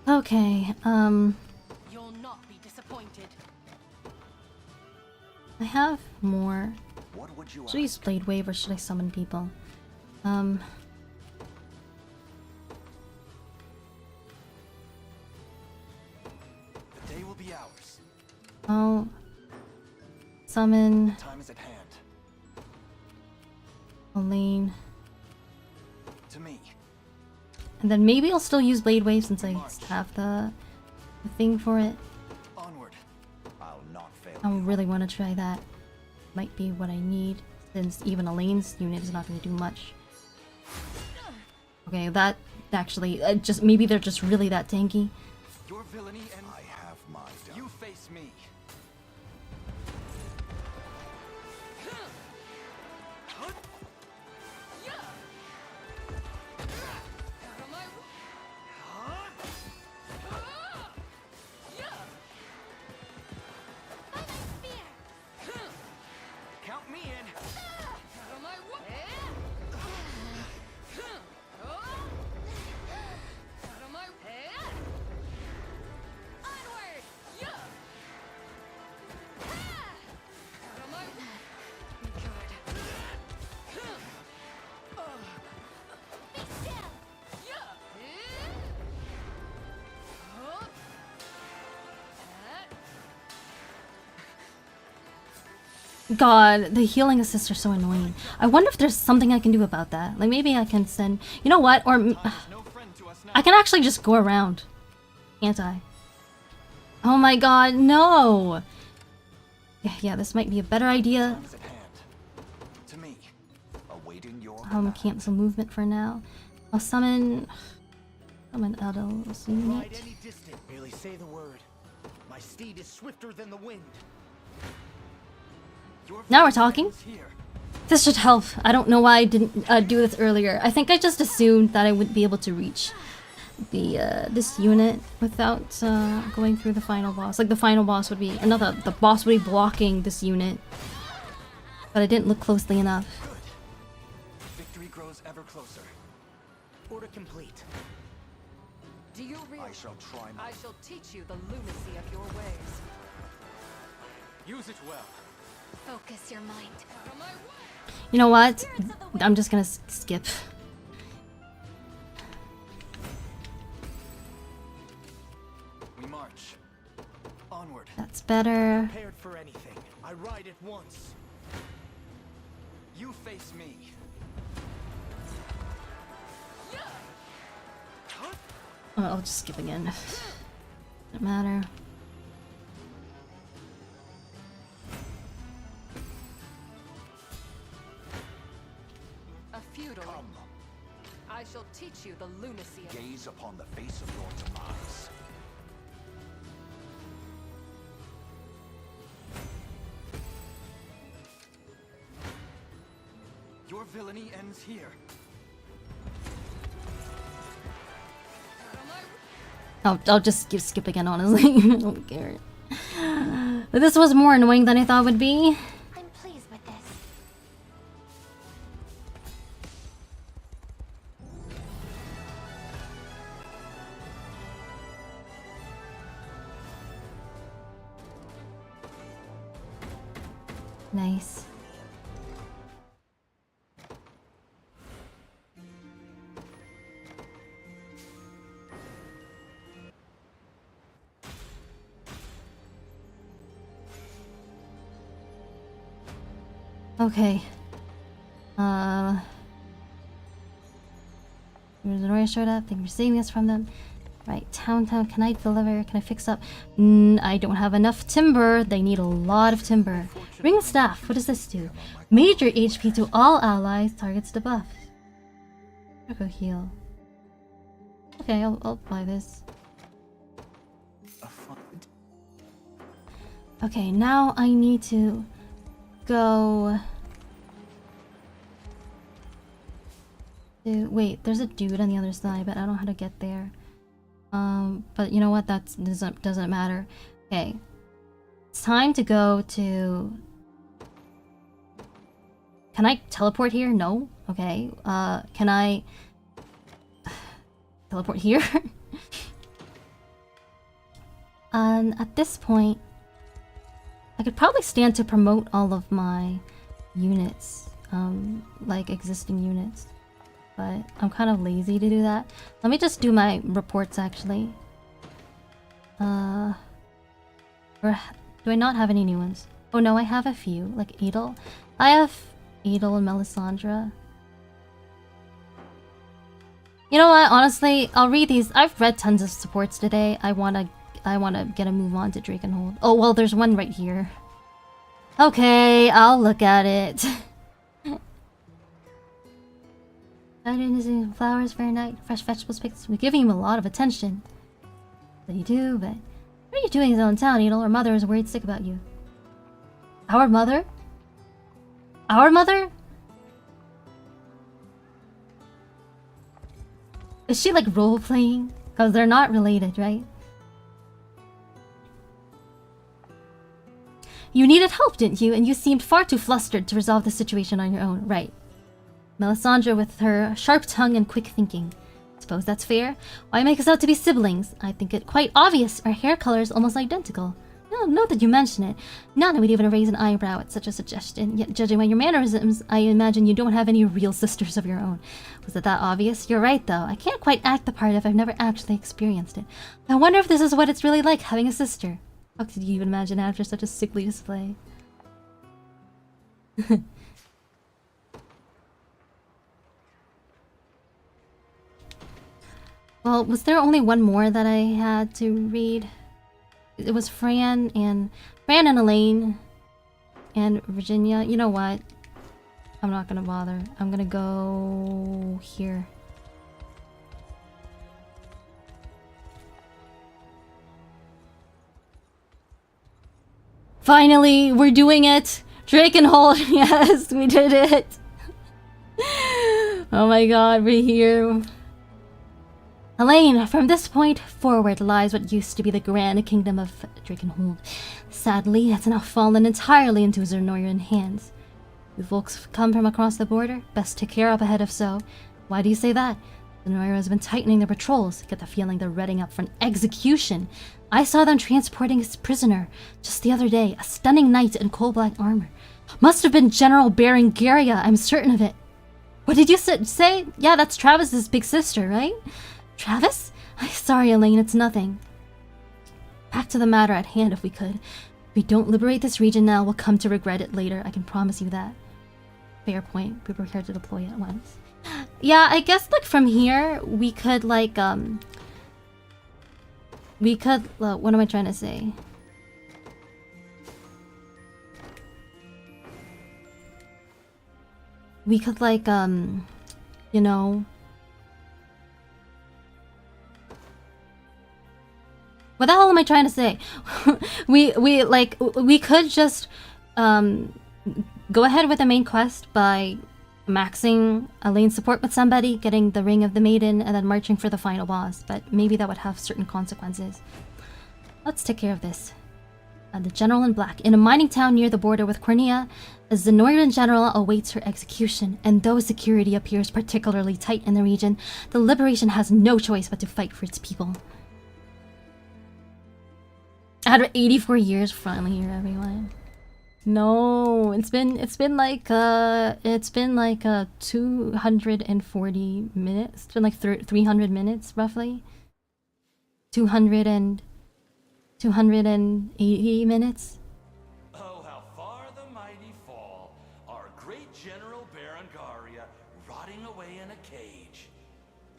Okay, You'll not be disappointed. I have more. What would you Should I use Blade Wave or should I summon people? The day will be ours. I'll summon Time is at hand. Elaine. To me. And then maybe I'll still use Blade Wave since I have the thing for it. Onward. I'll not fail. I really want to try that. Might be what I need, since even Elaine's unit is not going to do much. Okay, that actually, just maybe they're just really that tanky. Your villainy and I have my doubts. you face me. Count me in. God, the healing assists are so annoying. I wonder if there's something I can do about that. Like maybe I can send... You know what? Or... I can actually just go around. Can't I? Oh my god, no! Yeah, this might be a better idea. To me. Awaiting your Cancel movement for now. I'll summon... Idol's unit. Any distant, merely say the word. My steed is swifter than the wind. Now we're talking. This should help. I don't know why I didn't do this earlier. I think I just assumed that I wouldn't be able to reach the this unit without going through the final boss. Like the final boss would be, or not the boss would be blocking this unit. But I didn't look closely enough. Victory grows ever closer. Order complete. Do you realize? I shall try my I shall teach you the lunacy of your ways. Use it well. Focus your mind. You know what? I'm just gonna skip. We march. Onward. That's better. Prepared for anything. I ride at once. You face me. Oh, I'll just skip again. Doesn't matter. A feudal. I shall teach you the lunacy of Gaze upon the face of your demise. Your villainy ends here. I'll just skip again, honestly. I don't care. But this was more annoying than I thought it would be. I'm pleased with this. Nice. Okay. There's an Ori showed up. Thank you for saving us from them. Right, town. Can I deliver? Can I fix up? I don't have enough timber. They need a lot of timber. Ring staff. What does this do? Major HP to all allies. Targets debuff. I'll go heal. Okay, I'll buy this. Okay, now I need to go. Wait, there's a dude on the other side, but I don't know how to get there. But you know what? That doesn't matter. Okay, it's time to go to. Can I teleport here? No. Okay. Can I teleport here? At this point, I could probably stand to promote all of my units, like existing units. But I'm kind of lazy to do that. Let me just do my reports actually. Or do I not have any new ones? Oh no, I have a few, like Adel. I have Adel and Melisandre. You know what? Honestly, I'll read these. I've read tons of supports today. I wanna get a move on to Drakenhold. Oh well, there's one right here. Okay, I'll look at it. Flowers, very night, fresh vegetables picked. We're giving him a lot of attention. But you do, but what are you doing in town, Adel? Our mother is worried sick about you. Our mother? Our mother? Is she like role playing? Because they're not related, right? You needed help, didn't you? And you seemed far too flustered to resolve the situation on your own, right? Melisandre with her sharp tongue and quick thinking. Suppose that's fair? Why make us out to be siblings? I think it quite obvious. Our hair color is almost identical. No, not that you mention it. None would even raise an eyebrow at such a suggestion. Yet, judging by your mannerisms, I imagine you don't have any real sisters of your own. Was it that obvious? You're right, though. I can't quite act the part if I've never actually experienced it. I wonder if this is what it's really like having a sister. How could you even imagine after such a sickly display? Well, was there only one more that I had to read? It was Fran and Elaine and Virginia. You know what? I'm not gonna bother. I'm gonna go here. Finally, we're doing it! Drakenhold! Yes, we did it! Oh my god, we're here. Elaine, from this point forward lies what used to be the grand kingdom of Drakenhold. Sadly, it's now fallen entirely into Zernorian hands. You folks come from across the border? Best take care up ahead if so. Why do you say that? The Noira has been tightening their patrols. Get the feeling they're readying up for an execution. I saw them transporting his prisoner just the other day, a stunning knight in coal-black armor. Must have been General Berengaria, I'm certain of it. What did you say? Yeah, that's Travis's big sister, right? Travis? Sorry, Elaine, it's nothing. Back to the matter at hand, if we could. If we don't liberate this region now, we'll come to regret it later, I can promise you that. Fair point. Be prepared to deploy at once. Yeah, I guess, like, from here, we could, like, what am I trying to say? We could, like, you know... What the hell am I trying to say? we could just, go ahead with the main quest by maxing Elaine's support with somebody, getting the Ring of the Maiden, and then marching for the final boss. But maybe that would have certain consequences. Let's take care of this. The General in Black. In a mining town near the border with Cornea, a Zenoiran general awaits her execution, and though security appears particularly tight in the region, the Liberation has no choice but to fight for its people. After 84 years, finally here, everyone. No, it's been like 240 minutes. It's been like 300 minutes roughly. 280 minutes. Oh, how far the mighty fall. Our great General Berengaria rotting away in a cage.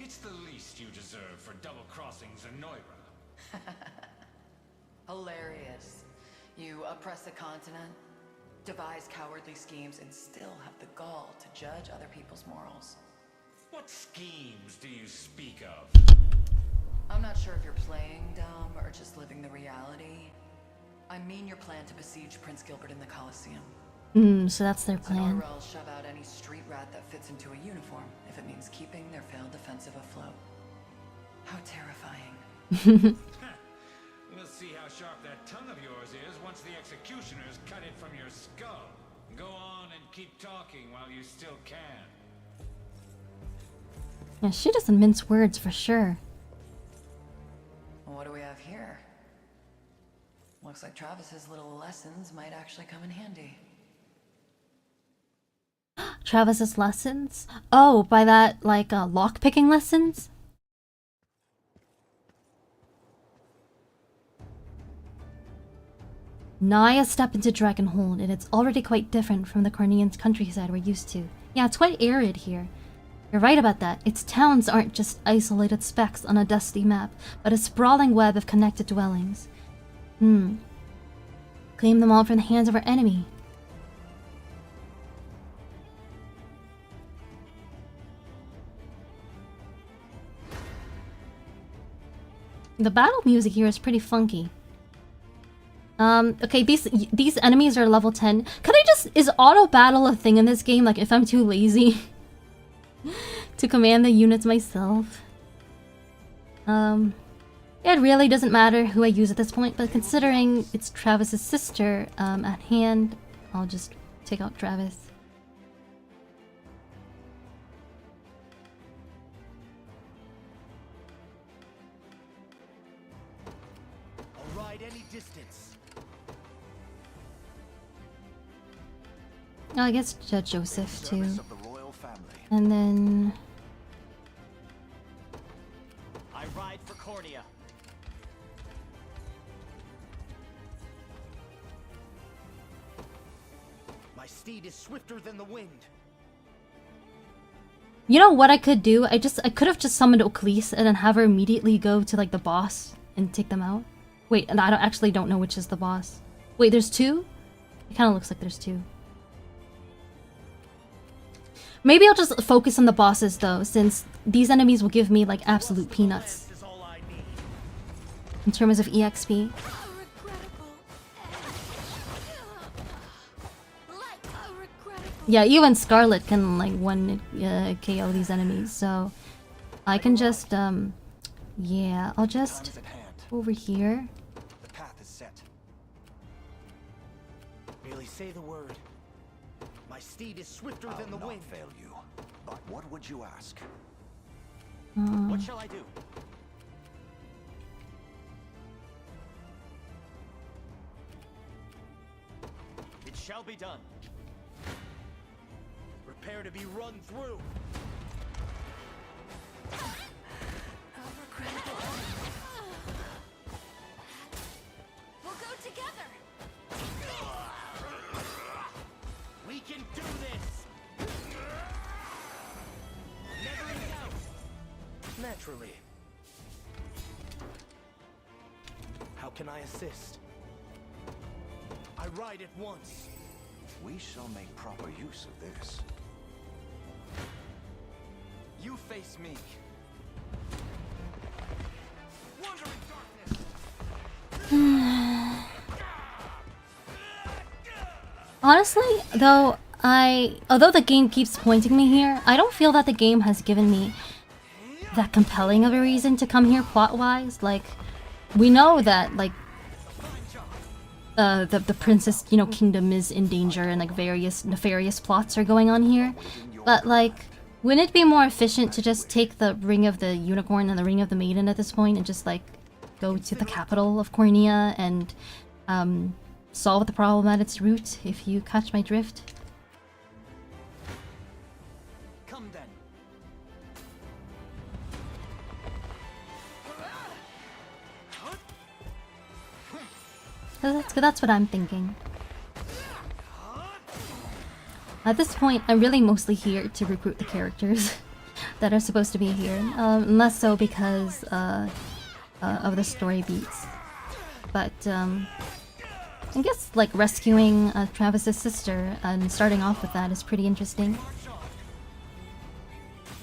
It's the least you deserve for double-crossing Zenoira. Hilarious. You oppress a continent, devise cowardly schemes, and still have the gall to judge other people's morals. What schemes do you speak of? I'm not sure if you're playing dumb or just living the reality. I mean your plan to besiege Prince Gilbert in the Colosseum. So that's their plan. Zenoira will shove out any street rat that fits into a uniform, if it means keeping their failed defensive afloat. How terrifying. We'll see how sharp that tongue of yours is once the executioners cut it from your skull. Go on and keep talking while you still can. Yeah, she doesn't mince words for sure. What do we have here? Looks like Travis's little lessons might actually come in handy. Travis's lessons? Oh, by that, like, lock-picking lessons? Nigh a step into Drakenhold, and it's already quite different from the Cornean's countryside we're used to. Yeah, it's quite arid here. You're right about that. Its towns aren't just isolated specks on a dusty map, but a sprawling web of connected dwellings. Claim them all from the hands of our enemy. The battle music here is pretty funky. Okay, these enemies are level 10. Could I just... Is auto battle a thing in this game? Like, if I'm too lazy to command the units myself? It really doesn't matter who I use at this point, but considering it's Travis's sister at hand, I'll just take out Travis. I'll ride any distance. Oh, I guess Joseph too. And then... I ride for Cornea. My steed is swifter than the wind. You know what I could do? I could have just summoned Oclise and then have her immediately go to like the boss and take them out. Wait, and I actually don't know which is the boss. Wait, there's two? It kind of looks like there's two. Maybe I'll just focus on the bosses though, since these enemies will give me like absolute peanuts in terms of EXP. Yeah, even Scarlet can like KO these enemies, so I can just yeah, I'll just over here. The path is set. Merely say the word. My steed is swifter than the wind. Fail you. But what would you ask? What shall I do? It shall be done. Prepare to be run through. We'll go together. We can do this. Never in doubt. Naturally. How can I assist? I ride at once. We shall make proper use of this. You face me. Wandering darkness. Honestly, though, although the game keeps pointing me here, I don't feel that the game has given me that compelling of a reason to come here plot-wise. Like, we know that, like, the princess, you know, kingdom is in danger and, like, various nefarious plots are going on here. But, like, wouldn't it be more efficient to just take the Ring of the Unicorn and the Ring of the Maiden at this point and just, like, go to the capital of Cornea and, solve the problem at its root, if you catch my drift? Come then. That's what I'm thinking. At this point, I'm really mostly here to recruit the characters that are supposed to be here. Less so because of the story beats. But I guess like rescuing Travis's sister and starting off with that is pretty interesting.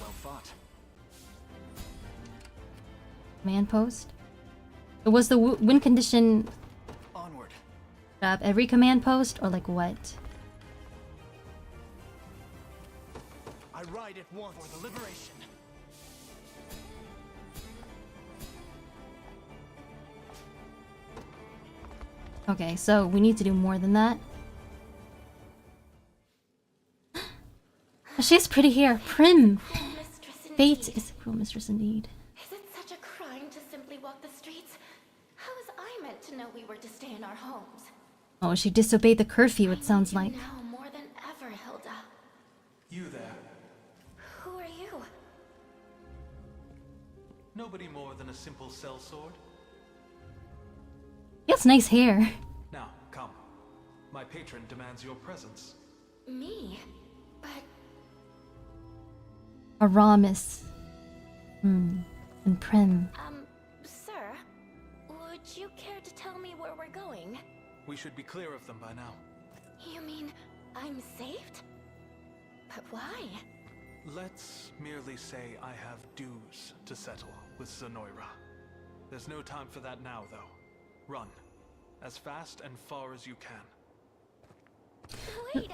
Well fought. Command post. Was the win condition Onward. grab every command post or like what? I ride at once for the liberation. Okay, so we need to do more than that. She's pretty here. Prim. Fate is a cruel mistress indeed. Is it such a crime to simply walk the streets? How was I meant to know we were to stay in our homes? Oh, she disobeyed the curfew, it sounds like. Now more than ever, Hilda. You there. Who are you? Nobody more than a simple sellsword. He has nice hair. Now, come. My patron demands your presence. Me? But Aramis. And Prim. sir, would you care to tell me where we're going? We should be clear of them by now. You mean I'm saved? But why? Let's merely say I have dues to settle with Zenoira. There's no time for that now, though. Run. As fast and far as you can. Wait,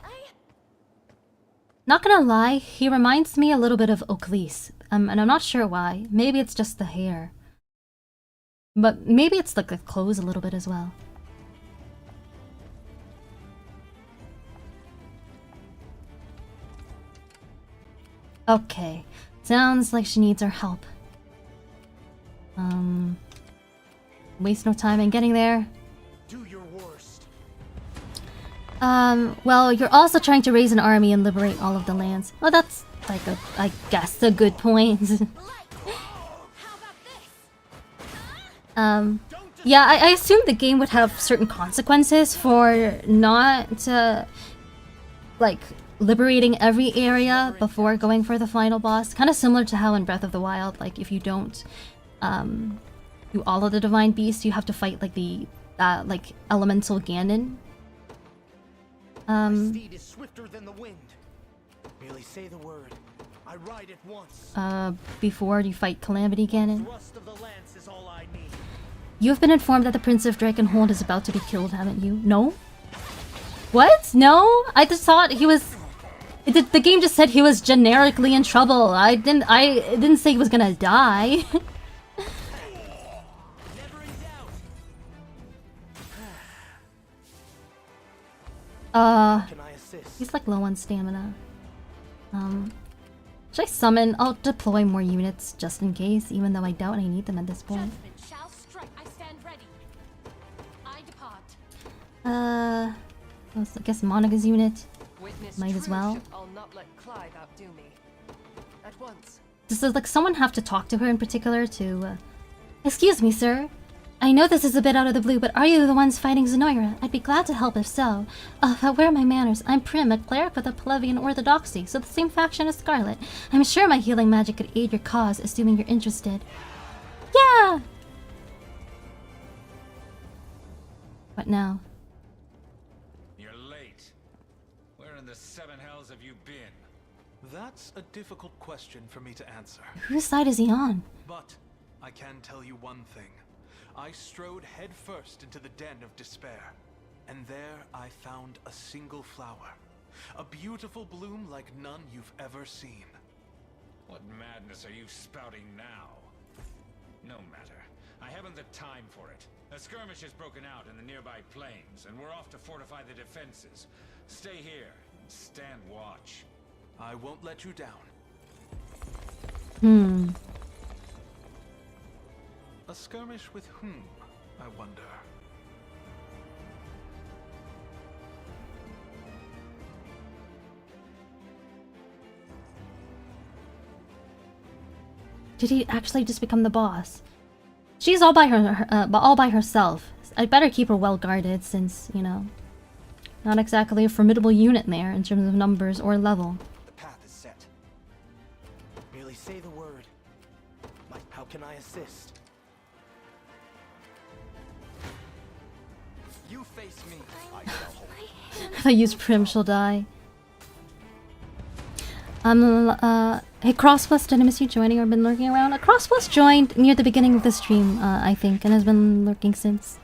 Not gonna lie, he reminds me a little bit of Oaklease. And I'm not sure why. Maybe it's just the hair. But maybe it's like the clothes a little bit as well. Okay. Sounds like she needs our help. Waste no time in getting there. Do your worst. Well, you're also trying to raise an army and liberate all of the lands. Well, that's like I guess a good point. Yeah, I assumed the game would have certain consequences for not, like, liberating every area before going for the final boss. Kind of similar to how in Breath of the Wild, like, if you don't, do all of the Divine Beasts, you have to fight, like, the, like, Elemental Ganon. My steed is swifter than the wind. Merely say the word. I ride at once. Before you fight Calamity Ganon. Thrust of the lance is all I need. You have been informed that the Prince of Drakenhold is about to be killed, haven't you? No? What? No? I just thought he was... The game just said he was generically in trouble. I didn't say he was gonna die. He's like low on stamina. Should I summon? I'll deploy more units just in case, even though I doubt I need them at this point. Shall strike. I stand ready. I depart. I guess Monica's unit. Witness Might as well. I'll not let Clive outdo me. At once. Does like someone have to talk to her in particular to Excuse me, sir. I know this is a bit out of the blue, but are you the ones fighting Zenoira? I'd be glad to help if so. Where are my manners? I'm Prim, a cleric with the Pelavian Orthodoxy, so the same faction as Scarlet. I'm sure my healing magic could aid your cause, assuming you're interested. Yeah! What now? You're late. Where in the seven hells have you been? That's a difficult question for me to answer. Whose side is he on? But I can tell you one thing. I strode headfirst into the den of despair, and there I found a single flower. A beautiful bloom like none you've ever seen. What madness are you spouting now? No matter. I haven't the time for it. A skirmish has broken out in the nearby plains, and we're off to fortify the defenses. Stay here and stand watch. I won't let you down. A skirmish with whom, I wonder? Did he actually just become the boss? She's all by all by herself. I'd better keep her well guarded since, you know, not exactly a formidable unit there in terms of numbers or level. The path is set. Merely say the word. How can I assist? You face me. I shall hold. If I use Prim, she'll die. Hey Crosswest, did I miss you joining or been lurking around? Crosswest joined near the beginning of the stream, I think, and has been lurking since.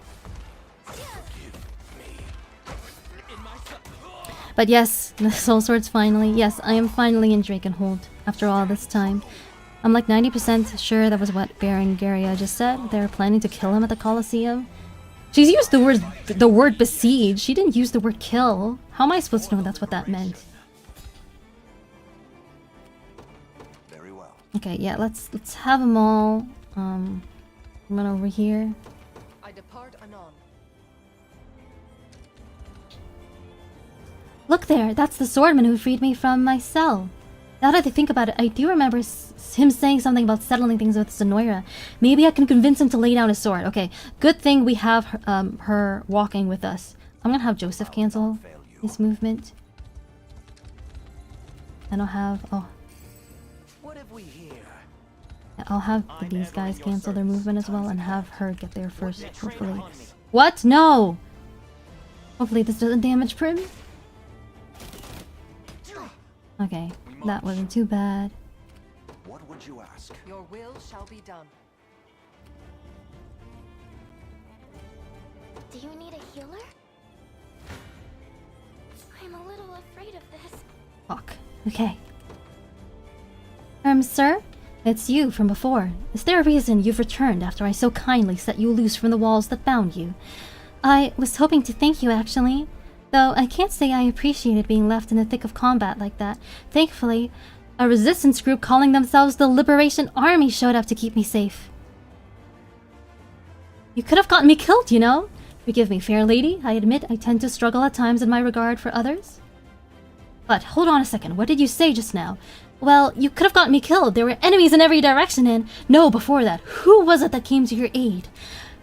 But yes, the Soul Sword's finally. Yes, I am finally in Drakenhold after all this time. I'm like 90% sure that was what Berengaria just said. They were planning to kill him at the Colosseum. She's used the word besiege. She didn't use the word kill. How am I supposed to know that's what that meant? Very well. Okay, yeah, let's have them all. Run over here. I depart anon. Look there, that's the swordman who freed me from my cell. Now that I think about it, I do remember him saying something about settling things with Zenoira. Maybe I can convince him to lay down his sword. Okay, good thing we have her walking with us. I'm gonna have Joseph cancel his movement. And I'll have... oh. What have we here? I'll have these guys cancel their movement as well and have her get there first, hopefully. What? No! Hopefully this doesn't damage Prim. Okay, that wasn't too bad. What would you ask? Your will shall be done. Do you need a healer? I'm a little afraid of this. Fuck. Okay. Sir? It's you from before. Is there a reason you've returned after I so kindly set you loose from the walls that bound you? I was hoping to thank you, actually. Though I can't say I appreciated being left in the thick of combat like that. Thankfully, a resistance group calling themselves the Liberation Army showed up to keep me safe. You could have gotten me killed, you know? Forgive me, fair lady. I admit I tend to struggle at times in my regard for others. But hold on a second, what did you say just now? Well, you could have gotten me killed. There were enemies in every direction and... No, before that, who was it that came to your aid?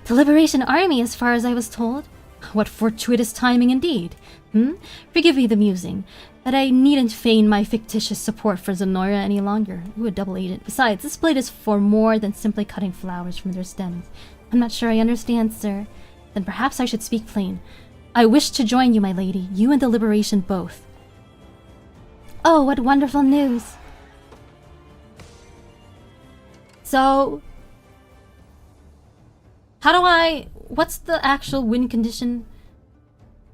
The Liberation Army, as far as I was told. What fortuitous timing indeed. Forgive me the musing, but I needn't feign my fictitious support for Zenoira any longer. Ooh, a double agent. Besides, this blade is for more than simply cutting flowers from their stems. I'm not sure I understand, sir. Then perhaps I should speak plain. I wish to join you, my lady. You and the Liberation both. Oh, what wonderful news. So... how do I... what's the actual win condition?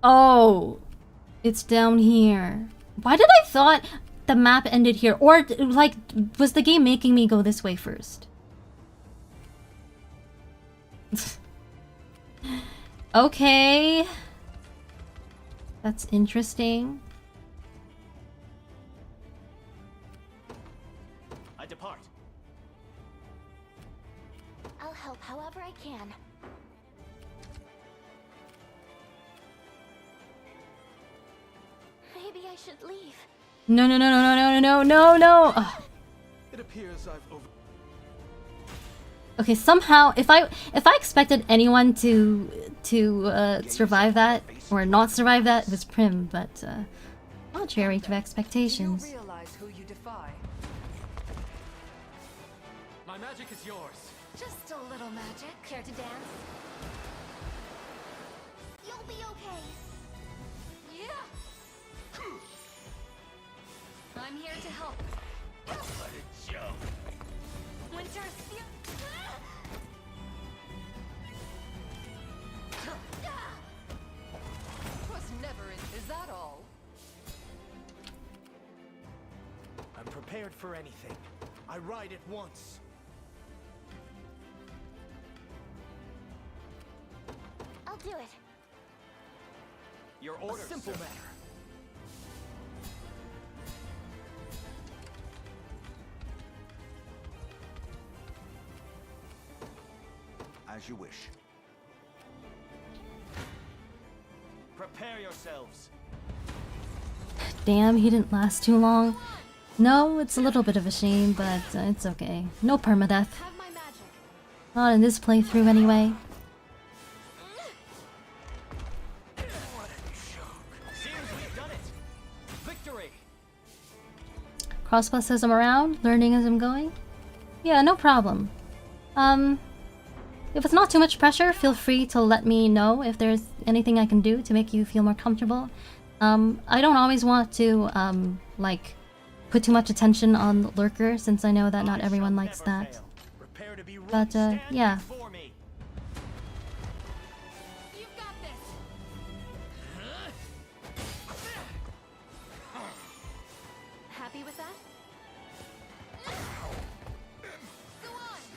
Oh, it's down here. Why did I thought the map ended here? Or, like, was the game making me go this way first? Okay. That's interesting. help however I can. Maybe I should leave. No, no, no, no, no, no, no, no, no. Ugh. It appears I've over. Okay, somehow, if I expected anyone to survive that or not survive that, it was Prim, but contrary to expectations. You realize who you defy. My magic is yours. Just a little magic. Care to dance? You'll be okay. Yeah. I'm here to help. What a joke. Winter's fear. Was never in. Is that all? I'm prepared for anything. I ride it once. I'll do it. Your order, A simple sir. matter. As you wish. Prepare yourselves. Damn, he didn't last too long. No, it's a little bit of a shame, but it's okay. No permadeath. Have my magic. Not in this playthrough anyway. Seems we've done it. Victory. Crossbus says I'm around, learning as I'm going. Yeah, no problem. If it's not too much pressure, feel free to let me know if there's anything I can do to make you feel more comfortable. I don't always want to, like, put too much attention on Lurker, since I know that not everyone likes that. But, yeah. You've got this. Happy with that? Go on.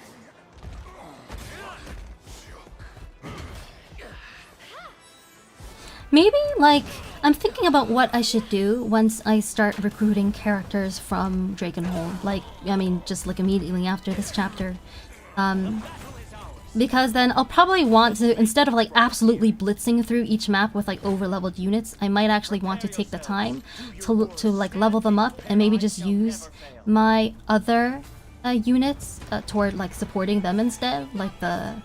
Maybe, like, I'm thinking about what I should do once I start recruiting characters from Drakenhold. Like, I mean, just like immediately after this chapter. Because then I'll probably want to, instead of like absolutely blitzing through each map with like over-leveled units, I might actually want to take the time to like level them up and maybe just use my other units toward like supporting them instead, like the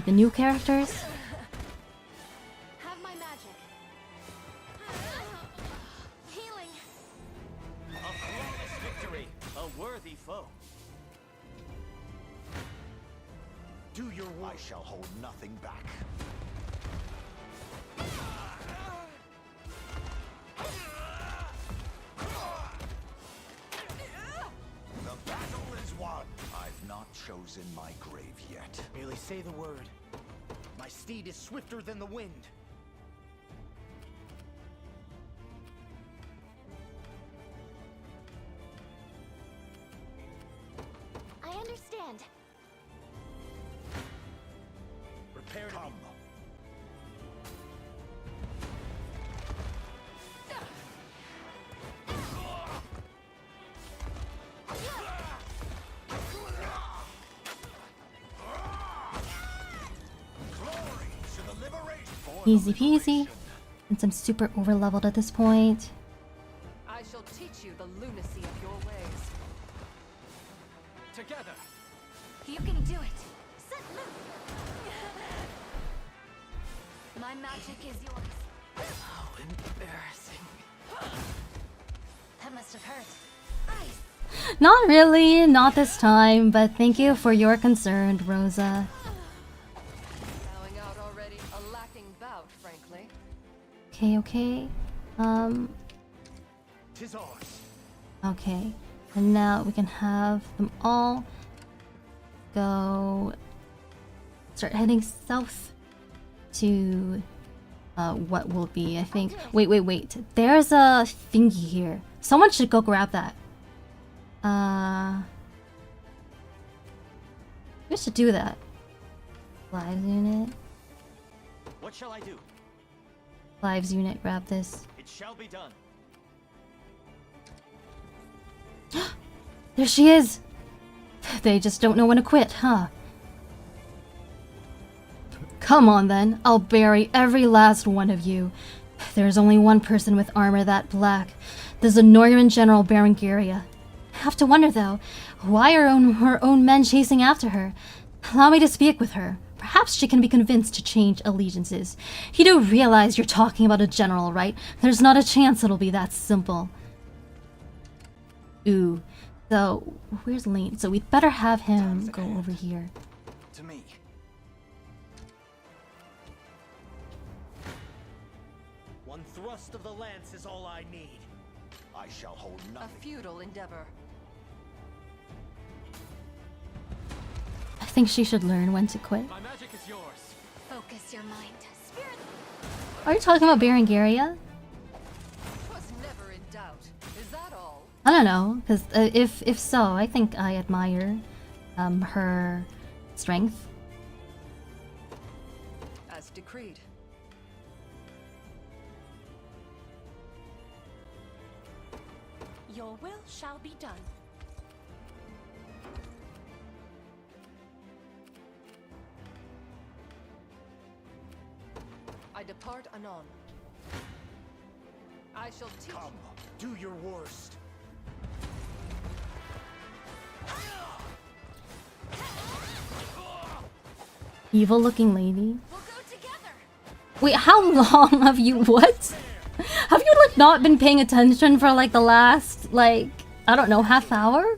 new characters. Have my magic. Healing. A flawless victory. A worthy foe. Do your work. I shall hold nothing back. The battle is won. I've not chosen my grave yet. Merely say the word. My steed is swifter than the wind. I understand. Prepare to Come. Glory to the liberation. Easy peasy. Since I'm super over-leveled at this point. I shall teach you the lunacy of your ways. Together. You can do it. Set loose. My magic is yours. How embarrassing. That must have hurt. Ice. Not really, not this time, but thank you for your concern, Rosa. Bowing out already. A lacking bout, frankly. Okay, okay. 'Tis ours. Okay. And now we can have them all go start heading south to what will be, I think. Wait. There's a thingy here. Someone should go grab that. We should do that. Lives unit. What shall I do? Lives unit, grab this. It shall be done. There she is! They just don't know when to quit, huh? Come on then, I'll bury every last one of you. There's only one person with armor that black. The Zenoiran General Berengaria. I have to wonder though, why are her own men chasing after her? Allow me to speak with her. Perhaps she can be convinced to change allegiances. You do realize you're talking about a general, right? There's not a chance it'll be that simple. Ooh. So, where's Lane? So we'd better have him go over here. To me. One thrust of the lance is all I need. I shall hold nothing. A futile endeavor. I think she should learn when to quit. My magic is yours. Focus your mind. Spirit. Are you talking about Berengaria? Was never in doubt. Is that all? I don't know, because if so, I think I admire her strength. As decreed. Your will shall be done. I depart anon. I shall teach. Come, do your worst. Evil looking lady. Wait, how long have you what? Have you like not been paying attention for like the last like I don't know half hour?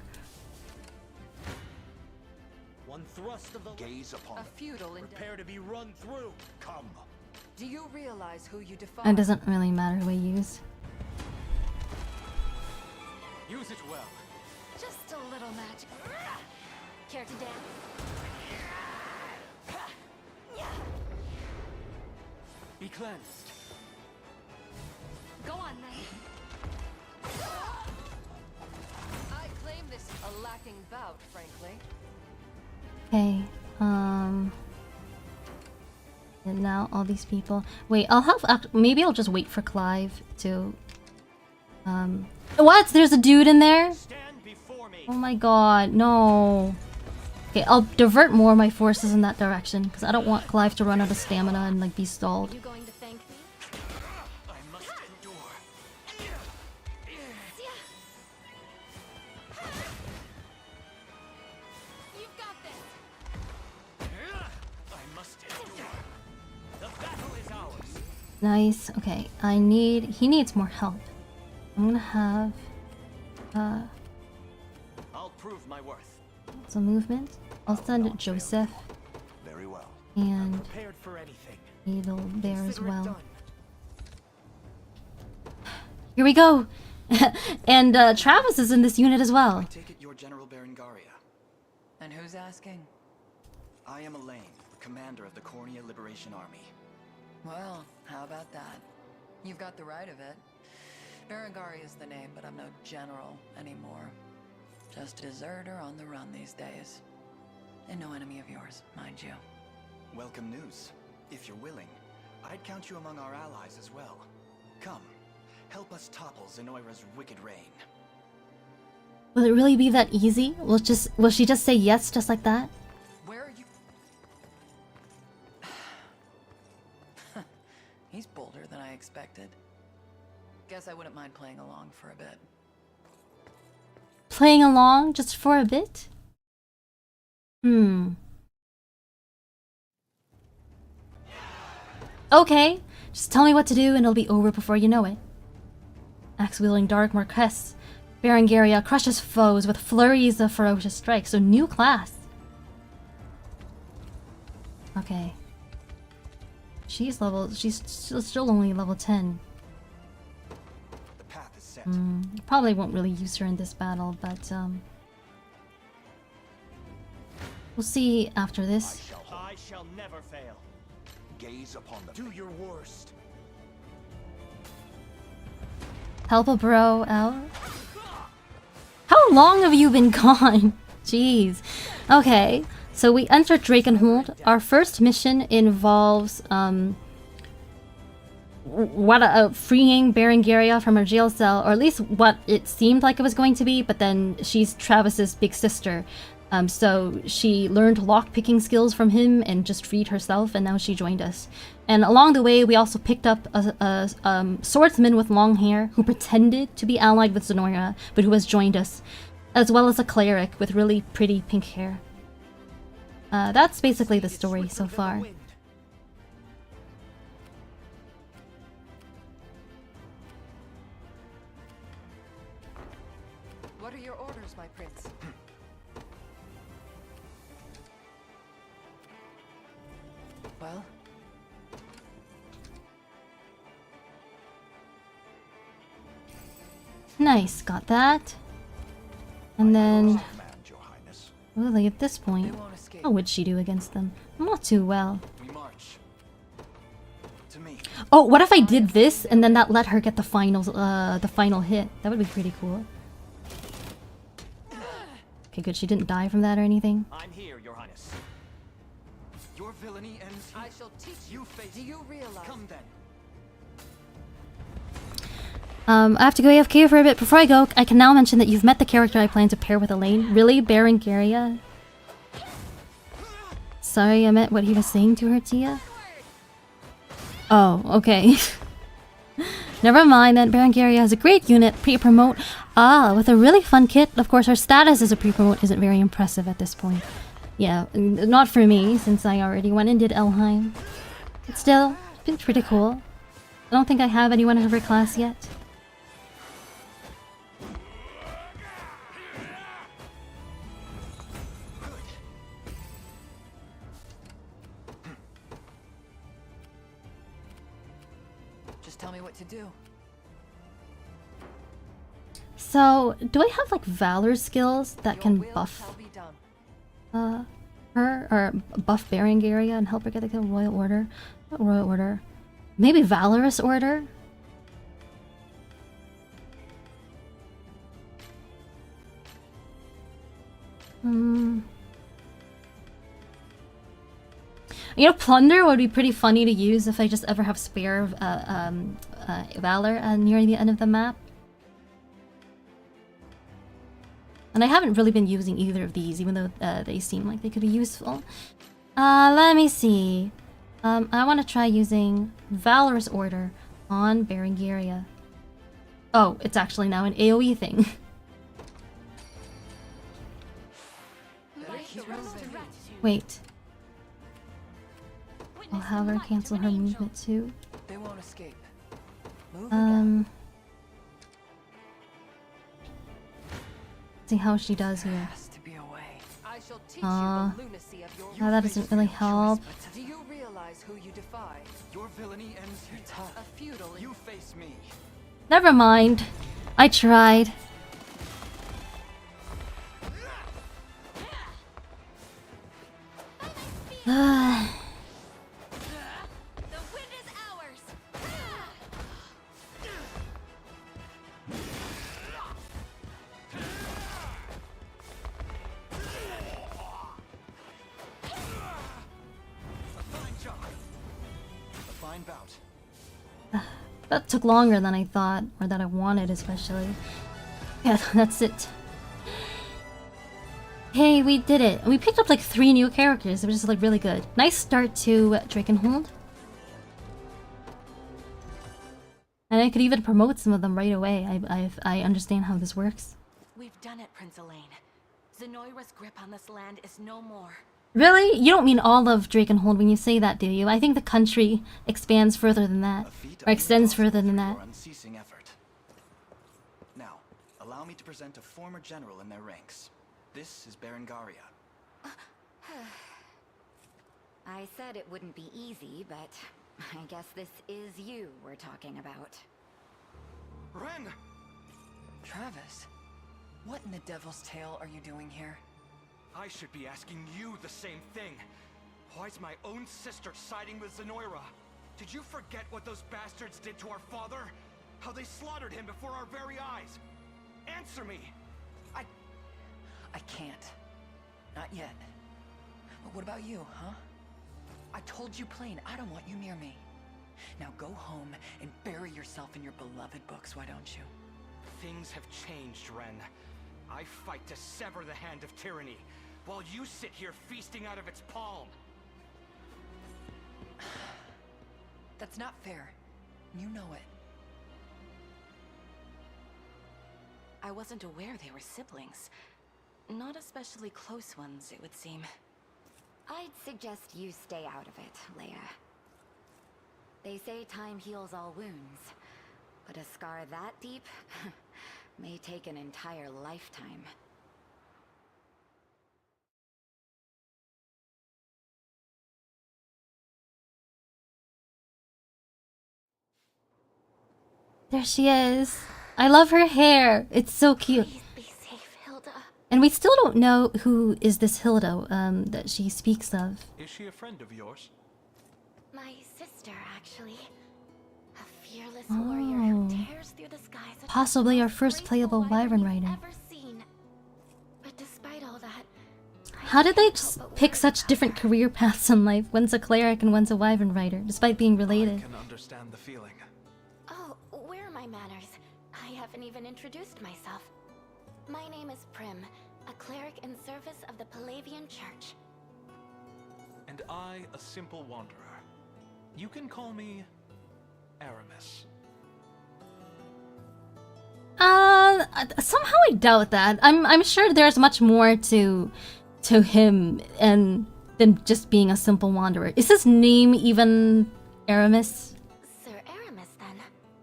One thrust of the gaze upon a futile endeavor. Prepare to be run through. Come. Do you realize who you defy? It doesn't really matter who I use. Use it well. Just a little magic. Care to dance? Be cleansed. Go on then. I claim this a lacking bout, frankly. Okay, and now all these people. Wait, I'll have maybe I'll just wait for Clive to. What? There's a dude in there? Oh my god, no. Okay, I'll divert more of my forces in that direction because I don't want Clive to run out of stamina and like be stalled. Are you going to thank me? I must endure. You've got this. I must endure. The battle is ours. Nice. Okay, he needs more help. I'm gonna have I'll prove my worth. some movement. I'll send Joseph Very well. and Prepared for anything. Adel there as Consider it well. done. Here we go! And Travis is in this unit as well. I take it you're General Berengaria. And who's asking? I am Elheim, commander of the Cornea Liberation Army. Well, how about that? You've got the right of it. Berengaria is the name, but I'm no general anymore. Just a deserter on the run these days. And no enemy of yours, mind you. Welcome news. If you're willing, I'd count you among our allies as well. Come, help us topple Zenoira's wicked reign. Will it really be that easy? Will she just say yes just like that? Where are you? He's bolder than I expected. Guess I wouldn't mind playing along for a bit. Playing along just for a bit? Okay, just tell me what to do and it'll be over before you know it. Axe-wielding Dark Marquess, Berengaria crushes foes with flurries of ferocious strikes, so new class. Okay. She's still only level 10. The path is set. Probably won't really use her in this battle, but we'll see after this. I shall never fail. Gaze upon the Do your worst. Help a bro out. How long have you been gone? Jeez. Okay, so we enter Drakenhold. Our first mission involves freeing Berengaria from her jail cell, or at least what it seemed like it was going to be, but then she's Travis's big sister. So she learned lock-picking skills from him and just freed herself, and now she joined us. And along the way, we also picked up a swordsman with long hair who pretended to be allied with Zenoira, but who has joined us, as well as a cleric with really pretty pink hair. That's basically the story so far. What are your orders, my prince? Well? Nice, got that. And then... Really, at this point, how would she do against them? Not too well. Oh, what if I did this and then that let her get the final hit? That would be pretty cool. Okay, good. She didn't die from that or anything. I'm here, Your Highness. Your villainy ends here. I shall teach you face. Do you realize? Come then. I have to go AFK for a bit. Before I go, I can now mention that you've met the character I plan to pair with Elaine. Really? Berengaria? Sorry, I meant what he was saying to her, Tia? Oh, okay. Never mind then. Berengaria has a great unit, pre-promote. Ah, with a really fun kit. Of course, her status as a pre-promote isn't very impressive at this point. Yeah, not for me, since I already went and did Elheim. But still, it's been pretty cool. I don't think I have anyone of her class yet. Just tell me what to do. So, do I have like valor skills that can buff her or buff Berengaria and help her get the royal order? Not royal order. Maybe valorous order? You know, plunder would be pretty funny to use if I just ever have spare valor near the end of the map. And I haven't really been using either of these, even though they seem like they could be useful. Let me see. I want to try using Valorous Order on Berengaria. Oh, it's actually now an AoE thing. Wait. I'll have her cancel her movement too. They won't escape. See how she does here. Now that doesn't really help. Do you realize who you defy? Your villainy ends here. A feudal. You face me. Never mind. I tried. That took longer than I thought, or that I wanted especially. Yeah, that's it. Hey, we did it! We picked up like 3 new characters, which is like really good. Nice start to Drakenhold. And I could even promote some of them right away. I understand how this works. We've done it, Prince Elaine. Zenoira's grip on this land is no more. Really? You don't mean all of Drakenhold when you say that, do you? I think the country expands further than that. Or extends further than that. Unceasing effort. Now, allow me to present a former general in their ranks. This is Berengaria. I said it wouldn't be easy, but I guess this is you we're talking about. Ren! Travis, what in the devil's tail are you doing here? I should be asking you the same thing. Why's my own sister siding with Zenoira? Did you forget what those bastards did to our father? How they slaughtered him before our very eyes? Answer me! I can't. Not yet. But what about you, huh? I told you plain, I don't want you near me. Now go home and bury yourself in your beloved books, why don't you? Things have changed, Ren. I fight to sever the hand of tyranny, while you sit here feasting out of its palm. That's not fair. You know it. I wasn't aware they were siblings. Not especially close ones, it would seem. I'd suggest you stay out of it, Leia. They say time heals all wounds, but a scar that deep may take an entire lifetime. There she is. I love her hair. It's so cute. Be safe, Hilda. And we still don't know who is this Hilda that she speaks of. Is she a friend of yours? My sister, actually. A fearless warrior who tears through the skies. Possibly our first playable Wyvern Rider. Ever seen. But despite all that, How did they pick such different career paths in life? One's a cleric and one's a Wyvern Rider, despite being related. I can understand the feeling. Oh, where are my manners? I haven't even introduced myself. My name is Prim, a cleric in service of the Palavian Church. And I, a simple wanderer. You can call me Aramis. Somehow I doubt that. I'm sure there's much more to him and than just being a simple wanderer. Is his name even Aramis? Sir Aramis, then.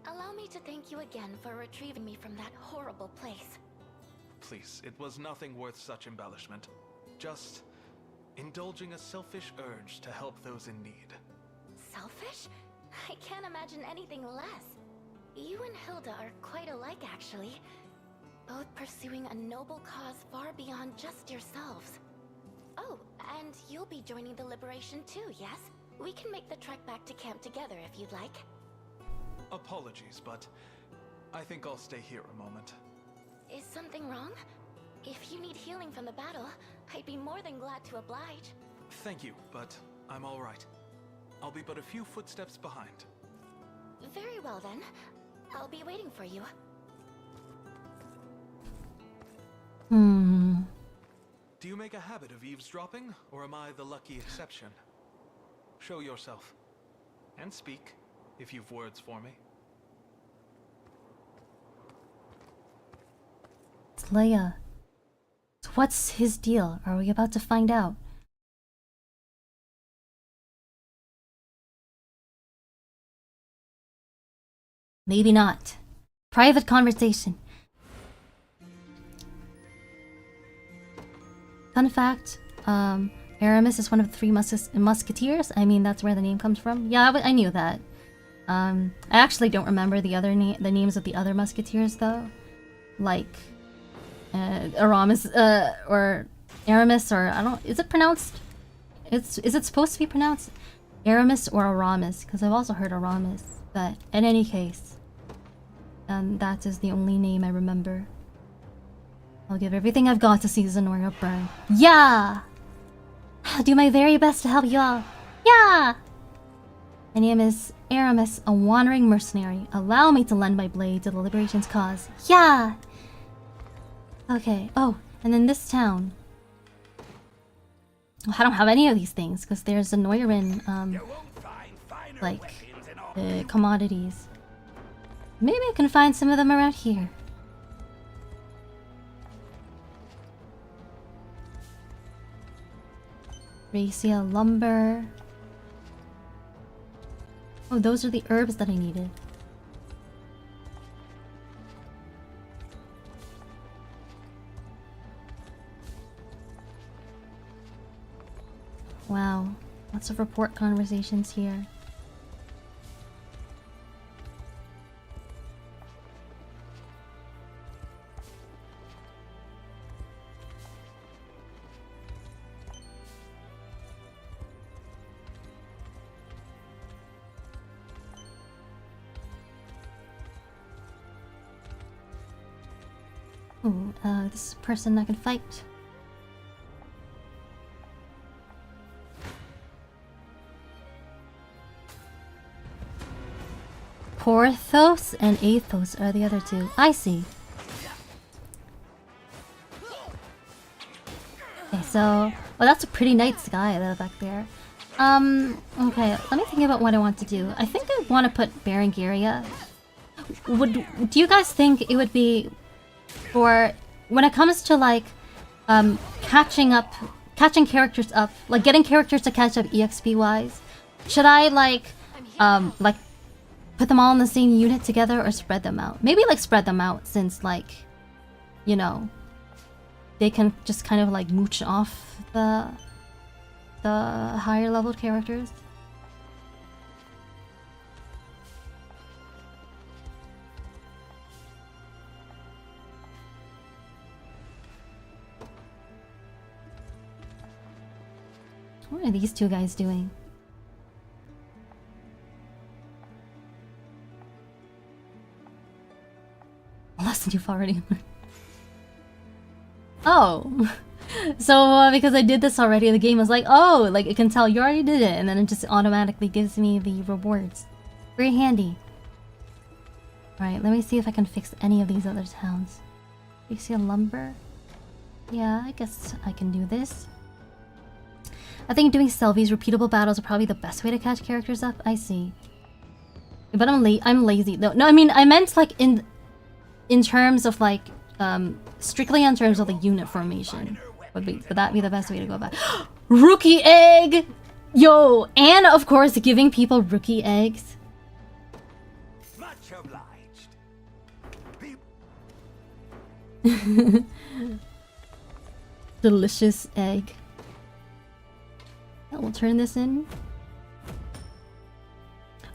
Allow me to thank you again for retrieving me from that horrible place. Please, it was nothing worth such embellishment. Just indulging a selfish urge to help those in need. Selfish? I can't imagine anything less. You and Hilda are quite alike, actually. Both pursuing a noble cause far beyond just yourselves. Oh, and you'll be joining the Liberation too, yes? We can make the trek back to camp together if you'd like. Apologies, but I think I'll stay here a moment. Is something wrong? If you need healing from the battle, I'd be more than glad to oblige. Thank you, but I'm all right. I'll be but a few footsteps behind. Very well then. I'll be waiting for you. Do you make a habit of eavesdropping, or am I the lucky exception? Show yourself. And speak, if you've words for me. It's Leia. So what's his deal? Are we about to find out? Maybe not. Private conversation. Fun fact, Aramis is one of the three musketeers. I mean, that's where the name comes from. Yeah, I knew that. I actually don't remember the names of the other musketeers though. Like Aramis or Aramis, or I don't, is it pronounced? Is it supposed to be pronounced Aramis or Aramis? Because I've also heard Aramis. But in any case, that is the only name I remember. I'll give everything I've got to see Zenora burn. Yeah! I'll do my very best to help you all. Yeah! My name is Aramis, a wandering mercenary. Allow me to lend my blade to the Liberation's cause. Yeah! Okay, oh, and in this town... I don't have any of these things, because there's a Noirin, like, commodities. Maybe I can find some of them around here. Racia lumber. Oh, those are the herbs that I needed. Wow, lots of report conversations here. Ooh, this is a person I can fight. Porthos and Athos are the other two. I see. Okay, So, well, that's a pretty nice guy though back there. Okay, let me think about what I want to do. I think I want to put Berengaria. Do you guys think it would be for when it comes to like catching characters up, like getting characters to catch up EXP wise? Should I like put them all in the same unit together or spread them out? Maybe like spread them out since like, you know, they can just kind of like mooch off the higher leveled characters. What are these two guys doing? Lesson you've already learned. Oh, so because I did this already, the game was like, oh, like it can tell you already did it, and then it just automatically gives me the rewards. Very handy. Alright, let me see if I can fix any of these other towns. You see a lumber? Yeah, I guess I can do this. I think doing Selvies repeatable battles are probably the best way to catch characters up. I see. But I'm lazy. No, I mean, I meant like in terms of like, strictly in terms of the unit formation. Would that be the best way to go about it? Rookie egg! Yo! And of course, giving people rookie eggs. Much obliged. Delicious egg. We'll turn this in.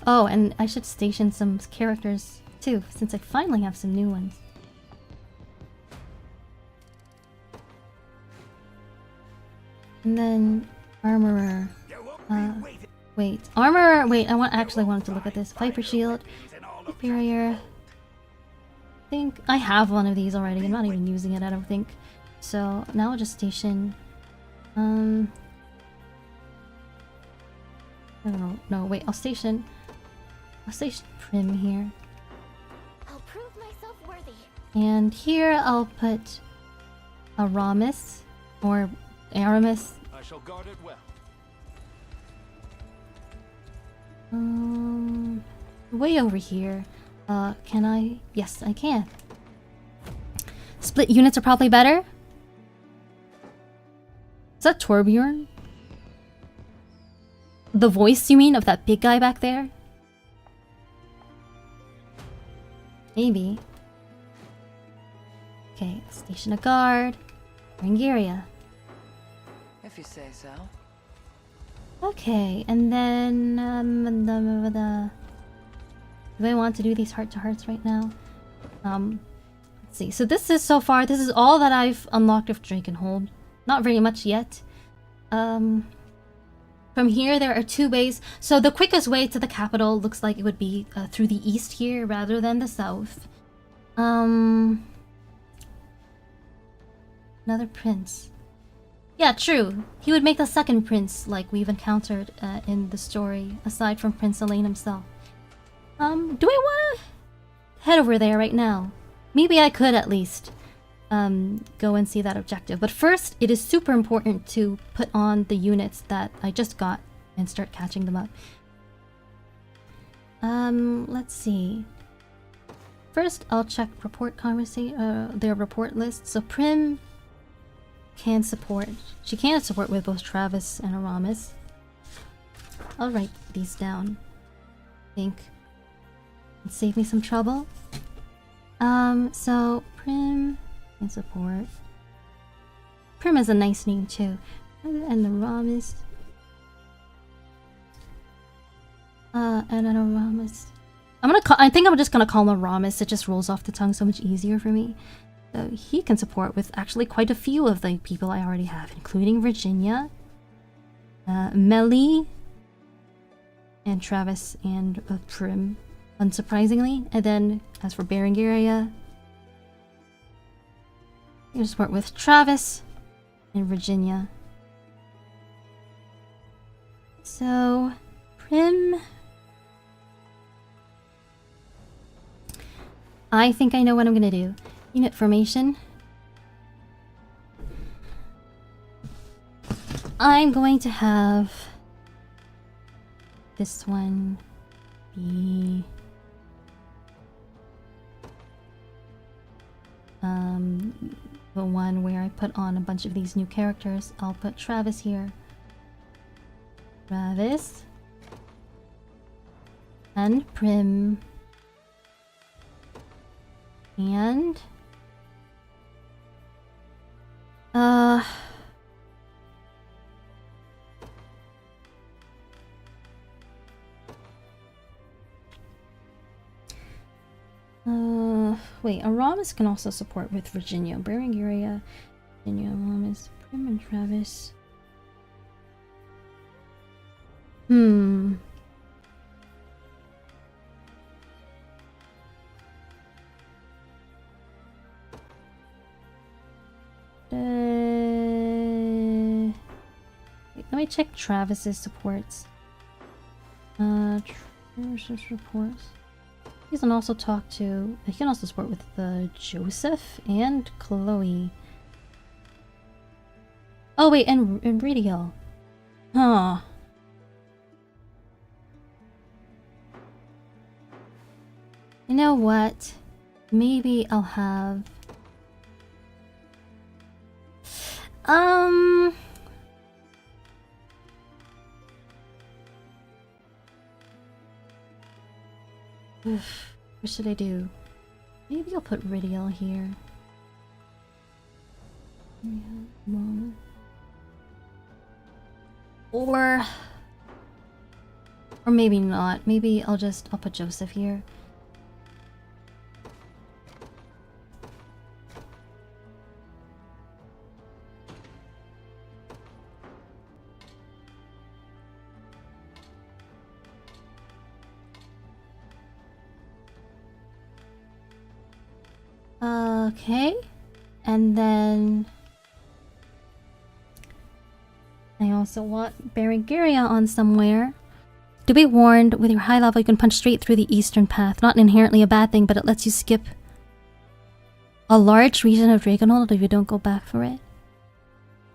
Oh, and I should station some characters too, since I finally have some new ones. And then armorer. Wait, armorer. Wait, I actually wanted to look at this. Viper shield, barrier. I think I have one of these already. I'm not even using it, I don't think. So now I'll just station. I don't know. No, wait. I'll station Prim here. I'll prove myself worthy. And here I'll put Aramis or Aramis. I shall guard it well. Way over here. Can I? Yes, I can. Split units are probably better. Is that Torbjorn? The voice, you mean, of that big guy back there? Maybe. Okay, station a guard. Rangaria. If you say so. Okay, and then do I want to do these heart-to-hearts right now? Let's see. So this is so far. This is all that I've unlocked of Drakenhold. Not very much yet. From here, there are two ways. So the quickest way to the capital looks like it would be through the east here rather than the south. Another prince. Yeah, true. He would make the second prince like we've encountered in the story, aside from Prince Elaine himself. Do I want to head over there right now? Maybe I could at least go and see that objective. But first, it is super important to put on the units that I just got and start catching them up. Let's see. First, I'll check report their report list. So Prim can support. She can support with both Travis and Aramis. I'll write these down. I think it'd save me some trouble. So Prim can support. Prim is a nice name too. And Aramis. And then Aramis. I think I'm just gonna call him Aramis. It just rolls off the tongue so much easier for me. So he can support with actually quite a few of the people I already have, including Virginia, Melly, and Travis and Prim, unsurprisingly. And then as for Berengaria, you can support with Travis and Virginia. So Prim, I think I know what I'm gonna do. Unit formation. I'm going to have this one be the one where I put on a bunch of these new characters. I'll put Travis here. Travis. And Prim. And wait, Aramis can also support with Virginia. Berengaria, Virginia, Aramis, Prim, and Travis. Wait, let me check Travis's supports. Travis's supports. He can also talk to. He can also support with Joseph and Chloe. Oh wait, and Radial. Huh. You know what? Maybe I'll have. What should I do? Maybe I'll put Radial here. Or maybe not. Maybe I'll put Joseph here. Okay, and then I also want Berengaria on somewhere. To be warned, with your high level you can punch straight through the eastern path. Not inherently a bad thing, but it lets you skip a large region of Drakenhold if you don't go back for it.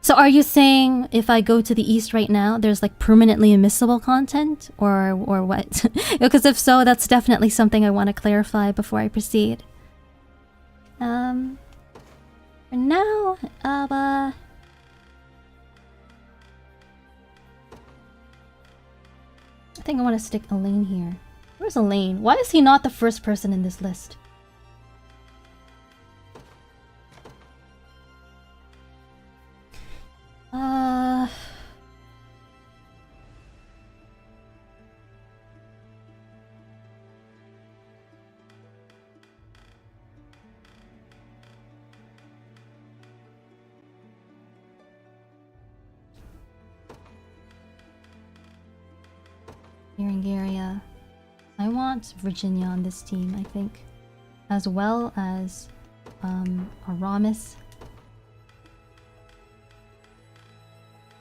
So are you saying if I go to the east right now, there's like permanently unmissable content? Or what? Because if so, that's definitely something I want to clarify before I proceed. For now, I think I want to stick Elaine here. Where's Elaine? Why is he not the first person in this list? Berengaria. I want Virginia on this team, I think. As well as Aramis.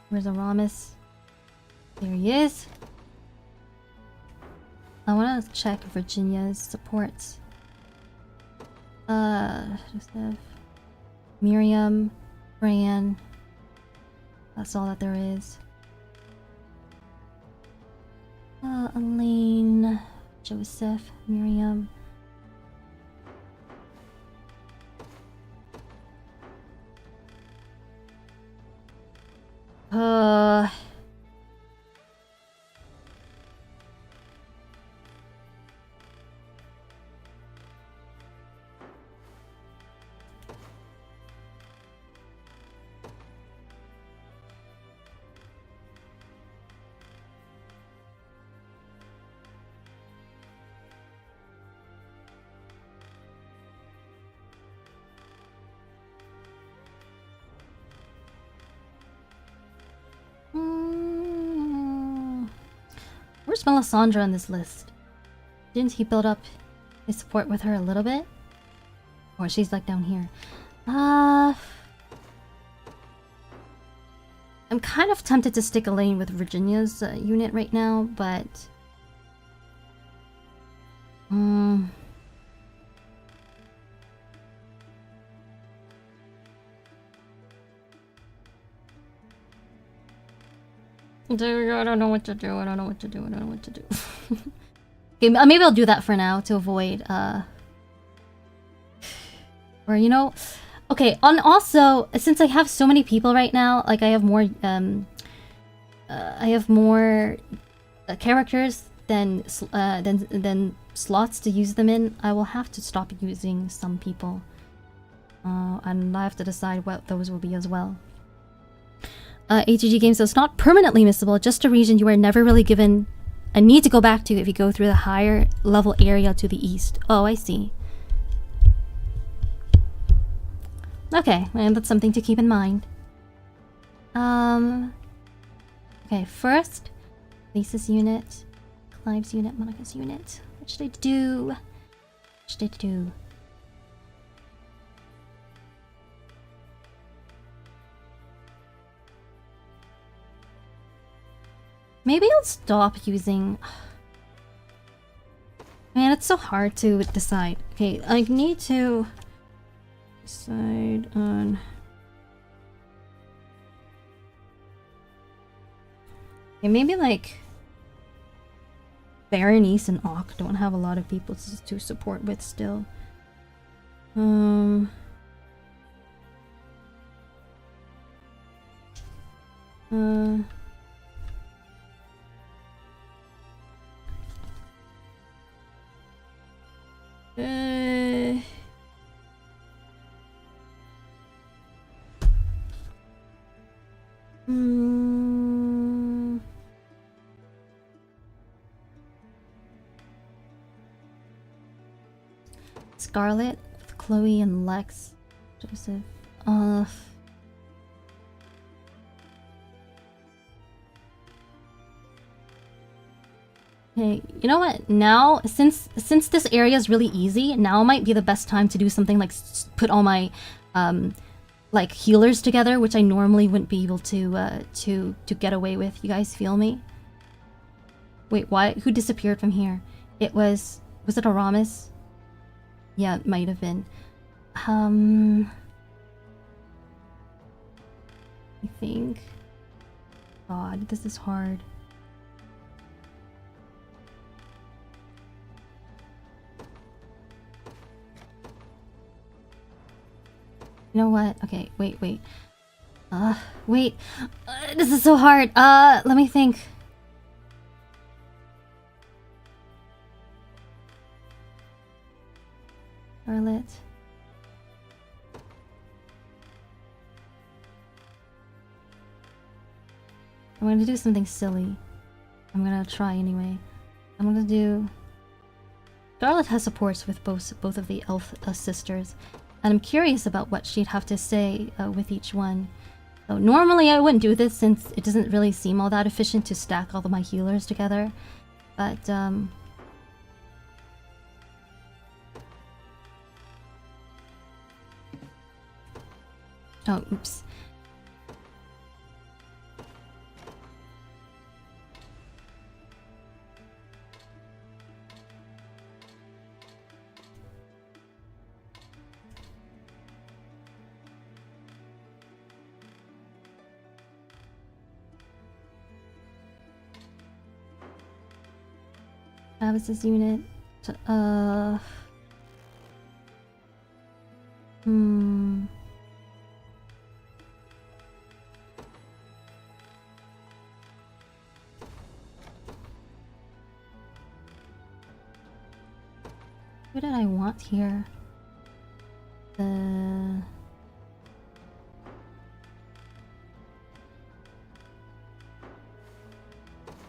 Where's Aramis? There he is. I want to check Virginia's supports. Just have Miriam, Fran. That's all that there is. Elaine, Joseph, Miriam. Where's Melisandre on this list? Didn't he build up his support with her a little bit? Or she's like down here. I'm kind of tempted to stick Elaine with Virginia's unit right now, but Dude, I don't know what to do. I don't know what to do. I don't know what to do. Okay, maybe I'll do that for now to avoid, or, you know... Okay, and also, since I have so many people right now, like, I have more characters than slots to use them in, I will have to stop using some people. And I have to decide what those will be as well. HGG Games says, not permanently missable, just a region you are never really given a need to go back to if you go through the higher level area to the east. Oh, I see. Okay, and that's something to keep in mind. Okay, first, Lisa's unit, Clive's unit, Monica's unit. What should I do? What should I do? Maybe I'll stop using... Man, it's so hard to decide. Okay, I need to decide on... Okay, maybe like... Berenice and Auk don't have a lot of people to support with still. Scarlet with Chloe and Lex. Joseph. Okay, you know what? Now, since this area is really easy, now might be the best time to do something like put all my like healers together, which I normally wouldn't be able to get away with. You guys feel me? Wait, why? Who disappeared from here? It was it Aramis? Yeah, it might have been. I think. God, this is hard. You know what? Okay, wait. Wait. This is so hard. Let me think. Scarlet. I'm gonna do something silly. I'm gonna try anyway. I'm gonna do... Scarlet has supports with both of the elf sisters, and I'm curious about what she'd have to say with each one. So normally I wouldn't do this since it doesn't really seem all that efficient to stack all of my healers together, but oh, oops. Travis's unit. What did I want here?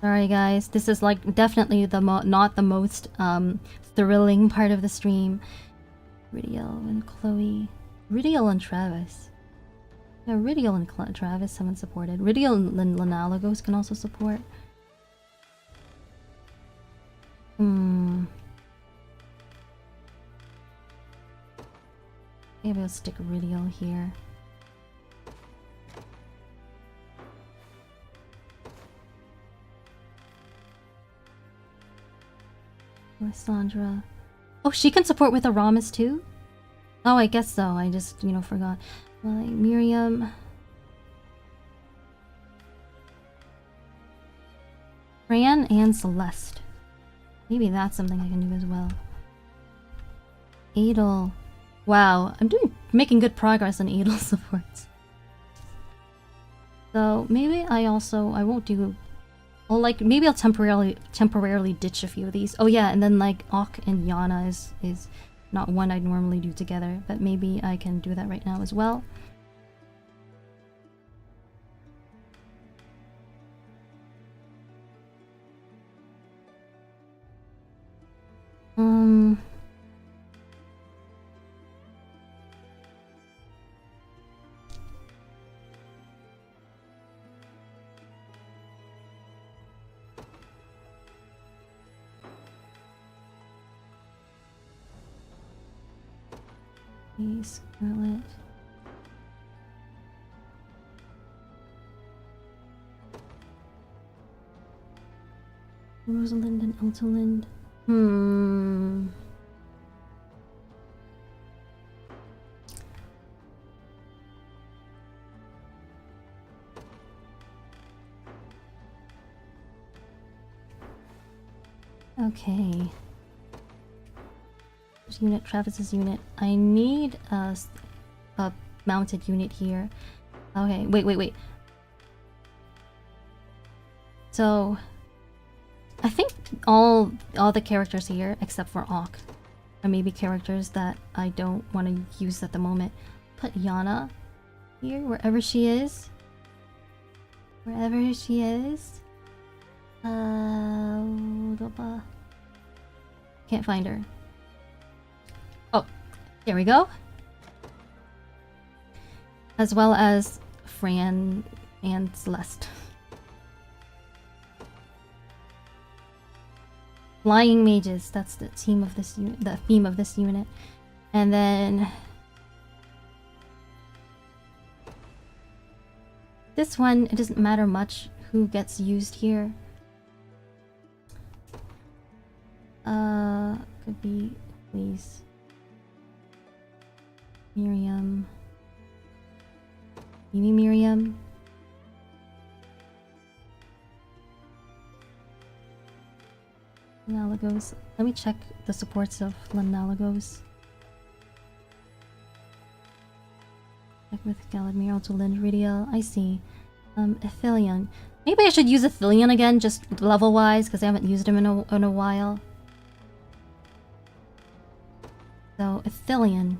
Sorry guys, this is like definitely the not the most thrilling part of the stream. Ridiel and Chloe. Ridiel and Travis. Yeah, Ridiel and Travis haven't supported. Ridiel and Lanalagos can also support. Maybe I'll stick Ridiel here. Lysandra. Oh, she can support with Aramis too? Oh, I guess so. I just, you know, forgot. Well, like Miriam. Fran and Celeste. Maybe that's something I can do as well. Adel. Wow, I'm making good progress on Adel supports. So maybe I won't do. Well, like maybe I'll temporarily ditch a few of these. Oh yeah, and then like Auk and Yana is not one I'd normally do together, but maybe I can do that right now as well. Scarlet. Rosalind and Eltolind. Okay. Unit, Travis's unit. I need a mounted unit here. Okay, wait. So I think all the characters here except for Auk are maybe characters that I don't want to use at the moment. Put Yana here, wherever she is. Wherever she is. Can't find her. Oh, there we go. As well as Fran and Celeste. Flying mages, that's the theme of this unit. And then this one, it doesn't matter much who gets used here. Could be please. Miriam. Maybe Miriam. Lanalagos. Let me check the supports of Lanalagos. Check with Galadmir to Lindridiel. I see. Athelion. Maybe I should use Athelion again, just level-wise, because I haven't used him in a while. So, Athelion.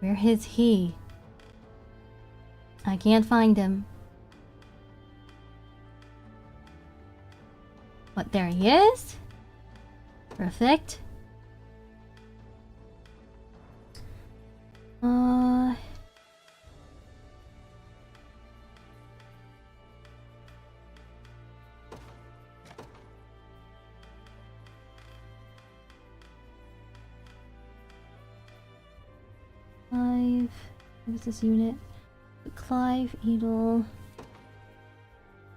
Where is he? I can't find him. What, there he is? Perfect. Clive. What is this unit? Clive, Edel.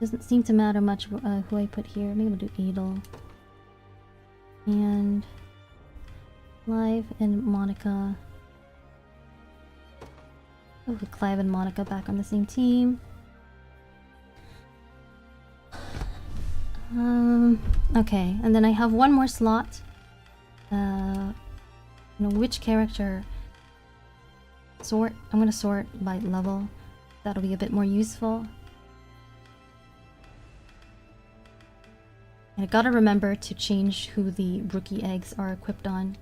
Doesn't seem to matter much who I put here. Maybe we'll do Edel. And Clive and Monica. Oh, put Clive and Monica back on the same team. Okay, and then I have one more slot. Which character? Sort. I'm gonna sort by level. That'll be a bit more useful. And I gotta remember to change who the rookie eggs are equipped on.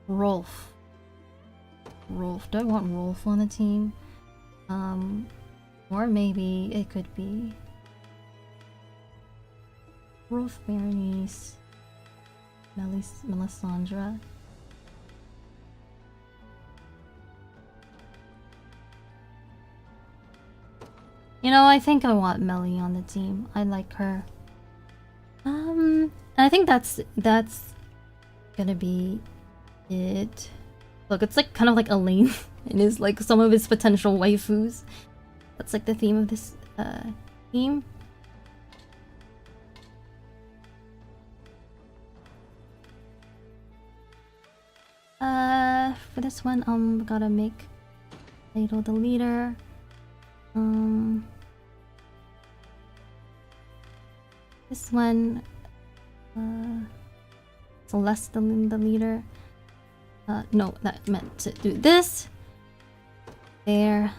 Rolf. Rolf. Do I want Rolf on the team? Or maybe it could be Rolf, Berenice, Melisandre. You know, I think I want Melly on the team. I like her. I think that's gonna be it. Look, it's like kind of like Elaine and is like some of his potential waifus. That's like the theme of this team. for this one, we gotta make Idol the leader. This one, Celeste the leader. No, that meant to do this. There.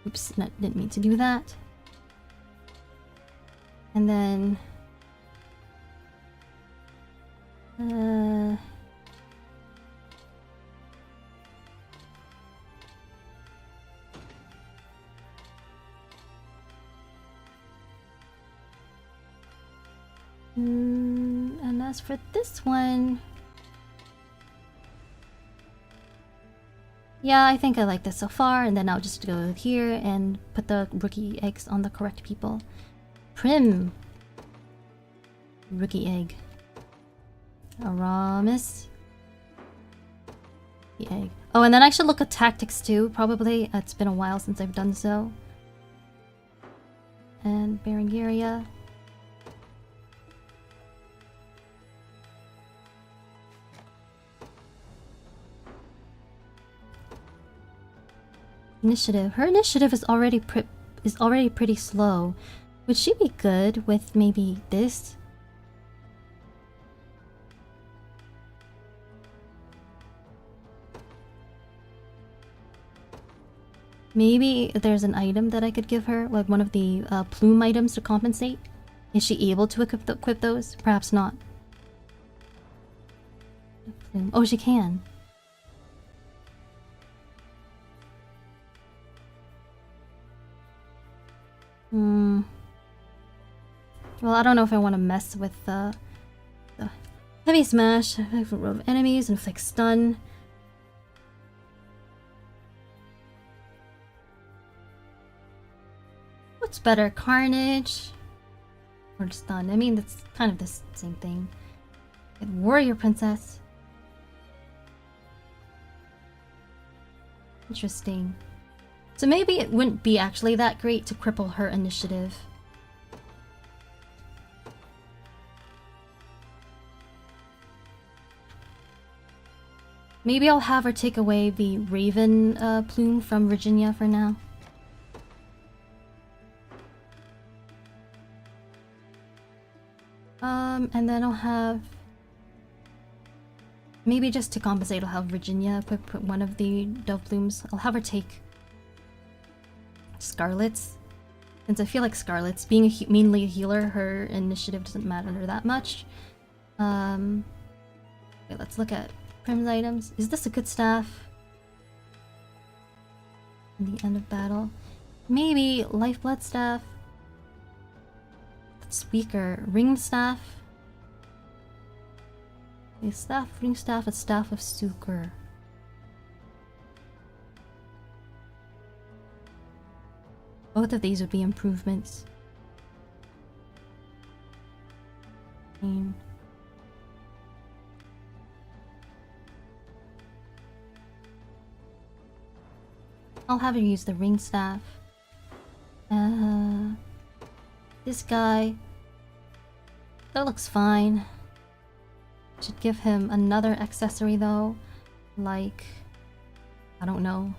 Oops, didn't mean to do that. And then... and as for this one... Yeah, I think I like this so far, and then I'll just go here and put the rookie eggs on the correct people. Prim! Rookie egg. Aramis. The egg. Oh, and then I should look at tactics too, probably. It's been a while since I've done so. And Berengaria. Initiative. Her initiative is already pretty slow. Would she be good with maybe this? Maybe there's an item that I could give her, like one of the plume items to compensate. Is she able to equip those? Perhaps not. Oh, she can. Well, I don't know if I want to mess with the heavy smash, of enemies, inflict stun. What's better, carnage or stun? I mean, that's kind of the same thing. Warrior princess. Interesting. So maybe it wouldn't be actually that great to cripple her initiative. Maybe I'll have her take away the raven plume from Virginia for now. And then I'll have... Maybe just to compensate, I'll have Virginia equip one of the dove plumes. I'll have her take Scarlet's. Since I feel like Scarlet's, being mainly a healer, her initiative doesn't matter that much. Okay, let's look at Prim's items. Is this a good staff? In the end of battle. Maybe Lifeblood staff. That's weaker. Ring staff. A staff, ring staff, a staff of Sucre. Both of these would be improvements. I'll have her use the ring staff. This guy. That looks fine. Should give him another accessory though. Like, I don't know.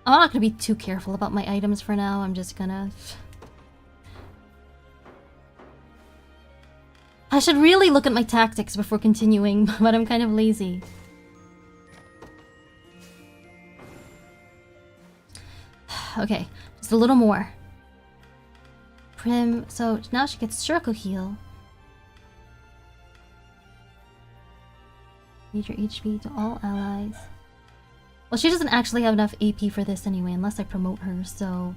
I'm not gonna be too careful about my items for now. I'm just gonna... I should really look at my tactics before continuing, but I'm kind of lazy. Okay, just a little more. Prim, so now she gets Circle Heal. Major HP to all allies. Well, she doesn't actually have enough AP for this anyway, unless I promote her, so...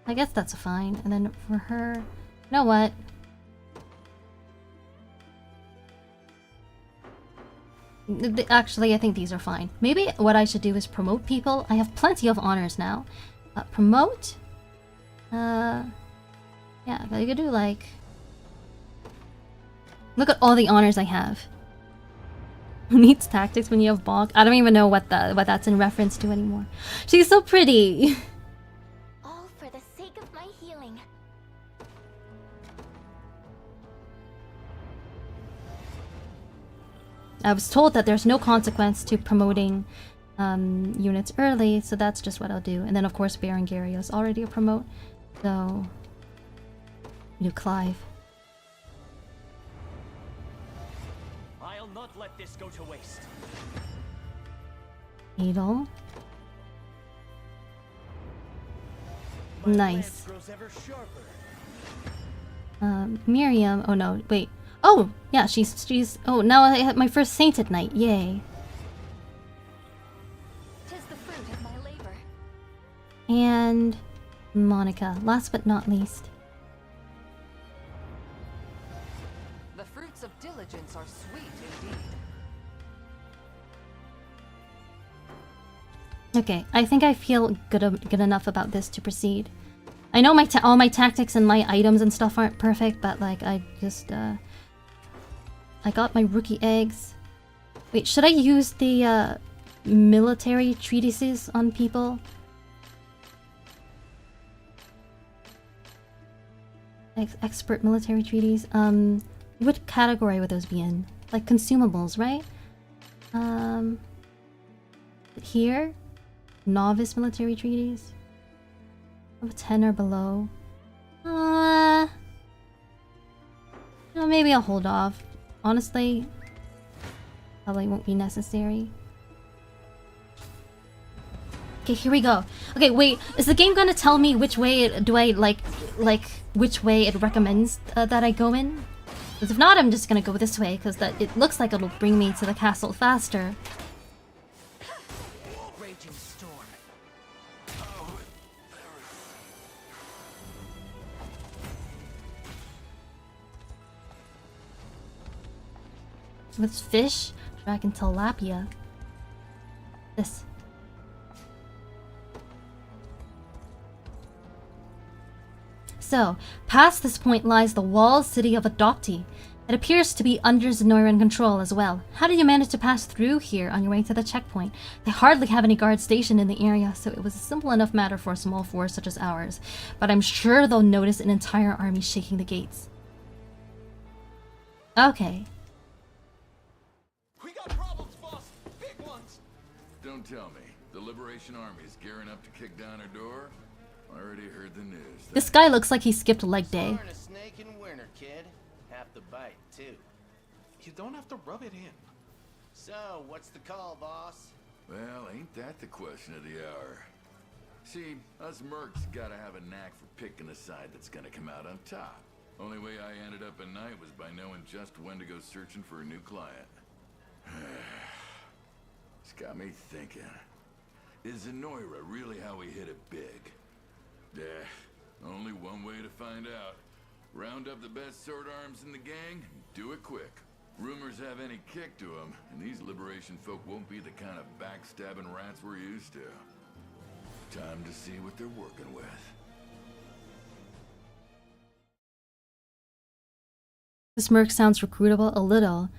I guess that's fine. And then for her... You know what? Actually, I think these are fine. Maybe what I should do is promote people. I have plenty of honors now. Promote? Yeah, I could do like... Look at all the honors I have. Who needs tactics when you have bulk? I don't even know what that's in reference to anymore. She's so pretty! All for the sake of my healing. I was told that there's no consequence to promoting units early, so that's just what I'll do. And then of course Berengaria is already a promote, so... do Clive. I'll not let this go to waste. Idol. Nice. Miriam. Oh no, wait. Oh yeah, she's. Oh, now I have my first sainted knight. Yay. 'Tis the fruit of my labor. And Monica. Last but not least. The fruits of diligence are sweet indeed. Okay, I think I feel good enough about this to proceed. I know all my tactics and my items and stuff aren't perfect, but like I just I got my rookie eggs. Wait, should I use the military treatises on people? Expert military treaties. What category would those be in? Like consumables, right? Here, novice military treaties. Of 10 or below. No, maybe I'll hold off. Honestly, probably won't be necessary. Okay, here we go. Okay, wait, is the game gonna tell me which way do I like which way it recommends that I go in? Because if not, I'm just gonna go this way because that it looks like it'll bring me to the castle faster. Raging storm. With fish, dragon tilapia. This. So, past this point lies the walled city of Adopti. It appears to be under Zenoiran control as well. How did you manage to pass through here on your way to the checkpoint? They hardly have any guards stationed in the area, so it was a simple enough matter for a small force such as ours. But I'm sure they'll notice an entire army shaking the gates. Okay. We got problems, boss. Big ones. Don't tell me. The Liberation Army is gearing up to kick down our door? I already heard the news. This guy looks like he skipped leg day. A snake in winter, kid. Have to bite, too. You don't have to rub it in. So, what's the call, boss? Well, ain't that the question of the hour? See, us mercs gotta have a knack for picking a side that's gonna come out on top. Only way I ended up at night was by knowing just when to go searching for a new client. It's got me thinking. Is Zenoira really how we hit it big? Only one way to find out. Round up the best sword arms in the gang, and do it quick. Rumors have any kick to them, and these Liberation folk won't be the kind of backstabbing rats we're used to. Time to see what they're working with. This merc sounds recruitable a little.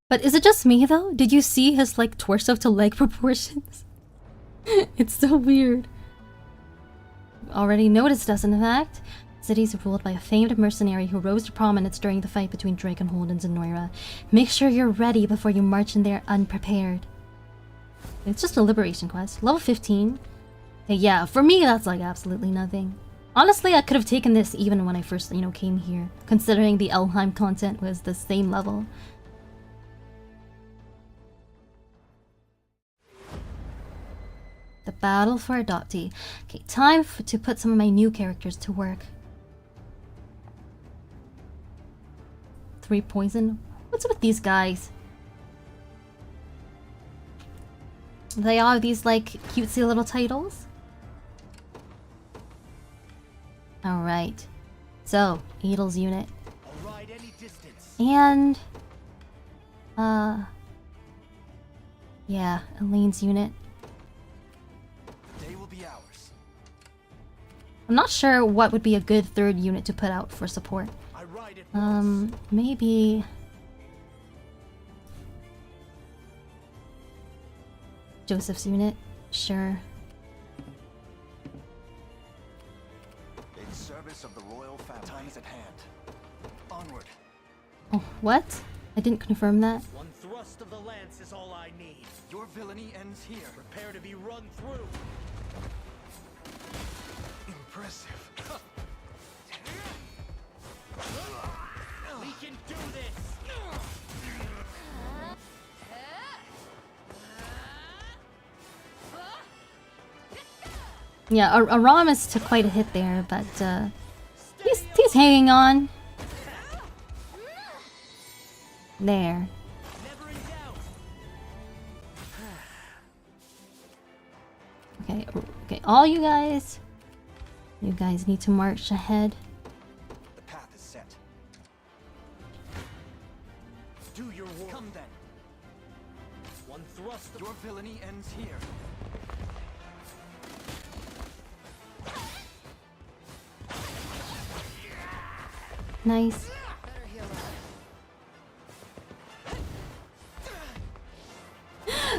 But is it just me though? Did you see his like torso to leg proportions? It's so weird. Already noticed us, in fact. Cities ruled by a famed mercenary who rose to prominence during the fight between Drakenhold and Zenoira. Make sure you're ready before you march in there unprepared. It's just a liberation quest. Level 15. Hey, yeah, for me that's like absolutely nothing. Honestly, I could have taken this even when I first, came here, considering the Elheim content was the same level. The battle for Adopti. Okay, time to put some of my new characters to work. 3 poison. What's with these guys? They all have these like cutesy little titles. Alright. So, Edel's unit. And Yeah, Elaine's unit. They will be ours. I'm not sure what would be a good third unit to put out for support. Maybe... Joseph's unit? Sure. In service of the royal family. Time is at hand. Onward. Oh, what? I didn't confirm that. One thrust of the lance is all I need. Your villainy ends here. Prepare to be run through. Impressive. We can do this. Yeah, Aramis took quite a hit there, but he's hanging on. There. Okay, all you guys need to march ahead. The path is set. Do your work. Come then. One thrust of your villainy ends here. Nice.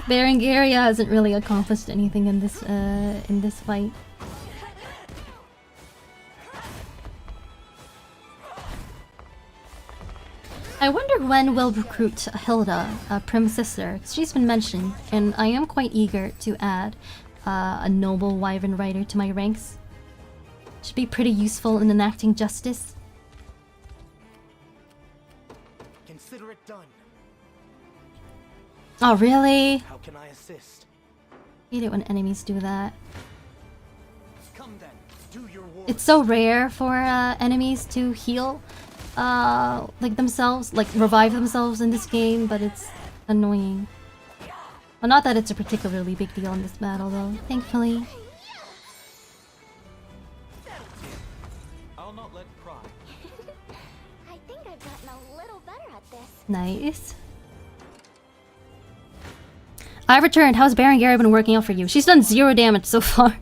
Berengaria hasn't really accomplished anything in this fight. I wonder when we'll recruit Hilda, Prim's sister. She's been mentioned, and I am quite eager to add a noble wyvern rider to my ranks. Should be pretty useful in enacting justice. Consider it done. Oh, really? How can I assist? Hate it when enemies do that. Come then, do your work. It's so rare for enemies to heal, like themselves, like revive themselves in this game, but it's annoying. Well, not that it's a particularly big deal in this battle, though, thankfully. I'll not let pride. I think I've gotten a little better at this. Nice. I returned. How's Berengaria been working out for you? She's done 0 damage so far.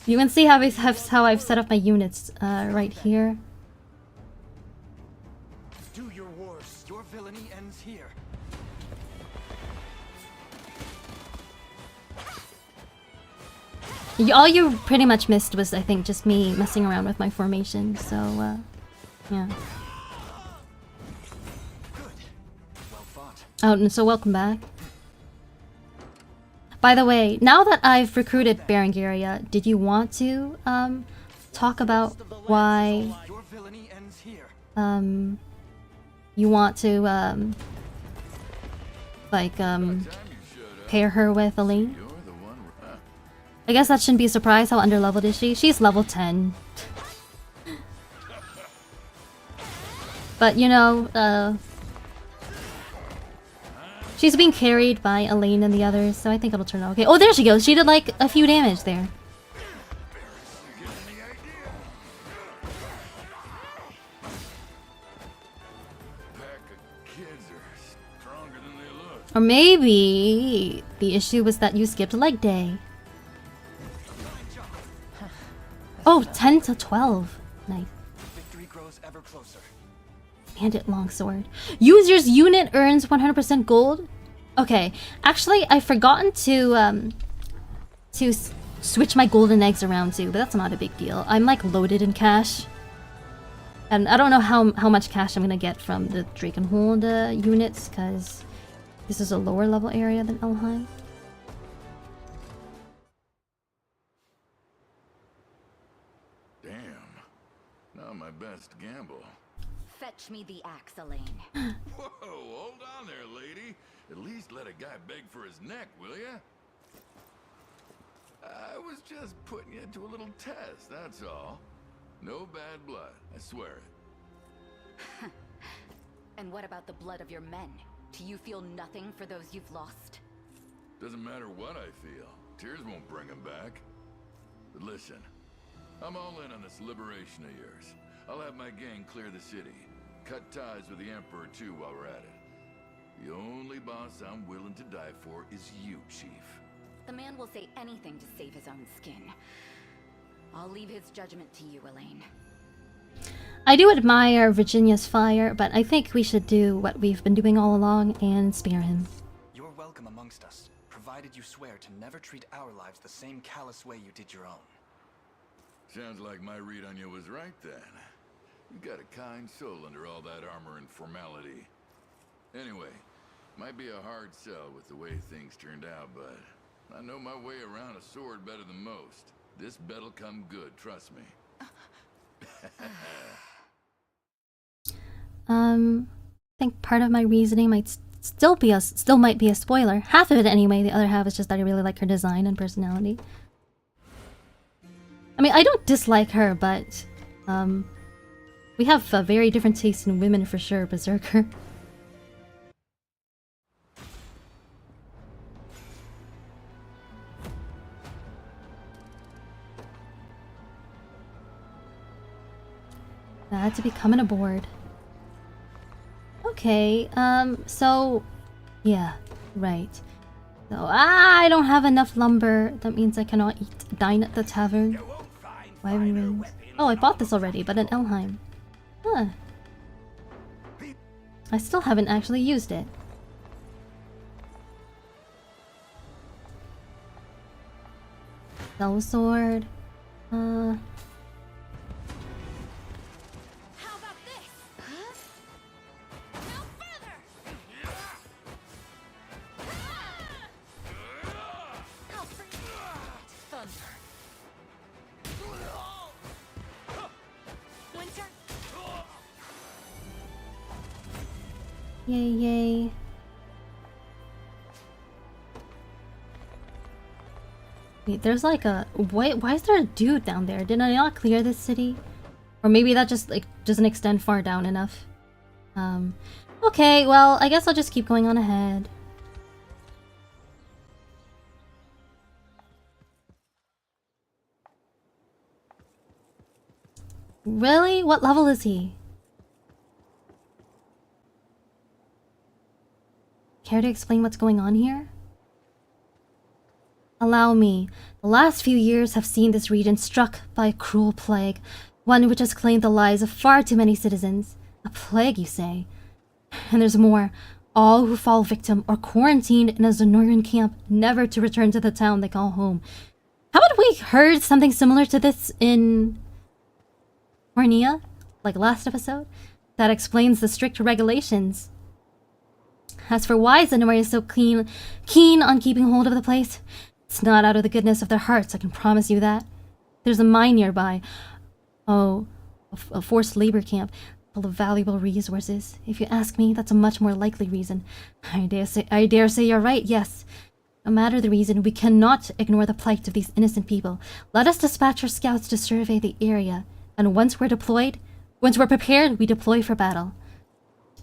You can see how I've set up my units right here. Do your worst. Your villainy ends here. All you pretty much missed was, I think, just me messing around with my formation. So, yeah. Oh, and so welcome back. By the way, now that I've recruited Berengaria, did you want to talk about why you want to pair her with Elaine? I guess that shouldn't be a surprise. How underleveled is she? She's level 10. But you know, she's being carried by Elaine and the others, so I think it'll turn out okay. Oh, there she goes. She did like a few damage there. Or maybe the issue was that you skipped leg day. Oh, 10 to 12. Nice. Victory grows ever closer. Bandit longsword. User's unit earns 100% gold. Okay, actually, I've forgotten to switch my golden eggs around too, but that's not a big deal. I'm like loaded in cash, and I don't know how much cash I'm gonna get from the Drakenhold units, because this is a lower level area than Elheim. Not my best gamble. Fetch me the axe, Elaine. Whoa, hold on there, lady. At least let a guy beg for his neck, will ya? I was just putting you to a little test, that's all. No bad blood, I swear it. And what about the blood of your men? Do you feel nothing for those you've lost? Doesn't matter what I feel. Tears won't bring them back. But listen, I'm all in on this liberation of yours. I'll have my gang clear the city. Cut ties with the Emperor too while we're at it. The only boss I'm willing to die for is you, Chief. The man will say anything to save his own skin. I'll leave his judgment to you, Elaine. I do admire Virginia's fire, but I think we should do what we've been doing all along and spare him. You're welcome amongst us, provided you swear to never treat our lives the same callous way you did your own. Sounds like my read on you was right then. You got a kind soul under all that armor and formality. Anyway, might be a hard sell with the way things turned out, but I know my way around a sword better than most. This bet'll come good, trust me. I think part of my reasoning might still might be a spoiler. Half of it anyway, the other half is just that I really like her design and personality. I mean, I don't dislike her, but we have a very different taste in women for sure, Berserker. That to be coming aboard. Okay, so yeah, right. So I don't have enough lumber. That means I cannot dine at the tavern. Wyvern rings. Oh, I bought this already, but in Elheim. Huh. I still haven't actually used it. Spell sword. Yay, yay. Wait, there's like a... Why is there a dude down there? Did I not clear this city? Or maybe that just like doesn't extend far down enough. Okay, well, I guess I'll just keep going on ahead. Really? What level is he? Care to explain what's going on here? Allow me. The last few years have seen this region struck by a cruel plague, one which has claimed the lives of far too many citizens. A plague, you say? And there's more. All who fall victim are quarantined in a Zenoiran camp, never to return to the town they call home. Haven't we heard something similar to this in Cornea? Like last episode? That explains the strict regulations. As for why Zenoi is so keen on keeping hold of the place, it's not out of the goodness of their hearts, I can promise you that. There's a mine nearby. Oh, a forced labor camp full of valuable resources. If you ask me, that's a much more likely reason. I dare say you're right, yes. No matter the reason, we cannot ignore the plight of these innocent people. Let us dispatch our scouts to survey the area, and once we're prepared, we deploy for battle.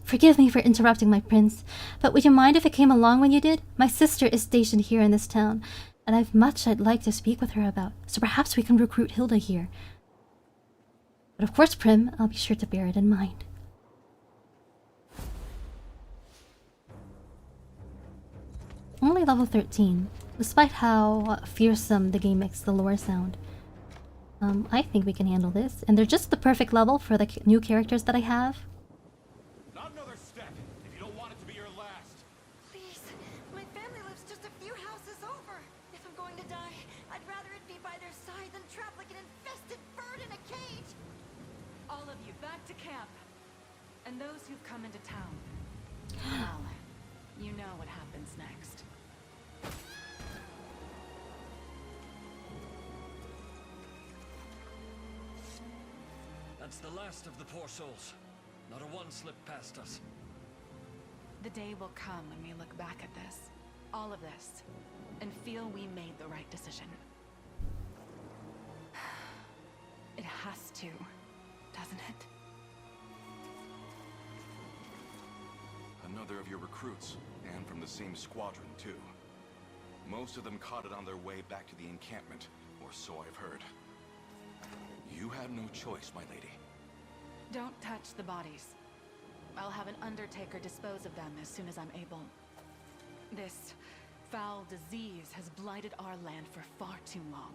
Forgive me for interrupting, my prince, but would you mind if I came along when you did? My sister is stationed here in this town, and I've much I'd like to speak with her about, so perhaps we can recruit Hilda here. But of course, Prim, I'll be sure to bear it in mind. Only level 13, despite how fearsome the game makes the lore sound. I think we can handle this, and they're just the perfect level for the new characters that I have. Not another step, if you don't want it to be your last. Please, my family lives just a few houses over. If I'm going to die, I'd rather it be by their side than trapped like an infested bird in a cage. All of you back to camp. And those who've come into town. Well, you know what happens next. That's the last of the poor souls. Not a one slipped past us. The day will come when we look back at this, all of this, and feel we made the right decision. It has to, doesn't it? Another of your recruits, and from the same squadron, too. Most of them caught it on their way back to the encampment, or so I've heard. You had no choice, my lady. Don't touch the bodies. I'll have an undertaker dispose of them as soon as I'm able. This foul disease has blighted our land for far too long.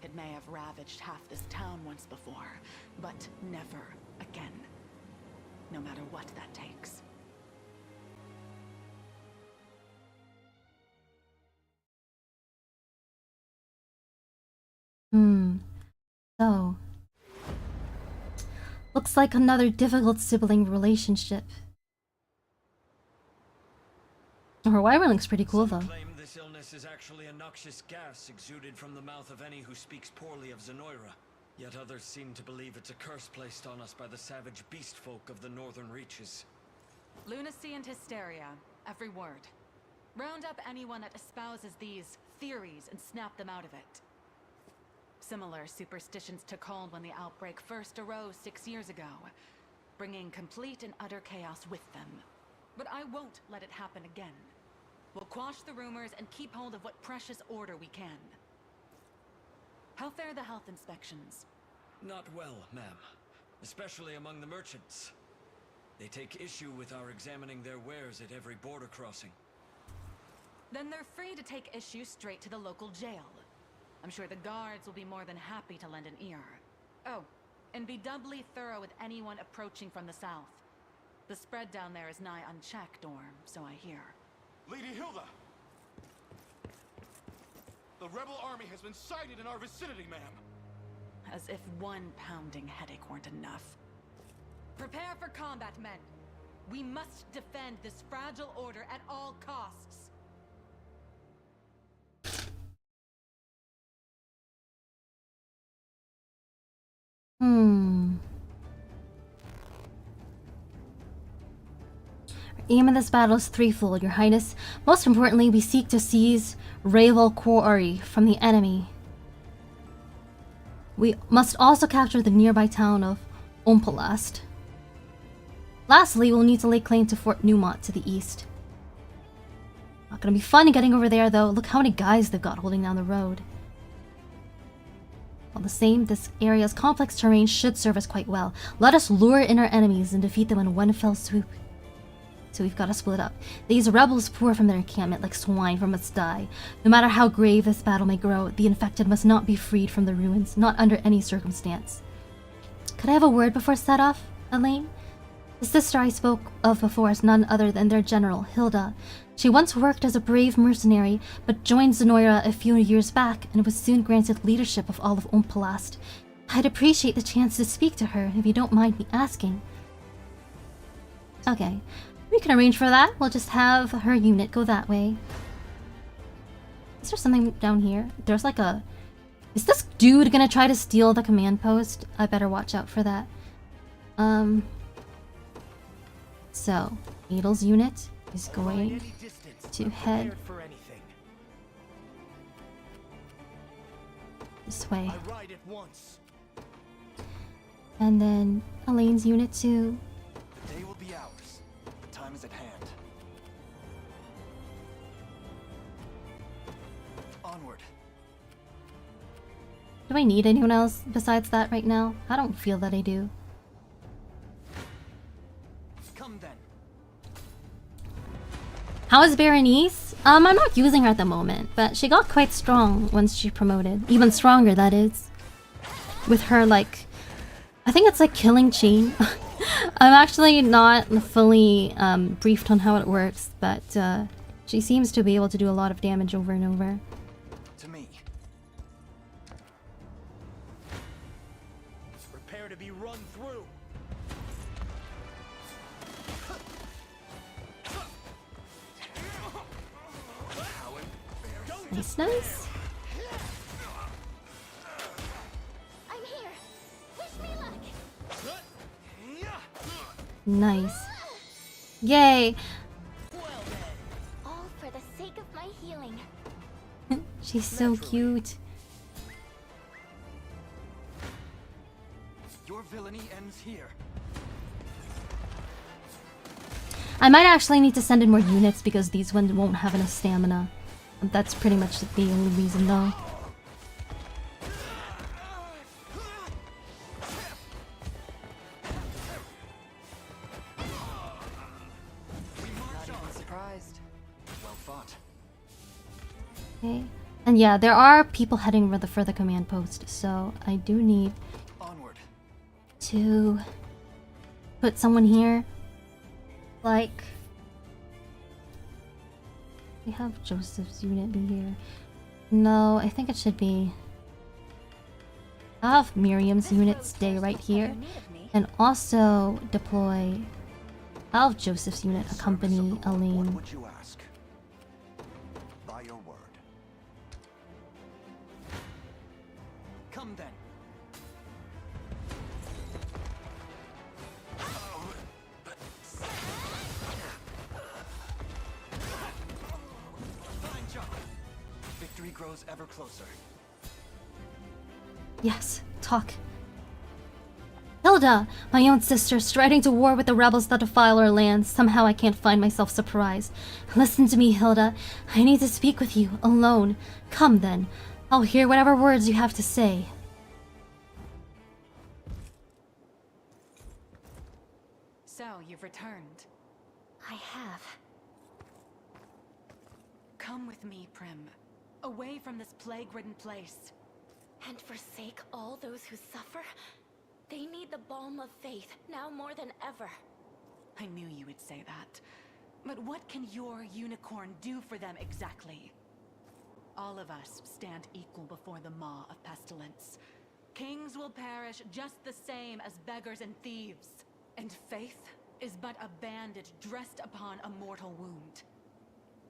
It may have ravaged half this town once before, but never again. No matter what that takes. So, looks like another difficult sibling relationship. Her wyvern looks pretty cool though. Claim this illness is actually a noxious gas exuded from the mouth of any who speaks poorly of Zenoira. Yet others seem to believe it's a curse placed on us by the savage beast folk of the northern reaches. Lunacy and hysteria, every word. Round up anyone that espouses these theories and snap them out of it. Similar superstitions took hold when the outbreak first arose 6 years ago, bringing complete and utter chaos with them. But I won't let it happen again. We'll quash the rumors and keep hold of what precious order we can. How fare the health inspections? Not well, ma'am. Especially among the merchants. They take issue with our examining their wares at every border crossing. Then they're free to take issue straight to the local jail. I'm sure the guards will be more than happy to lend an ear. Oh, and be doubly thorough with anyone approaching from the south. The spread down there is nigh unchecked, Dorm, so I hear. Lady Hilda! The rebel army has been sighted in our vicinity, ma'am. As if one pounding headache weren't enough. Prepare for combat, men. We must defend this fragile order at all costs. Our aim in this battle is threefold, Your Highness. Most importantly, we seek to seize Ravel Quarry from the enemy. We must also capture the nearby town of Ompalast. Lastly, we'll need to lay claim to Fort Newmont to the east. Not gonna be fun getting over there though. Look how many guys they've got holding down the road. All the same, this area's complex terrain should serve us quite well. Let us lure in our enemies and defeat them in one fell swoop. So we've got to split up. These rebels pour from their encampment like swine from a sty. No matter how grave this battle may grow, the infected must not be freed from the ruins, not under any circumstance. Could I have a word before set off, Elheim? The sister I spoke of before is none other than their general, Hilda. She once worked as a brave mercenary, but joined Zenoira a few years back and was soon granted leadership of all of Ompalast. I'd appreciate the chance to speak to her, if you don't mind me asking. Okay, we can arrange for that. We'll just have her unit go that way. Is there something down here? There's like a... Is this dude gonna try to steal the command post? I better watch out for that. So, Adel's unit is going to head this way. And then Elaine's unit too. The day will be ours. The time is at hand. Onward. Do I need anyone else besides that right now? I don't feel that I do. Come then. How is Berenice? I'm not using her at the moment, but she got quite strong once she promoted. Even stronger, that is. With her, like... I think it's like killing chain. I'm actually not fully briefed on how it works, but she seems to be able to do a lot of damage over and over. To me. Prepare to be run through. Nice, nice. I'm here. Wish me luck. Nice. Yay! All for the sake of my healing. She's so cute. Your villainy ends here. I might actually need to send in more units because these ones won't have enough stamina. That's pretty much the only reason though. Okay. And yeah, there are people heading for the command post, so I do need to put someone here. Like, we have Joseph's unit be here. No, I think it should be. I'll have Miriam's unit stay right here, and also deploy. I'll have Joseph's unit accompany Elheim. What would you ask? By your word. Come then. Fine job. Victory grows ever closer. Yes, talk. Hilda, my own sister, striding to war with the rebels that defile our lands. Somehow I can't find myself surprised. Listen to me, Hilda. I need to speak with you, alone. Come then. I'll hear whatever words you have to say. So, you've returned. I have. Come with me, Prim. Away from this plague-ridden place. And forsake all those who suffer? They need the balm of faith, now more than ever. I knew you would say that. But what can your unicorn do for them exactly? All of us stand equal before the maw of pestilence. Kings will perish just the same as beggars and thieves. And faith is but a bandage dressed upon a mortal wound.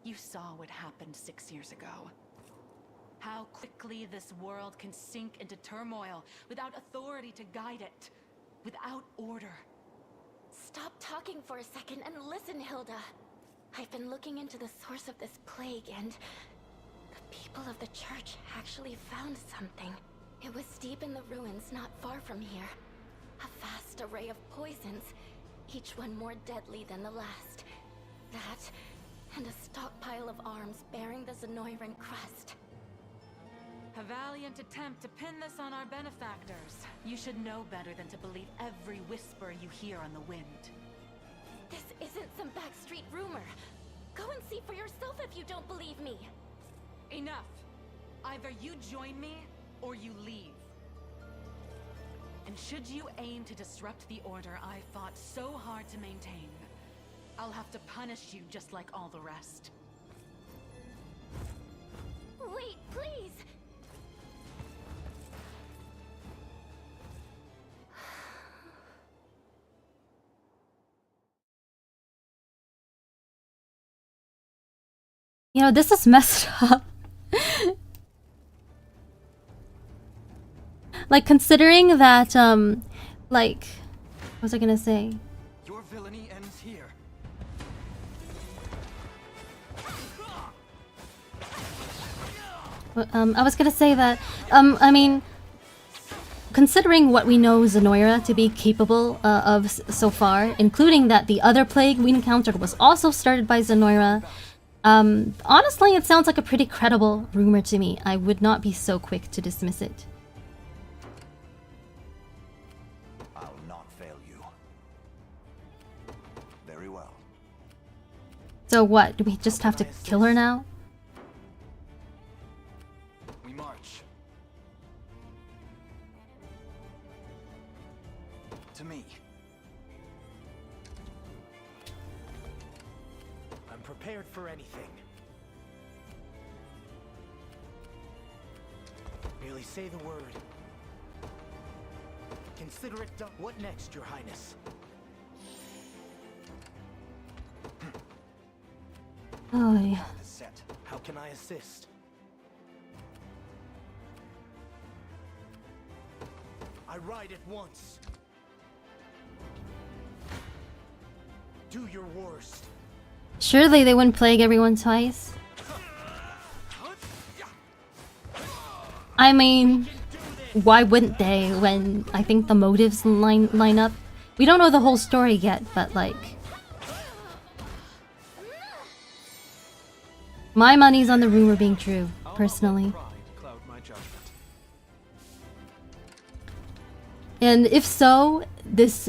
You saw what happened 6 years ago. How quickly this world can sink into turmoil without authority to guide it, without order. Stop talking for a second and listen, Hilda. I've been looking into the source of this plague, and the people of the church actually found something. It was deep in the ruins not far from here. A vast array of poisons, each one more deadly than the last. That, and a stockpile of arms bearing the Zenoiran crest. A valiant attempt to pin this on our benefactors. You should know better than to believe every whisper you hear on the wind. This isn't some backstreet rumor. Go and see for yourself if you don't believe me. Enough! Either you join me, or you leave. And should you aim to disrupt the order I fought so hard to maintain, I'll have to punish you just like all the rest. Wait, please! You know, this is messed up. Like, considering that, like, what was I gonna say? Your villainy ends here. I was gonna say that, I mean, considering what we know Zenoira to be capable of so far, including that the other plague we encountered was also started by Zenoira, honestly, it sounds like a pretty credible rumor to me. I would not be so quick to dismiss it. I'll not fail you. Very well. So what? Do we just have to kill her now? We march. To me. I'm prepared for anything. Merely say the word. Consider it done. What next, Your Highness? Oh, yeah. How can I assist? I ride at once. Do your worst. Surely they wouldn't plague everyone twice. I mean, why wouldn't they when I think the motives line up? We don't know the whole story yet, but like... my money's on the rumor being true, personally. And if so, this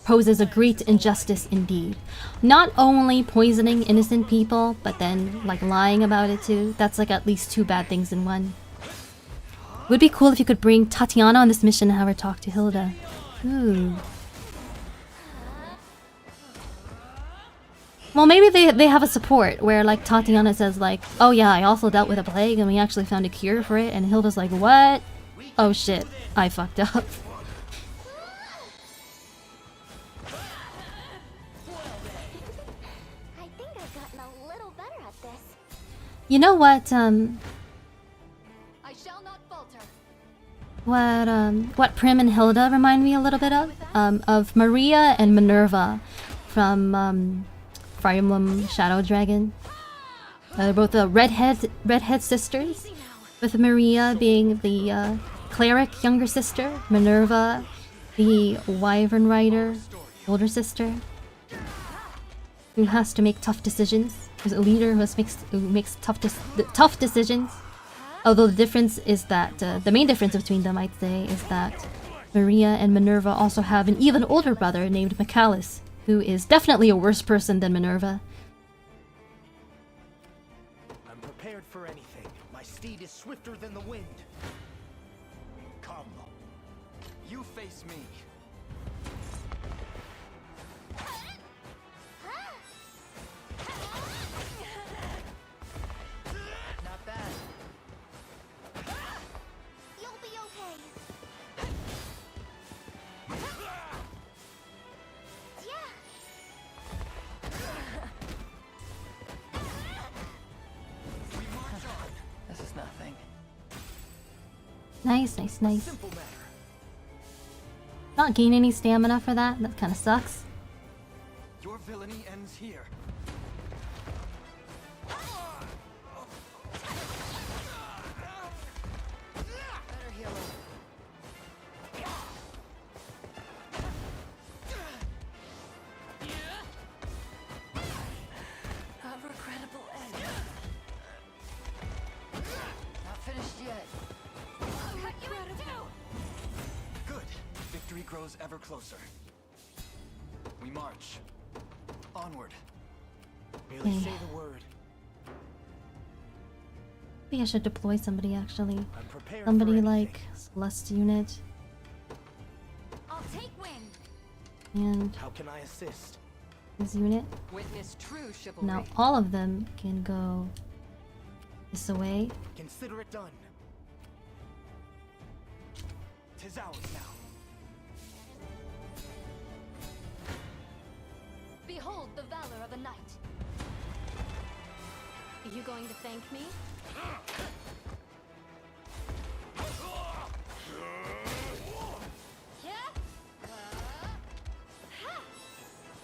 poses a great injustice indeed. Not only poisoning innocent people, but then like lying about it too. That's like at least 2 bad things in one. Would be cool if you could bring Tatiana on this mission and have her talk to Hilda. Ooh. Well, maybe they have a support where like Tatiana says like, oh yeah, I also dealt with a plague and we actually found a cure for it, and Hilda's like, what? Oh shit, I fucked up. You know what, what Prim and Hilda remind me a little bit of Maria and Minerva from Fire Emblem Shadow Dragon. They're both the redhead sisters, with Maria being the cleric younger sister, Minerva the wyvern rider older sister, who has to make tough decisions. There's a leader who makes tough decisions. Although the difference is that the main difference between them, I'd say, is that Maria and Minerva also have an even older brother named Michaelis, who is definitely a worse person than Minerva. I'm prepared for anything. My steed is swifter than the wind. Come. You face me. Not bad. You'll be okay. This is nothing. Nice, nice, nice. Not gain any stamina for that. That kind of sucks. Your villainy ends here. Better heal him. A regrettable end. Not finished yet. Good. Victory grows ever closer. We march. Onward. Merely Okay. say the word. Maybe I should deploy somebody actually. I'm prepared Somebody for like Celeste unit. I'll take wind. And How can I assist? his unit. Witness true chivalry. Now all of them can go this away. Consider it done. 'Tis ours now. Behold the valor of a knight. Are you going to thank me?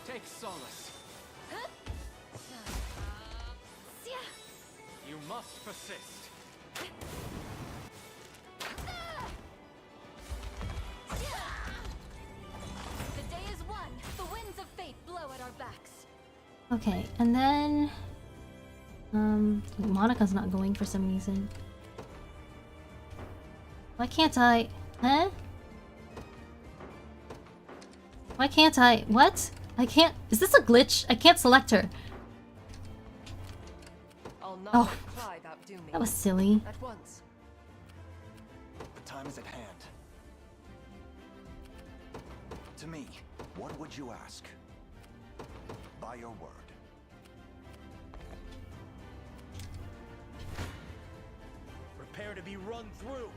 Take solace. You must persist. The day is won. The winds of fate blow at our backs. Okay, and then Monica's not going for some reason. Why can't I? Huh? Why can't I? What? I can't. Is this a glitch? I can't select her. I'll not Oh, let Clive outdo me. that was silly. At once. The time is at hand. To me, what would you ask? By your word. Prepare to be run through.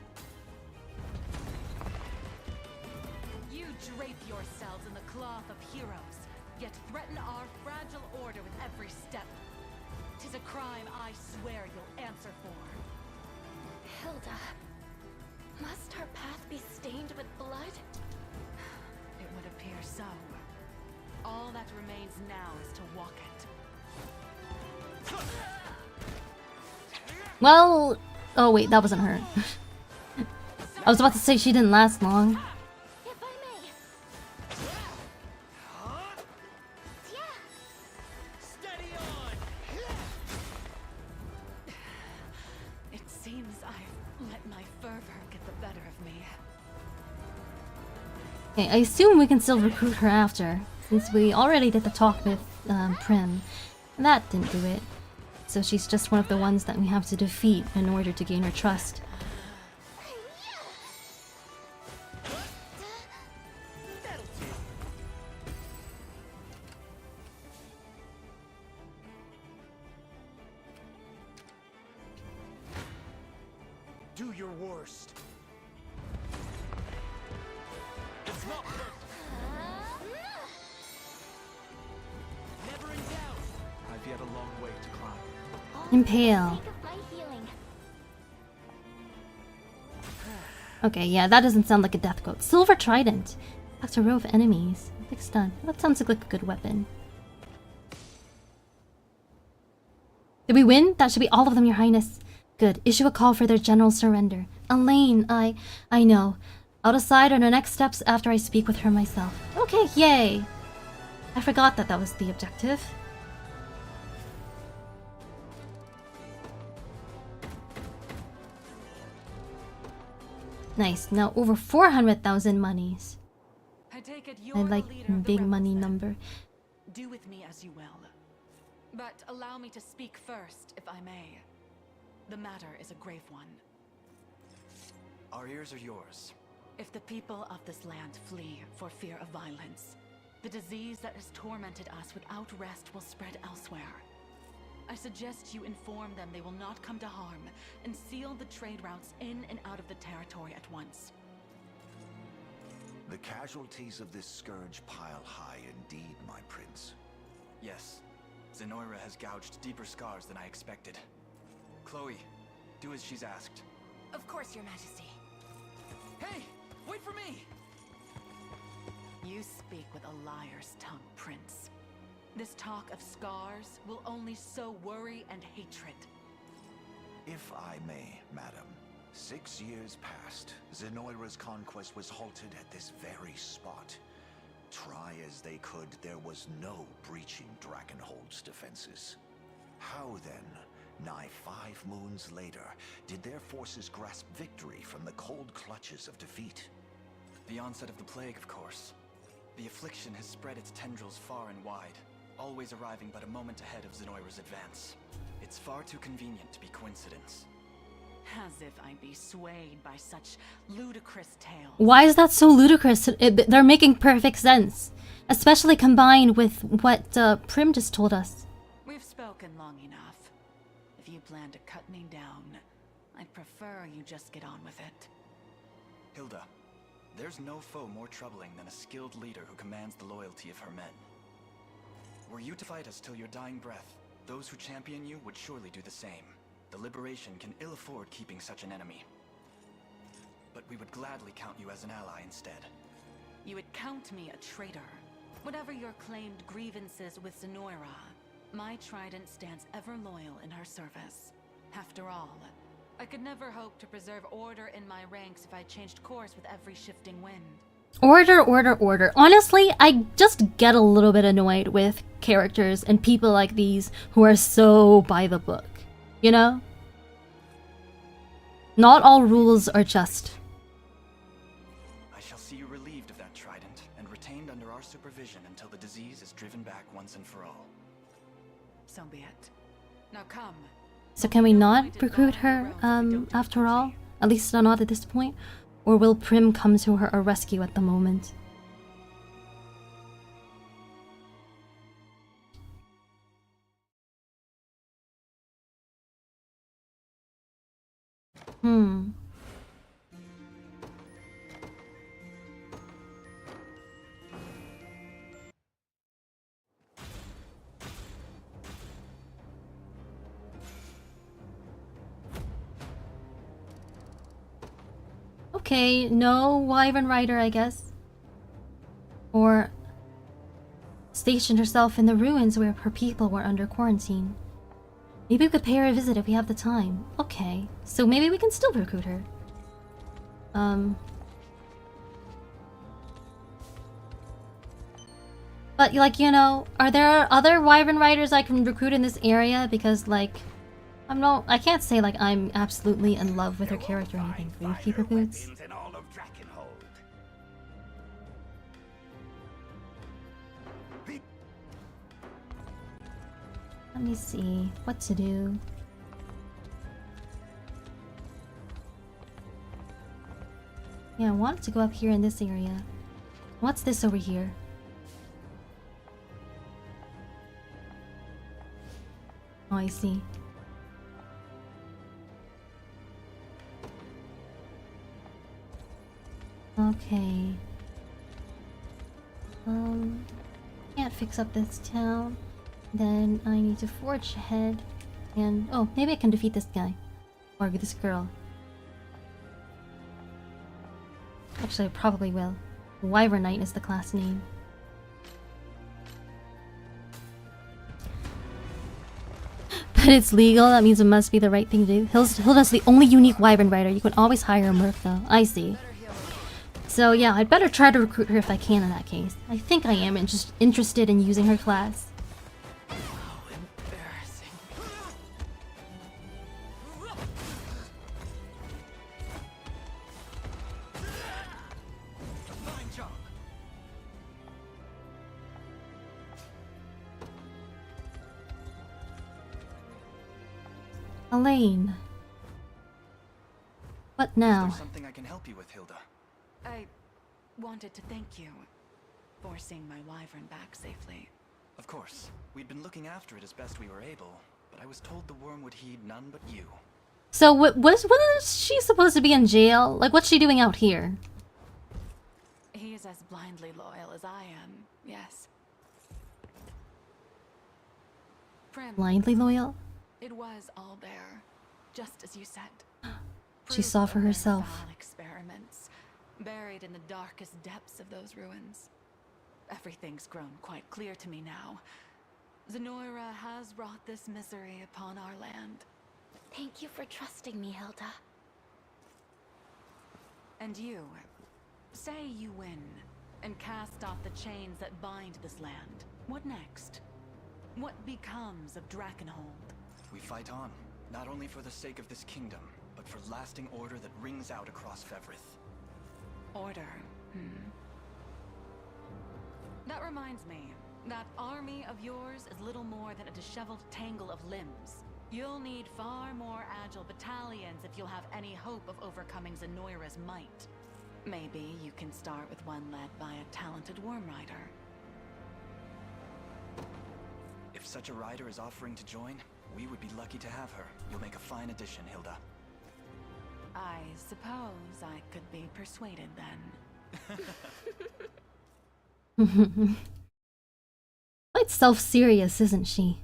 You drape yourselves in the cloth of heroes, yet threaten our fragile order with every step. 'Tis a crime I swear you'll answer for. Hilda, must our path be stained with blood? It would appear so. All that remains now is to walk it. Well, oh wait, that wasn't her. I was about to say she didn't last long. It seems I've let my fervor get the better of me. Okay, I assume we can still recruit her after, since we already did the talk with Prim. That didn't do it. So she's just one of the ones that we have to defeat in order to gain her trust. Do your worst. It's not Never in doubt. I've yet a long way to climb. Impale. Okay, yeah, that doesn't sound like a death quote. Silver Trident. Attacks a row of enemies. Big stun. That sounds like a good weapon. Did we win? That should be all of them, Your Highness. Good. Issue a call for their general surrender. Elaine, I know. I'll decide on the next steps after I speak with her myself. Okay, yay! I forgot that was the objective. Nice. Now over 400,000 monies. I like big money number. Do with me as you will. But allow me to speak first, if I may. The matter is a grave one. Our ears are yours. If the people of this land flee for fear of violence, the disease that has tormented us without rest will spread elsewhere. I suggest you inform them they will not come to harm, and seal the trade routes in and out of the territory at once. The casualties of this scourge pile high indeed, my prince. Yes. Zenoira has gouged deeper scars than I expected. Chloe, do as she's asked. Of course, Your Majesty. Hey! Wait for me! You speak with a liar's tongue, Prince. This talk of scars will only sow worry and hatred. If I may, madam. 6 years passed. Zenoira's conquest was halted at this very spot. Try as they could, there was no breaching Drakenhold's defenses. How then, nigh 5 moons later, did their forces grasp victory from the cold clutches of defeat? The onset of the plague, of course. The affliction has spread its tendrils far and wide, always arriving but a moment ahead of Zenoira's advance. It's far too convenient to be coincidence. As if I'd be swayed by such ludicrous tales. Why is that so ludicrous? They're making perfect sense. Especially combined with what Prim just told us. We've spoken long enough. If you plan to cut me down, I'd prefer you just get on with it. Hilda, there's no foe more troubling than a skilled leader who commands the loyalty of her men. Were you to fight us till your dying breath, those who champion you would surely do the same. The Liberation can ill afford keeping such an enemy. But we would gladly count you as an ally instead. You would count me a traitor. Whatever your claimed grievances with Zenoira, my trident stands ever loyal in her service. After all, I could never hope to preserve order in my ranks if I changed course with every shifting wind. Order, order, order. Honestly, I just get a little bit annoyed with characters and people like these who are so by the book. You know? Not all rules are just. I shall see you relieved of that trident and retained under our supervision until the disease is driven back once and for all. So be it. Now come. So can we not recruit her, after all? At least not at this point? Or will Prim come to her rescue at the moment? Okay, no Wyvern Rider, I guess. Or station herself in the ruins where her people were under quarantine. Maybe we could pay her a visit if we have the time. Okay, so maybe we can still recruit her. But, like, you know, are there other Wyvern Riders I can recruit in this area? Because, like, I can't say, like, I'm absolutely in love with her character or anything. Gravekeeper boots. Let me see what to do. Yeah, I wanted to go up here in this area. What's this over here? Oh, I see. Okay. Can't fix up this town. Then I need to forge ahead. And oh, maybe I can defeat this guy. Or this girl. Actually, I probably will. Wyvern Knight is the class name. But it's legal, that means it must be the right thing to do. Hilda's the only unique Wyvern rider. You can always hire a merc though. I see. So yeah, I'd better try to recruit her if I can in that case. I think I am just interested in using her class. Elaine. What now? Is there something I can help you with, Hilda? I wanted to thank you for seeing my wyvern back safely. Of course. We'd been looking after it as best we were able, but I was told the worm would heed none but you. So wasn't she supposed to be in jail? Like, what's she doing out here? He is as blindly loyal as I am, yes. Prim, Blindly loyal? it was all there, just as you said. She saw for herself. Foul experiments, buried in the darkest depths of those ruins. Everything's grown quite clear to me now. Zenoira has brought this misery upon our land. Thank you for trusting me, Hilda. And you, say you win, and cast off the chains that bind this land. What next? What becomes of Drakenhold? We fight on, not only for the sake of this kingdom, but for lasting order that rings out across Fevrith. Order, That reminds me, that army of yours is little more than a disheveled tangle of limbs. You'll need far more agile battalions if you'll have any hope of overcoming Zenoira's might. Maybe you can start with one led by a talented worm rider. If such a rider is offering to join, we would be lucky to have her. You'll make a fine addition, Hilda. I suppose I could be persuaded then. Quite self-serious, isn't she?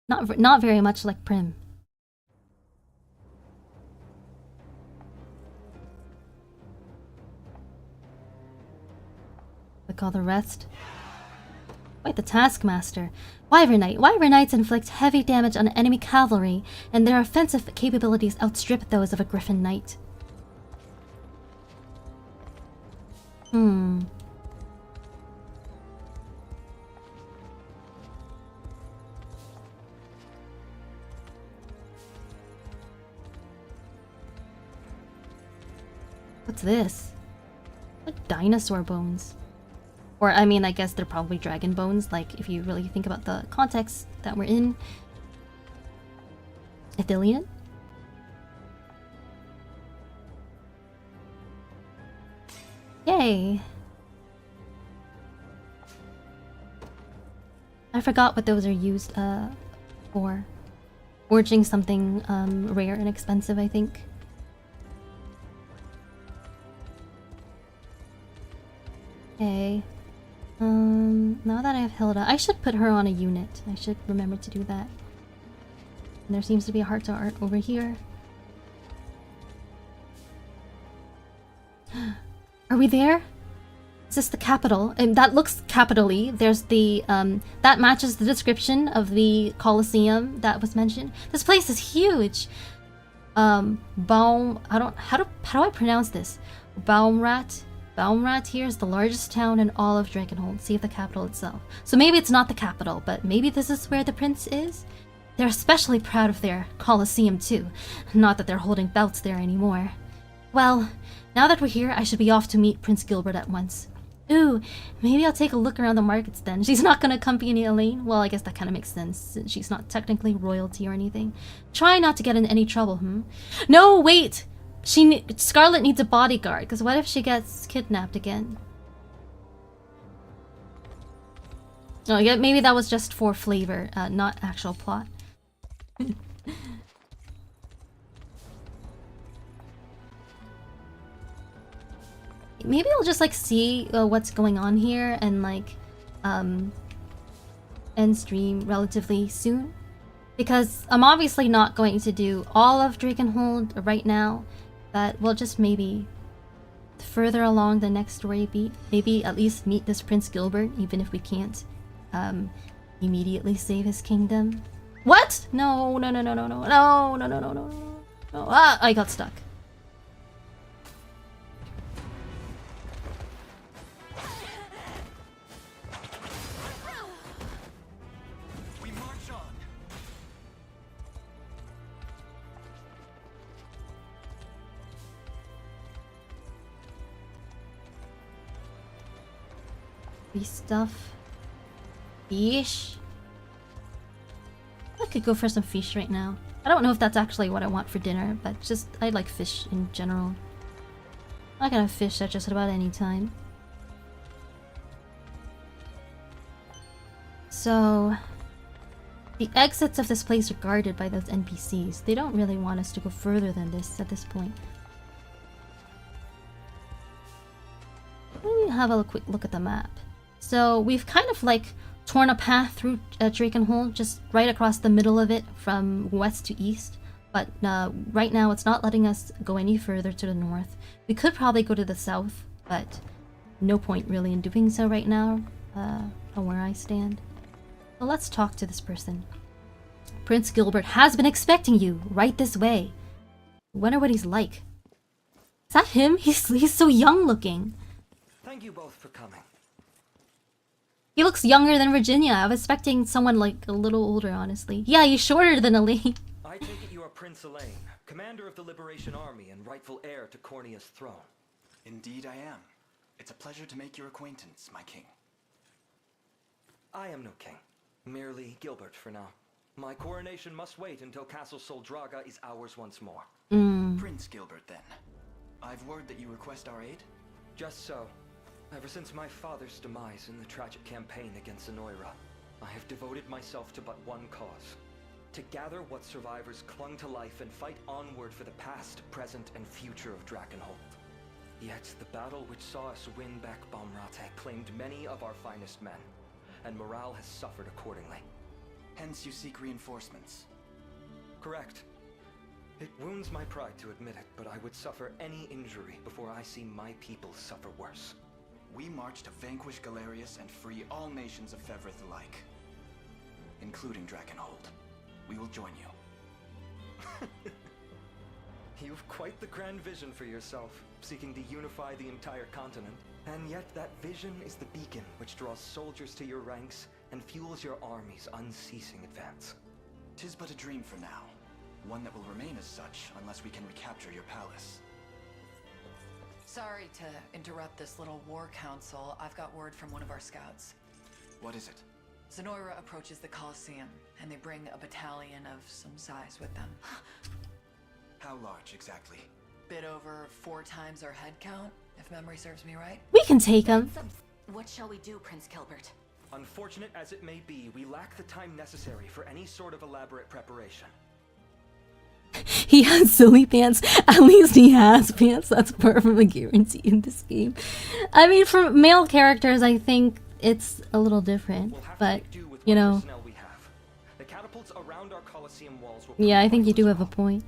Not very much like Prim. Like all the rest. Quite the taskmaster. Wyvern Knight. Wyvern Knights inflict heavy damage on enemy cavalry, and their offensive capabilities outstrip those of a Griffin Knight. What's this? Like dinosaur bones. Or, I mean, I guess they're probably dragon bones, like, if you really think about the context that we're in. Ithilien? Yay! I forgot what those are used, for. Forging something, rare and expensive, I think. Okay. Now that I have Hilda, I should put her on a unit. I should remember to do that. And there seems to be a heart-to-heart over here. Are we there? Is this the capital? And that looks capitally. There's the, that matches the description of the Colosseum that was mentioned. This place is huge! How do I pronounce this? Baumrat? Baumrat here is the largest town in all of Drakenhold. See if the capital itself. So maybe it's not the capital, but maybe this is where the prince is? They're especially proud of their Colosseum too. Not that they're holding bouts there anymore. Well, now that we're here, I should be off to meet Prince Gilbert at once. Ooh, maybe I'll take a look around the markets then. She's not gonna accompany Elaine? Well, I guess that kind of makes sense, since she's not technically royalty or anything. Try not to get in any trouble, No, wait! Scarlet needs a bodyguard, because what if she gets kidnapped again? Oh, yeah, maybe that was just for flavor, not actual plot. Maybe I'll just like see what's going on here and like end stream relatively soon, because I'm obviously not going to do all of Drakenhold right now, but we'll just maybe further along the next story beat, maybe at least meet this Prince Gilbert, even if we can't immediately save his kingdom. What? No, no, no, no, no, no, no, no, no, no, no, no. Ah, I got stuck. Stuff. Fish. I could go for some fish right now. I don't know if that's actually what I want for dinner, but just I like fish in general. I can have fish at just about any time. So the exits of this place are guarded by those NPCs. They don't really want us to go further than this at this point. Let me have a quick look at the map. So we've kind of like torn a path through Drakenhold, just right across the middle of it from west to east. But right now it's not letting us go any further to the north. We could probably go to the south, but no point really in doing so right now, from where I stand. So let's talk to this person. Prince Gilbert has been expecting you right this way. Wonder what he's like. Is that him? He's so young looking. Thank you both for coming. He looks younger than Virginia. I was expecting someone like a little older, honestly. Yeah, he's shorter than Elaine. I take it you are Prince Elaine, commander of the Liberation Army and rightful heir to Cornia's throne. Indeed I am. It's a pleasure to make your acquaintance, my king. I am no king, merely Gilbert for now. My coronation must wait until Castle Soldraga is ours once more. Prince Gilbert, then. I've word that you request our aid? Just so. Ever since my father's demise in the tragic campaign against Zenoira, I have devoted myself to but one cause. To gather what survivors clung to life and fight onward for the past, present, and future of Drakenhold. Yet the battle which saw us win back Balmrate claimed many of our finest men, and morale has suffered accordingly. Hence you seek reinforcements? Correct. It wounds my pride to admit it, but I would suffer any injury before I see my people suffer worse. We march to vanquish Galerius and free all nations of Fevrith alike, including Drakenhold. We will join you. You've quite the grand vision for yourself, seeking to unify the entire continent. And yet that vision is the beacon which draws soldiers to your ranks and fuels your army's unceasing advance. 'Tis but a dream for now, one that will remain as such unless we can recapture your palace. Sorry to interrupt this little war council. I've got word from one of our scouts. What is it? Zenoira approaches the Colosseum, and they bring a battalion of some size with them. How large, exactly? Bit over 4 times our head count, if memory serves me right. We can take him. What shall we do, Prince Gilbert? Unfortunate as it may be, we lack the time necessary for any sort of elaborate preparation. He has silly pants. At least he has pants. That's part of a guarantee in this game. I mean, for male characters, I think it's a little different. But, you know. The catapults around our Colosseum walls will Yeah, I think you do have a point.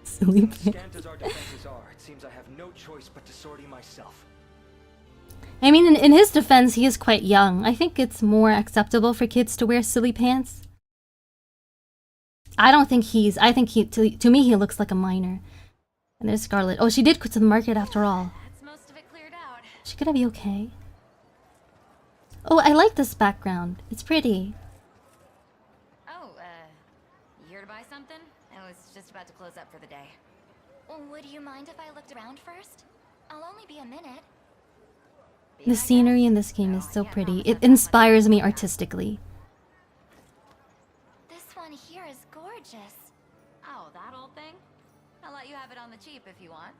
Silly pants. scant as our defenses are, it seems I have no choice but to sortie myself. I mean, in his defense, he is quite young. I think it's more acceptable for kids to wear silly pants. I don't think he's... I think to me, he looks like a minor. And there's Scarlet. Oh, she did go to the market after all. That's most of it cleared out. Is she gonna be okay? Oh, I like this background. It's pretty. Oh, you here to buy something? I was just about to close up for the day. Would you mind if I looked around first? I'll only be a minute. The scenery in this game is so pretty. It inspires me artistically. This one here is gorgeous. Oh, that old thing? I'll let you have it on the cheap if you want.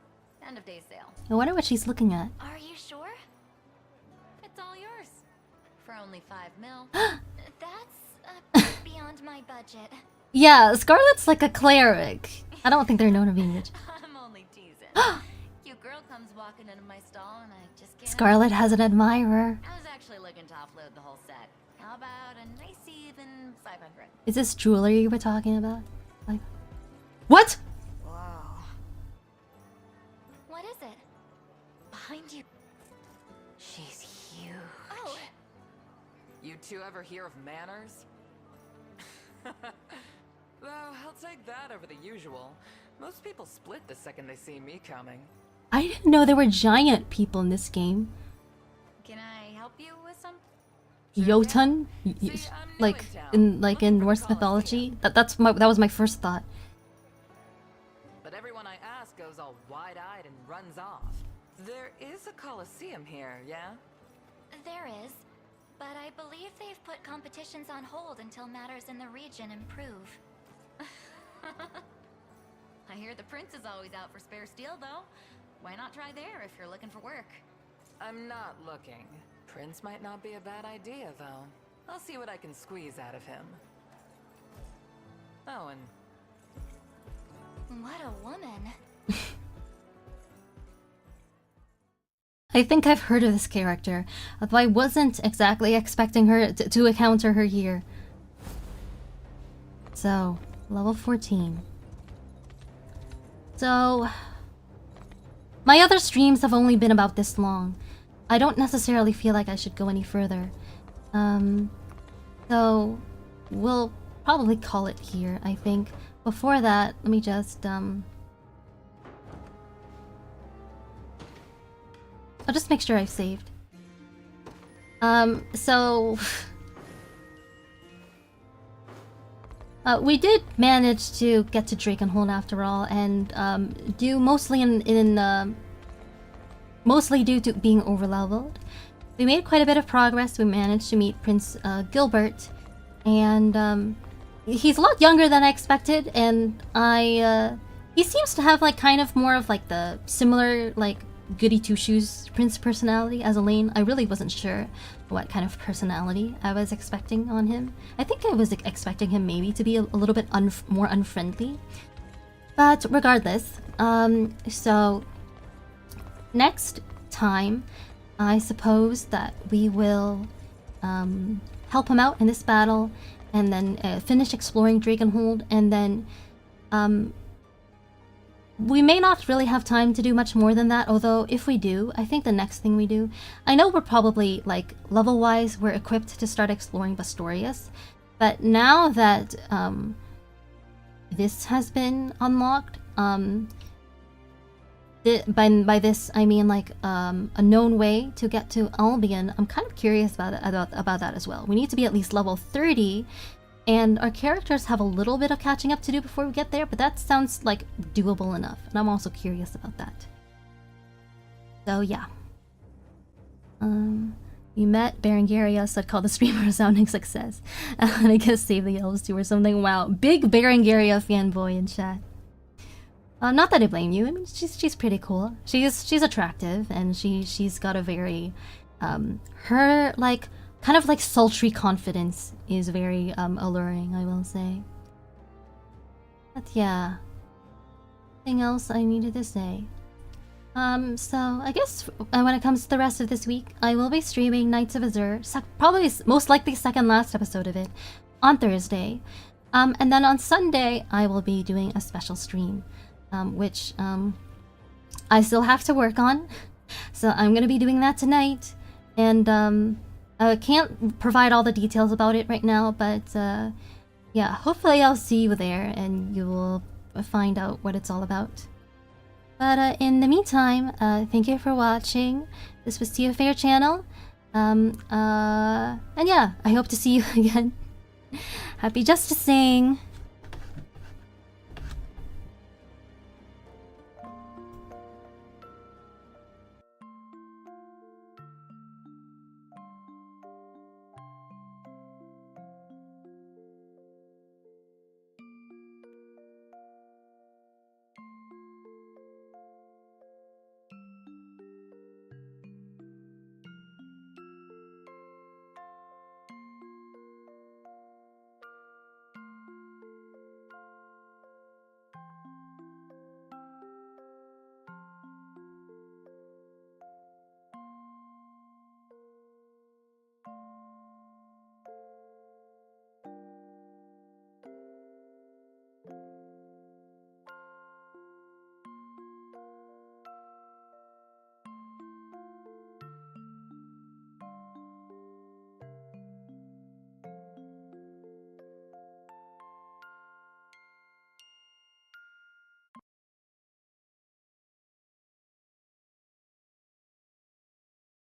End of day sale. I wonder what she's looking at. Are you sure? It's all yours. For only 5 mil. That's beyond my budget. Yeah, Scarlet's like a cleric. I don't think they're known to be rich. I'm only teasing. Cute girl comes walking into my stall and I just can't. Scarlet has an admirer. I was actually looking to offload the whole set. How about a nice even 500? Is this jewelry you were talking about? Like, what? Wow. What is it? Behind you. She's huge. Oh. You two ever hear of manners? Though, I'll take that over the usual. Most people split the second they see me coming. I didn't know there were giant people in this game. Can I help you with some? Jotun? Like in Norse mythology? That was my first thought. But everyone I ask goes all wide-eyed and runs off. There is a coliseum here, yeah? There is, but I believe they've put competitions on hold until matters in the region improve. I hear the prince is always out for spare steel, though. Why not try there if you're looking for work? I'm not looking. Prince might not be a bad idea, though. I'll see what I can squeeze out of him. Oh, and... What a woman. I think I've heard of this character, although I wasn't exactly expecting her to encounter her here. So, level 14. So, my other streams have only been about this long. I don't necessarily feel like I should go any further. So, we'll probably call it here, I think. Before that, let me just, I'll just make sure I've saved. We did manage to get to Drakenhold after all, and due mostly mostly due to being overleveled. We made quite a bit of progress. We managed to meet Prince Gilbert, and he's a lot younger than I expected, and he seems to have like kind of more of like the similar like goody two shoes prince personality as Elaine. I really wasn't sure what kind of personality I was expecting on him. I think I was expecting him maybe to be a little bit more unfriendly, but regardless, so next time I suppose that we will help him out in this battle, and then finish exploring Drakenhold, and then we may not really have time to do much more than that, although if we do, I think the next thing we do... I know we're probably, like, level-wise, we're equipped to start exploring Bastorius, but now that this has been unlocked, by this I mean like a known way to get to Albion, I'm kind of curious about that as well. We need to be at least level 30, and our characters have a little bit of catching up to do before we get there, but that sounds like doable enough, and I'm also curious about that. So yeah. You met Berengaria, said call the streamer a sounding success. And I guess save the elves too or something. Wow, big Berengaria fanboy in chat. Not that I blame you. I mean, she's pretty cool. She's attractive, and she's got a very her like kind of like sultry confidence is very alluring, I will say. But yeah, anything else I needed to say? So I guess when it comes to the rest of this week, I will be streaming Knights of Azure, probably most likely second last episode of it, on Thursday, and then on Sunday I will be doing a special stream, which I still have to work on, so I'm gonna be doing that tonight, and I can't provide all the details about it right now, but yeah, hopefully I'll see you there and you will find out what it's all about. But in the meantime, thank you for watching. This was Tia Faire channel. And yeah, I hope to see you again. Happy justicing!